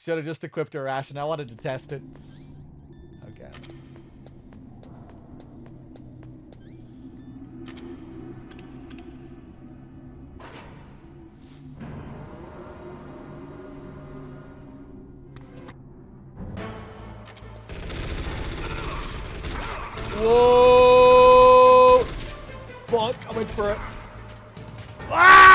Should have just equipped a ration. I wanted to test it. Okay. Whoa! Fuck, I went for it. Ah!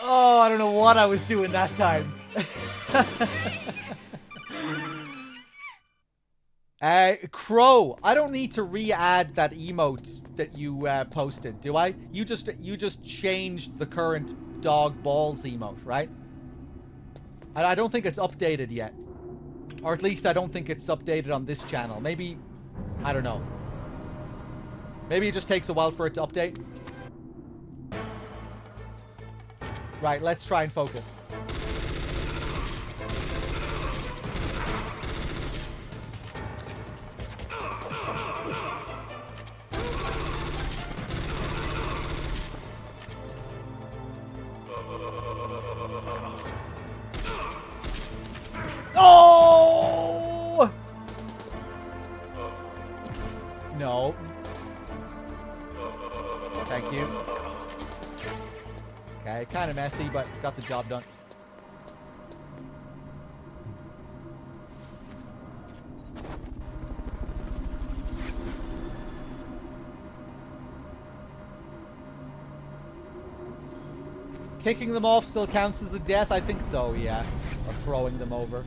Oh, I don't know what I was doing that time. Crow, I don't need to re-add that emote that you posted, do I? You just changed the current dog balls emote, right? I don't think it's updated yet. Or at least I don't think it's updated on this channel. Maybe, I don't know. Maybe it just takes a while for it to update. Right, let's try and focus. Oh! No. Thank you. Okay, kind of messy, but got the job done. Kicking them off still counts as a death? I think so, yeah. Or throwing them over.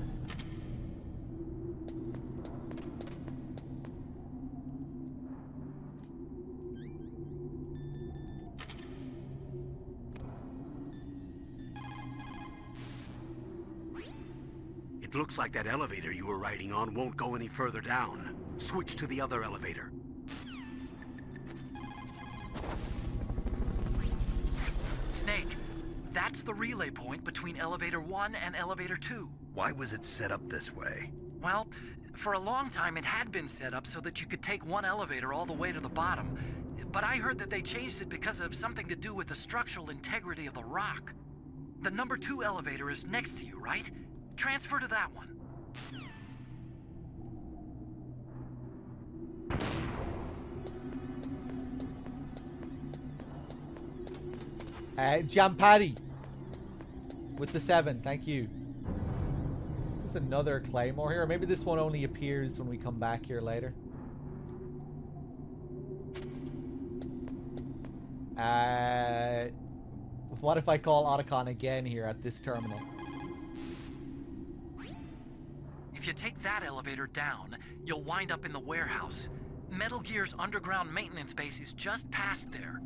It looks like that elevator you were riding on won't go any further down. Switch to the other elevator. Snake, that's the relay point between elevator 1 and elevator 2. Why was it set up this way? Well, for a long time it had been set up so that you could take one elevator all the way to the bottom. But I heard that they changed it because of something to do with the structural integrity of the rock. The number 2 elevator is next to you, right? Transfer to that one. Jam Patty with the 7. Thank you. There's another Claymore here. Or maybe this one only appears when we come back here later. What if I call Otacon again here at this terminal? If you take that elevator down, you'll wind up in the warehouse. Metal Gear's underground maintenance base is just past there.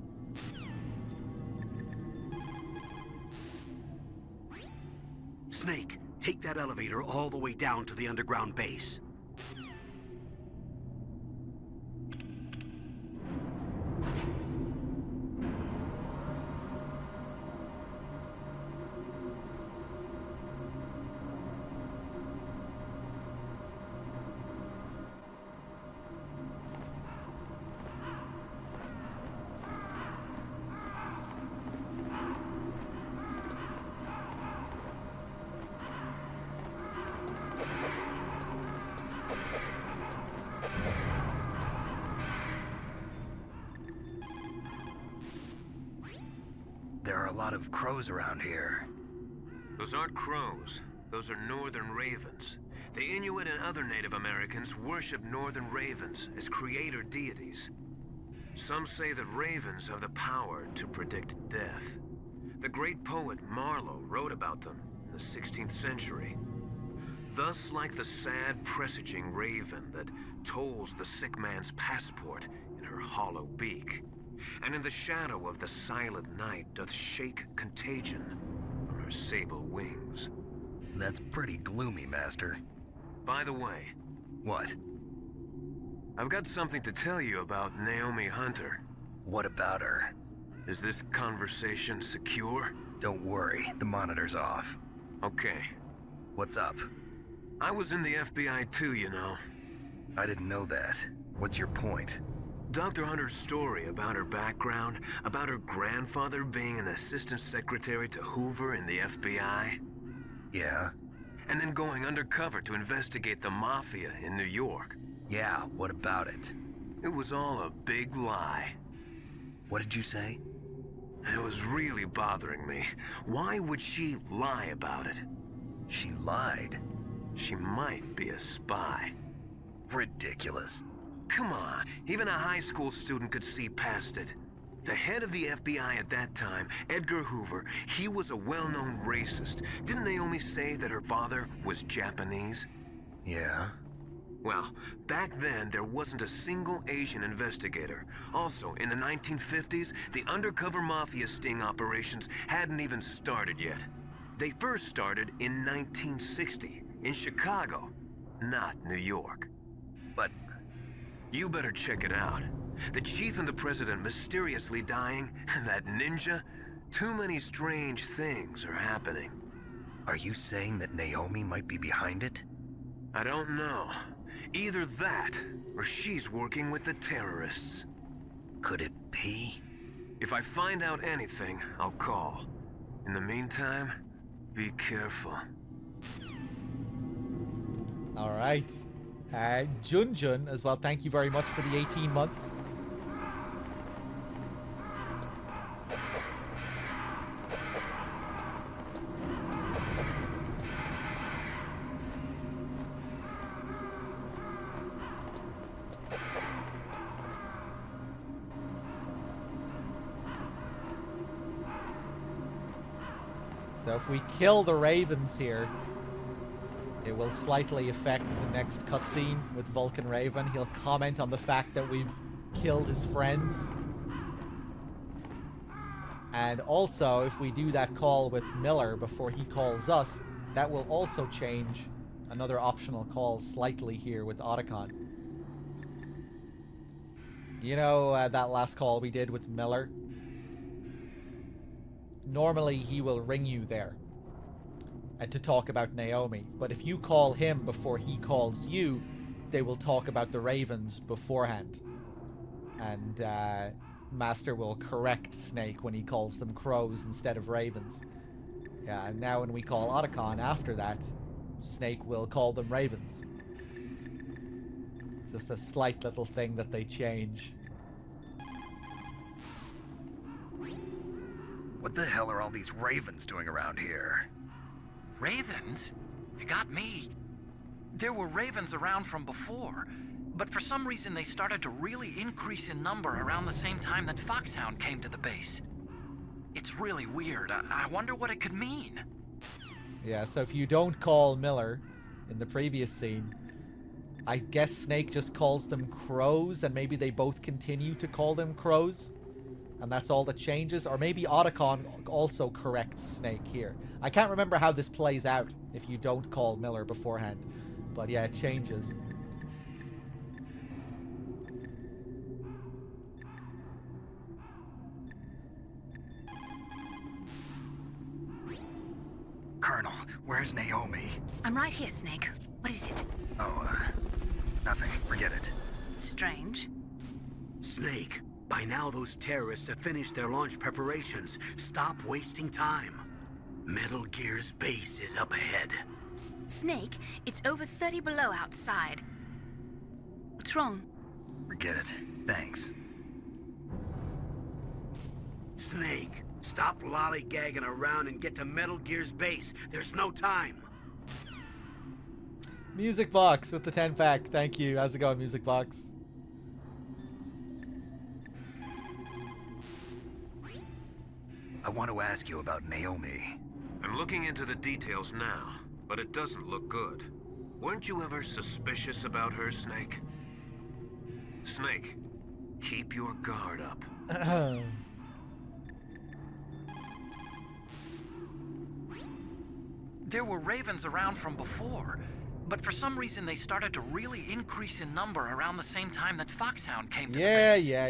Snake, take that elevator all the way down to the underground base. There are a lot of crows around here. Those aren't crows. Those are northern ravens. The Inuit and other Native Americans worship northern ravens as creator deities. Some say that ravens have the power to predict death. The great poet Marlowe wrote about them in the 16th century. Thus, like the sad presaging raven that tolls the sick man's passport in her hollow beak, and in the shadow of the silent night doth shake contagion from her sable wings. That's pretty gloomy, Master. By the way... What? I've got something to tell you about Naomi Hunter. What about her? Is this conversation secure? Don't worry, the monitor's off. Okay. What's up? I was in the FBI too, you know. I didn't know that. What's your point? Dr. Hunter's story about her background, about her grandfather being an assistant secretary to Hoover in the FBI. Yeah? And then going undercover to investigate the Mafia in New York. Yeah, what about it? It was all a big lie. What did you say? It was really bothering me. Why would she lie about it? She lied? She might be a spy. Ridiculous. Come on, even a high school student could see past it. The head of the FBI at that time, Edgar Hoover, he was a well-known racist. Didn't Naomi say that her father was Japanese? Yeah. Well, back then, there wasn't a single Asian investigator. Also, in the 1950s, the undercover mafia sting operations hadn't even started yet. They first started in 1960, in Chicago, not New York. But... You better check it out. The chief and the president mysteriously dying, and that ninja. Too many strange things are happening. Are you saying that Naomi might be behind it? I don't know. Either that, or she's working with the terrorists. Could it be? If I find out anything, I'll call. In the meantime, be careful. Alright. Junjun as well, thank you very much for the 18 months. So if we kill the Ravens here, it will slightly affect the next cutscene with Vulcan Raven. He'll comment on the fact that we've killed his friends. And also, if we do that call with Miller before he calls us, that will also change another optional call slightly here with Otacon. You know that last call we did with Miller? Normally he will ring you there to talk about Naomi, but if you call him before he calls you, they will talk about the Ravens beforehand. And Master will correct Snake when he calls them crows instead of ravens. Yeah, and now when we call Otacon after that, Snake will call them ravens. Just a slight little thing that they change. What the hell are all these ravens doing around here? Ravens? You got me. There were ravens around from before, but for some reason they started to really increase in number around the same time that Foxhound came to the base. It's really weird. I wonder what it could mean. Yeah, so if you don't call Miller in the previous scene, I guess Snake just calls them crows, and maybe they both continue to call them crows, and that's all that changes. Or maybe Otacon also corrects Snake here. I can't remember how this plays out if you don't call Miller beforehand, but yeah, it changes. Colonel, where's Naomi? I'm right here, Snake. What is it? Oh, nothing. Forget it. Strange. Snake, by now those terrorists have finished their launch preparations. Stop wasting time. Metal Gear's base is up ahead. Snake, it's over 30 below outside. What's wrong? Forget it. Thanks. Snake, stop lollygagging around and get to Metal Gear's base. There's no time. Music Box with the 10 pack. Thank you. How's it going, Music Box? I want to ask you about Naomi. I'm looking into the details now, but it doesn't look good. Weren't you ever suspicious about her, Snake? Snake, keep your guard up. There were ravens around from before, but for some reason they started to really increase in number around the same time that Foxhound came to the base. Yeah.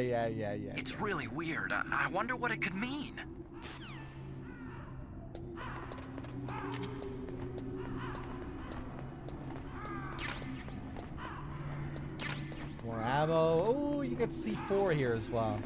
It's really weird. I wonder what it could mean. More ammo. Oh, you get C4 here as well.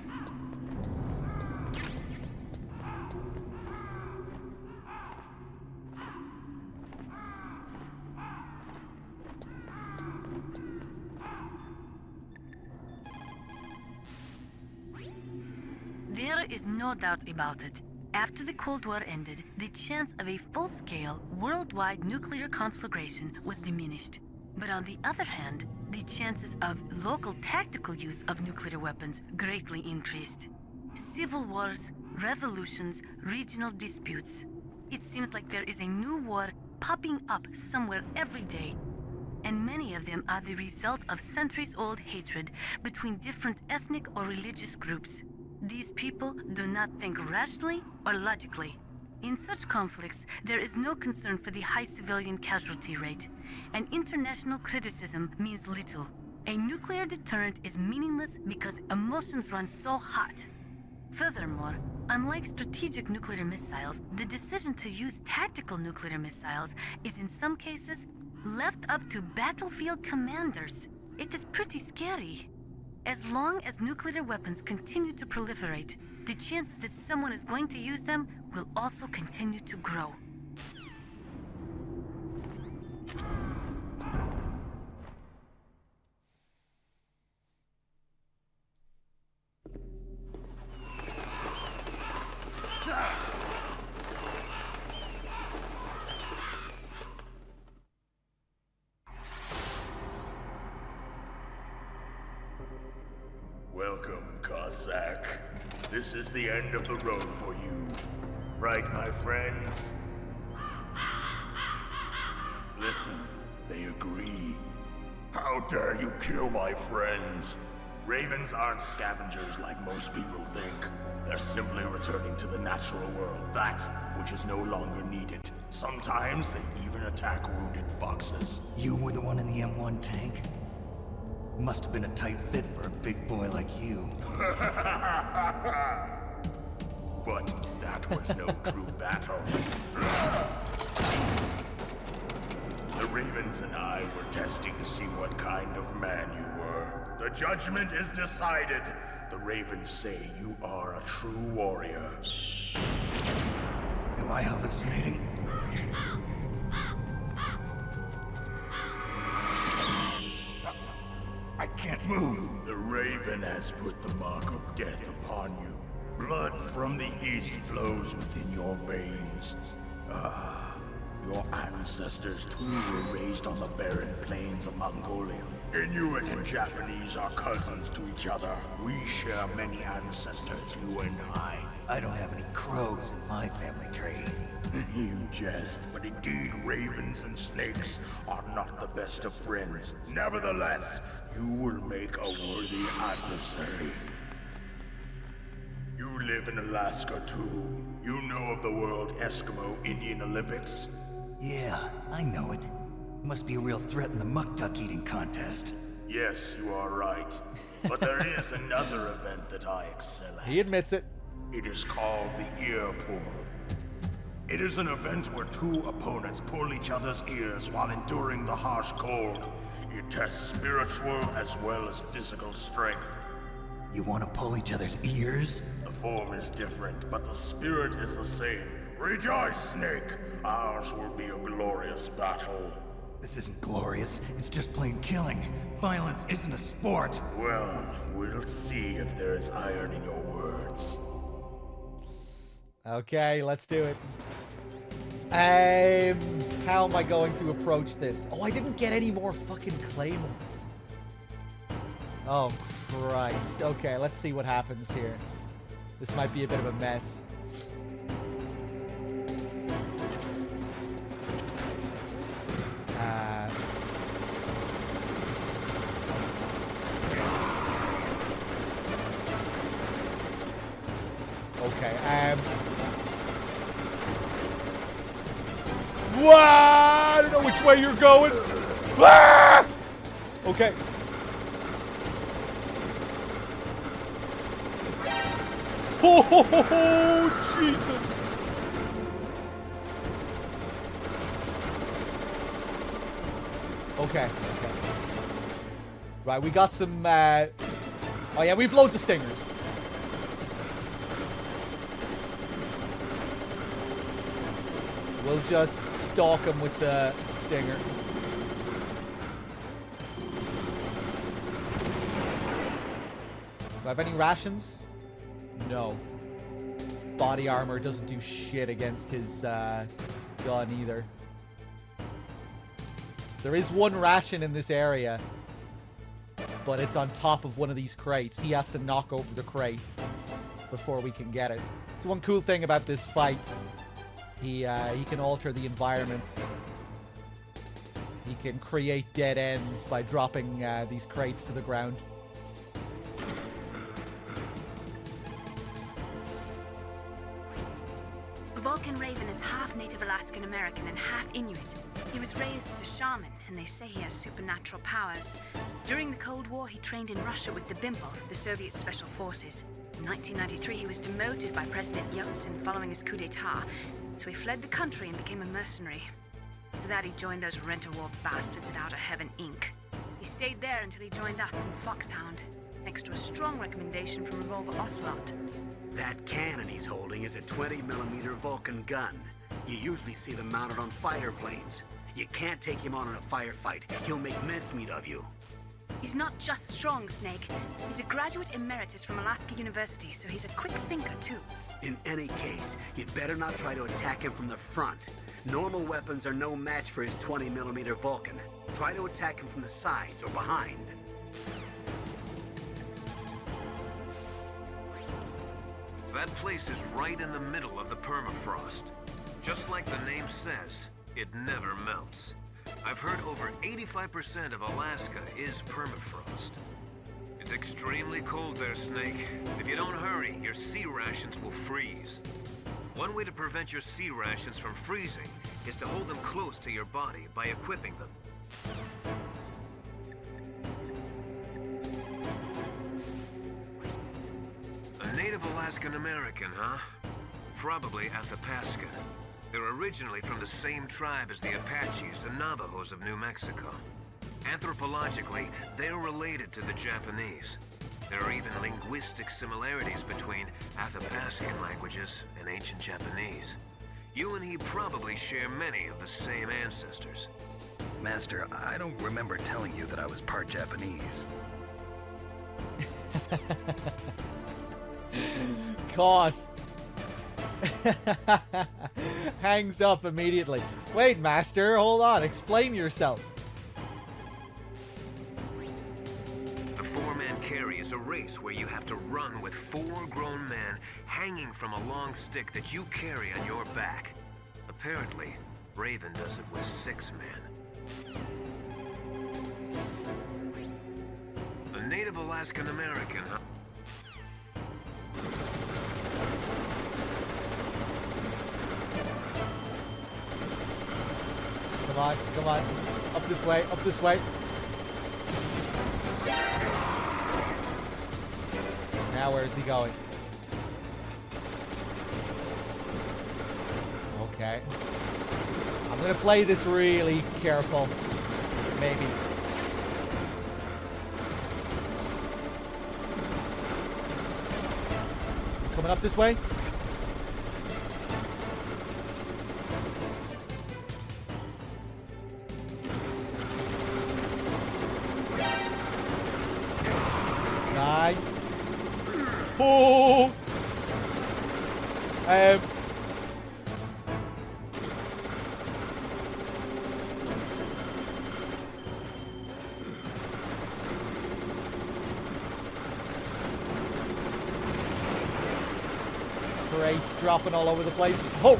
There is no doubt about it. After the Cold War ended, the chance of a full-scale, worldwide nuclear conflagration was diminished. But on the other hand, the chances of local tactical use of nuclear weapons greatly increased. Civil wars, revolutions, regional disputes. It seems like there is a new war popping up somewhere every day. And many of them are the result of centuries-old hatred between different ethnic or religious groups. These people do not think rationally or logically. In such conflicts, there is no concern for the high civilian casualty rate, and international criticism means little. A nuclear deterrent is meaningless because emotions run so hot. Furthermore, unlike strategic nuclear missiles, the decision to use tactical nuclear missiles is in some cases left up to battlefield commanders. It is pretty scary. As long as nuclear weapons continue to proliferate, the chances that someone is going to use them will also continue to grow. Welcome, Cossack. This is the end of the road for you. Right, my friends? Listen, they agree. How dare you kill my friends? Ravens aren't scavengers like most people think. They're simply returning to the natural world, that which is no longer needed. Sometimes they even attack wounded foxes. You were the one in the M1 tank? Must have been a tight fit for a big boy like you. But that was no true battle. The Ravens and I were testing to see what kind of man you were. The judgment is decided. The Ravens say you are a true warrior. Am I hallucinating? I can't move. The Raven has put the mark of death upon you. Blood from the east flows within your veins. Ah, your ancestors too were raised on the barren plains of Mongolia. Inuit and Japanese are cousins to each other. We share many ancestors, you and I. I don't have any crows in my family tree. You jest, but indeed ravens and snakes are not the best of friends. Nevertheless, you will make a worthy adversary. You live in Alaska too. You know of the World Eskimo Indian Olympics? Yeah, I know it. Must be a real threat in the muck duck eating contest. Yes, you are right. But there is another event that I excel at. He admits it. It is called the ear pull. It is an event where two opponents pull each other's ears while enduring the harsh cold. It tests spiritual as well as physical strength. You want to pull each other's ears? The form is different, but the spirit is the same. Rejoice, Snake! Ours will be a glorious battle. This isn't glorious, it's just plain killing. Violence isn't a sport. Well, we'll see if there's iron in your words. Okay, let's do it. How am I going to approach this? Oh, I didn't get any more fucking claymores. Oh, Christ. Okay, let's see what happens here. This might be a bit of a mess. Okay, I don't know which way you're going. Okay. Oh, Jesus. Okay. Right, we got some, oh yeah, we've loads of stingers. We'll just stalk him with the stinger. Do I have any rations? No. Body armor doesn't do shit against his gun either. There is one ration in this area, but it's on top of one of these crates. He has to knock over the crate before we can get it. It's one cool thing about this fight. He can alter the environment. He can create dead ends by dropping these crates to the ground. Vulcan Raven is half Native Alaskan American and half Inuit. He was raised as a shaman, and they say he has supernatural powers. During the Cold War, he trained in Russia with the Bimbo, the Soviet Special Forces. In 1993, he was demoted by President Yeltsin following his coup d'etat, so he fled the country and became a mercenary. After that, he joined those rent-a-war bastards at Outer Heaven, Inc. He stayed there until he joined us in Foxhound, thanks to a strong recommendation from Revolver Ocelot. That cannon he's holding is a 20mm Vulcan gun. You usually see them mounted on fighter planes. You can't take him on in a firefight. He'll make mincemeat of you. He's not just strong, Snake. He's a graduate emeritus from Alaska University, so he's a quick thinker, too. In any case, you'd better not try to attack him from the front. Normal weapons are no match for his 20mm Vulcan. Try to attack him from the sides or behind. That place is right in the middle of the permafrost. Just like the name says, it never melts. I've heard over 85% of Alaska is permafrost. It's extremely cold there, Snake. If you don't hurry, your sea rations will freeze. One way to prevent your sea rations from freezing is to hold them close to your body by equipping them. A Native Alaskan American, huh? Probably Athabascan. They're originally from the same tribe as the Apaches and Navajos of New Mexico. Anthropologically, they're related to the Japanese. There are even linguistic similarities between Athabascan languages and ancient Japanese. You and he probably share many of the same ancestors. Master, I don't remember telling you that I was part Japanese. caught. Hangs up immediately. Wait, Master, hold on. Explain yourself. The four-man carry is a race where you have to run with 4 grown men hanging from a long stick that you carry on your back. Apparently, Raven does it with 6 men. A native Alaskan American, huh? Come on, come on. Up this way, up this way. Now where's he going? Okay. I'm gonna play this really careful. Maybe. Coming up this way? Nice. Oh! Crates dropping all over the place. Oh!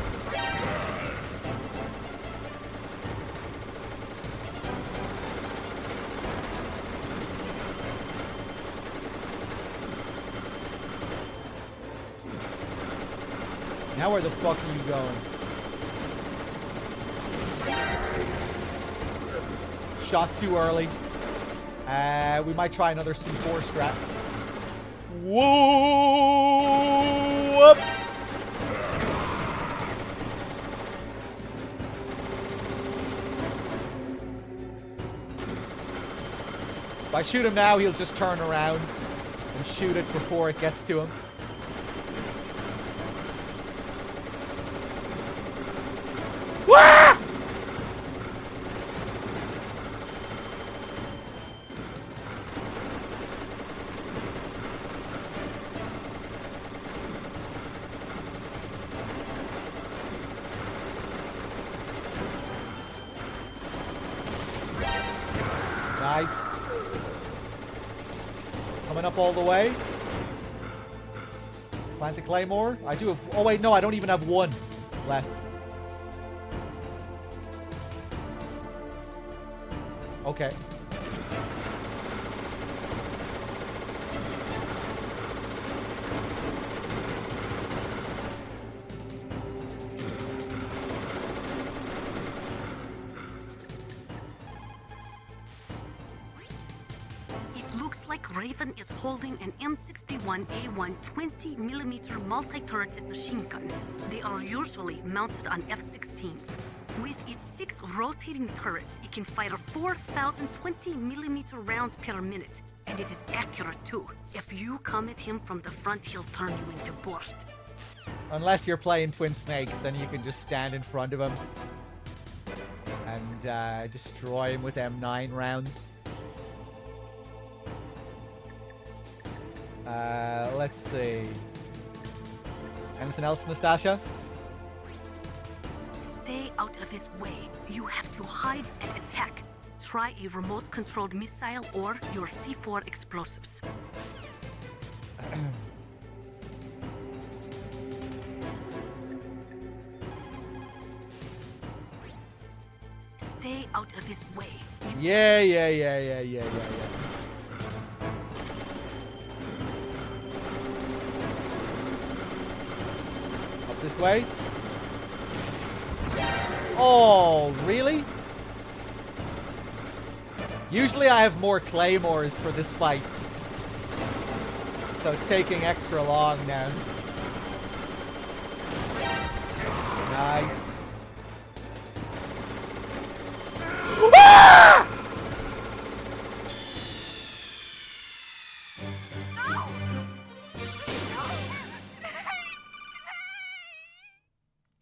Now where the fuck are you going? Shot too early. We might try another C4 strat. Whoa! Whoop! If I shoot him now, he'll just turn around and shoot it before it gets to him. Wah! Nice. Coming up all the way. Plant a claymore. I do have... Oh, wait, no, I don't even have one left. Okay. It looks like Raven is holding an M61A1 20mm multi-turreted machine gun. They are usually mounted on F-16s. With its 6 rotating turrets, it can fire 4,000 20mm rounds per minute. And it is accurate too. If you come at him from the front, he'll turn you into borscht. Unless you're playing Twin Snakes, then you can just stand in front of him and destroy him with M9 rounds. Let's see. Anything else, Nastasha? Stay out of his way. You have to hide and attack. Try a remote-controlled missile or your C4 explosives. Stay out of his way. Yeah. Up this way. Oh, really? Usually I have more claymores for this fight. So it's taking extra long now. Nice. Ah!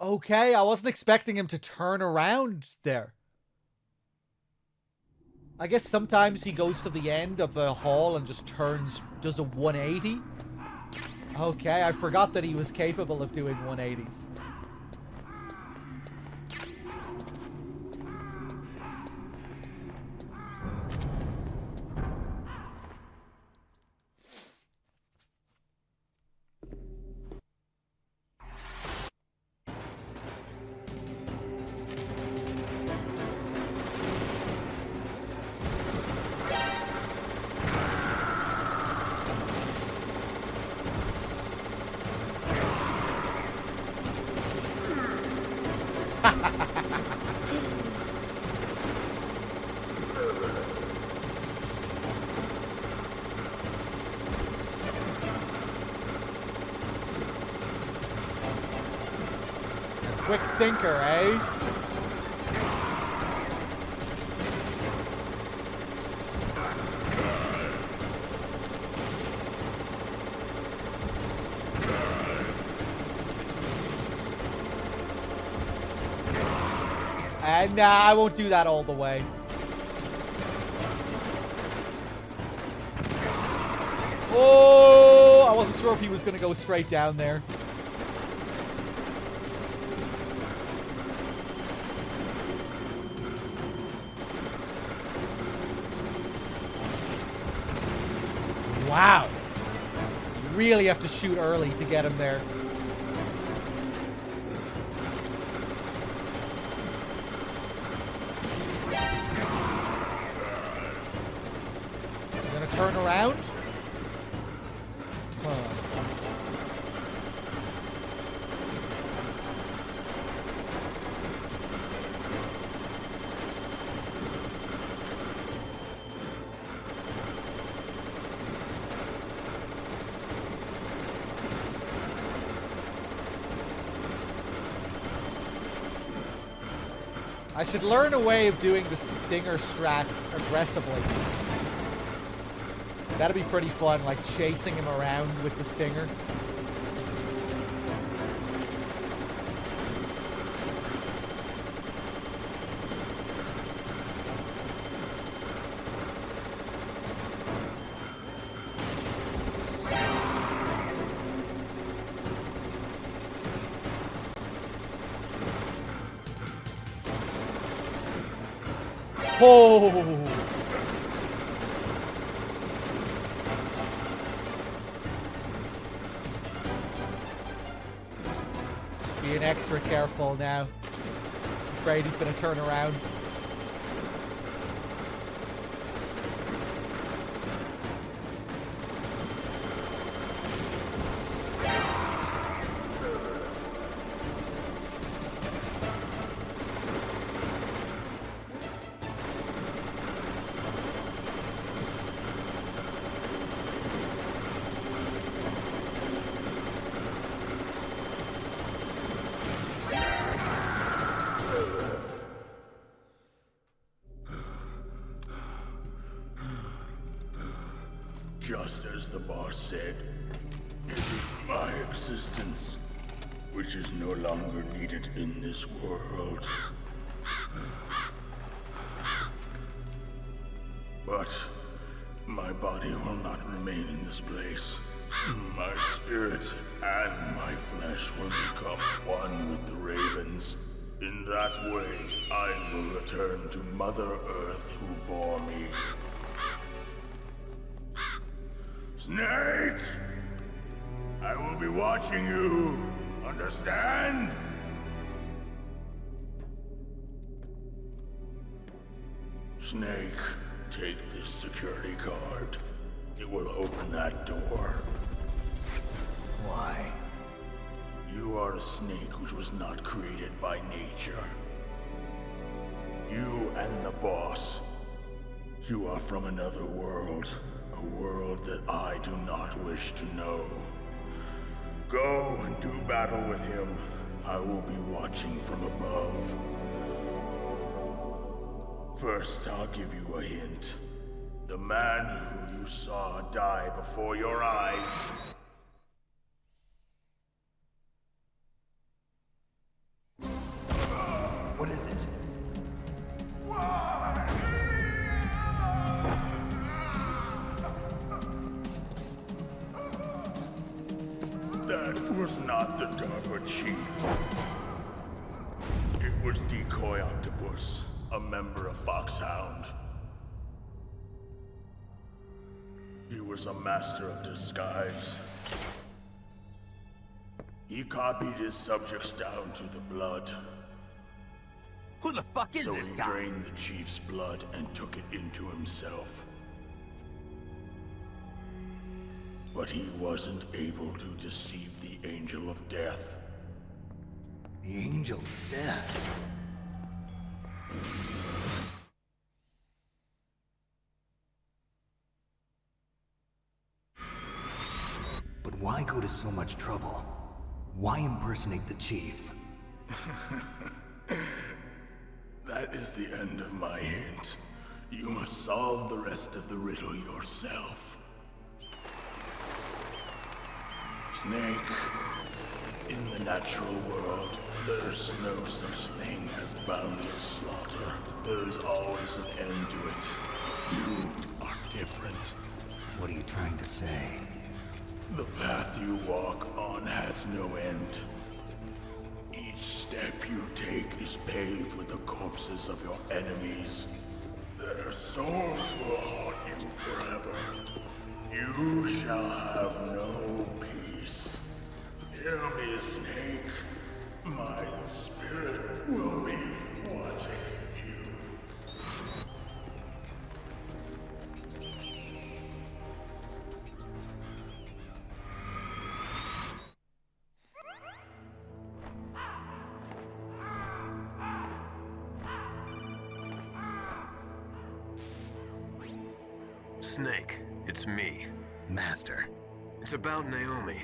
Okay, I wasn't expecting him to turn around there. I guess sometimes he goes to the end of the hall and just does a 180. Okay, I forgot that he was capable of doing 180s. Quick thinker, eh? And nah, I won't do that all the way. Oh, I wasn't sure if he was going to go straight down there. Wow. You really have to shoot early to get him there. You gonna turn around? Huh. I should learn a way of doing the stinger strat aggressively. That'd be pretty fun, like chasing him around with the stinger. Oh! Being extra careful now. Afraid he's going to turn around. Just as the boss said, it is my existence which is no longer needed in this world. But my body will not remain in this place. My spirit and my flesh will become one with the ravens. In that way, I will return to Mother Earth who bore me. Snake! I will be watching you. Understand? Snake, take this security card. It will open that door. Why? You are a snake which was not created by nature. You and the boss. You are from another world. A world that I do not wish to know. Go and do battle with him. I will be watching from above. First, I'll give you a hint. The man who you saw die before your eyes. What is it? That was not the DARPA chief. It was Decoy Octopus, a member of Foxhound. He was a master of disguise. He copied his subjects down to the blood. Who the fuck is this guy? So he drained the chief's blood and took it into himself. But he wasn't able to deceive the Angel of Death. The Angel of Death? But why go to so much trouble? Why impersonate the chief? That is the end of my hint. You must solve the rest of the riddle yourself. Snake, in the natural world, there's no such thing as boundless slaughter. There's always an end to it. But you are different. What are you trying to say? The path you walk on has no end. Each step you take is paved with the corpses of your enemies. Their souls will haunt you forever. You shall have no peace. Hear me, Snake. My spirit will be watching you. Snake, it's me. Master. It's about Naomi.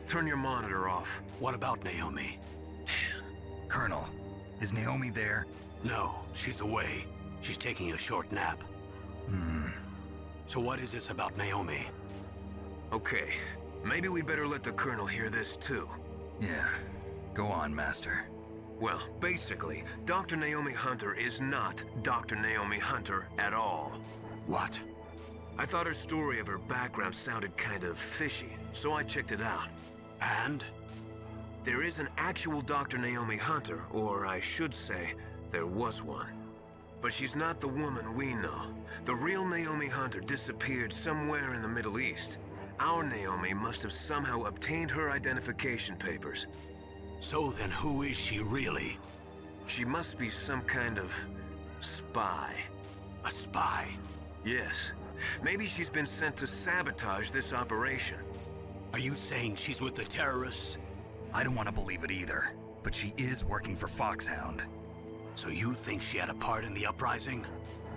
Turn your monitor off. What about Naomi? Colonel, is Naomi there? No, she's away. She's taking a short nap. So what is this about Naomi? Okay, maybe we'd better let the Colonel hear this too. Yeah. Go on, Master. Well, basically, Dr. Naomi Hunter is not Dr. Naomi Hunter at all. What? I thought her story of her background sounded kind of fishy, so I checked it out. And? There is an actual Dr. Naomi Hunter, or I should say, there was one. But she's not the woman we know. The real Naomi Hunter disappeared somewhere in the Middle East. Our Naomi must have somehow obtained her identification papers. So then who is she really? She must be some kind of spy. A spy? Yes. Maybe she's been sent to sabotage this operation. Are you saying she's with the terrorists? I don't want to believe it either, but she is working for Foxhound. So you think she had a part in the uprising?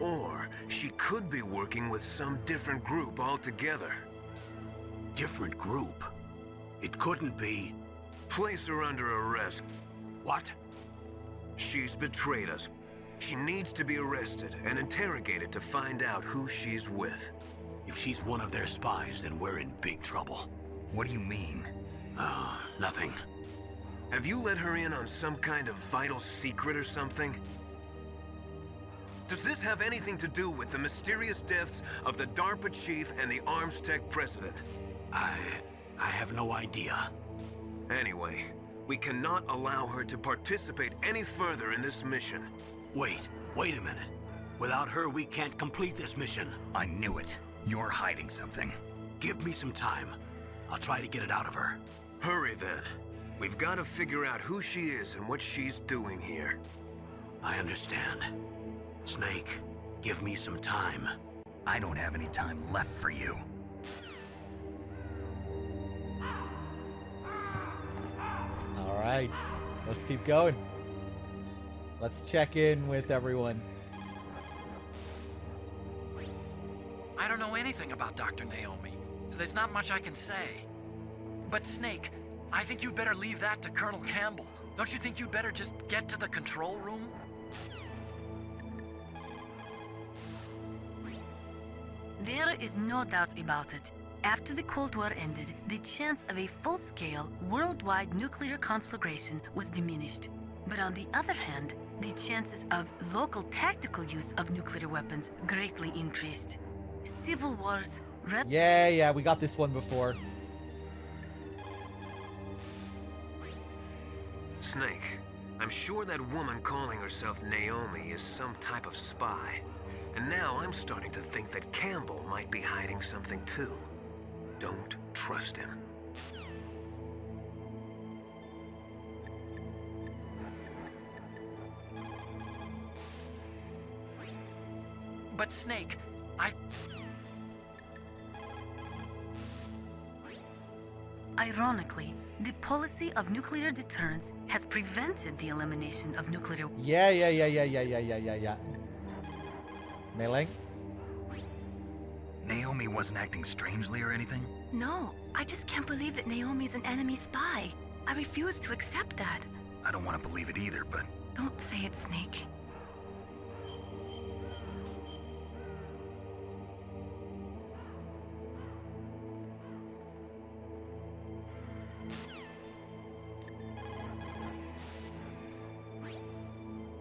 Or she could be working with some different group altogether. Different group? It couldn't be. Place her under arrest. What? She's betrayed us. She needs to be arrested and interrogated to find out who she's with. If she's one of their spies, then we're in big trouble. What do you mean? Nothing. Have you let her in on some kind of vital secret or something? Does this have anything to do with the mysterious deaths of the DARPA chief and the Arms Tech president? I have no idea. Anyway, we cannot allow her to participate any further in this mission. Wait a minute. Without her, we can't complete this mission. I knew it. You're hiding something. Give me some time. I'll try to get it out of her. Hurry then. We've got to figure out who she is and what she's doing here. I understand. Snake, give me some time. I don't have any time left for you. All right, let's keep going. Let's check in with everyone. I don't know anything about Dr. Naomi, so there's not much I can say. But Snake, I think you'd better leave that to Colonel Campbell. Don't you think you'd better just get to the control room? There is no doubt about it. After the Cold War ended, the chance of a full-scale, worldwide nuclear conflagration was diminished. But on the other hand, the chances of local tactical use of nuclear weapons greatly increased. Civil wars... Yeah, we got this one before. Snake, I'm sure that woman calling herself Naomi is some type of spy. And now I'm starting to think that Campbell might be hiding something too. Don't trust him. But Snake, Ironically, the policy of nuclear deterrence has prevented the elimination of nuclear... Yeah. Melee? Naomi wasn't acting strangely or anything? No, I just can't believe that Naomi's an enemy spy. I refuse to accept that. I don't want to believe it either, but... Don't say it, Snake.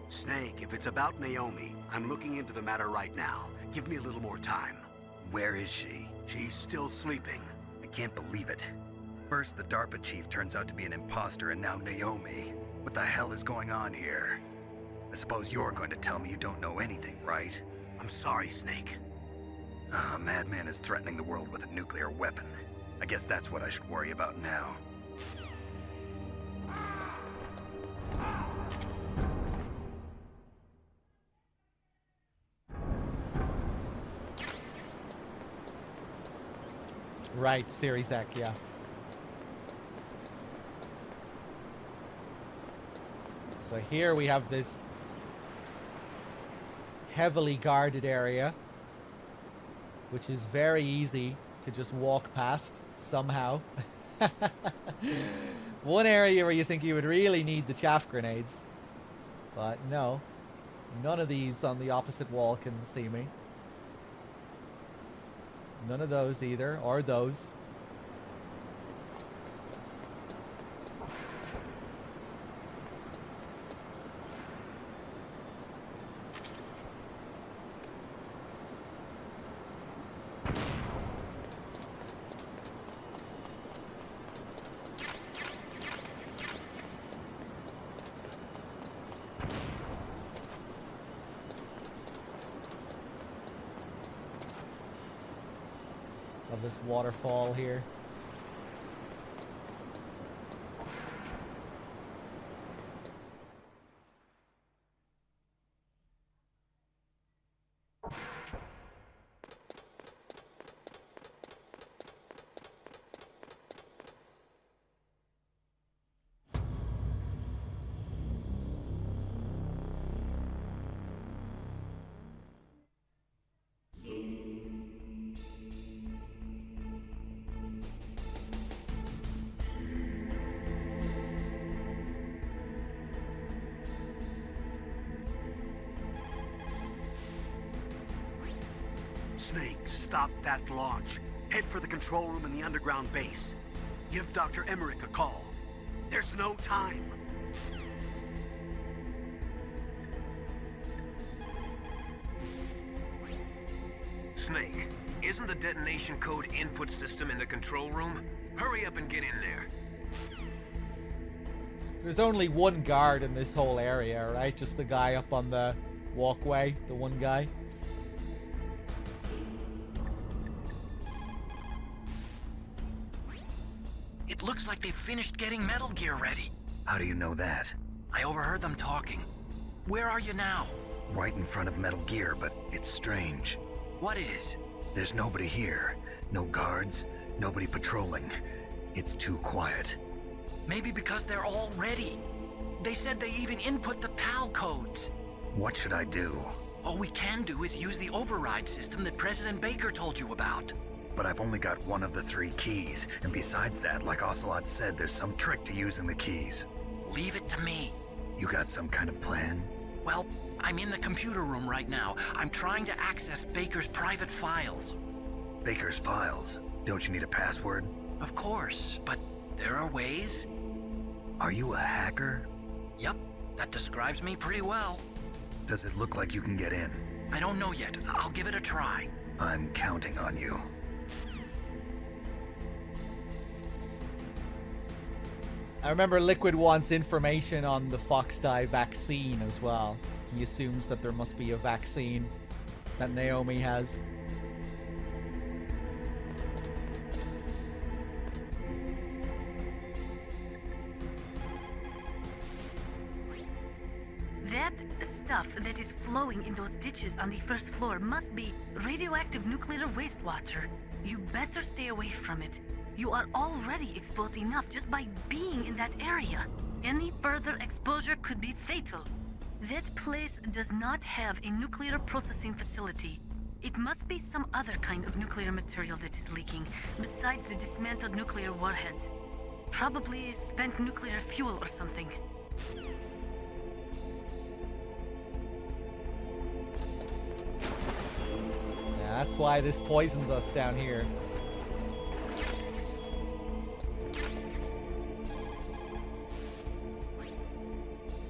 Snake, if it's about Naomi, I'm looking into the matter right now. Give me a little more time. Where is she? She's still sleeping. I can't believe it. First, the DARPA chief turns out to be an imposter, and now Naomi. What the hell is going on here? I suppose you're going to tell me you don't know anything, right? I'm sorry, Snake. A madman is threatening the world with a nuclear weapon. I guess that's what I should worry about now. Right, Series X, yeah. So here we have this heavily guarded area, which is very easy to just walk past somehow. One area where you think you would really need the chaff grenades, but no, none of these on the opposite wall can see me. None of those either, or those. Of this waterfall here. Snake, stop that launch. Head for the control room in the underground base. Give Dr. Emmerich a call. There's no time. Snake, isn't the detonation code input system in the control room? Hurry up and get in there. There's only one guard in this whole area, right? Just the guy up on the walkway, the one guy. it looks like they've finished getting Metal Gear ready. How do you know that? I overheard them talking. Where are you now? Right in front of Metal Gear, but it's strange. What is? There's nobody here. No guards, nobody patrolling. It's too quiet. Maybe because they're all ready. They said they even input the PAL codes. What should I do? All we can do is use the override system that President Baker told you about. But I've only got one of the 3 keys, and besides that, like Ocelot said, there's some trick to using the keys. Leave it to me. You got some kind of plan? Well, I'm in the computer room right now. I'm trying to access Baker's private files. Baker's files? Don't you need a password? Of course, but there are ways. Are you a hacker? Yep, that describes me pretty well. Does it look like you can get in? I don't know yet. I'll give it a try. I'm counting on you. I remember Liquid wants information on the Fox Die vaccine as well. He assumes that there must be a vaccine that Naomi has. That stuff that is flowing in those ditches on the first floor must be radioactive nuclear wastewater. You better stay away from it. You are already exposed enough just by being in that area. Any further exposure could be fatal. That place does not have a nuclear processing facility. It must be some other kind of nuclear material that is leaking, besides the dismantled nuclear warheads. Probably spent nuclear fuel or something. Yeah, that's why this poisons us down here.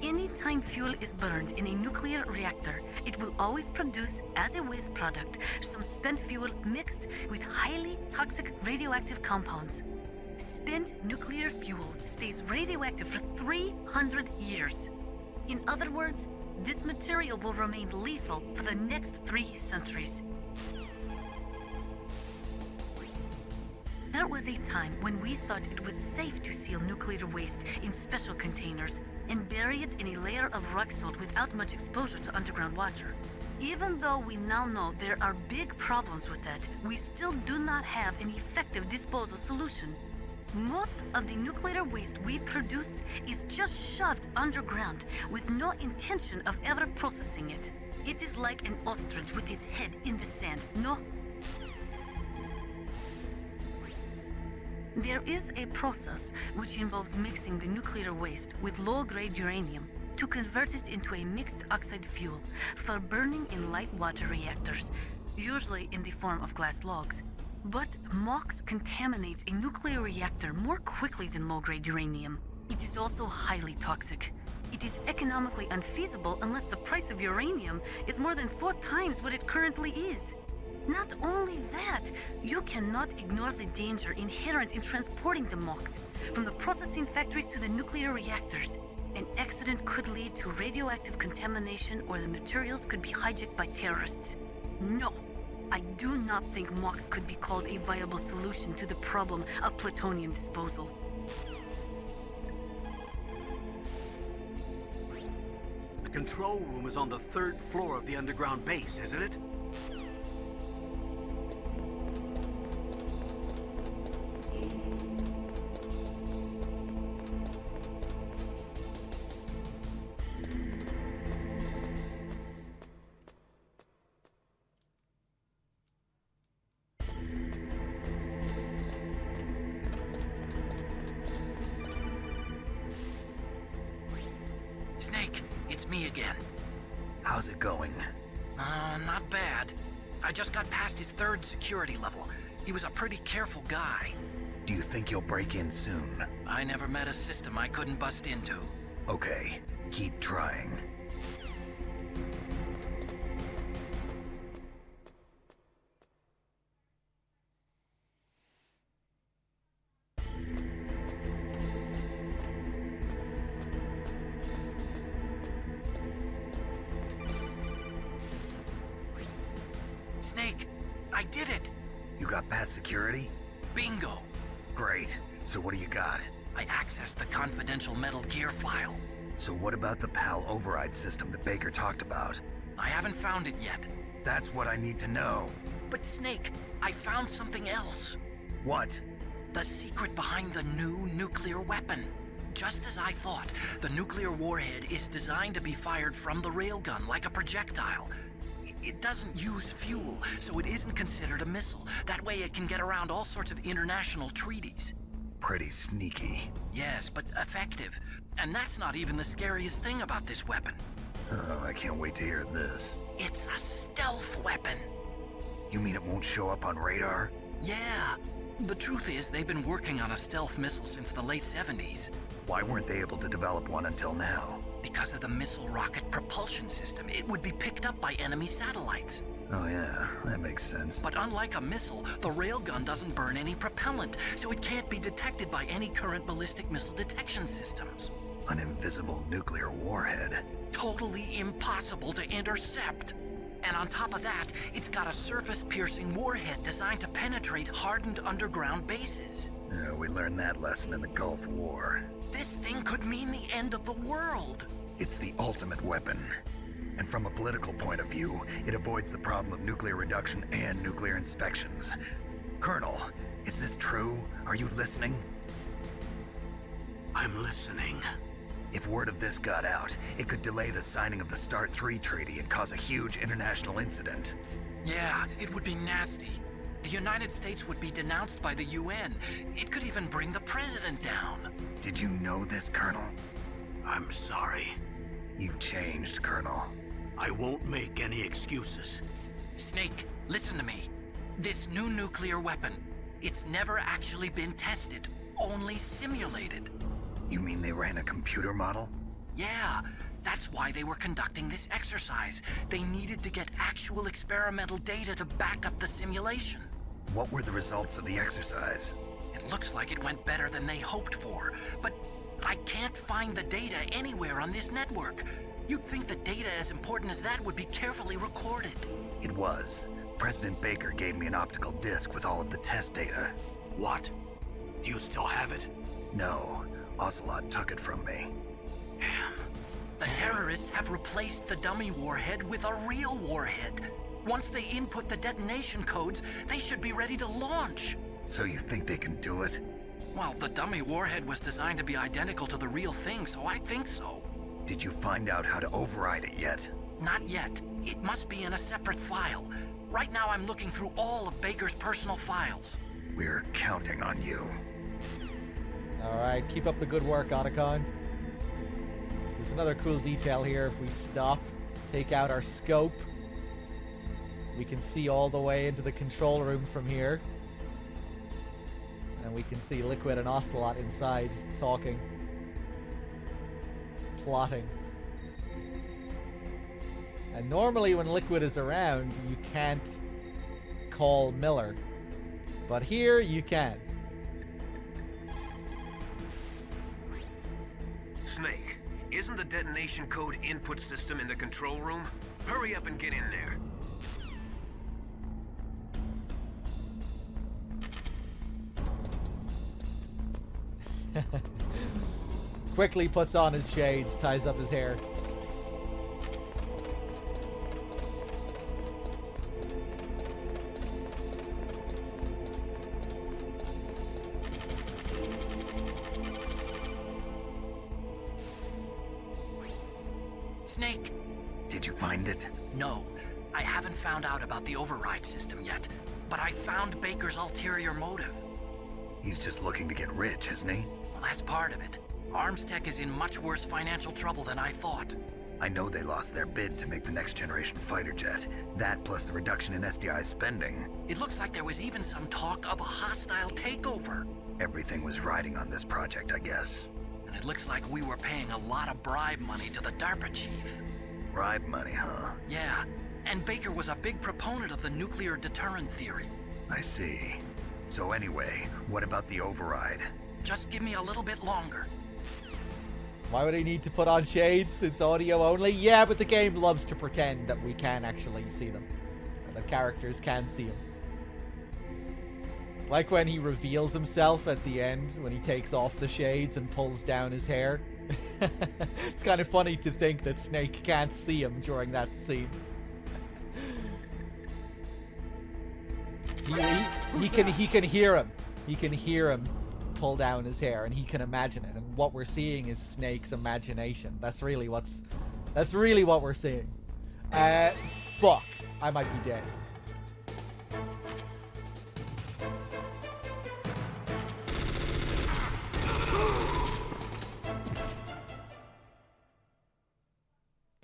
Anytime fuel is burned in a nuclear reactor, it will always produce, as a waste product, some spent fuel mixed with highly toxic radioactive compounds. Spent nuclear fuel stays radioactive for 300 years. In other words, this material will remain lethal for the next 3 centuries. There was a time when we thought it was safe to seal nuclear waste in special containers and bury it in a layer of rock salt without much exposure to underground water. Even though we now know there are big problems with that, we still do not have an effective disposal solution. Most of the nuclear waste we produce is just shoved underground with no intention of ever processing it. It is like an ostrich with its head in the sand. No. There is a process which involves mixing the nuclear waste with low-grade uranium to convert it into a mixed oxide fuel for burning in light water reactors, usually in the form of glass logs. But MOX contaminates a nuclear reactor more quickly than low-grade uranium. It is also highly toxic. It is economically unfeasible unless the price of uranium is more than 4 times what it currently is. Not only that, you cannot ignore the danger inherent in transporting the MOX from the processing factories to the nuclear reactors. An accident could lead to radioactive contamination, or the materials could be hijacked by terrorists. No, I do not think MOX could be called a viable solution to the problem of plutonium disposal. The control room is on the 3rd floor of the underground base, isn't it? Snake, it's me again. How's it going? Not bad. I just got past his 3rd security level. He was a pretty careful guy. Do you think you'll break in soon? I never met a system I couldn't bust into. Okay, keep trying. Snake, I did it! You got past security? Bingo! Great. So what do you got? I accessed the confidential Metal Gear file. So what about the PAL override system that Baker talked about? I haven't found it yet. That's what I need to know. But Snake, I found something else. What? The secret behind the new nuclear weapon. Just as I thought, the nuclear warhead is designed to be fired from the railgun like a projectile. It doesn't use fuel, so it isn't considered a missile. That way it can get around all sorts of international treaties. Pretty sneaky. Yes, but effective. And that's not even the scariest thing about this weapon. Oh, I can't wait to hear this. It's a stealth weapon. You mean it won't show up on radar? Yeah. The truth is, they've been working on a stealth missile since the late 70s. Why weren't they able to develop one until now? Because of the missile rocket propulsion system. It would be picked up by enemy satellites. Oh yeah, that makes sense. But unlike a missile, the railgun doesn't burn any propellant, so it can't be detected by any current ballistic missile detection systems. An invisible nuclear warhead. Totally impossible to intercept. And on top of that, it's got a surface-piercing warhead designed to penetrate hardened underground bases. Yeah, we learned that lesson in the Gulf War. This thing could mean the end of the world. It's the ultimate weapon. And from a political point of view, it avoids the problem of nuclear reduction and nuclear inspections. Colonel, is this true? Are you listening? I'm listening. If word of this got out, it could delay the signing of the START 3 treaty and cause a huge international incident. Yeah, it would be nasty. The United States would be denounced by the UN. It could even bring the president down. Did you know this, Colonel? I'm sorry. You've changed, Colonel. I won't make any excuses. Snake, listen to me. This new nuclear weapon, it's never actually been tested, only simulated. You mean they ran a computer model? Yeah, that's why they were conducting this exercise. They needed to get actual experimental data to back up the simulation. What were the results of the exercise? It looks like it went better than they hoped for, but I can't find the data anywhere on this network. You'd think the data as important as that would be carefully recorded. It was. President Baker gave me an optical disc with all of the test data. What? Do you still have it? No. Ocelot took it from me. Damn. The terrorists have replaced the dummy warhead with a real warhead. Once they input the detonation codes, they should be ready to launch. So you think they can do it? Well, the dummy warhead was designed to be identical to the real thing, so I think so. Did you find out how to override it yet? Not yet. It must be in a separate file. Right now I'm looking through all of Baker's personal files. We're counting on you. Alright, keep up the good work, Otacon. There's another cool detail here. If we stop, take out our scope, we can see all the way into the control room from here. And we can see Liquid and Ocelot inside, talking. Plotting. And normally when Liquid is around, you can't call Miller. But here, you can. Snake, isn't the detonation code input system in the control room? Hurry up and get in there. Quickly puts on his shades, ties up his hair. Snake! Did you find it? No. I haven't found out about the override system yet, but I found Baker's ulterior motive. He's just looking to get rich, isn't he? Well, that's part of it. Armstech is in much worse financial trouble than I thought. I know they lost their bid to make the next generation fighter jet. That plus the reduction in SDI spending. It looks like there was even some talk of a hostile takeover. Everything was riding on this project, I guess. And it looks like we were paying a lot of bribe money to the DARPA chief. Bribe money, huh? Yeah, and Baker was a big proponent of the nuclear deterrent theory. I see. So anyway, what about the override? Just give me a little bit longer. Why would I need to put on shades? It's audio only? Yeah, but the game loves to pretend that we can actually see them. Or the characters can see them. Like when he reveals himself at the end, when he takes off the shades and pulls down his hair. It's kind of funny to think that Snake can't see him during that scene. He can hear him. He can hear him pull down his hair, and he can imagine it. And what we're seeing is Snake's imagination. That's really what we're seeing. Fuck. I might be dead.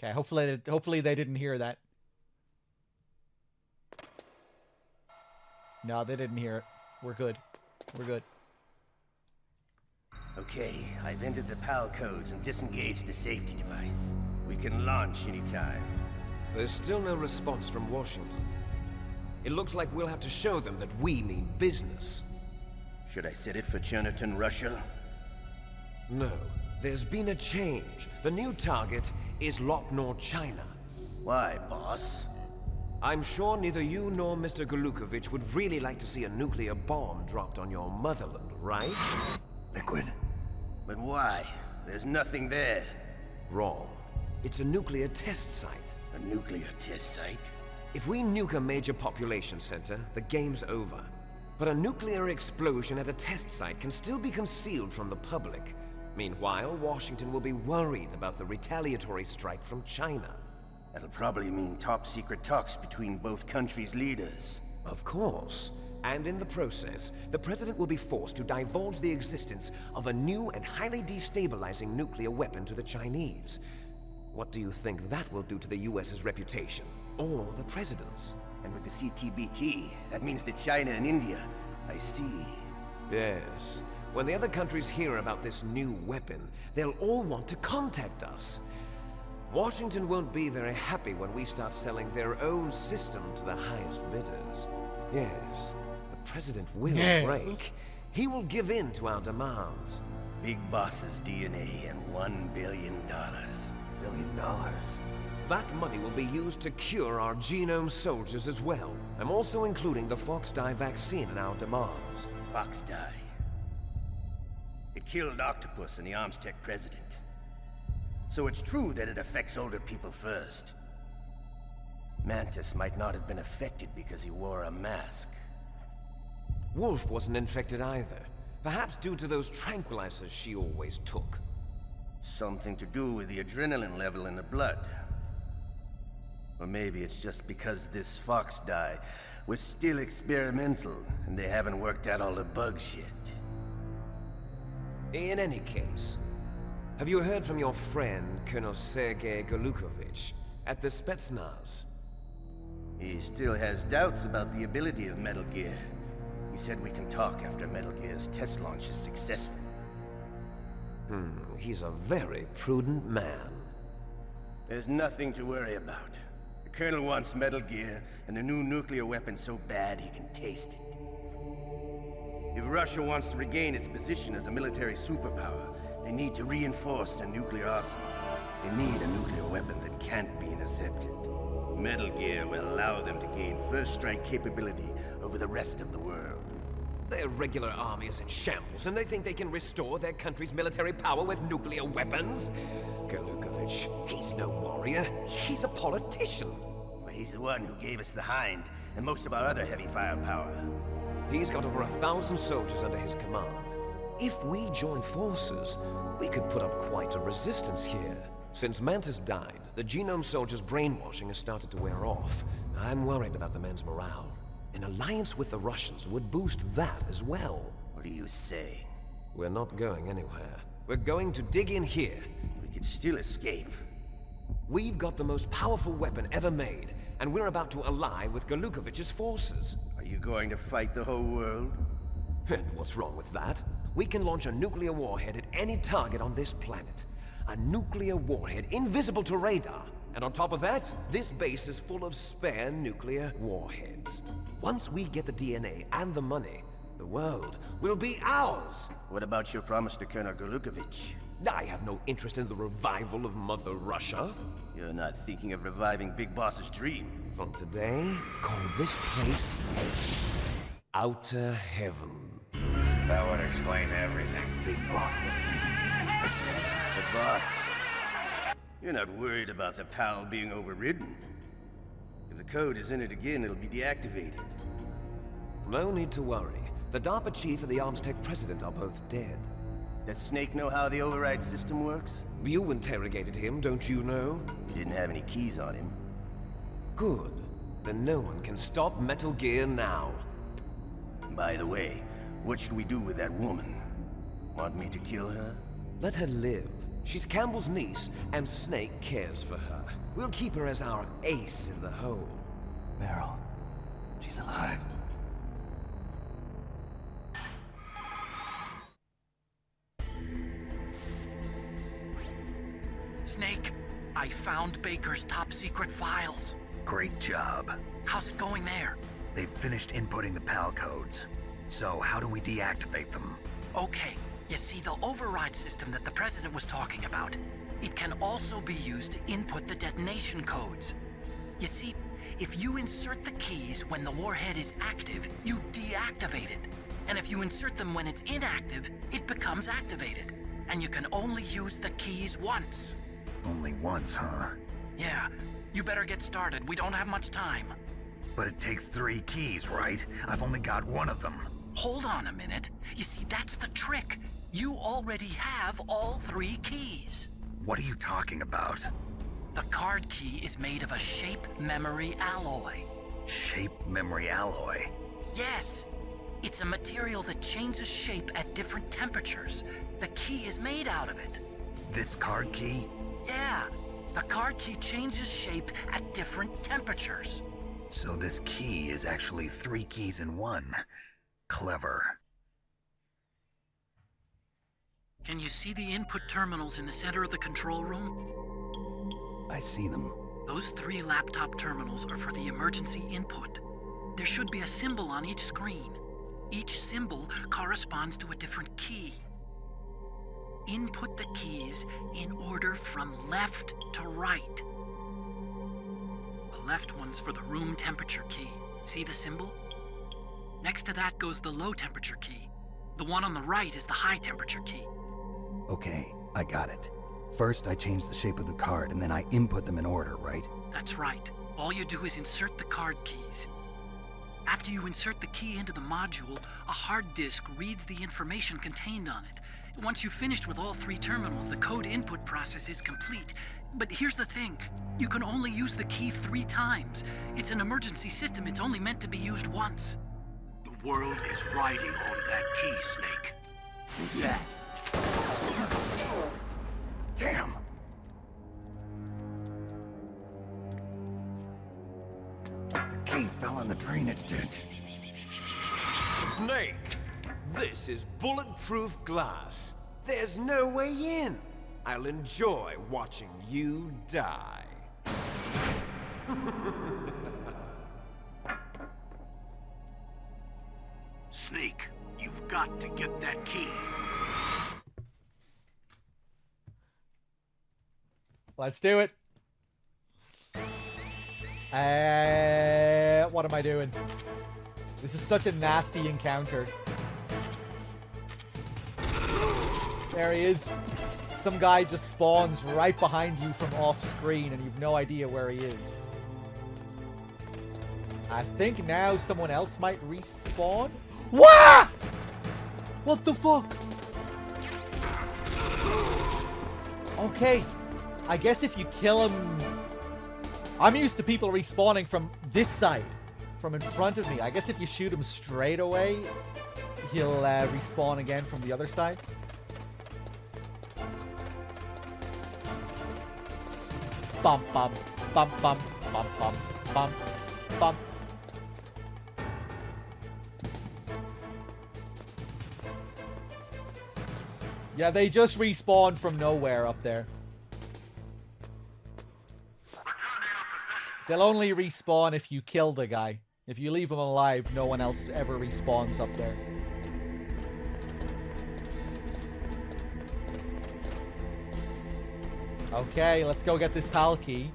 Okay, hopefully they didn't hear that. No, they didn't hear it. We're good. We're good. Okay, I've entered the PAL codes and disengaged the safety device. We can launch anytime. There's still no response from Washington. It looks like we'll have to show them that we mean business. Should I set it for Cherniton, Russia? No. There's been a change. The new target is Lopnor, China. Why, boss? I'm sure neither you nor Mr. Golukovich would really like to see a nuclear bomb dropped on your motherland, right? Liquid. But why? There's nothing there. Wrong. It's a nuclear test site. A nuclear test site? If we nuke a major population center, the game's over. But a nuclear explosion at a test site can still be concealed from the public. Meanwhile, Washington will be worried about the retaliatory strike from China. That'll probably mean top-secret talks between both countries' leaders. Of course. And in the process, the President will be forced to divulge the existence of a new and highly destabilizing nuclear weapon to the Chinese. What do you think that will do to the US's reputation? Or the President's? And with the CTBT, that means that China and India. I see. Yes. When the other countries hear about this new weapon, they'll all want to contact us. Washington won't be very happy when we start selling their own system to the highest bidders. Yes, the President will break. He will give in to our demands. Big Boss's DNA and $1 billion. $1 billion? That money will be used to cure our genome soldiers as well. I'm also including the Fox Die vaccine in our demands. Fox Die? It killed Octopus and the Armstech president. So it's true that it affects older people first. Mantis might not have been affected because he wore a mask. Wolf wasn't infected either. Perhaps due to those tranquilizers she always took. Something to do with the adrenaline level in the blood. Or maybe it's just because this Fox Die was still experimental and they haven't worked out all the bugs yet. In any case, have you heard from your friend, Colonel Sergei Golukovich, at the Spetsnaz? He still has doubts about the ability of Metal Gear. He said we can talk after Metal Gear's test launch is successful. He's a very prudent man. There's nothing to worry about. The Colonel wants Metal Gear and a new nuclear weapon so bad he can taste it. If Russia wants to regain its position as a military superpower, they need to reinforce their nuclear arsenal. They need a nuclear weapon that can't be intercepted. Metal Gear will allow them to gain first strike capability over the rest of the world. Their regular army is in shambles, and they think they can restore their country's military power with nuclear weapons? Golukovich, he's no warrior. He's a politician. But he's the one who gave us the Hind and most of our other heavy firepower. He's got over 1,000 soldiers under his command. If we join forces, we could put up quite a resistance here. Since Mantis died, the genome soldiers' brainwashing has started to wear off. I'm worried about the men's morale. An alliance with the Russians would boost that as well. What are you saying? We're not going anywhere. We're going to dig in here. We could still escape. We've got the most powerful weapon ever made, and we're about to ally with Golukovich's forces. Are you going to fight the whole world? And what's wrong with that? We can launch a nuclear warhead at any target on this planet. A nuclear warhead invisible to radar. And on top of that, this base is full of spare nuclear warheads. Once we get the DNA and the money, the world will be ours! What about your promise to Colonel Golukovich? I have no interest in the revival of Mother Russia. You're not thinking of reviving Big Boss's dream. From today, call this place Outer Heaven. That would explain everything. Big Boss's dream. But boss, you're not worried about the PAL being overridden. If the code is in it again, it'll be deactivated. No need to worry. The DARPA chief and the Armstech president are both dead. Does Snake know how the override system works? You interrogated him, don't you know? He didn't have any keys on him. Good. Then no one can stop Metal Gear now. By the way, what should we do with that woman? Want me to kill her? Let her live. She's Campbell's niece, and Snake cares for her. We'll keep her as our ace in the hole. Meryl, she's alive. Snake, I found Baker's top secret files. Great job. How's it going there? They've finished inputting the PAL codes. So how do we deactivate them? Okay, you see the override system that the President was talking about. It can also be used to input the detonation codes. You see, if you insert the keys when the warhead is active, you deactivate it. And if you insert them when it's inactive, it becomes activated. And you can only use the keys once. Only once, huh? Yeah, you better get started. We don't have much time. But it takes 3 keys, right? I've only got 1 of them. Hold on a minute. You see, that's the trick. You already have all 3 keys. What are you talking about? The card key is made of a shape memory alloy. Shape memory alloy? Yes. It's a material that changes shape at different temperatures. The key is made out of it. This card key? Yeah. The card key changes shape at different temperatures. So this key is actually 3 keys in 1. Clever. Can you see the input terminals in the center of the control room? I see them. Those 3 laptop terminals are for the emergency input. There should be a symbol on each screen. Each symbol corresponds to a different key. Input the keys in order from left to right. The left one's for the room temperature key. See the symbol? Next to that goes the low temperature key. The one on the right is the high temperature key. Okay, I got it. First, I change the shape of the card, and then I input them in order, right? That's right. All you do is insert the card keys. After you insert the key into the module, a hard disk reads the information contained on it. Once you've finished with all 3 terminals, the code input process is complete. But here's the thing. You can only use the key 3 times. It's an emergency system. It's only meant to be used once. The world is riding on that key, Snake. Who's that? Damn! The key fell in the drainage ditch. Snake! This is bulletproof glass. There's no way in. I'll enjoy watching you die. Snake, you've got to get that key. Let's do it. What am I doing? This is such a nasty encounter. There he is. Some guy just spawns right behind you from off screen and you've no idea where he is. I think now someone else might respawn. What? What the fuck? Okay. I guess if you kill him... I'm used to people respawning from this side. From in front of me. I guess if you shoot him straight away, he'll respawn again from the other side. Bum bum bum bum bum bum bum bum. Yeah, they just respawned from nowhere up there. They'll only respawn if you kill the guy. If you leave him alive, no one else ever respawns up there. Okay, let's go get this PAL key.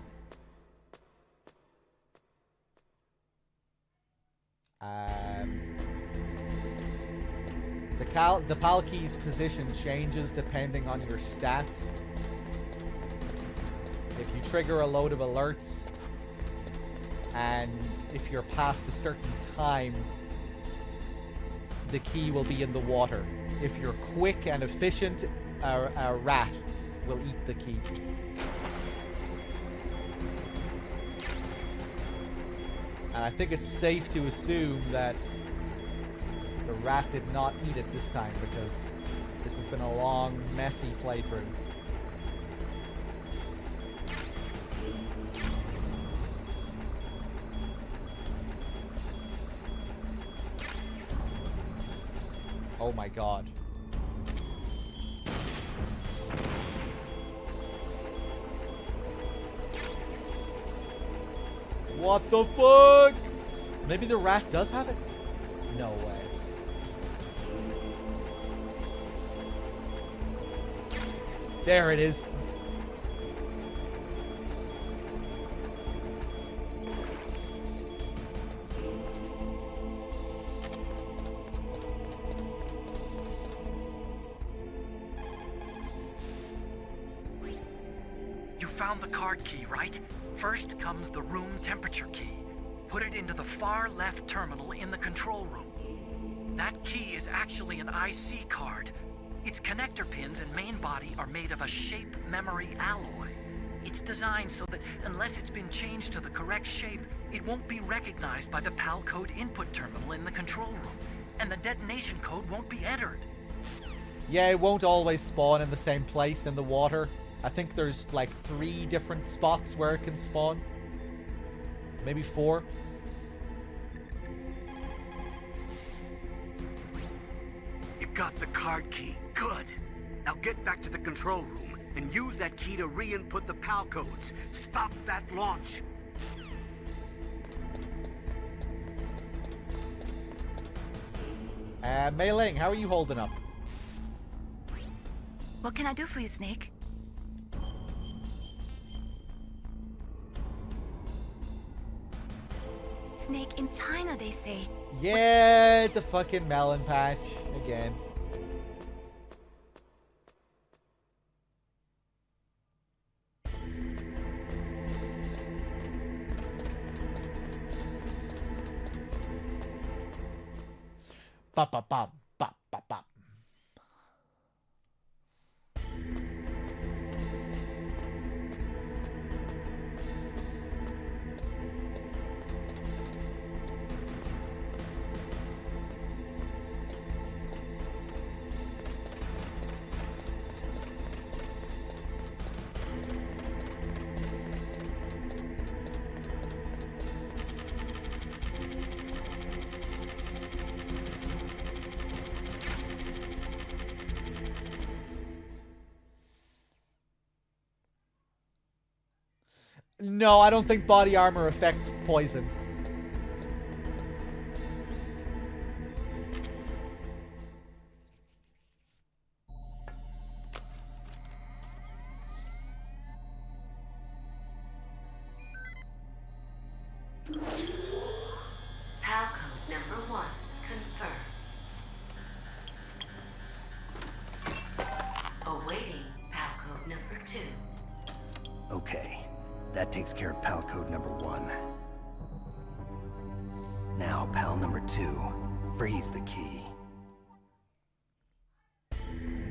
The PAL key's position changes depending on your stats. If you trigger a load of alerts, and if you're past a certain time, the key will be in the water. If you're quick and efficient, a rat will eat the key. And I think it's safe to assume that the rat did not eat it this time, because this has been a long, messy playthrough. Oh my god. What the fuck? Maybe the rat does have it? No way. There it is. You found the card key, right? First comes the room temperature key. Put it into the far left terminal in the control room. That key is actually an IC card. Its connector pins and main body are made of a shape memory alloy. It's designed so that unless it's been changed to the correct shape, it won't be recognized by the PAL code input terminal in the control room, and the detonation code won't be entered. Yeah, it won't always spawn in the same place in the water. I think there's like 3 different spots where it can spawn. Maybe 4. You got the card key. Good. Now get back to the control room and use that key to re-input the PAL codes. Stop that launch. Mei Ling, how are you holding up? What can I do for you, Snake? Snake, in China they say... Yeah, the fucking melon patch again. Bop, bop, bop, bop, bop, bop. No, I don't think body armor affects poison. PAL code number 1 confirmed. Awaiting PAL code number 2. Okay, that takes care of PAL code number 1. Now, PAL number 2, freeze the key.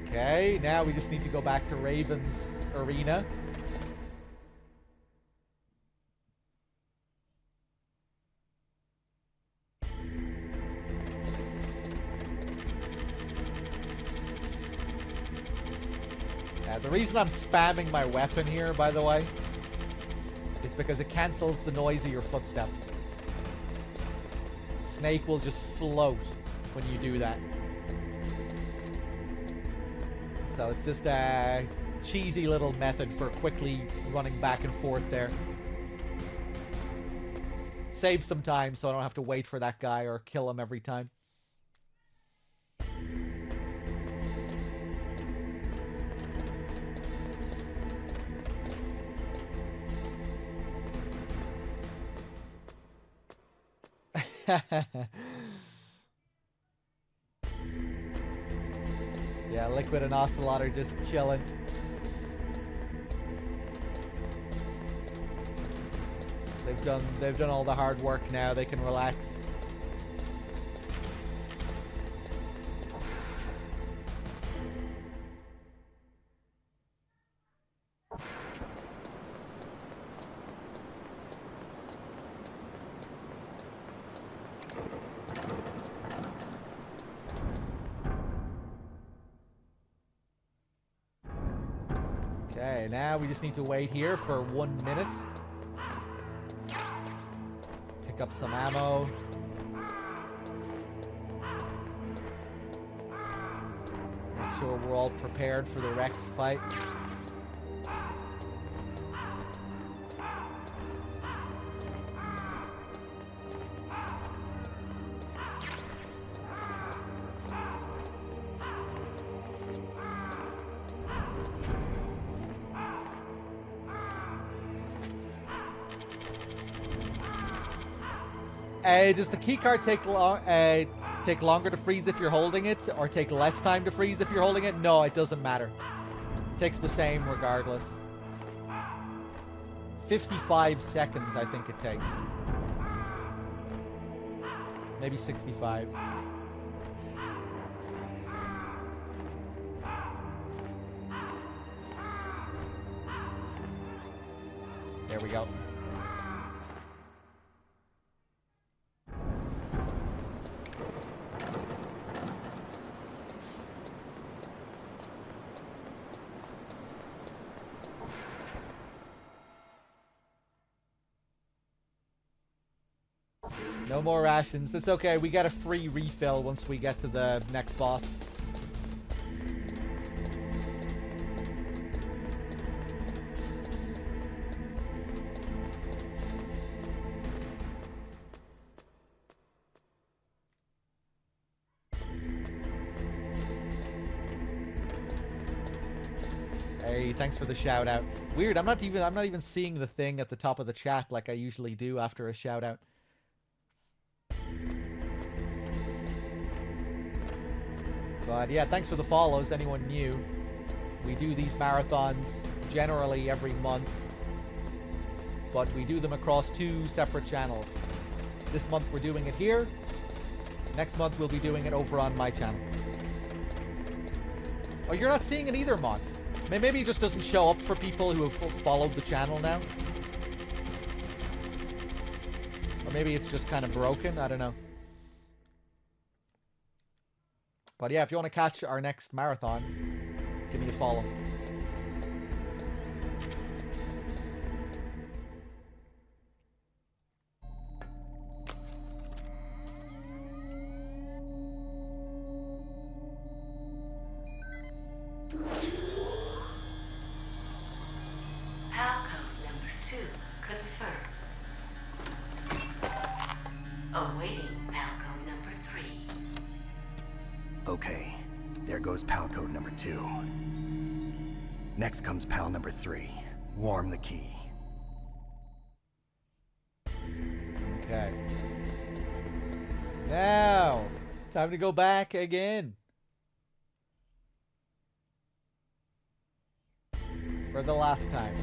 Okay, now we just need to go back to Raven's arena. The reason I'm spamming my weapon here, by the way, is because it cancels the noise of your footsteps. Snake will just float when you do that. So it's just a cheesy little method for quickly running back and forth there. Save some time so I don't have to wait for that guy or kill him every time. Yeah, Liquid and Ocelot are just chilling. They've done all the hard work now. They can relax. Okay, now we just need to wait here for 1 minute. Pick up some ammo. Make sure we're all prepared for the Rex fight. Does the keycard take longer to freeze if you're holding it, or take less time to freeze if you're holding it? No, it doesn't matter. It takes the same regardless. 55 seconds, I think it takes. Maybe 65. There we go. No more rations. It's okay. We get a free refill once we get to the next boss. Hey, thanks for the shout out. Weird. I'm not even seeing the thing at the top of the chat like I usually do after a shout out. But yeah, thanks for the follows, anyone new. We do these marathons generally every month, but we do them across 2 separate channels. This month we're doing it here. Next month we'll be doing it over on my channel. Oh, you're not seeing it either, Mont. Maybe it just doesn't show up for people who have followed the channel now. Or maybe it's just kind of broken, I don't know. But yeah, if you want to catch our next marathon, give me a follow. Palcode number 2 confirmed. Awaiting palcode number 3. Okay, there goes pal code number 2. Next comes pal number 3. Warm the key. Okay. Now, time to go back again. For the last time.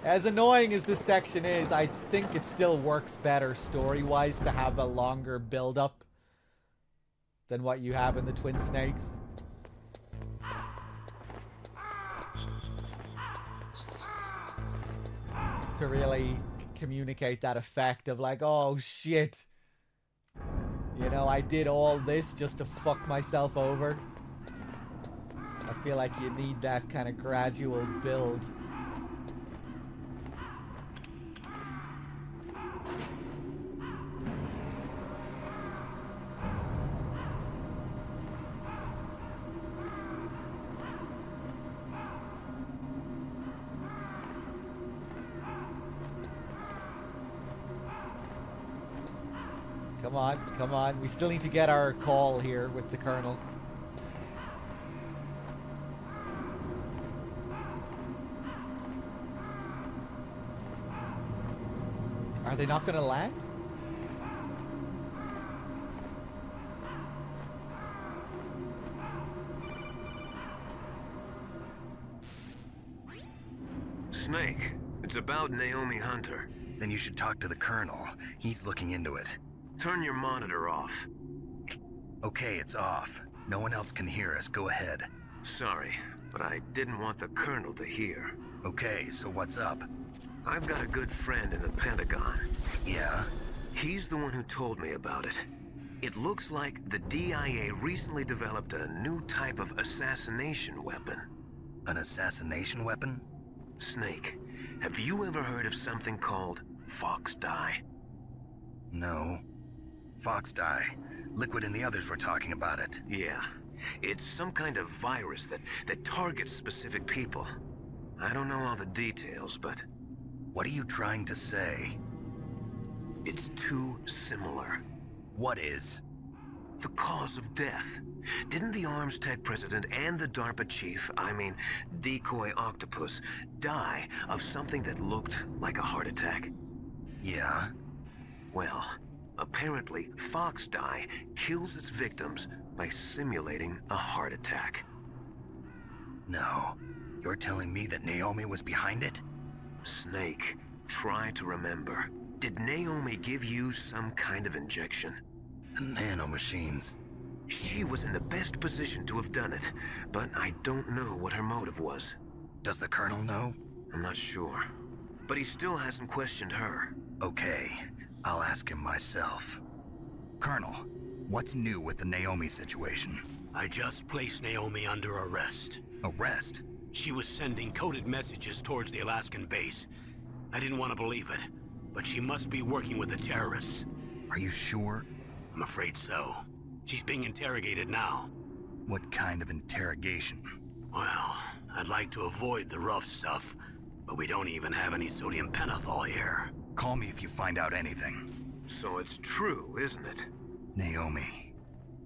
As annoying as this section is, I think it still works better story-wise to have a longer build-up than what you have in the Twin Snakes. To really communicate that effect of like, oh shit, you know, I did all this just to fuck myself over. I feel like you need that kind of gradual build. Come on, come on. We still need to get our call here with the Colonel. Are they not going to land? Snake, it's about Naomi Hunter. Then you should talk to the Colonel. He's looking into it. Turn your monitor off. Okay, it's off. No one else can hear us. Go ahead. Sorry, but I didn't want the Colonel to hear. Okay, so what's up? I've got a good friend in the Pentagon. Yeah? He's the one who told me about it. It looks like the DIA recently developed a new type of assassination weapon. An assassination weapon? Snake, have you ever heard of something called Fox Dye? No. Fox Dye. Liquid and the others were talking about it. Yeah. It's some kind of virus that targets specific people. I don't know all the details, but... What are you trying to say? It's too similar. What is? The cause of death. Didn't the Arms Tech president and the DARPA chief, Decoy Octopus, die of something that looked like a heart attack? Yeah? Well, apparently Fox Dye kills its victims by simulating a heart attack. No. You're telling me that Naomi was behind it? Snake, try to remember. Did Naomi give you some kind of injection? Nanomachines. She was in the best position to have done it, but I don't know what her motive was. Does the Colonel know? I'm not sure. But he still hasn't questioned her. Okay, I'll ask him myself. Colonel, what's new with the Naomi situation? I just placed Naomi under arrest. Arrest? She was sending coded messages towards the Alaskan base. I didn't want to believe it, but she must be working with the terrorists. Are you sure? I'm afraid so. She's being interrogated now. What kind of interrogation? Well, I'd like to avoid the rough stuff, but we don't even have any sodium pentothal here. Call me if you find out anything. So it's true, isn't it? Naomi,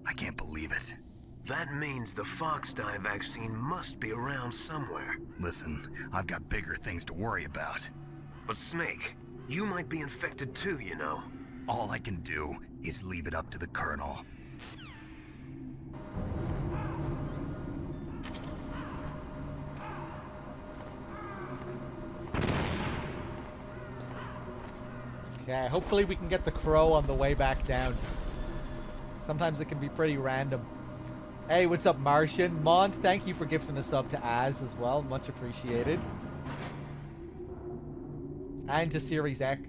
I can't believe it. That means the Fox Dye vaccine must be around somewhere. Listen, I've got bigger things to worry about. But Snake, you might be infected too, you know. All I can do is leave it up to the Colonel. Okay, hopefully we can get the crow on the way back down. Sometimes it can be pretty random. Hey, what's up, Martian? Mont, thank you for gifting a sub to Az as well. Much appreciated. And to Series X.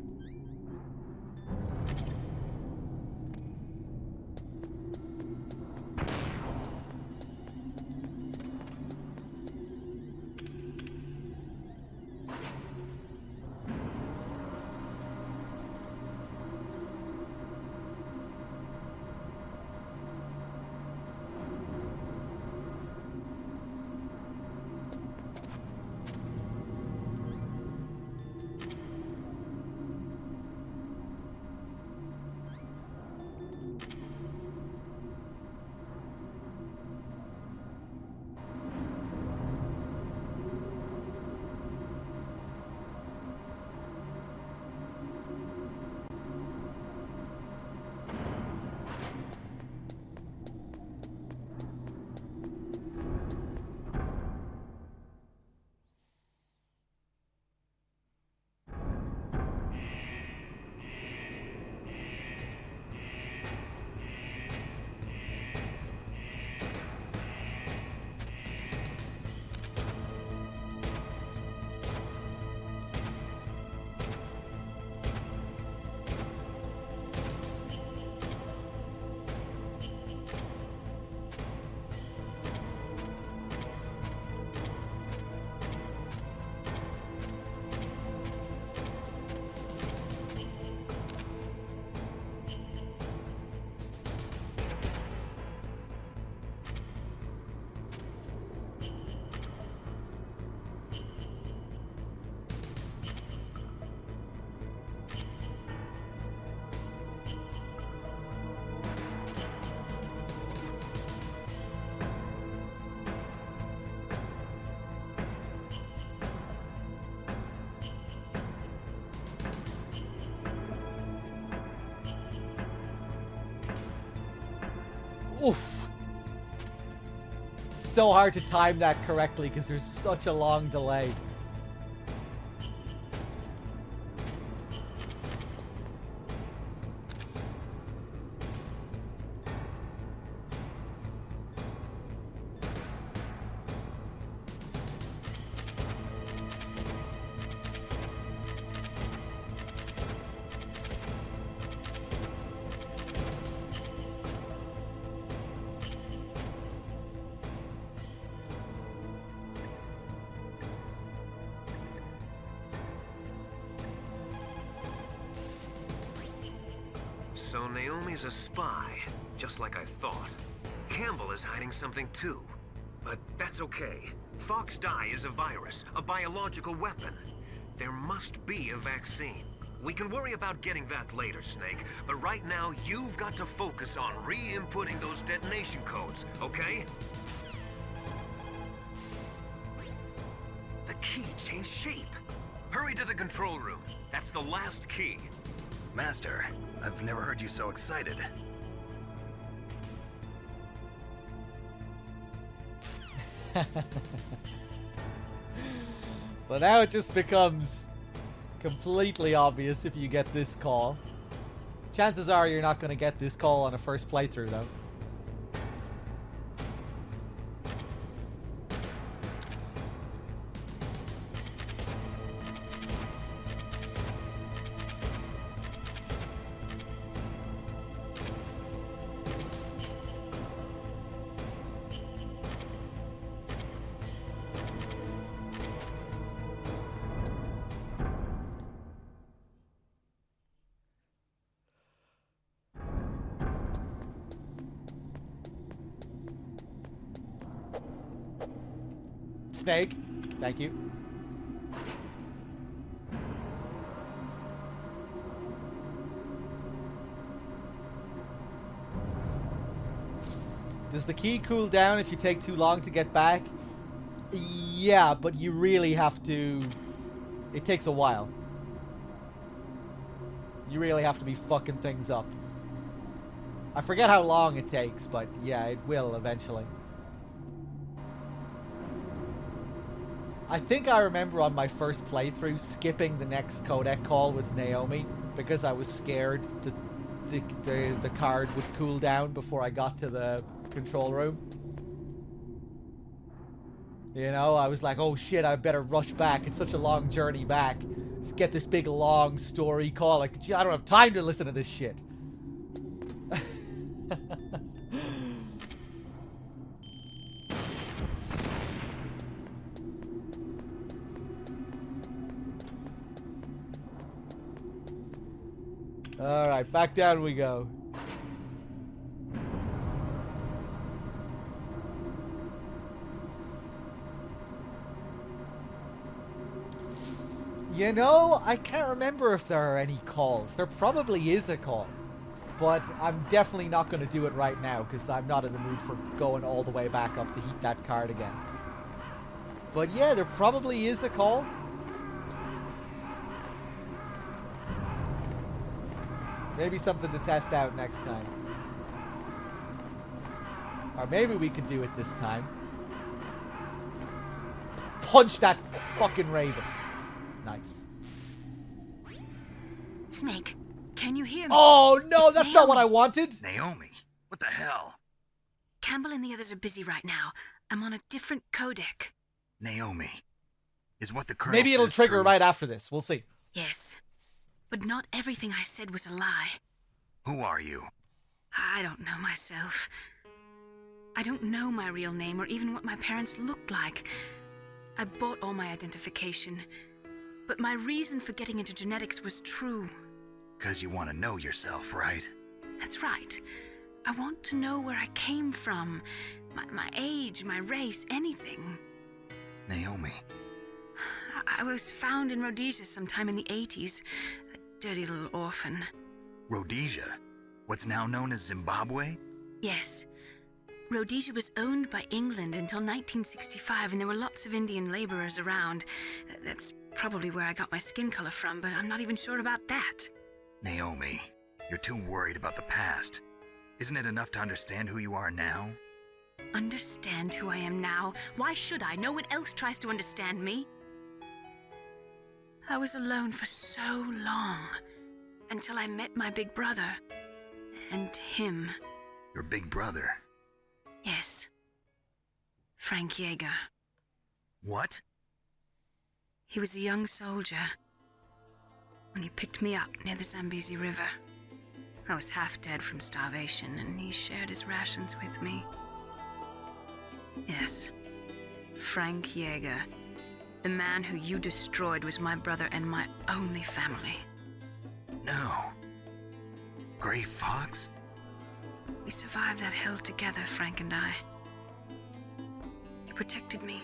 Oof. So hard to time that correctly because there's such a long delay. So Naomi's a spy, just like I thought. Campbell is hiding something too. But that's okay. Fox dye is a virus, a biological weapon. There must be a vaccine. We can worry about getting that later, Snake. But right now, you've got to focus on re-inputting those detonation codes, okay? The key changed shape. Hurry to the control room. That's the last key. Master, I've never heard you so excited. So now it just becomes completely obvious if you get this call. Chances are you're not going to get this call on a first playthrough, though. Snake, thank you. Does the key cool down if you take too long to get back? Yeah, but you really have to... It takes a while. You really have to be fucking things up. I forget how long it takes, but yeah, it will eventually. I think I remember on my first playthrough skipping the next codec call with Naomi because I was scared that the card would cool down before I got to the control room. You know, I was like, oh shit, I better rush back. It's such a long journey back. Let's get this big long story call. Like, gee, I don't have time to listen to this shit. Alright, back down we go. You know, I can't remember if there are any calls. There probably is a call. But I'm definitely not going to do it right now because I'm not in the mood for going all the way back up to heat that card again. But yeah, there probably is a call. Maybe something to test out next time. Or maybe we could do it this time. Punch that fucking raven. Nice. Snake, can you hear me? Oh no, It's that's not what I Naomi. wanted. Naomi, what the hell? Campbell and the others are busy right now. I'm on a different codec. Naomi, is what the colonel Maybe it'll says trigger true? right after this. We'll see. Yes. But not everything I said was a lie. Who are you? I don't know myself. I don't know my real name or even what my parents looked like. I bought all my identification. But my reason for getting into genetics was true. Because you want to know yourself, right? That's right. I want to know where I came from. My age, my race, anything. Naomi. I was found in Rhodesia sometime in the 80s. A dirty little orphan. Rhodesia? What's now known as Zimbabwe? Yes. Rhodesia was owned by England until 1965, and there were lots of Indian laborers around. That's probably where I got my skin color from, but I'm not even sure about that. Naomi, you're too worried about the past. Isn't it enough to understand who you are now? Understand who I am now? Why should I? No one else tries to understand me. I was alone for so long, until I met my big brother. And him. Your big brother? Yes. Frank Yeager. What? He was a young soldier when he picked me up near the Zambezi River. I was half dead from starvation, and he shared his rations with me. Yes, Frank Yeager. The man who you destroyed was my brother and my only family. No. Gray Fox? We survived that hell together, Frank and I. He protected me.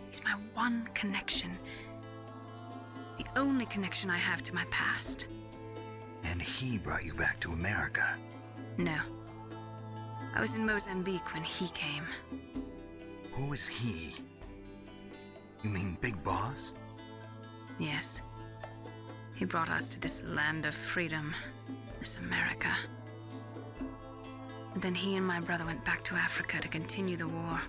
He's my one connection. The only connection I have to my past. And he brought you back to America? No. I was in Mozambique when he came. Who was he? You mean Big Boss? Yes. He brought us to this land of freedom, this America. And then he and my brother went back to Africa to continue the war.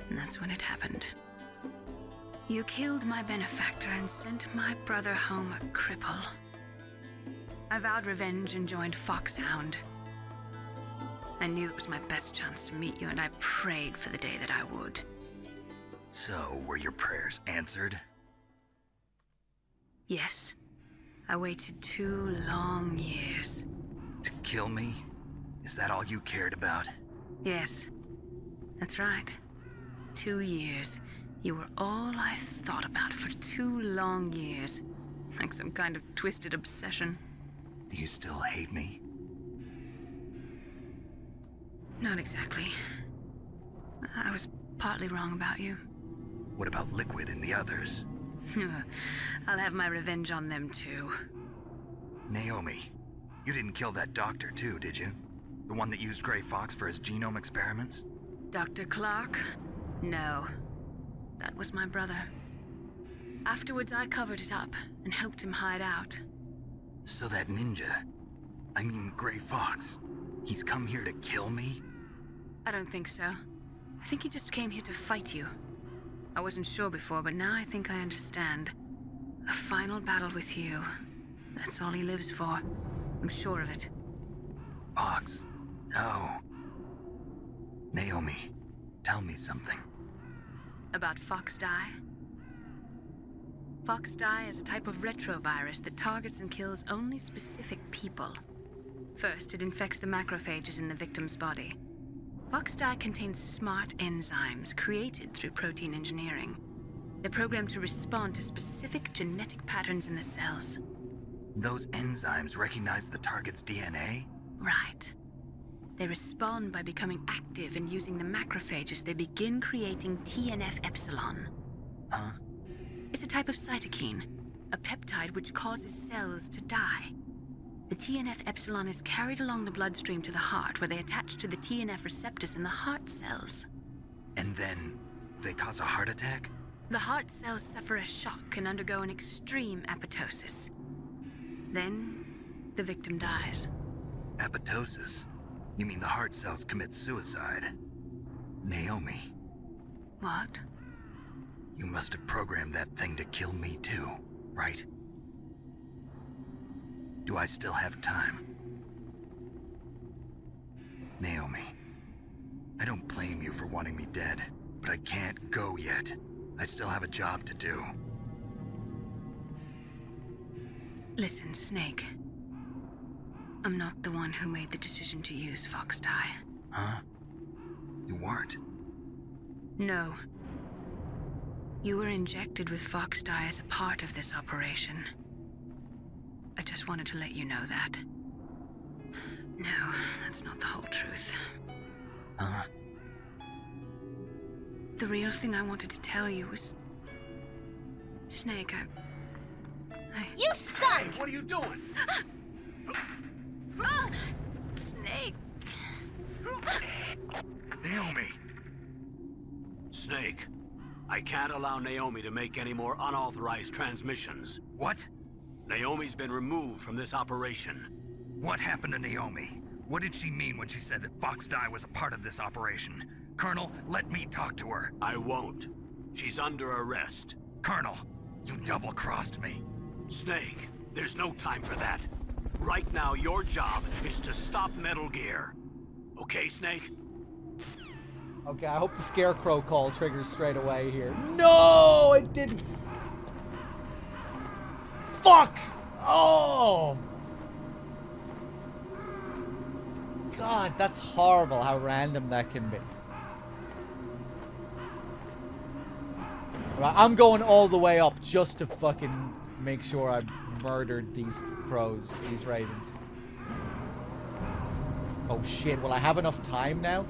And that's when it happened. You killed my benefactor and sent my brother home a cripple. I vowed revenge and joined Foxhound. I knew it was my best chance to meet you, and I prayed for the day that I would. So, were your prayers answered? Yes. I waited 2 long years. To kill me? Is that all you cared about? Yes. That's right. 2 years. You were all I thought about for 2 long years. Like some kind of twisted obsession. Do you still hate me? Not exactly. I was partly wrong about you. What about Liquid and the others? I'll have my revenge on them too. Naomi, you didn't kill that doctor too, did you? The one that used Gray Fox for his genome experiments? Dr. Clark? No. That was my brother. Afterwards, I covered it up and helped him hide out. So that ninja, I mean Gray Fox, he's come here to kill me? I don't think so. I think he just came here to fight you. I wasn't sure before, but now I think I understand. A final battle with you. That's all he lives for. I'm sure of it. Fox? No. Naomi, tell me something. About Fox Die? Fox Die is a type of retrovirus that targets and kills only specific people. First, it infects the macrophages in the victim's body. Fox Die contains smart enzymes created through protein engineering. They're programmed to respond to specific genetic patterns in the cells. Those enzymes recognize the target's DNA? Right. They respond by becoming active and using the macrophages. They begin creating TNF-epsilon. Huh? It's a type of cytokine, a peptide which causes cells to die. The TNF-epsilon is carried along the bloodstream to the heart, where they attach to the TNF receptors in the heart cells. And then they cause a heart attack? The heart cells suffer a shock and undergo an extreme apoptosis. Then, the victim dies. Apoptosis? You mean the heart cells commit suicide? Naomi. What? You must have programmed that thing to kill me too, right? Do I still have time? Naomi, I don't blame you for wanting me dead, but I can't go yet. I still have a job to do. Listen, Snake. I'm not the one who made the decision to use Fox Die. Huh? You weren't? No. You were injected with Fox Die as a part of this operation. I just wanted to let you know that. No, that's not the whole truth. Huh? The real thing I wanted to tell you was... Snake, I... You suck! Hey, what are you doing? Snake! Naomi! Snake, I can't allow Naomi to make any more unauthorized transmissions. What? Naomi's been removed from this operation. What happened to Naomi? What did she mean when she said that Fox Die was a part of this operation? Colonel, let me talk to her. I won't. She's under arrest. Colonel, you double-crossed me. Snake, there's no time for that. Right now, your job is to stop Metal Gear. Okay, Snake? Okay, I hope the Scarecrow call triggers straight away here. No, it didn't. Fuck! Oh! God, that's horrible how random that can be. Right, I'm going all the way up just to fucking make sure I murdered these crows, these ravens. Oh shit, will I have enough time now?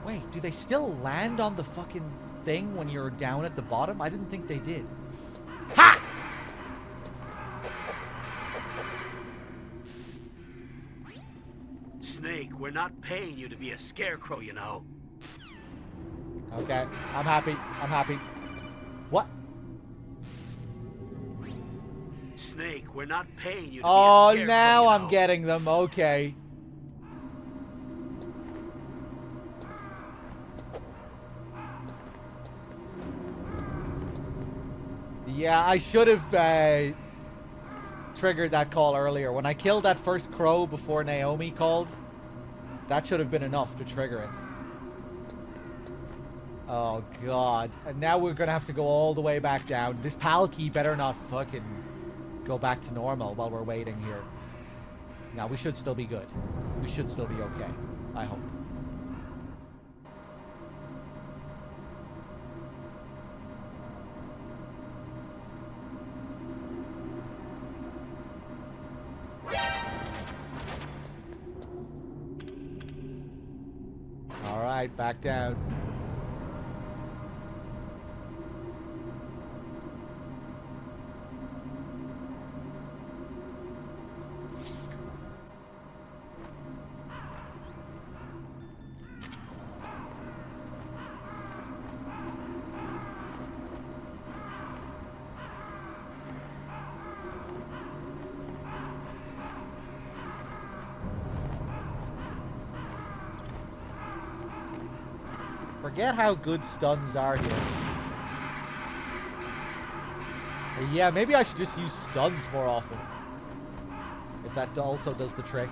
Wait, do they still land on the fucking thing when you're down at the bottom? I didn't think they did. Ha! Snake, we're not paying you to be a scarecrow, you know. Okay, I'm happy. I'm happy. What? Snake, we're not paying you to Oh, be a scarecrow, now you I'm know. getting them. Okay. Yeah, I should have triggered that call earlier. When I killed that first crow before Naomi called, that should have been enough to trigger it. Oh, God. And now we're going to have to go all the way back down. This PAL key better not fucking go back to normal while we're waiting here. Now, we should still be good. We should still be okay. I hope. Alright, back down. Forget how good stuns are here. Yeah, maybe I should just use stuns more often. If that also does the trick.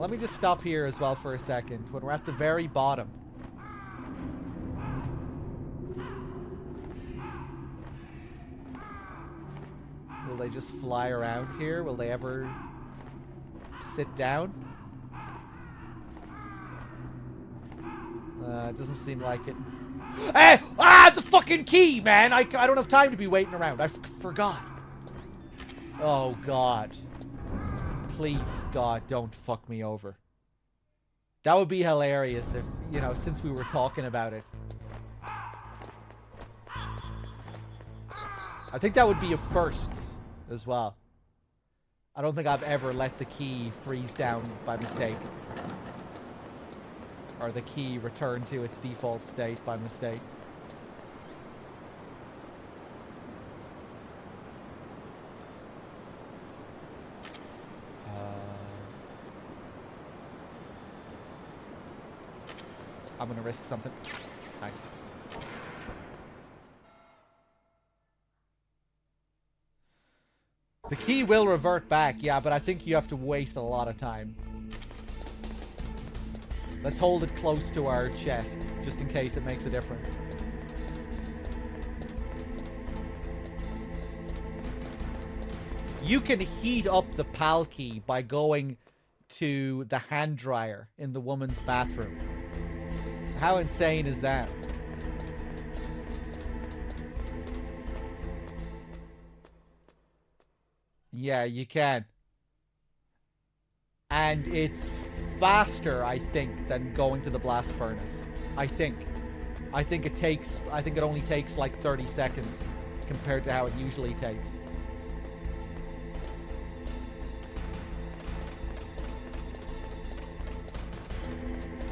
Let me just stop here as well for a second. When we're at the very bottom. Will they just fly around here? Will they ever sit down? It doesn't seem like it. Hey! Ah! The fucking key, man! I don't have time to be waiting around. I forgot. Oh, God. Please, God, don't fuck me over. That would be hilarious if, you know, since we were talking about it. I think that would be a first as well. I don't think I've ever let the key freeze down by mistake. Or the key return to its default state by mistake. I'm gonna risk something. Thanks. The key will revert back, yeah, but I think you have to waste a lot of time. Let's hold it close to our chest, just in case it makes a difference. You can heat up the PAL key by going to the hand dryer in the woman's bathroom. How insane is that? Yeah, you can. And it's faster, I think, than going to the blast furnace. I think it only takes like 30 seconds compared to how it usually takes.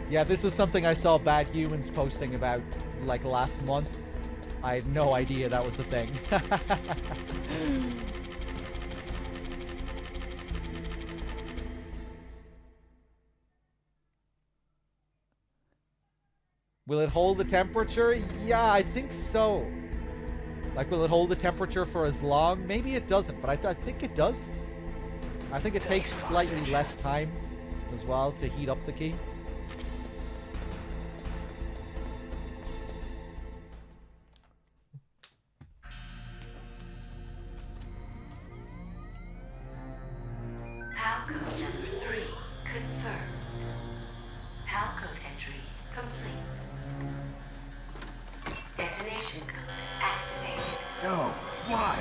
Yeah, this was something I saw Bad Humans posting about, like, last month. I had no idea that was a thing. Will it hold the temperature? Yeah, I think so. Like, will it hold the temperature for as long? Maybe it doesn't, but I think it does. I think it takes slightly less time as well to heat up the key. No, why?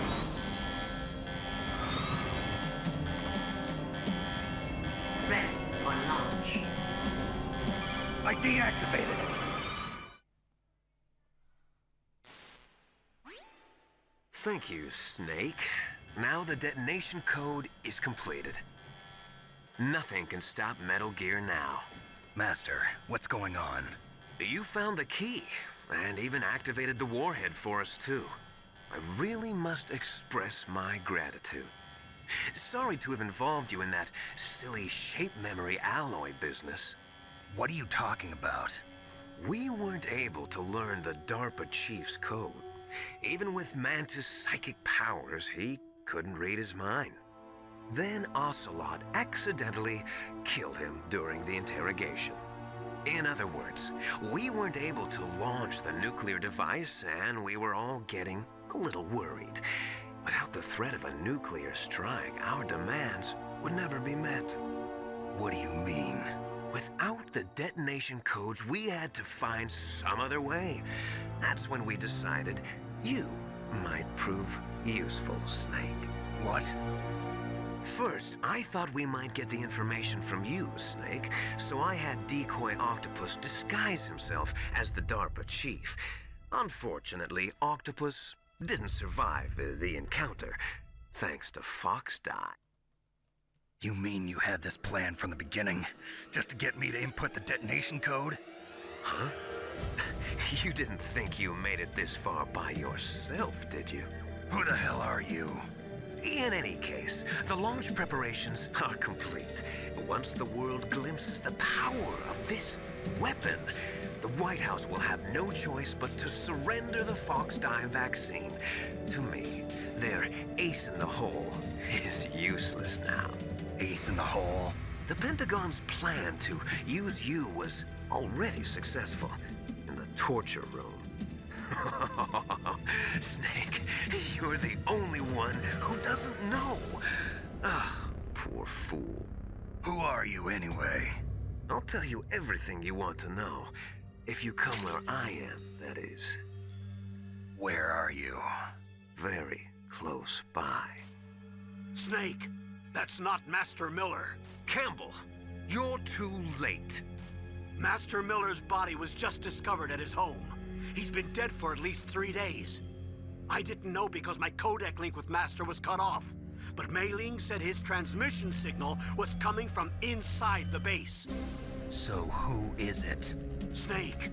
Ready for launch. I deactivated it. Thank you, Snake. Now the detonation code is completed. Nothing can stop Metal Gear now. Master, what's going on? You found the key, and even activated the warhead for us, too. I really must express my gratitude. Sorry to have involved you in that silly shape memory alloy business. What are you talking about? We weren't able to learn the DARPA chief's code. Even with Mantis' psychic powers, he couldn't read his mind. Then Ocelot accidentally killed him during the interrogation. In other words, we weren't able to launch the nuclear device, and we were all getting a little worried. Without the threat of a nuclear strike, our demands would never be met. What do you mean? Without the detonation codes, we had to find some other way. That's when we decided you might prove useful, Snake. What? First, I thought we might get the information from you, Snake, so I had Decoy Octopus disguise himself as the DARPA chief. Unfortunately, Octopus didn't survive the encounter, thanks to Fox Die. You mean you had this plan from the beginning, just to get me to input the detonation code? Huh? You didn't think you made it this far by yourself, did you? Who the hell are you? In any case, the launch preparations are complete. Once the world glimpses the power of this weapon, the White House will have no choice but to surrender the Fox Die vaccine to me. Their ace in the hole is useless now. Ace in the hole? The Pentagon's plan to use you was already successful in the torture room. Snake, you're the only one who doesn't know. Ah, poor fool. Who are you anyway? I'll tell you everything you want to know. If you come where I am, that is. Where are you? Very close by. Snake, that's not Master Miller. Campbell, you're too late. Master Miller's body was just discovered at his home. He's been dead for at least 3 days. I didn't know because my codec link with Master was cut off. But Mei Ling said his transmission signal was coming from inside the base. So who is it? Snake,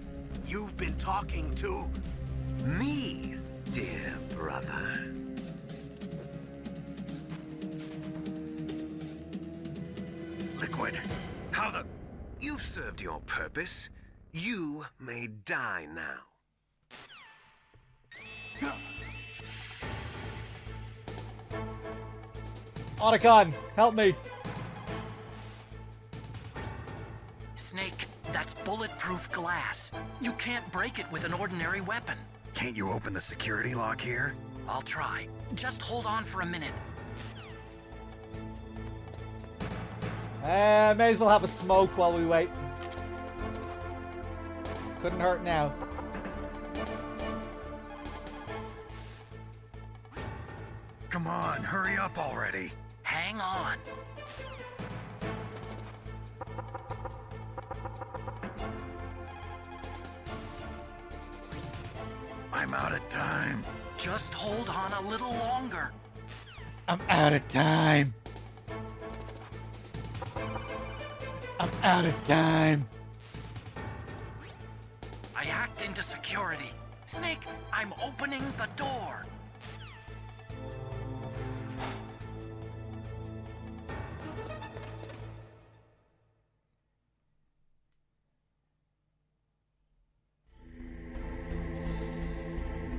you've been talking to... me, dear brother. Liquid, how the... You've served your purpose. You may die now. Otacon, help me. Snake, that's bulletproof glass. You can't break it with an ordinary weapon. Can't you open the security lock here? I'll try. Just hold on for a minute. May as well have a smoke while we wait. Couldn't hurt now. Come on, hurry up already. Hang on. I'm out of time. Just hold on a little longer. I'm out of time. I'm out of time. I hacked into security. Snake, I'm opening the door.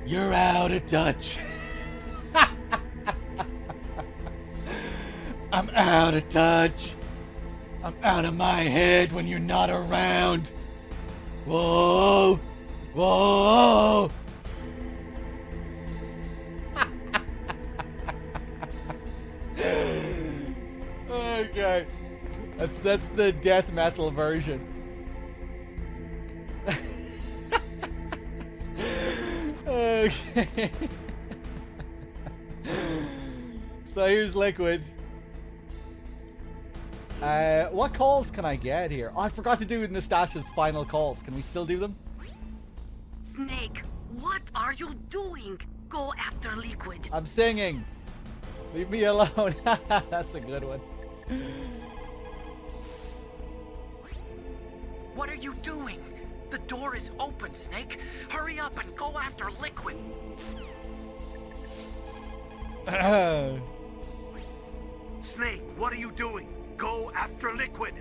You're out of touch. I'm out of touch. I'm out of my head when you're not around. Whoa. Whoa. Okay. That's the death metal version. Okay. So here's Liquid. What calls can I get here? Oh, I forgot to do Nastasia's final calls. Can we still do them? Snake, what are you doing? Go after Liquid. I'm singing. Leave me alone. That's a good one. What are you doing? The door is open, Snake. Hurry up and go after Liquid. Snake, what are you doing? Go after Liquid.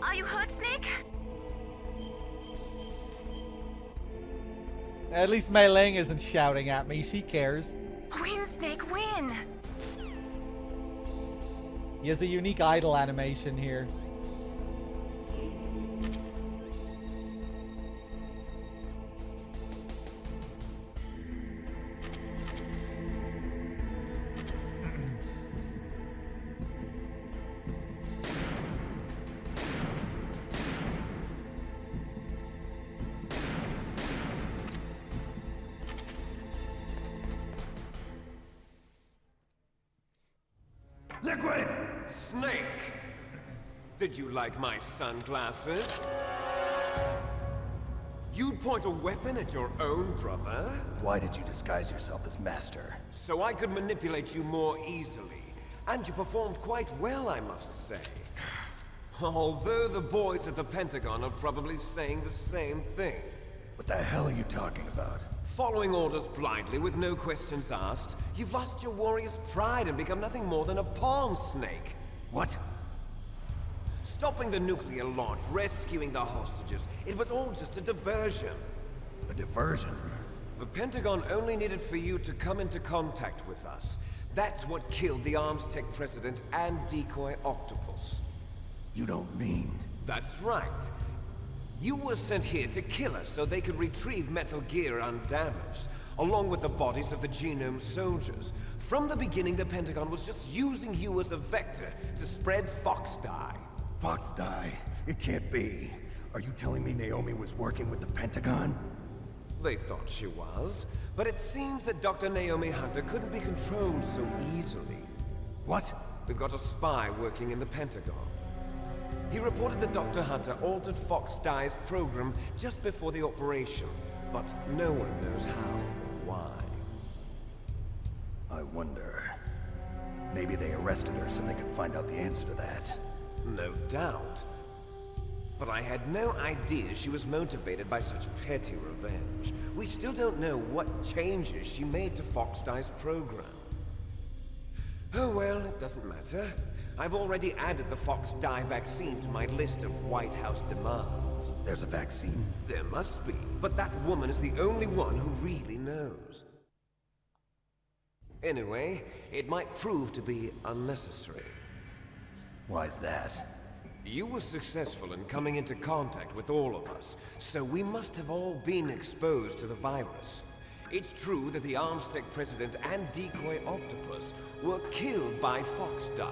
Are you hurt, Snake? At least Mei Ling isn't shouting at me. She cares. Win, Snake, win! He has a unique idle animation here. Liquid! Snake! Did you like my sunglasses? You'd point a weapon at your own brother? Why did you disguise yourself as Master? So I could manipulate you more easily. And you performed quite well, I must say. Although the boys at the Pentagon are probably saying the same thing. What the hell are you talking about? Following orders blindly with no questions asked, you've lost your warrior's pride and become nothing more than a pawn, Snake. What? Stopping the nuclear launch, rescuing the hostages, it was all just a diversion. A diversion? The Pentagon only needed for you to come into contact with us. That's what killed the Arms Tech president and decoy octopus. You don't mean... That's right. You were sent here to kill us so they could retrieve Metal Gear undamaged, along with the bodies of the Genome soldiers. From the beginning, the Pentagon was just using you as a vector to spread Fox Dye. Fox Dye? It can't be. Are you telling me Naomi was working with the Pentagon? They thought she was, but it seems that Dr. Naomi Hunter couldn't be controlled so easily. What? We've got a spy working in the Pentagon. He reported that Dr. Hunter altered Fox Dye's program just before the operation, but no one knows how or why. I wonder... Maybe they arrested her so they could find out the answer to that. No doubt. But I had no idea she was motivated by such petty revenge. We still don't know what changes she made to Fox Dye's program. Oh well, it doesn't matter. I've already added the Fox Dye vaccine to my list of White House demands. There's a vaccine? There must be, but that woman is the only one who really knows. Anyway, it might prove to be unnecessary. Why's that? You were successful in coming into contact with all of us, so we must have all been exposed to the virus. It's true that the Arms Tech president and decoy octopus were killed by Fox Dye,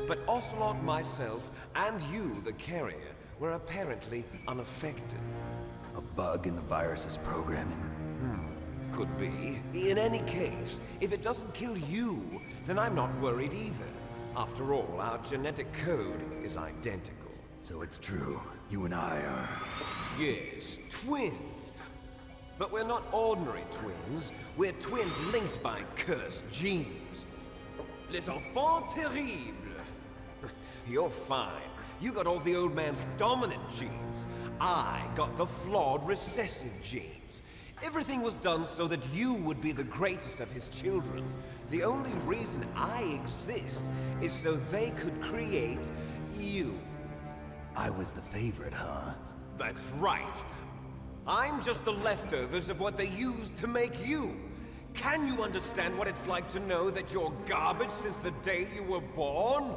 but Ocelot, myself, and you, the carrier, were apparently unaffected. A bug in the virus's programming? Could be. In any case, if it doesn't kill you, then I'm not worried either. After all, our genetic code is identical. So it's true. You and I are... Yes, twins. But we're not ordinary twins. We're twins linked by cursed genes. Les enfants terribles. You're fine. You got all the old man's dominant genes. I got the flawed recessive genes. Everything was done so that you would be the greatest of his children. The only reason I exist is so they could create you. I was the favorite, huh? That's right. I'm just the leftovers of what they used to make you. Can you understand what it's like to know that you're garbage since the day you were born?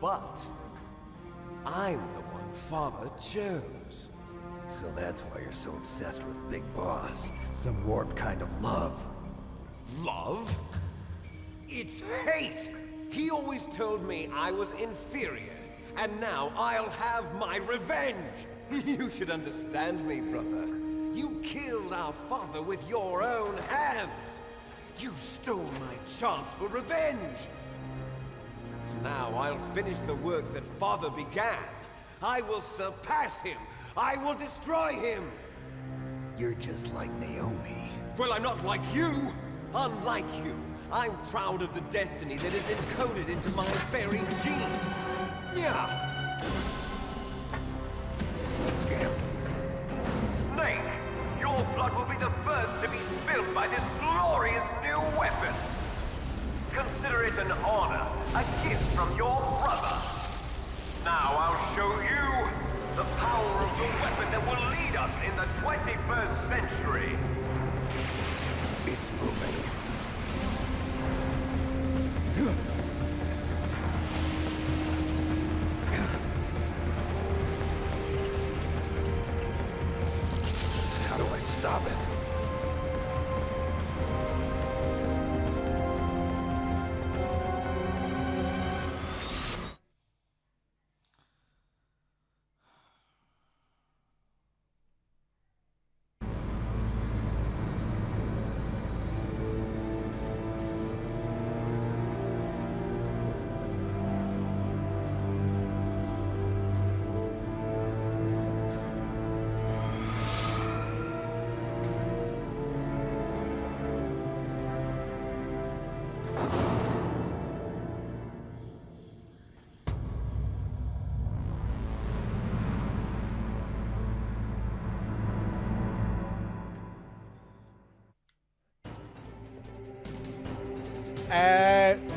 But I'm the one Father chose. So that's why you're so obsessed with Big Boss. Some warped kind of love. Love? It's hate! He always told me I was inferior, and now I'll have my revenge! You should understand me, brother. You killed our father with your own hands! You stole my chance for revenge! Now I'll finish the work that father began. I will surpass him! I will destroy him! You're just like Naomi. Well, I'm not like you! Unlike you, I'm proud of the destiny that is encoded into my very genes! Yeah! Snake, your blood will be the first to be spilled by this glorious new weapon. Consider it an honor, a gift from your brother. Now I'll show you the power of the weapon that will lead us in the 21st century. It's moving. How do I stop it?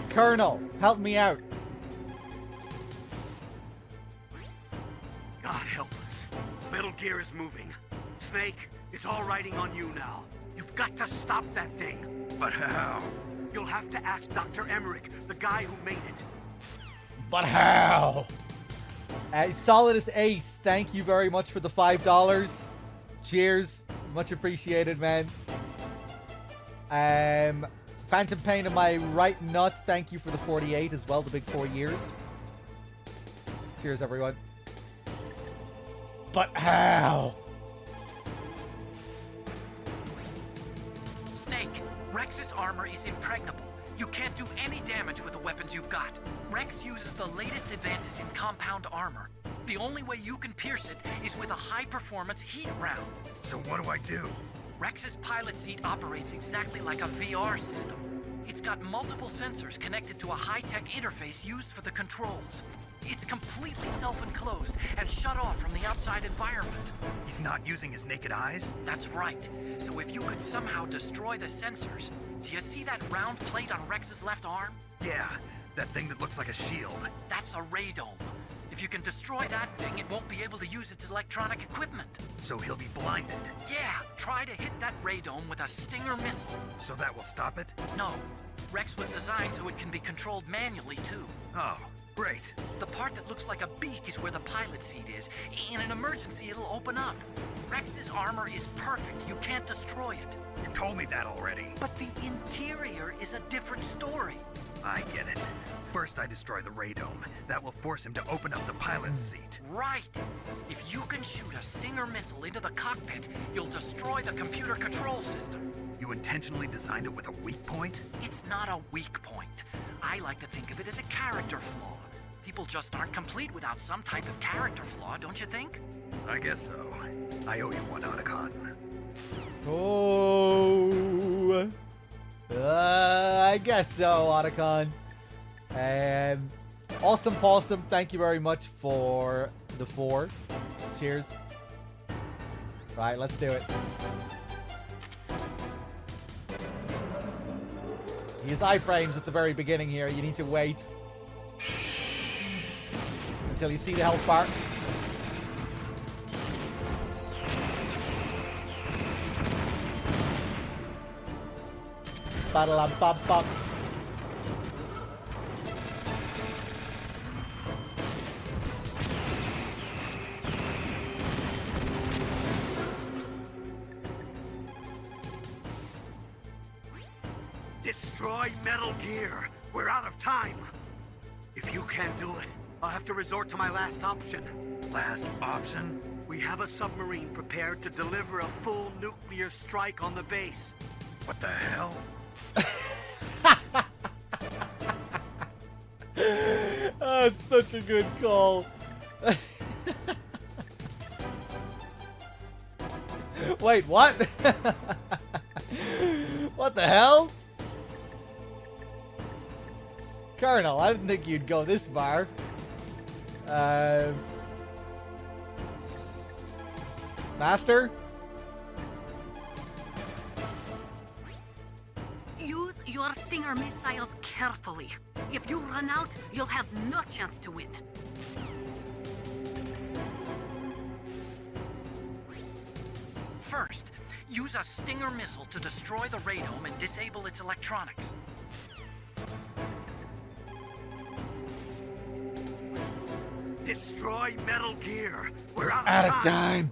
Colonel, help me out. God help us. Metal Gear is moving. Snake, it's all riding on you now. You've got to stop that thing. But how? You'll have to ask Dr. Emmerich, the guy who made it. But how? Solidus Ace, thank you very much for the $5. Cheers. Much appreciated, man. Phantom Pain in my right nut, thank you for the 48 as well, the big 4 years. Cheers, everyone. But how? Snake, Rex's armor is impregnable. You can't do any damage with the weapons you've got. Rex uses the latest advances in compound armor. The only way you can pierce it is with a high-performance heat round. So what do I do? Rex's pilot seat operates exactly like a VR system. It's got multiple sensors connected to a high-tech interface used for the controls. It's completely self-enclosed and shut off from the outside environment. He's not using his naked eyes? That's right. So if you could somehow destroy the sensors... Do you see that round plate on Rex's left arm? Yeah, that thing that looks like a shield. That's a radome. If you can destroy that thing, it won't be able to use its electronic equipment. So he'll be blinded? Yeah, try to hit that radome with a Stinger missile. So that will stop it? No. Rex was designed so it can be controlled manually, too. Oh, great. The part that looks like a beak is where the pilot seat is. In an emergency, it'll open up. Rex's armor is perfect. You can't destroy it. You told me that already. But the interior is a different story. I get it. First I destroy the radome. That will force him to open up the pilot's seat. Right. If you can shoot a Stinger missile into the cockpit, you'll destroy the computer control system. You intentionally designed it with a weak point? It's not a weak point. I like to think of it as a character flaw. People just aren't complete without some type of character flaw, don't you think? I guess so. I owe you one, Otacon. Oh, I guess so, Otacon. Awesome Possum, thank you very much for the 4. Cheers. Right, let's do it. He has iframes at the very beginning here. You need to wait until you see the health bar. Ba-da-lam-bum-bum. Destroy Metal Gear. We're out of time. If you can't do it, I'll have to resort to my last option. Last option? We have a submarine prepared to deliver a full nuclear strike on the base. What the hell? That's such a good call. Wait, what? What the hell? Colonel, I didn't think you'd go this far. Master? Use your Stinger missiles carefully. If you run out, you'll have no chance to win. First, use a Stinger missile to destroy the radome and disable its electronics. Destroy Metal Gear. We're out Out of of time. time.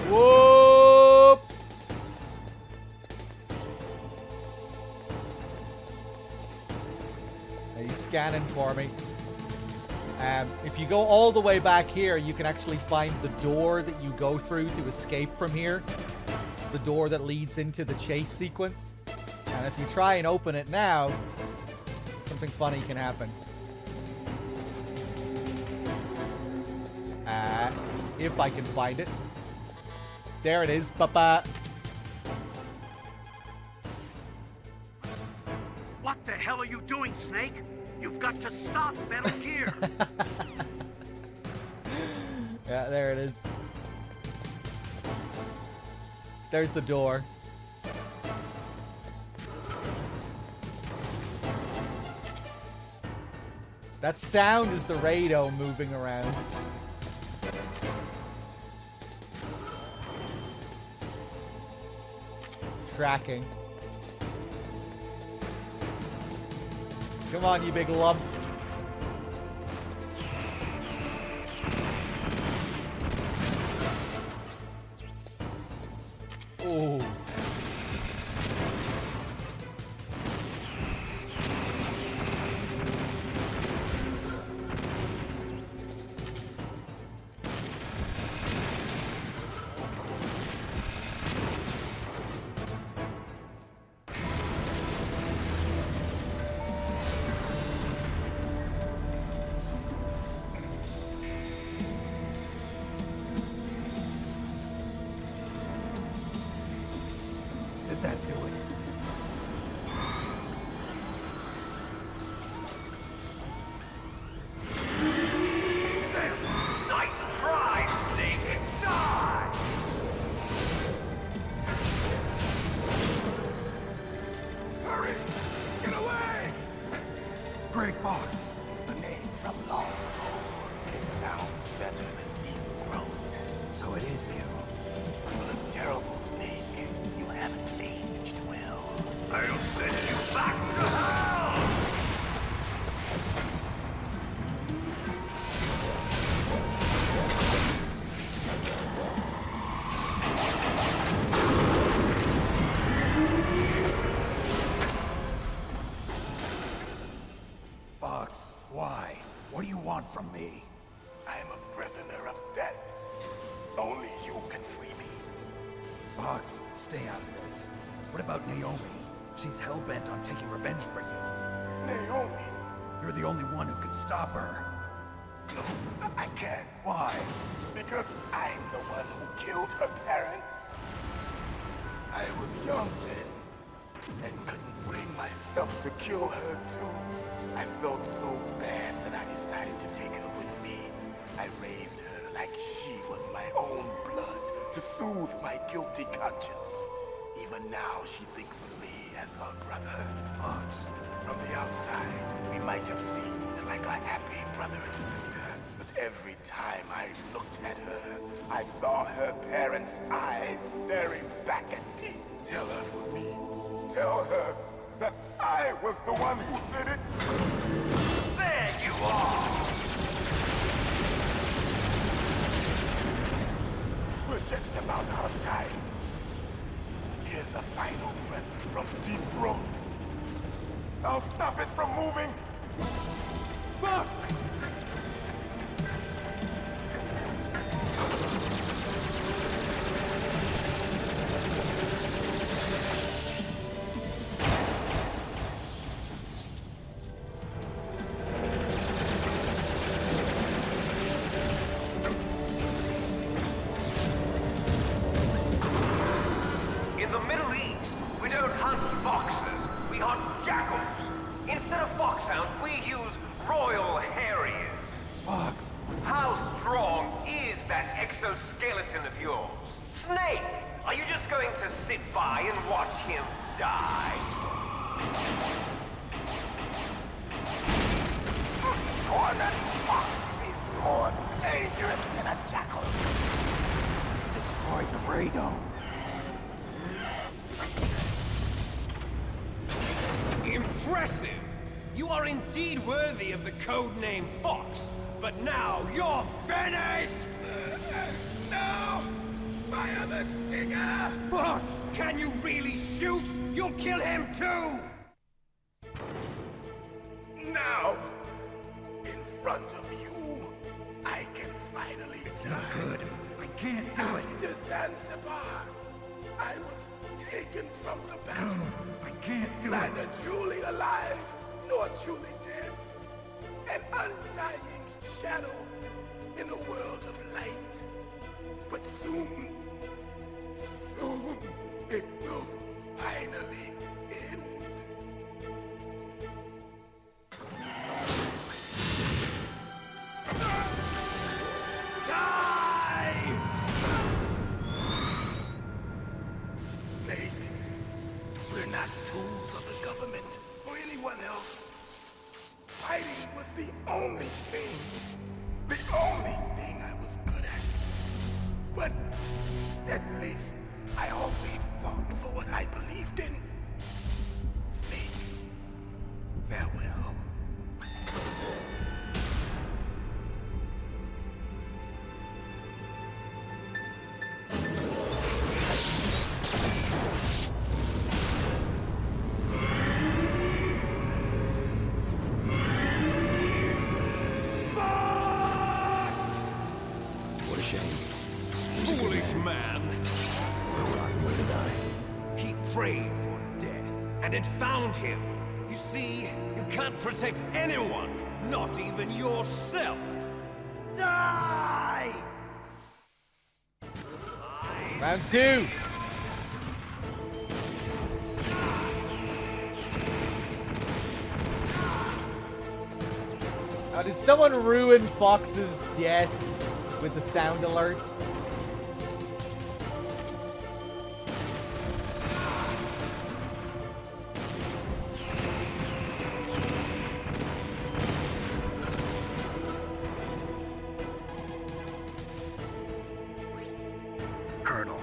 Whoop! He's scanning for me. If you go all the way back here, you can actually find the door that you go through to escape from here. The door that leads into the chase sequence. And if you try and open it now, something funny can happen. If I can find it. There it is, Papa. What the hell are you doing, Snake? You've got to stop Metal Gear. Yeah, there it is. There's the door. That sound is the radome moving around. Tracking. Come on, you big lump. Oh. Did that do it? Nice try, Snake! Die! Hurry! Get away! Gray Fox. A name from long ago. It sounds better than Deep Throat. So it is you. You look terrible, Snake. You haven't aged well. I'll send you back to hell! Fox, why? What do you want from me? I am a prisoner of death. Only you can free me. Fox, stay out of this. What about Naomi? She's hell-bent on taking revenge for you. Naomi? You're the only one who can stop her. No, I can't. Why? Because I'm the one who killed her parents. I was young then, and couldn't bring myself to kill her too. I felt so bad that I decided to take her with me. I raised her like she was my own blood to soothe my guilty conscience. Even now, she thinks of me as her brother. Fox. From the outside, we might have seemed like a happy brother and sister, but every time I looked at her, I saw her parents' eyes staring back at me. Tell her for me. Tell her that I was the one who did it. There you are! But just about out of time. Here's a final present from Deep Throat. I'll stop it from moving. Fox! In the Middle East, we don't hunt foxes, we hunt jackals. Instead of foxhounds, we use Royal Harriers. Fox! How strong is that exoskeleton of yours? Snake, are you just going to sit by and watch him die? Cornered fox is more dangerous than a jackal. Destroyed the radome. Impressive! You are indeed worthy of the codename Fox, but now you're finished! No! Fire the stinger! Fox! Can you really shoot? You'll kill him too! Now, in front of you, I can finally die. Good. I can't do it. After Zanzibar, I was taken from the battle. I can't do it. Neither truly alive, nor truly dead. An undying shadow in a world of light. But soon, it will finally end. Die! Snake, we're not tools of the government or anyone else. Fighting was the only thing I was good at. But at least I always fought for what I believed in. Snake, farewell. What a shame. Foolish man! Where did I? He prayed for death, and it found him. You see, you can't protect anyone, not even yourself. Die! Round two. Now, did someone ruin Fox's death with the sound alert? Colonel,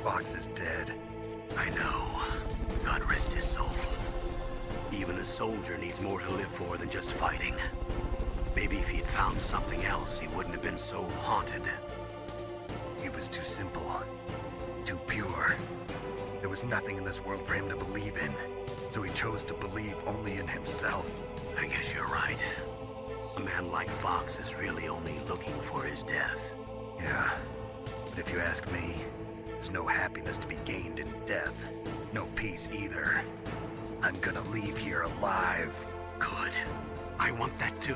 Fox is dead. I know. God rest his soul. Even a soldier needs more to live for than just fighting. Maybe if he'd found something else, he wouldn't have been so haunted. He was too simple, too pure. There was nothing in this world for him to believe in, so he chose to believe only in himself. I guess you're right. A man like Fox is really only looking for his death. Yeah, but if you ask me, there's no happiness to be gained in death. No peace either. I'm gonna leave here alive. Good. I want that too.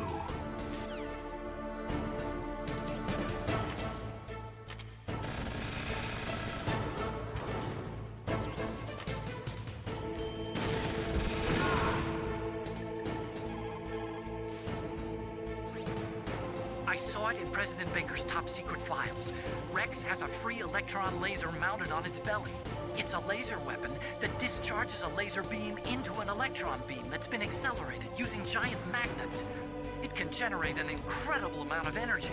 I saw it in President Baker's top secret files. Rex has a free electron laser mounted on its belly. It's a laser weapon that discharges a laser beam into an electron beam that's been accelerated using giant magnets. It can generate an incredible amount of energy,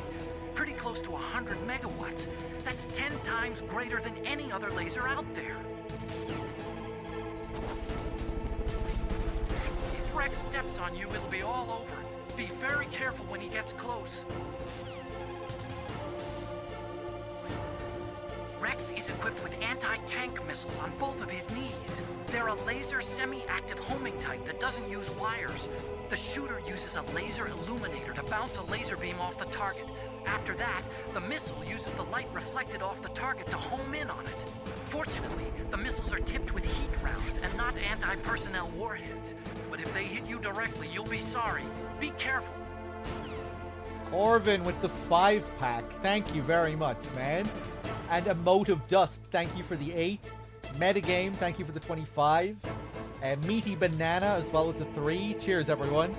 pretty close to 100 megawatts. That's 10 times greater than any other laser out there. If Rex steps on you, it'll be all over. Be very careful when he gets close. equipped with anti-tank missiles on both of his knees. They're a laser semi-active homing type that doesn't use wires. The shooter uses a laser illuminator to bounce a laser beam off the target. After that, the missile uses the light reflected off the target to home in on it. Fortunately, the missiles are tipped with heat rounds and not anti-personnel warheads. But if they hit you directly, you'll be sorry. Be careful. Corvin with the 5-pack. Thank you very much, man. And Emotive Dust, thank you for the 8. Metagame, thank you for the 25. Meaty Banana as well with the 3. Cheers, everyone.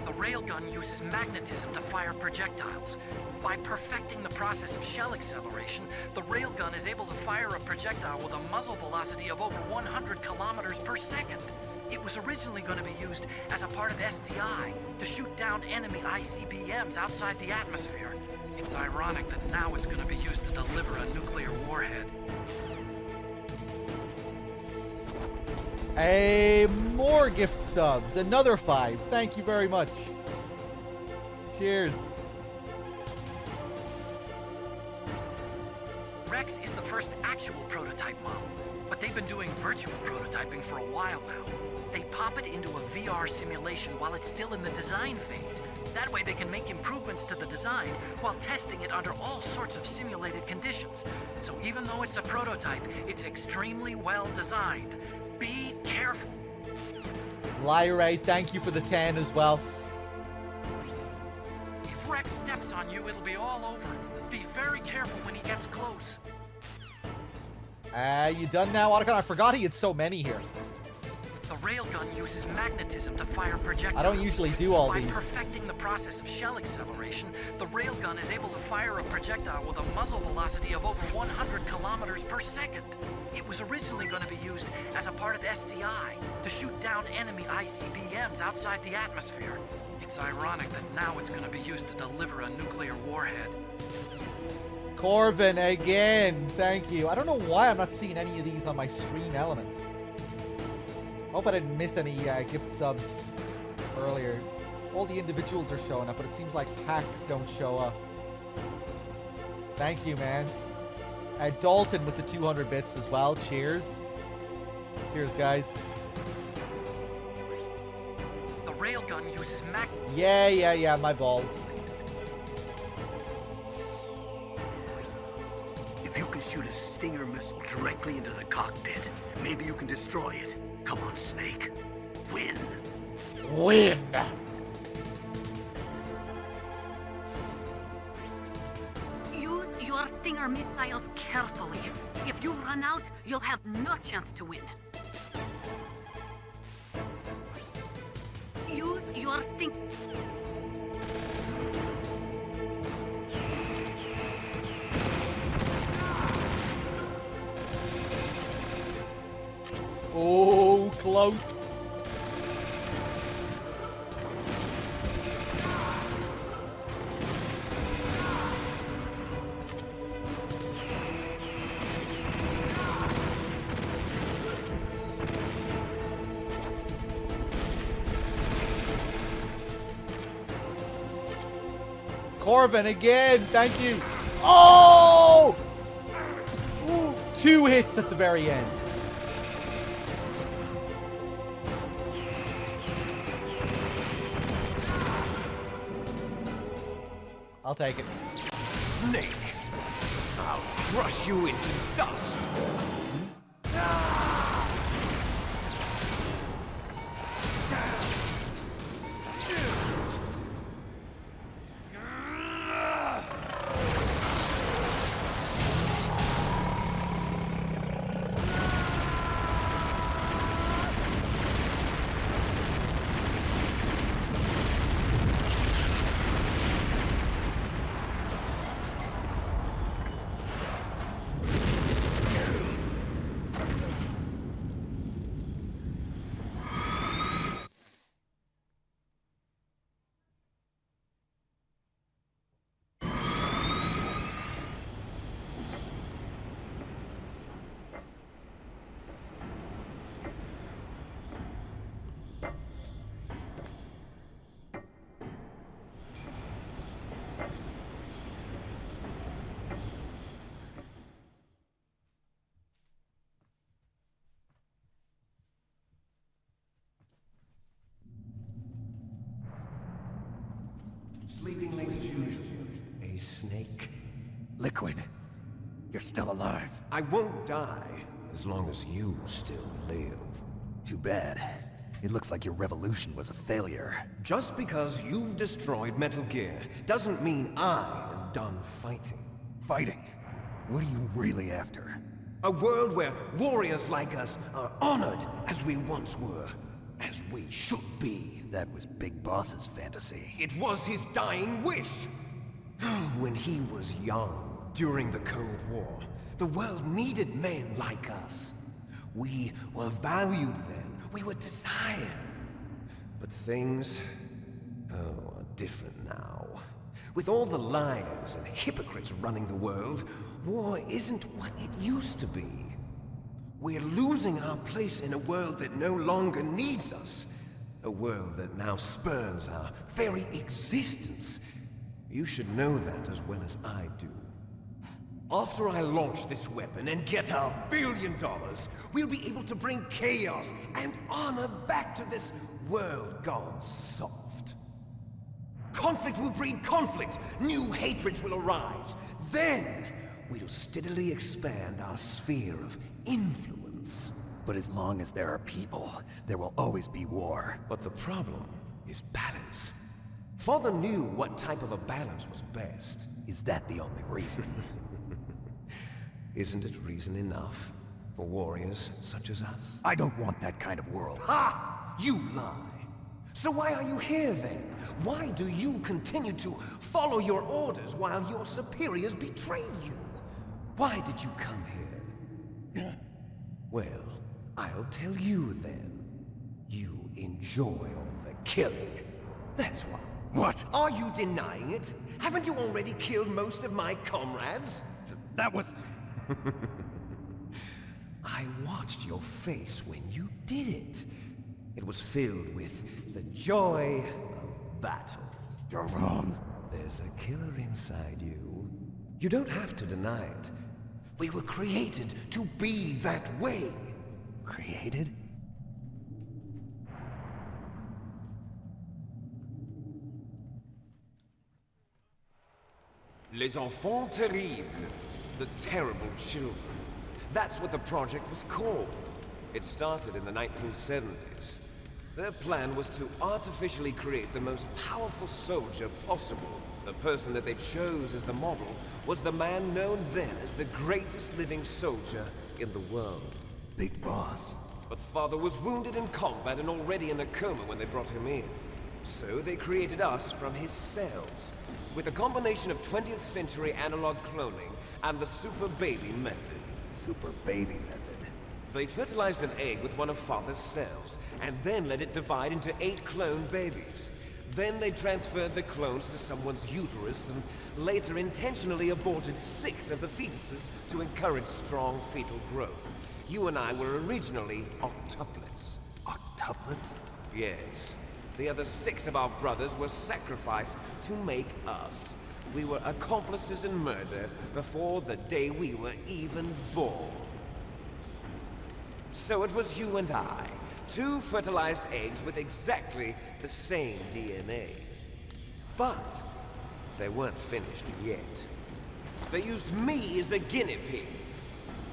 The railgun uses magnetism to fire projectiles. By perfecting the process of shell acceleration, the railgun is able to fire a projectile with a muzzle velocity of over 100 kilometers per second. It was originally going to be used as a part of SDI to shoot down enemy ICBMs outside the atmosphere. It's ironic that now it's going to be used to deliver a nuclear warhead. More gift subs. Another 5. Thank you very much. Cheers. Rex is the first actual prototype model, but they've been doing virtual prototyping for a while now. They pop it into a VR simulation while it's still in the design phase. That way they can make improvements to the design while testing it under all sorts of simulated conditions. So even though it's a prototype, it's extremely well designed. Be careful. Lyra, thank you for the 10 as well. If Rex steps on you, it'll be all over. Be very careful when he gets close. You done now, Otacon? I forgot he had so many here. The railgun uses magnetism to fire projectiles. I don't usually do all these. By perfecting the process of shell acceleration, the railgun is able to fire a projectile with a muzzle velocity of over 100 kilometers per second. It was originally going to be used as a part of SDI to shoot down enemy ICBMs outside the atmosphere. It's ironic that now it's going to be used to deliver a nuclear warhead. Corvin again, thank you. I don't know why I'm not seeing any of these on my stream elements. Hope I didn't miss any gift subs earlier. All the individuals are showing up, but it seems like packs don't show up. Thank you, man. Dalton with the 200 bits as well. Cheers. Cheers, guys. The railgun uses Yeah, my balls. If you can shoot a Stinger missile directly into the cockpit, maybe you can destroy it. Come on, Snake. Win. Win. Use your Stinger missiles carefully. If you run out, you'll have no chance to win. Use your Stinger... Oh, close. Corvin again, thank you. Oh! Ooh, 2 hits at the very end. I'll take it. Snake, I'll crush you into dust. Liquid, you're still alive. I won't die as long as you still live. Too bad. It looks like your revolution was a failure. Just because you've destroyed Metal Gear doesn't mean I am done fighting. Fighting? What are you really after? A world where warriors like us are honored as we once were, as we should be. That was Big Boss's fantasy. It was his dying wish. When he was young, during the Cold War, the world needed men like us. We were valued then. We were desired. But things, are different now. With all the liars and hypocrites running the world, war isn't what it used to be. We're losing our place in a world that no longer needs us. A world that now spurns our very existence. You should know that as well as I do. After I launch this weapon and get our $1 billion, we'll be able to bring chaos and honor back to this world gone soft. Conflict will breed conflict. New hatreds will arise. Then, we'll steadily expand our sphere of influence. But as long as there are people, there will always be war. But the problem is balance. Father knew what type of a balance was best. Is that the only reason? Isn't it reason enough for warriors such as us? I don't want that kind of world. Ha! You lie! So why are you here then? Why do you continue to follow your orders while your superiors betray you? Why did you come here? Well, I'll tell you then. You enjoy all the killing. That's why. What? Are you denying it? Haven't you already killed most of my comrades? That was... I watched your face when you did it. It was filled with the joy of battle. You're wrong. There's a killer inside you. You don't have to deny it. We were created to be that way. Created? Les enfants terribles. The terrible children. That's what the project was called. It started in the 1970s. Their plan was to artificially create the most powerful soldier possible. The person that they chose as the model was the man known then as the greatest living soldier in the world. Big Boss. But Father was wounded in combat and already in a coma when they brought him in. So they created us from his cells, with a combination of 20th century analog cloning and the super baby method. Super baby method. They fertilized an egg with one of Father's cells, and then let it divide into 8 clone babies. Then they transferred the clones to someone's uterus, and later intentionally aborted 6 of the fetuses to encourage strong fetal growth. You and I were originally octuplets. Octuplets? Yes. The other 6 of our brothers were sacrificed to make us. We were accomplices in murder before the day we were even born. So it was you and I, 2 fertilized eggs with exactly the same DNA. But they weren't finished yet. They used me as a guinea pig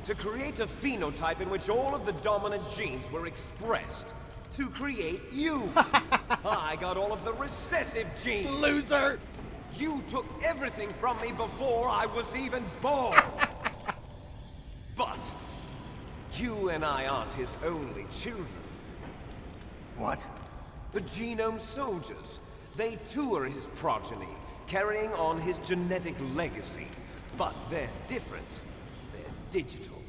to create a phenotype in which all of the dominant genes were expressed. To create you! I got all of the recessive genes! Loser! You took everything from me before I was even born! But you and I aren't his only children. What? The Genome Soldiers. They too are his progeny, carrying on his genetic legacy. But they're different. They're digital.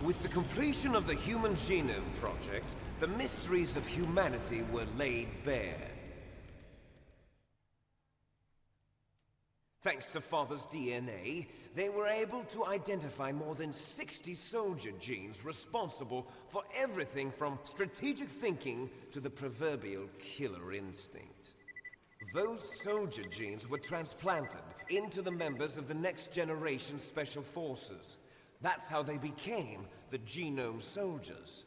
With the completion of the Human Genome Project, the mysteries of humanity were laid bare. Thanks to Father's DNA, they were able to identify more than 60 soldier genes responsible for everything from strategic thinking to the proverbial killer instinct. Those soldier genes were transplanted into the members of the next generation Special Forces. That's how they became the Genome Soldiers.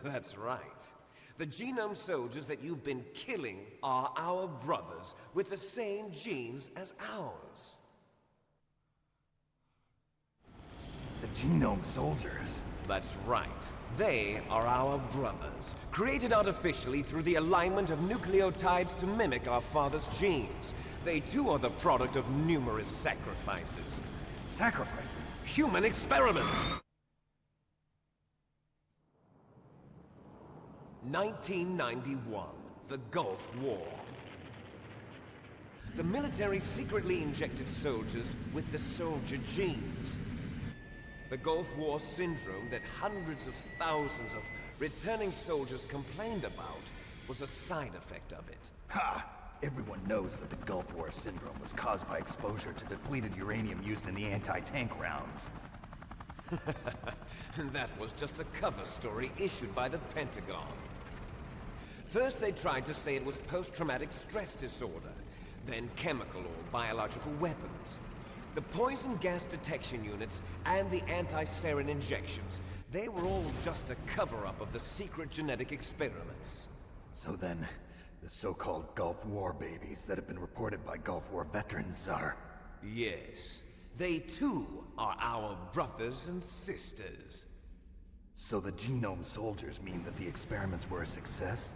That's right. The Genome Soldiers that you've been killing are our brothers with the same genes as ours. Genome soldiers? That's right. They are our brothers, created artificially through the alignment of nucleotides to mimic our father's genes. They too are the product of numerous sacrifices. Sacrifices? Human experiments! 1991, the Gulf War. The military secretly injected soldiers with the soldier genes. The Gulf War syndrome that hundreds of thousands of returning soldiers complained about was a side effect of it. Ha! Everyone knows that the Gulf War syndrome was caused by exposure to depleted uranium used in the anti-tank rounds. That was just a cover story issued by the Pentagon. First they tried to say it was post-traumatic stress disorder, then chemical or biological weapons. The poison gas detection units and the anti-sarin injections, they were all just a cover-up of the secret genetic experiments. So then, the so-called Gulf War babies that have been reported by Gulf War veterans are... Yes. They too are our brothers and sisters. So the genome soldiers mean that the experiments were a success?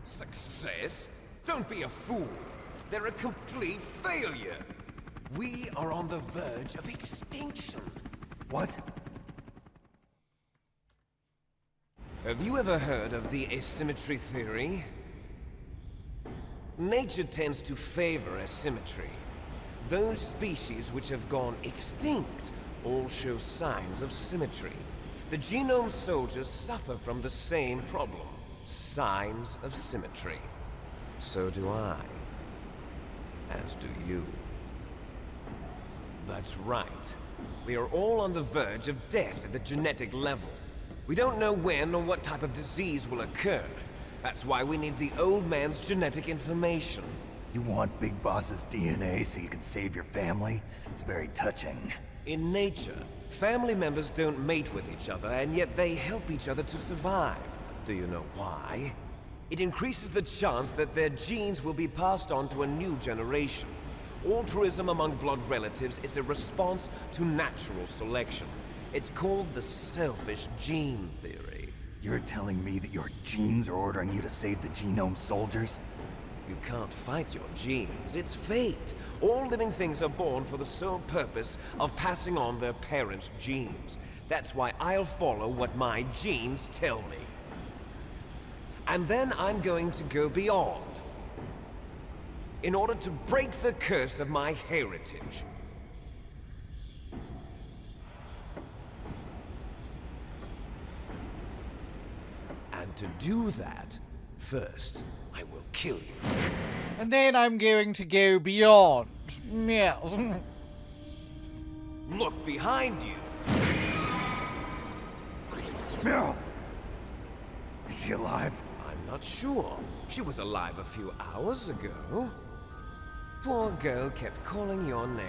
Success? Don't be a fool. They're a complete failure. We are on the verge of extinction. What? Have you ever heard of the asymmetry theory? Nature tends to favor asymmetry. Those species which have gone extinct all show signs of symmetry. The genome soldiers suffer from the same problem. Signs of symmetry. So do I. As do you. That's right. We are all on the verge of death at the genetic level. We don't know when or what type of disease will occur. That's why we need the old man's genetic information. You want Big Boss's DNA so you can save your family? It's very touching. In nature, family members don't mate with each other, and yet they help each other to survive. Do you know why? It increases the chance that their genes will be passed on to a new generation. Altruism among blood relatives is a response to natural selection. It's called the selfish gene theory. You're telling me that your genes are ordering you to save the genome soldiers? You can't fight your genes. It's fate. All living things are born for the sole purpose of passing on their parents' genes. That's why I'll follow what my genes tell me. And then I'm going to go beyond. In order to break the curse of my heritage. And to do that, first, I will kill you. And then I'm going to go beyond. Yes. Look behind you. Meryl! Is she alive? I'm not sure. She was alive a few hours ago. Poor girl kept calling your name.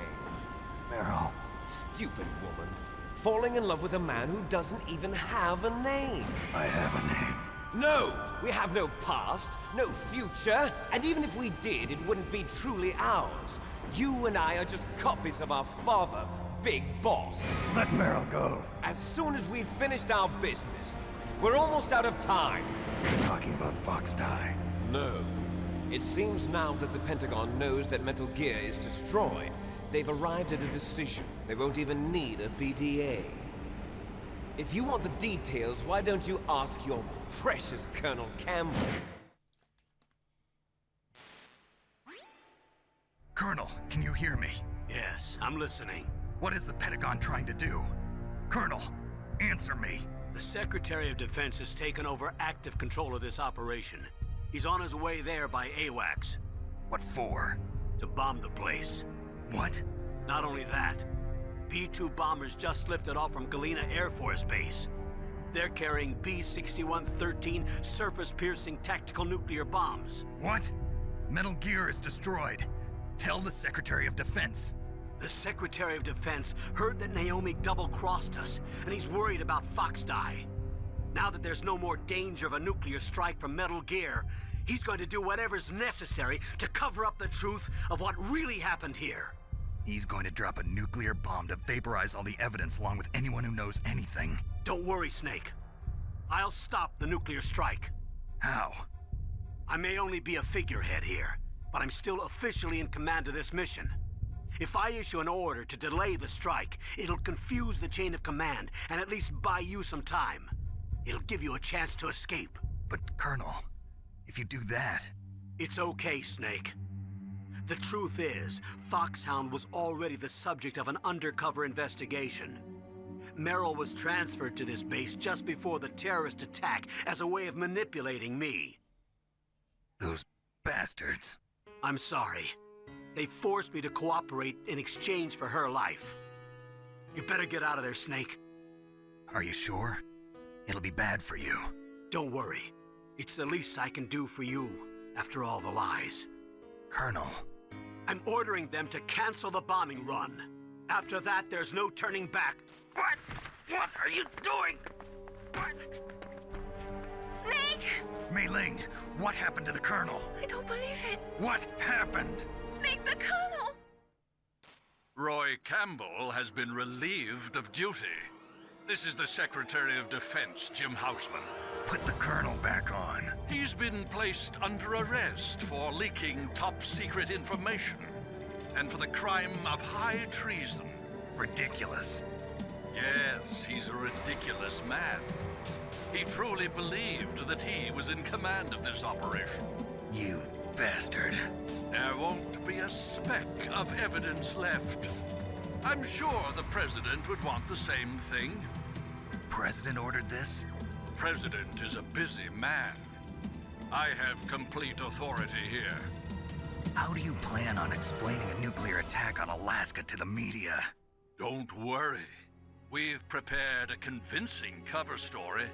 Meryl. Stupid woman. Falling in love with a man who doesn't even have a name. I have a name. No! We have no past, no future, and even if we did, it wouldn't be truly ours. You and I are just copies of our father, Big Boss. Let Meryl go. As soon as we've finished our business, we're almost out of time. You're talking about Fox Die. No. It seems now that the Pentagon knows that Metal Gear is destroyed. They've arrived at a decision. They won't even need a BDA. If you want the details, why don't you ask your precious Colonel Campbell? Colonel, can you hear me? Yes, I'm listening. What is the Pentagon trying to do? Colonel, answer me. The Secretary of Defense has taken over active control of this operation. He's on his way there by AWACS. What for? To bomb the place. What? Not only that, B-2 bombers just lifted off from Galena Air Force Base. They're carrying B-6113 surface-piercing tactical nuclear bombs. What? Metal Gear is destroyed. Tell the Secretary of Defense. The Secretary of Defense heard that Naomi double-crossed us, and he's worried about Fox Die. Now that there's no more danger of a nuclear strike from Metal Gear, he's going to do whatever's necessary to cover up the truth of what really happened here. He's going to drop a nuclear bomb to vaporize all the evidence along with anyone who knows anything. Don't worry, Snake. I'll stop the nuclear strike. How? I may only be a figurehead here, but I'm still officially in command of this mission. If I issue an order to delay the strike, it'll confuse the chain of command and at least buy you some time. It'll give you a chance to escape. But, Colonel, if you do that... It's okay, Snake. The truth is, Foxhound was already the subject of an undercover investigation. Meryl was transferred to this base just before the terrorist attack as a way of manipulating me. Those bastards. I'm sorry. They forced me to cooperate in exchange for her life. You better get out of there, Snake. Are you sure? It'll be bad for you. Don't worry. It's the least I can do for you, after all the lies. Colonel. I'm ordering them to cancel the bombing run. After that, there's no turning back. What? What are you doing? What? Snake! Mei Ling, what happened to the Colonel? I don't believe it. What happened? Snake, the Colonel! Roy Campbell has been relieved of duty. This is the Secretary of Defense, Jim Houseman. Put the Colonel back on. He's been placed under arrest for leaking top-secret information and for the crime of high treason. Ridiculous. Yes, he's a ridiculous man. He truly believed that he was in command of this operation. You bastard. There won't be a speck of evidence left. I'm sure the President would want the same thing. President ordered this? President is a busy man. I have complete authority here. How do you plan on explaining a nuclear attack on Alaska to the media? Don't worry. We've prepared a convincing cover story.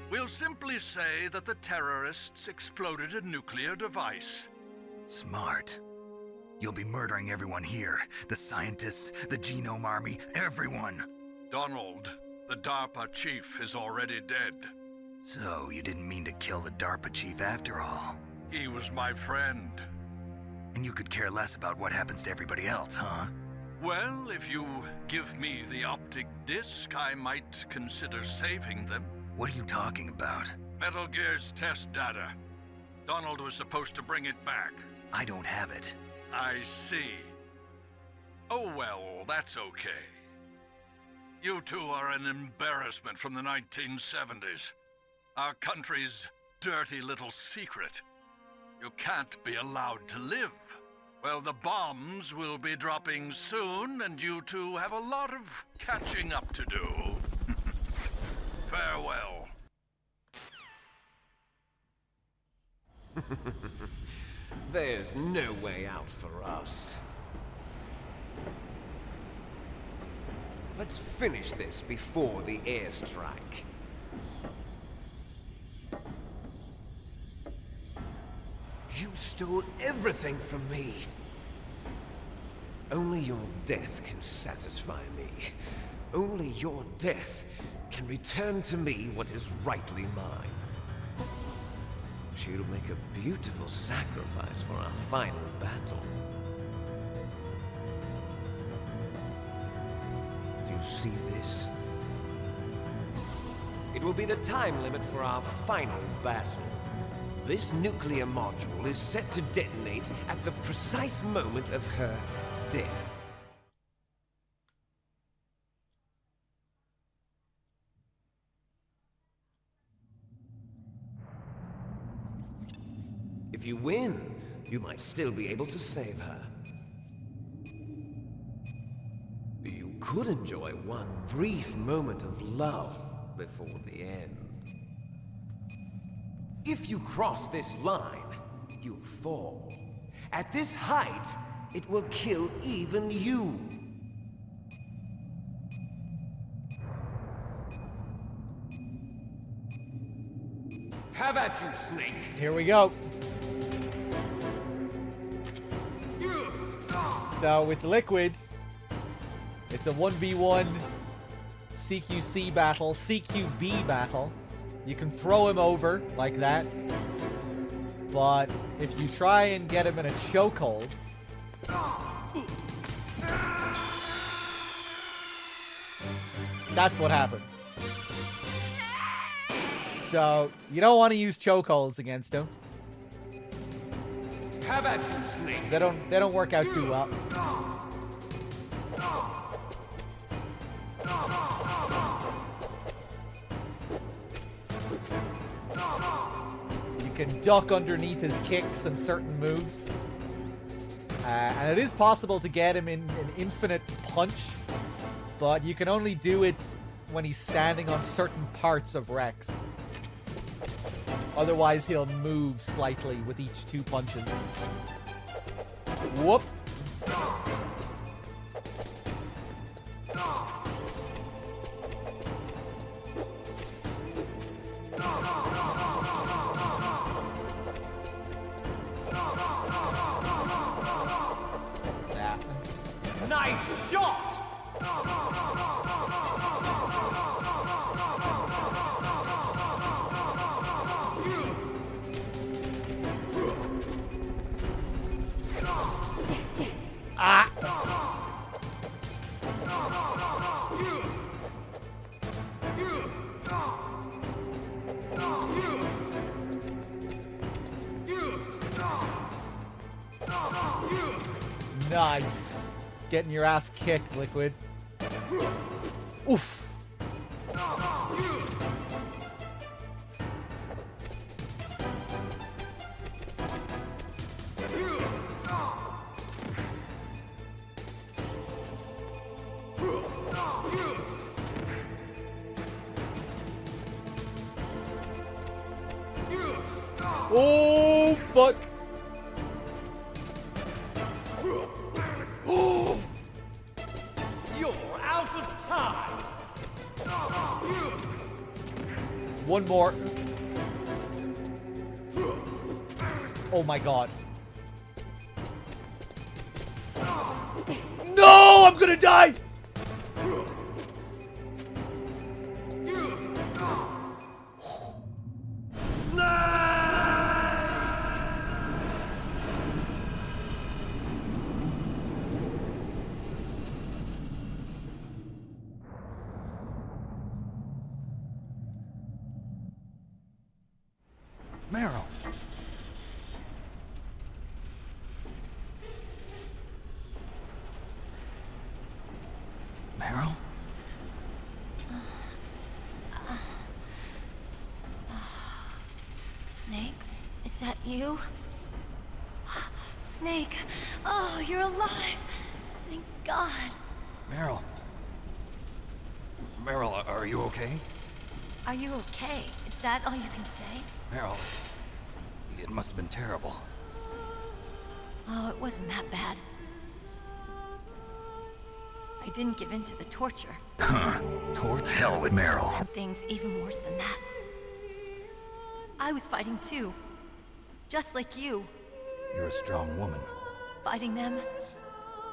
We'll simply say that the terrorists exploded a nuclear device. Smart. You'll be murdering everyone here. The scientists, the Genome Army, everyone. Donald, the DARPA chief, is already dead. So, you didn't mean to kill the DARPA chief after all? He was my friend. And you could care less about what happens to everybody else, huh? Well, if you give me the optic disc, I might consider saving them. What are you talking about? Metal Gear's test data. Donald was supposed to bring it back. I don't have it. I see. Oh well, that's okay. You two are an embarrassment from the 1970s. Our country's dirty little secret. You can't be allowed to live. Well, the bombs will be dropping soon, and you two have a lot of catching up to do. Farewell. There's no way out for us. Let's finish this before the airstrike. You stole everything from me. Only your death can satisfy me. Only your death can return to me what is rightly mine. She'll make a beautiful sacrifice for our final battle. Do you see this? It will be the time limit for our final battle. This nuclear module is set to detonate at the precise moment of her death. If you win, you might still be able to save her. You could enjoy one brief moment of love before the end. If you cross this line, you'll fall. At this height, it will kill even you. Have at you, Snake. Here we go. So with Liquid, it's a 1v1 CQC battle, CQB battle. You can throw him over like that, but if you try and get him in a chokehold, That's what happens. So, you don't want to use chokeholds against him. How about you, Snake? They don't work out too well. You can duck underneath his kicks and certain moves. And it is possible to get him in an infinite punch, but you can only do it when he's standing on certain parts of Rex. Otherwise, he'll move slightly with each 2 punches. Whoop! Yeah. Nice shot! Ah! Nice. Getting your ass kicked, Liquid. Oof. Oh, fuck. Oh. You're out of time! One more. Oh my god. No, I'm gonna die! Meryl. Meryl? Snake, is that you? Snake, oh, you're alive. Thank God. Meryl. Meryl, are you okay? Are you okay? Is that all you can say? Meryl, it must have been terrible. Oh, it wasn't that bad. I didn't give in to the torture. Huh. Torture? Hell with Meryl. And things even worse than that. I was fighting too. Just like you. You're a strong woman. Fighting them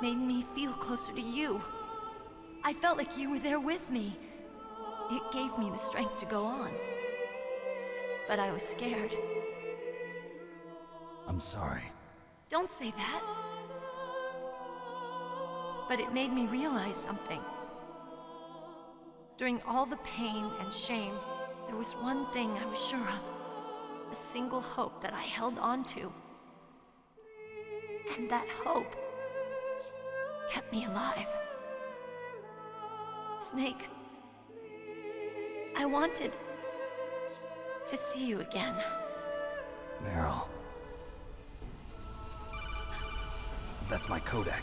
made me feel closer to you. I felt like you were there with me. It gave me the strength to go on. But I was scared. I'm sorry. Don't say that. But it made me realize something. During all the pain and shame, there was one thing I was sure of. A single hope that I held on to. And that hope kept me alive. Snake, I wanted to see you again. Meryl. That's my Kodak.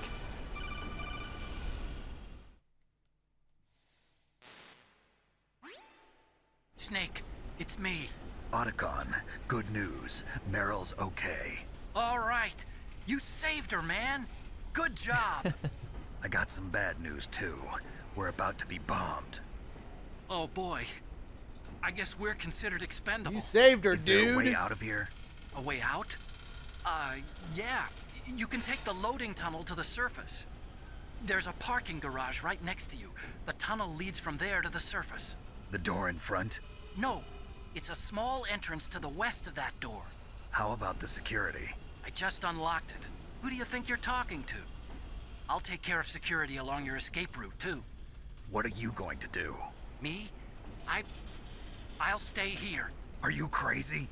Snake, it's me. Otacon, good news. Meryl's okay. All right. You saved her, man. Good job. I got some bad news, too. We're about to be bombed. Oh, boy. I guess we're considered expendable. You saved her, Is dude. there a way out of here? A way out? Yeah. You can take the loading tunnel to the surface. There's a parking garage right next to you. The tunnel leads from there to the surface. The door in front? No. It's a small entrance to the west of that door. How about the security? I just unlocked it. Who do you think you're talking to? I'll take care of security along your escape route, too. What are you going to do? Me? I'll stay here. Are you crazy?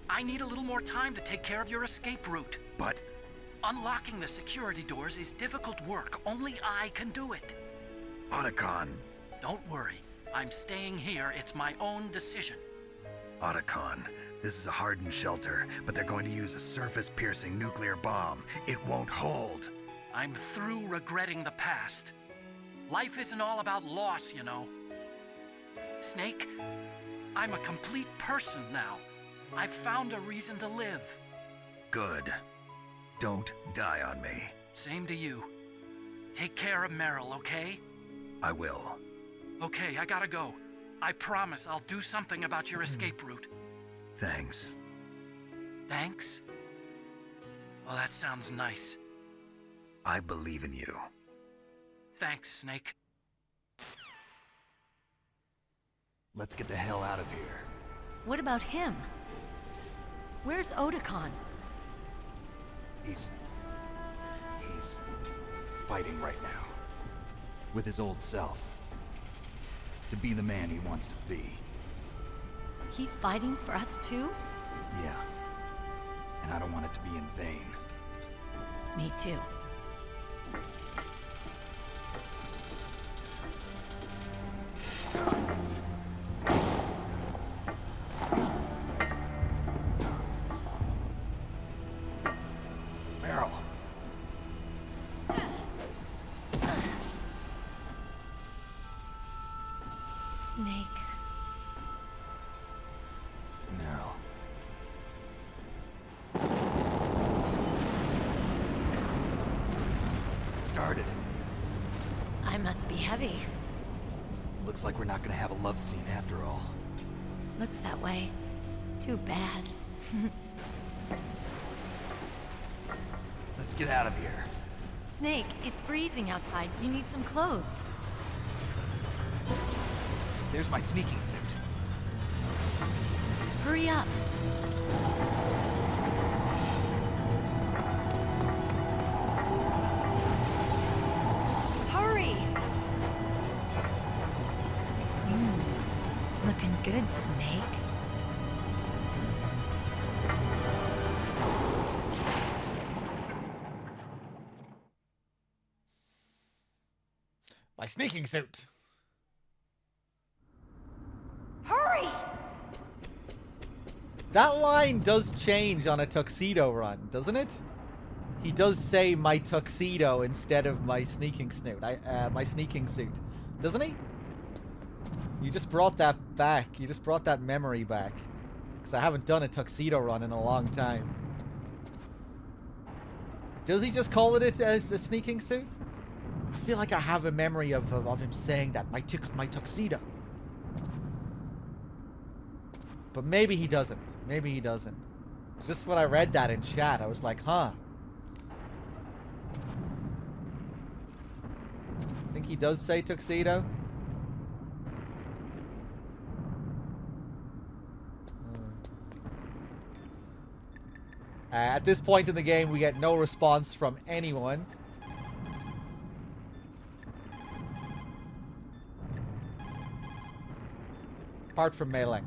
I need a little more time to take care of your escape route. But... Unlocking the security doors is difficult work. Only I can do it. Otacon. Don't worry. I'm staying here. It's my own decision. Otacon, this is a hardened shelter, but they're going to use a surface-piercing nuclear bomb. It won't hold. I'm through regretting the past. Life isn't all about loss, you know. Snake, I'm a complete person now. I've found a reason to live. Good. Don't die on me. Same to you. Take care of Meryl, okay? I will. Okay, I gotta go. I promise I'll do something about your escape route. Thanks. Thanks? Well, that sounds nice. I believe in you. Thanks, Snake. Let's get the hell out of here. What about him? Where's Otacon? He's fighting right now. With his old self. To be the man he wants to be. He's fighting for us too? Yeah. And I don't want it to be in vain. Me too. Meryl. Snake. Meryl. It started. I must be heavy. Looks like we're not gonna have a love scene after all. Looks that way. Too bad. Let's get out of here. Snake, it's freezing outside. You need some clothes. There's my sneaking suit. Hurry up. Hurry! Looking good, Snake. My sneaking suit. Hurry! That line does change on a tuxedo run, doesn't it? He does say my tuxedo instead of my sneaking suit. My sneaking suit, doesn't he? You just brought that back. You just brought that memory back. Because I haven't done a tuxedo run in a long time. Does he just call it a sneaking suit? I feel like I have a memory of him saying that. My tuxedo. But maybe he doesn't. Maybe he doesn't. Just when I read that in chat, I was like, huh. I think he does say tuxedo. At this point in the game, we get no response from anyone. Apart from Meryl.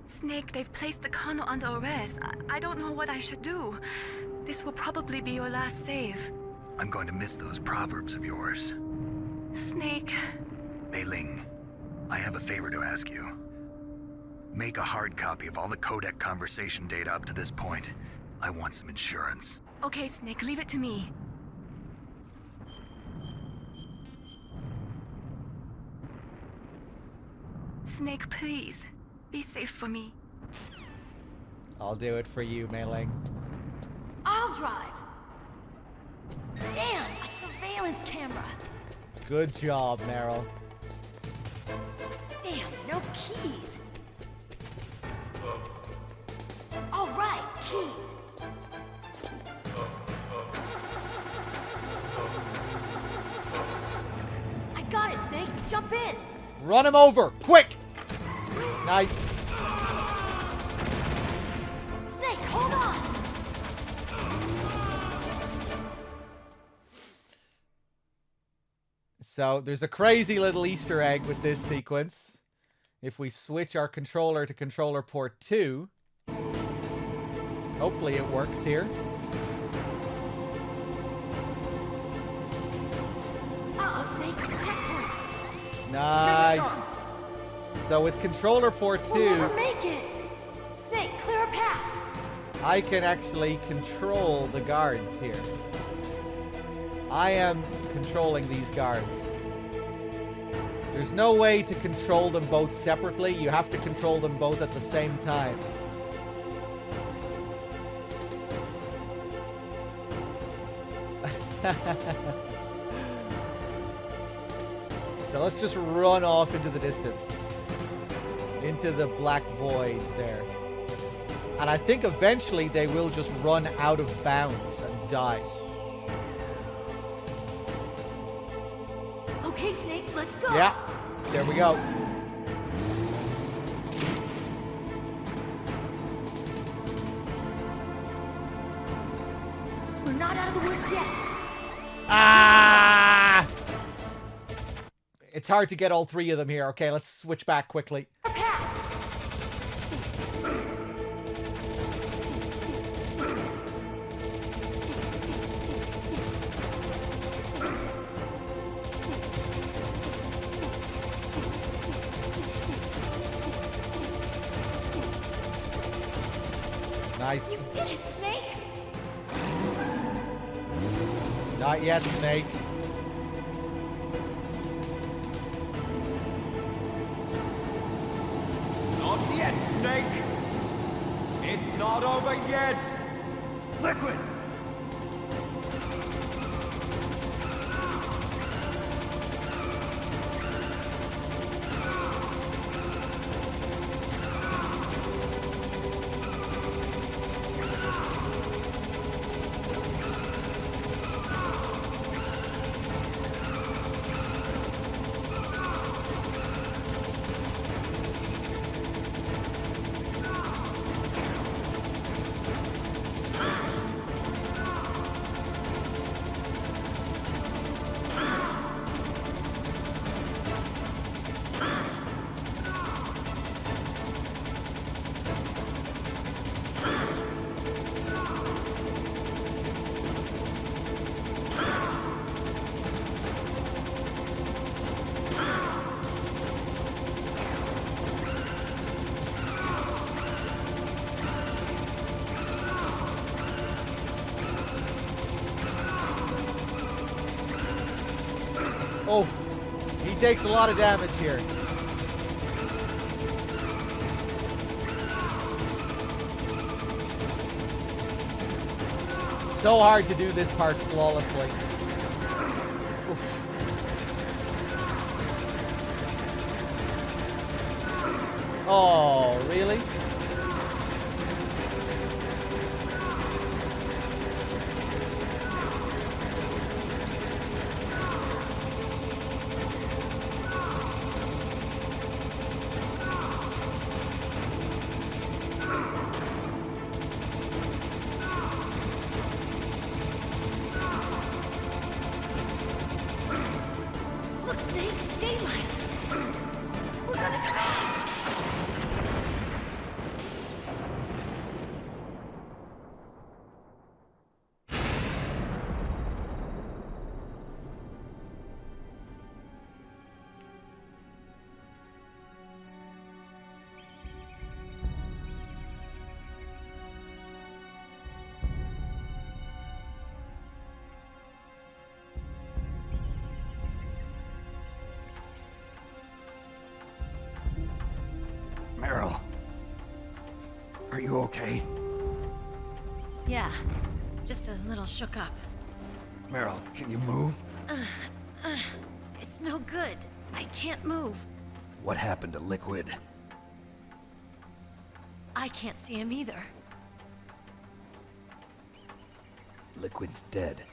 Snake, they've placed the Kano under arrest. I don't know what I should do. This will probably be your last save. I'm going to miss those proverbs of yours. Snake. Mei-Ling, I have a favor to ask you. Make a hard copy of all the codec conversation data up to this point. I want some insurance. Okay, Snake, leave it to me. Snake, please. Be safe for me. I'll do it for you, Mei-Ling. I'll drive. Damn, a surveillance camera. Good job, Meryl. Damn, no keys. All right, keys. I got it, Snake. Jump in. Run him over, quick! Nice. Snake, hold on. So there's a crazy little Easter egg with this sequence. If we switch our controller to controller port 2, hopefully it works here. Uh-oh, Snake. Checkpoint. Nice. So with controller port 2, We'll never make it. Snake, clear a path. I can actually control the guards here. I am controlling these guards. There's no way to control them both separately. You have to control them both at the same time. So let's just run off into the distance. Into the black void there. And I think eventually they will just run out of bounds and die. Okay, Snake, let's go. Yeah, there we go. We're not out of the woods yet. Ah! It's hard to get all three of them here. Okay, let's switch back quickly. Nice. You did it, Snake. Not yet, Snake. Not yet, Snake! It's not over yet! Liquid! Oh, he takes a lot of damage here. So hard to do this part flawlessly. Oof. Oh, really? Look, Snake, daylight. We're gonna crash. Meryl. Are you okay? Yeah, just a little shook up. Meryl, can you move? It's no good. I can't move. What happened to Liquid? I can't see him either. Liquid's dead.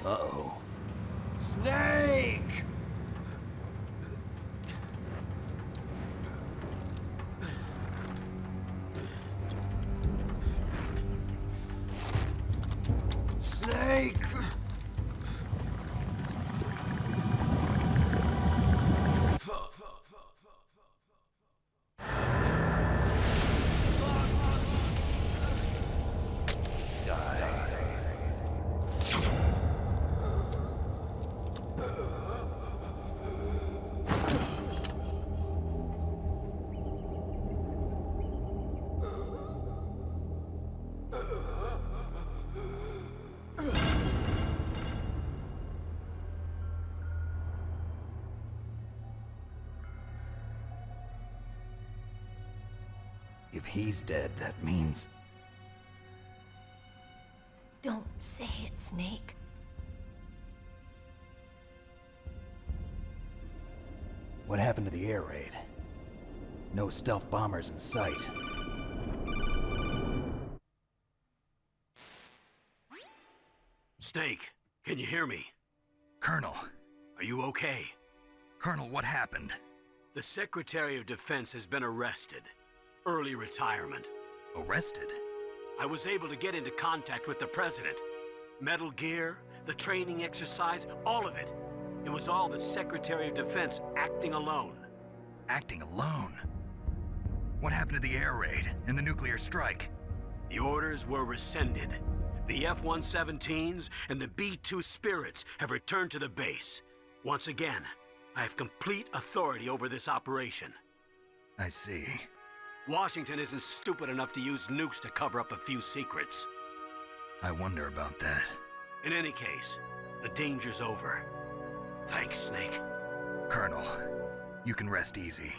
Uh-oh. Snake! Snake! Snake! If he's dead, that means... Don't say it, Snake. What happened to the air raid? No stealth bombers in sight. Snake, can you hear me? Colonel. Are you okay? Colonel, what happened? The Secretary of Defense has been arrested. Early retirement. Arrested? I was able to get into contact with the President. Metal Gear, the training exercise, all of it. It was all the Secretary of Defense acting alone. Acting alone? What happened to the air raid and the nuclear strike? The orders were rescinded. The F-117s and the B-2 Spirits have returned to the base. Once again, I have complete authority over this operation. I see. Washington isn't stupid enough to use nukes to cover up a few secrets. I wonder about that. In any case, the danger's over. Thanks, Snake. Colonel, you can rest easy.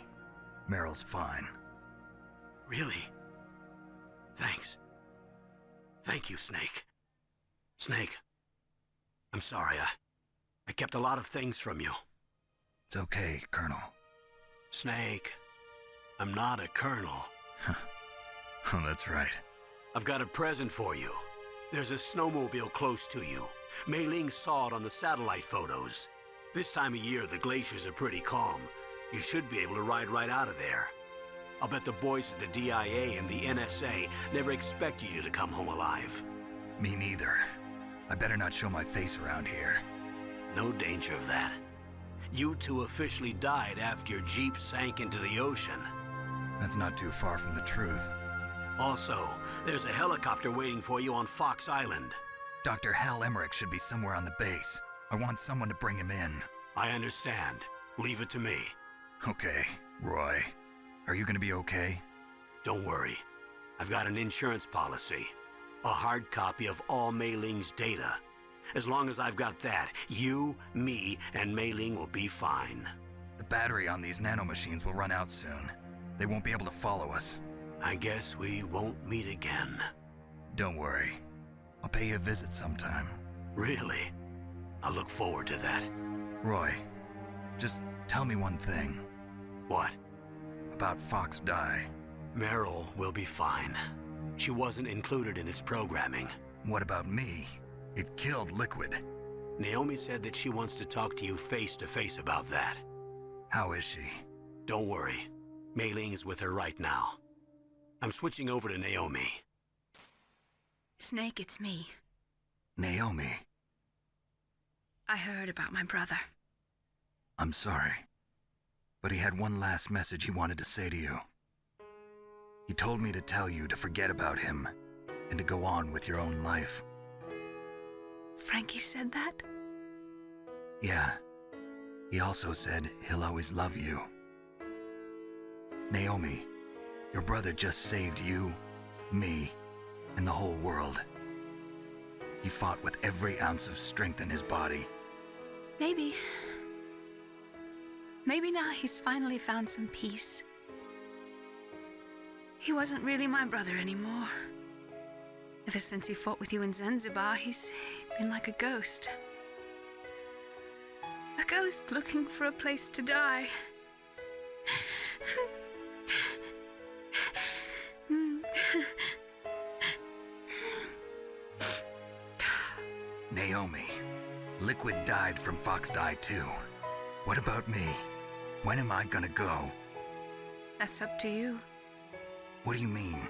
Meryl's fine. Really? Thanks. Thank you, Snake. Snake, I'm sorry. I kept a lot of things from you. It's okay, Colonel. Snake, I'm not a colonel. Oh, that's right. I've got a present for you. There's a snowmobile close to you. Mei Ling saw it on the satellite photos. This time of year, the glaciers are pretty calm. You should be able to ride right out of there. I'll bet the boys at the DIA and the NSA never expected you to come home alive. Me neither. I better not show my face around here. No danger of that. You two officially died after your Jeep sank into the ocean. That's not too far from the truth. Also, there's a helicopter waiting for you on Fox Island. Dr. Hal Emmerich should be somewhere on the base. I want someone to bring him in. I understand. Leave it to me. Okay, Roy. Are you gonna be okay? Don't worry. I've got an insurance policy. A hard copy of all Mei Ling's data. As long as I've got that, you, me, and Mei Ling will be fine. The battery on these nanomachines will run out soon. They won't be able to follow us. I guess we won't meet again. Don't worry. I'll pay you a visit sometime. Really? I look forward to that. Roy, just tell me one thing. What? About Fox Die. Meryl will be fine. She wasn't included in its programming. What about me? It killed Liquid. Naomi said that she wants to talk to you face to face about that. How is she? Don't worry. Mei Ling is with her right now. I'm switching over to Naomi. Snake, it's me. Naomi. I heard about my brother. I'm sorry. But he had one last message he wanted to say to you. He told me to tell you to forget about him and to go on with your own life. Frankie said that? Yeah. He also said he'll always love you. Naomi, your brother just saved you, me, and the whole world. He fought with every ounce of strength in his body. Maybe. Maybe now he's finally found some peace. He wasn't really my brother anymore. Ever since he fought with you in Zanzibar, he's been like a ghost. A ghost looking for a place to die. Naomi, Liquid died from Fox Die too. What about me? When am I gonna go? That's up to you. What do you mean?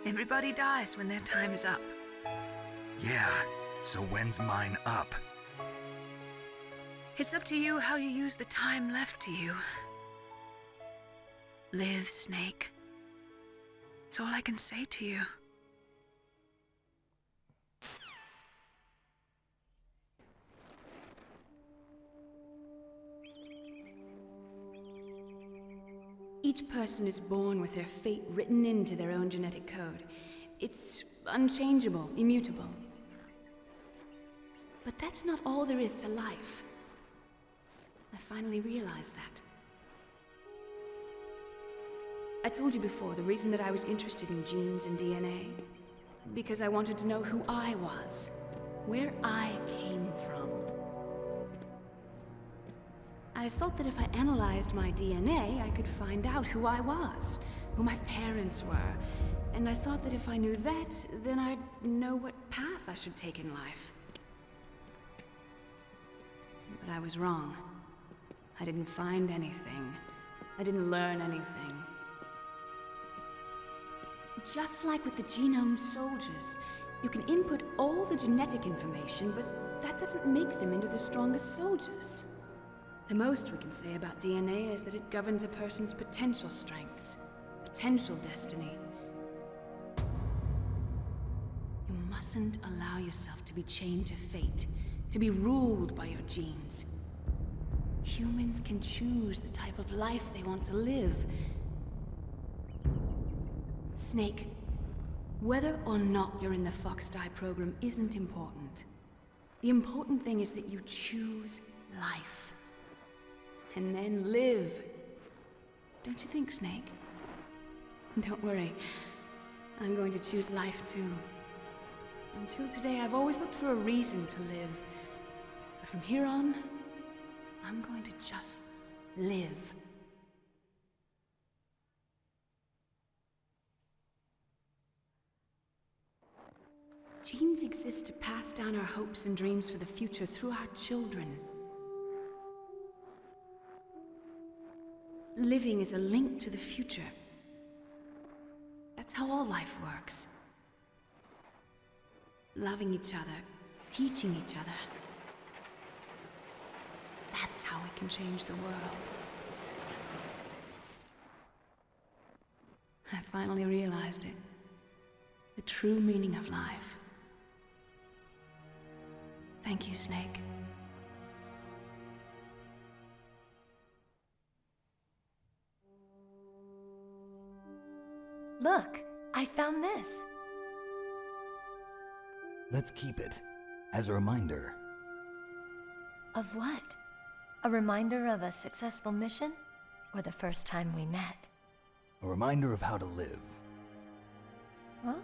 Everybody dies when their time is up. Yeah, so when's mine up? It's up to you how you use the time left to you. Live, Snake. That's all I can say to you. Each person is born with their fate written into their own genetic code. It's unchangeable, immutable. But that's not all there is to life. I finally realized that. I told you before the reason that I was interested in genes and DNA. Because I wanted to know who I was, where I came from. I thought that if I analyzed my DNA, I could find out who I was, who my parents were, and I thought that if I knew that, then I'd know what path I should take in life. But I was wrong. I didn't find anything. I didn't learn anything. Just like with the genome soldiers, you can input all the genetic information, but that doesn't make them into the strongest soldiers. The most we can say about DNA is that it governs a person's potential strengths, potential destiny. You mustn't allow yourself to be chained to fate, to be ruled by your genes. Humans can choose the type of life they want to live. Snake, whether or not you're in the Fox Die program isn't important. The important thing is that you choose life. And then live. Don't you think, Snake? Don't worry. I'm going to choose life too. Until today, I've always looked for a reason to live. But from here on, I'm going to just live. Genes exist to pass down our hopes and dreams for the future through our children. Living is a link to the future. That's how all life works. Loving each other, teaching each other. That's how we can change the world. I finally realized it. The true meaning of life. Thank you, Snake. Look, I found this. Let's keep it as a reminder. Of what? A reminder of a successful mission? Or the first time we met? A reminder of how to live. Huh?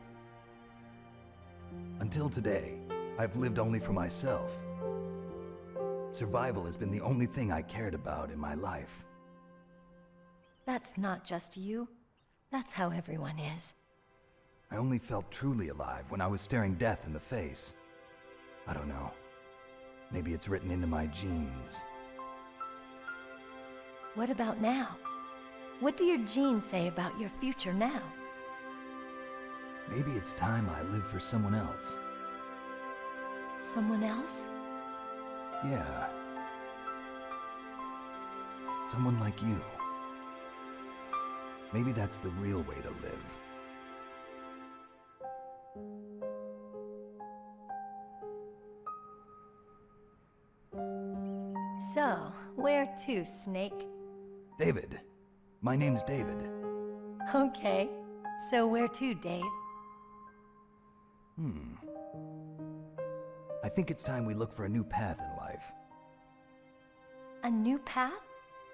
Until today, I've lived only for myself. Survival has been the only thing I cared about in my life. That's not just you. That's how everyone is. I only felt truly alive when I was staring death in the face. I don't know. Maybe it's written into my genes. What about now? What do your genes say about your future now? Maybe it's time I live for someone else. Someone else? Yeah. Someone like you. Maybe that's the real way to live. So, where to, Snake? David. My name's David. Okay. So where to, Dave? I think it's time we look for a new path in life. A new path?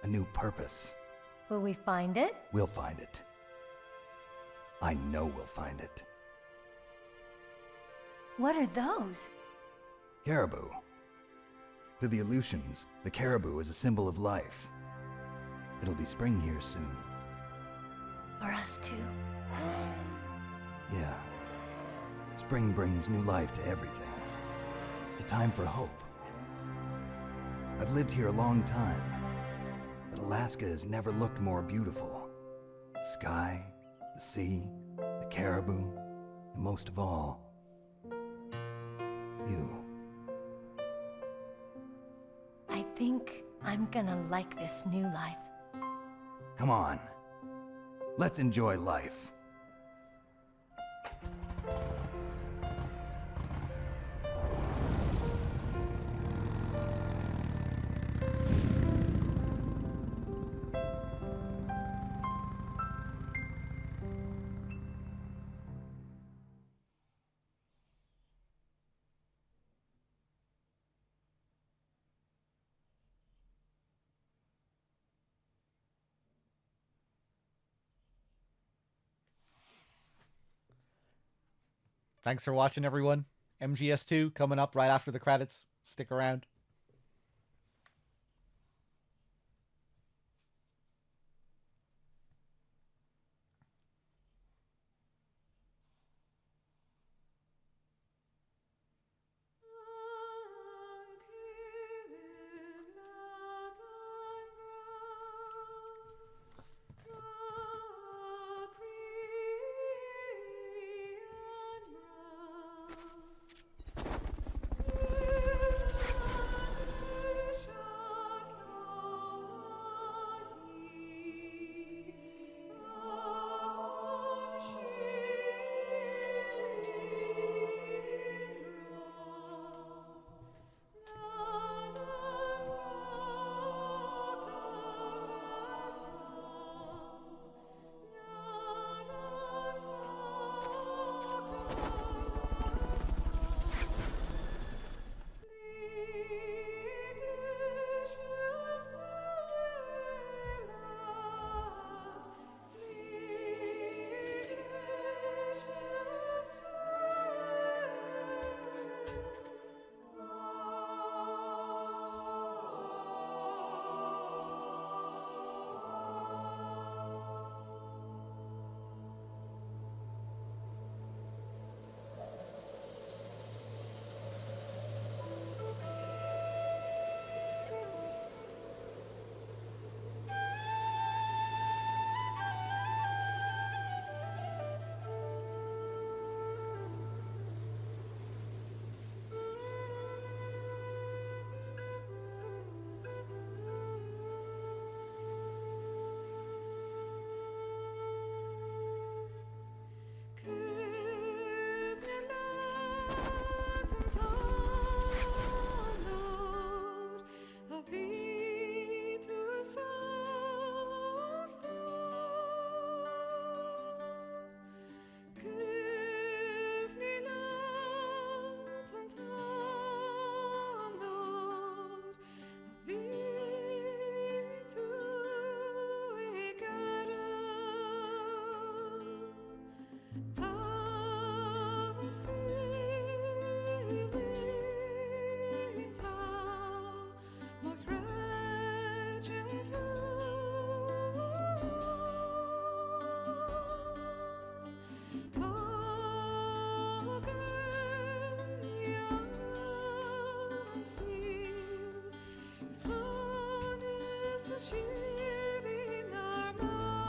A new purpose. Will we find it? We'll find it. I know we'll find it. What are those? Caribou. To the Aleutians, the caribou is a symbol of life. It'll be spring here soon. For us too. Yeah. Spring brings new life to everything. It's a time for hope. I've lived here a long time, but Alaska has never looked more beautiful. The sky, the sea, the caribou, and most of all, think I'm gonna like this new life. Come on. Let's enjoy life. Thanks for watching, everyone. MGS2 coming up right after the credits. Stick around.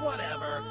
Whatever.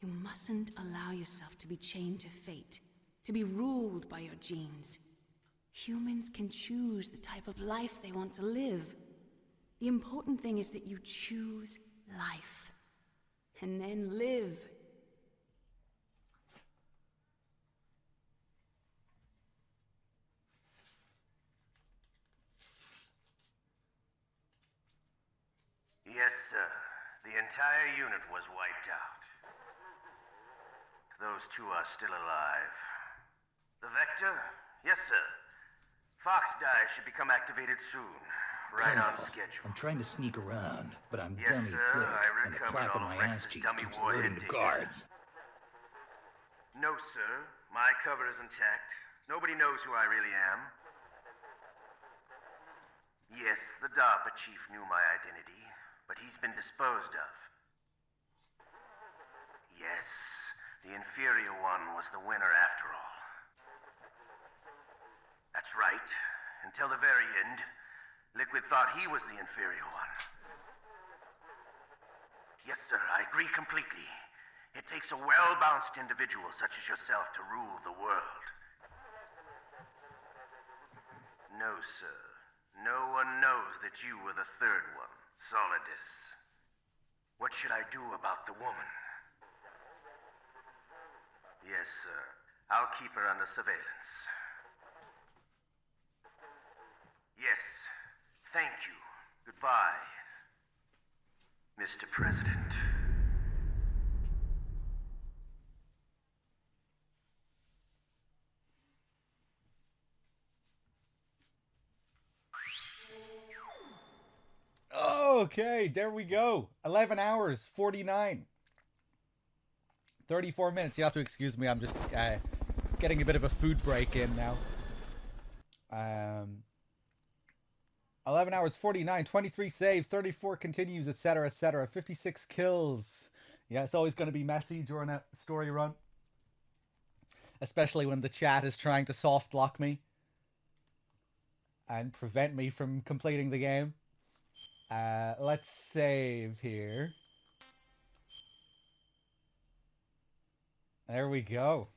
You mustn't allow yourself to be chained to fate, to be ruled by your genes. Humans can choose the type of life they want to live. The important thing is that you choose life. And then live. Yes, sir. The entire unit was wiped out. Those two are still alive. The Vector? Yes, sir. Fox Die should become activated soon. Right on schedule. I'm trying to sneak around, but I'm Yes, dummy sir, thick, I and the recovered clap in all my of ass Rex's cheeks dummy keeps warhead alerting the data. guards. No, sir. My cover is intact. Nobody knows who I really am. Yes, the DARPA chief knew my identity, but he's been disposed of. Yes, the inferior one was the winner after all. That's right. Until the very end, Liquid thought he was the inferior one. Yes, sir, I agree completely. It takes a well-balanced individual such as yourself to rule the world. No, sir. No one knows that you were the third one, Solidus. What should I do about the woman? Yes, sir. I'll keep her under surveillance. Yes. Thank you. Goodbye, Mr. President. Okay, there we go. 11 hours, 49. 34 minutes. You have to excuse me. I'm just getting a bit of a food break in now. 11 hours, 49. 23 saves, 34 continues, etc., etc. 56 kills. Yeah, it's always going to be messy during a story run. Especially when the chat is trying to soft lock me and prevent me from completing the game. Let's save here. There we go.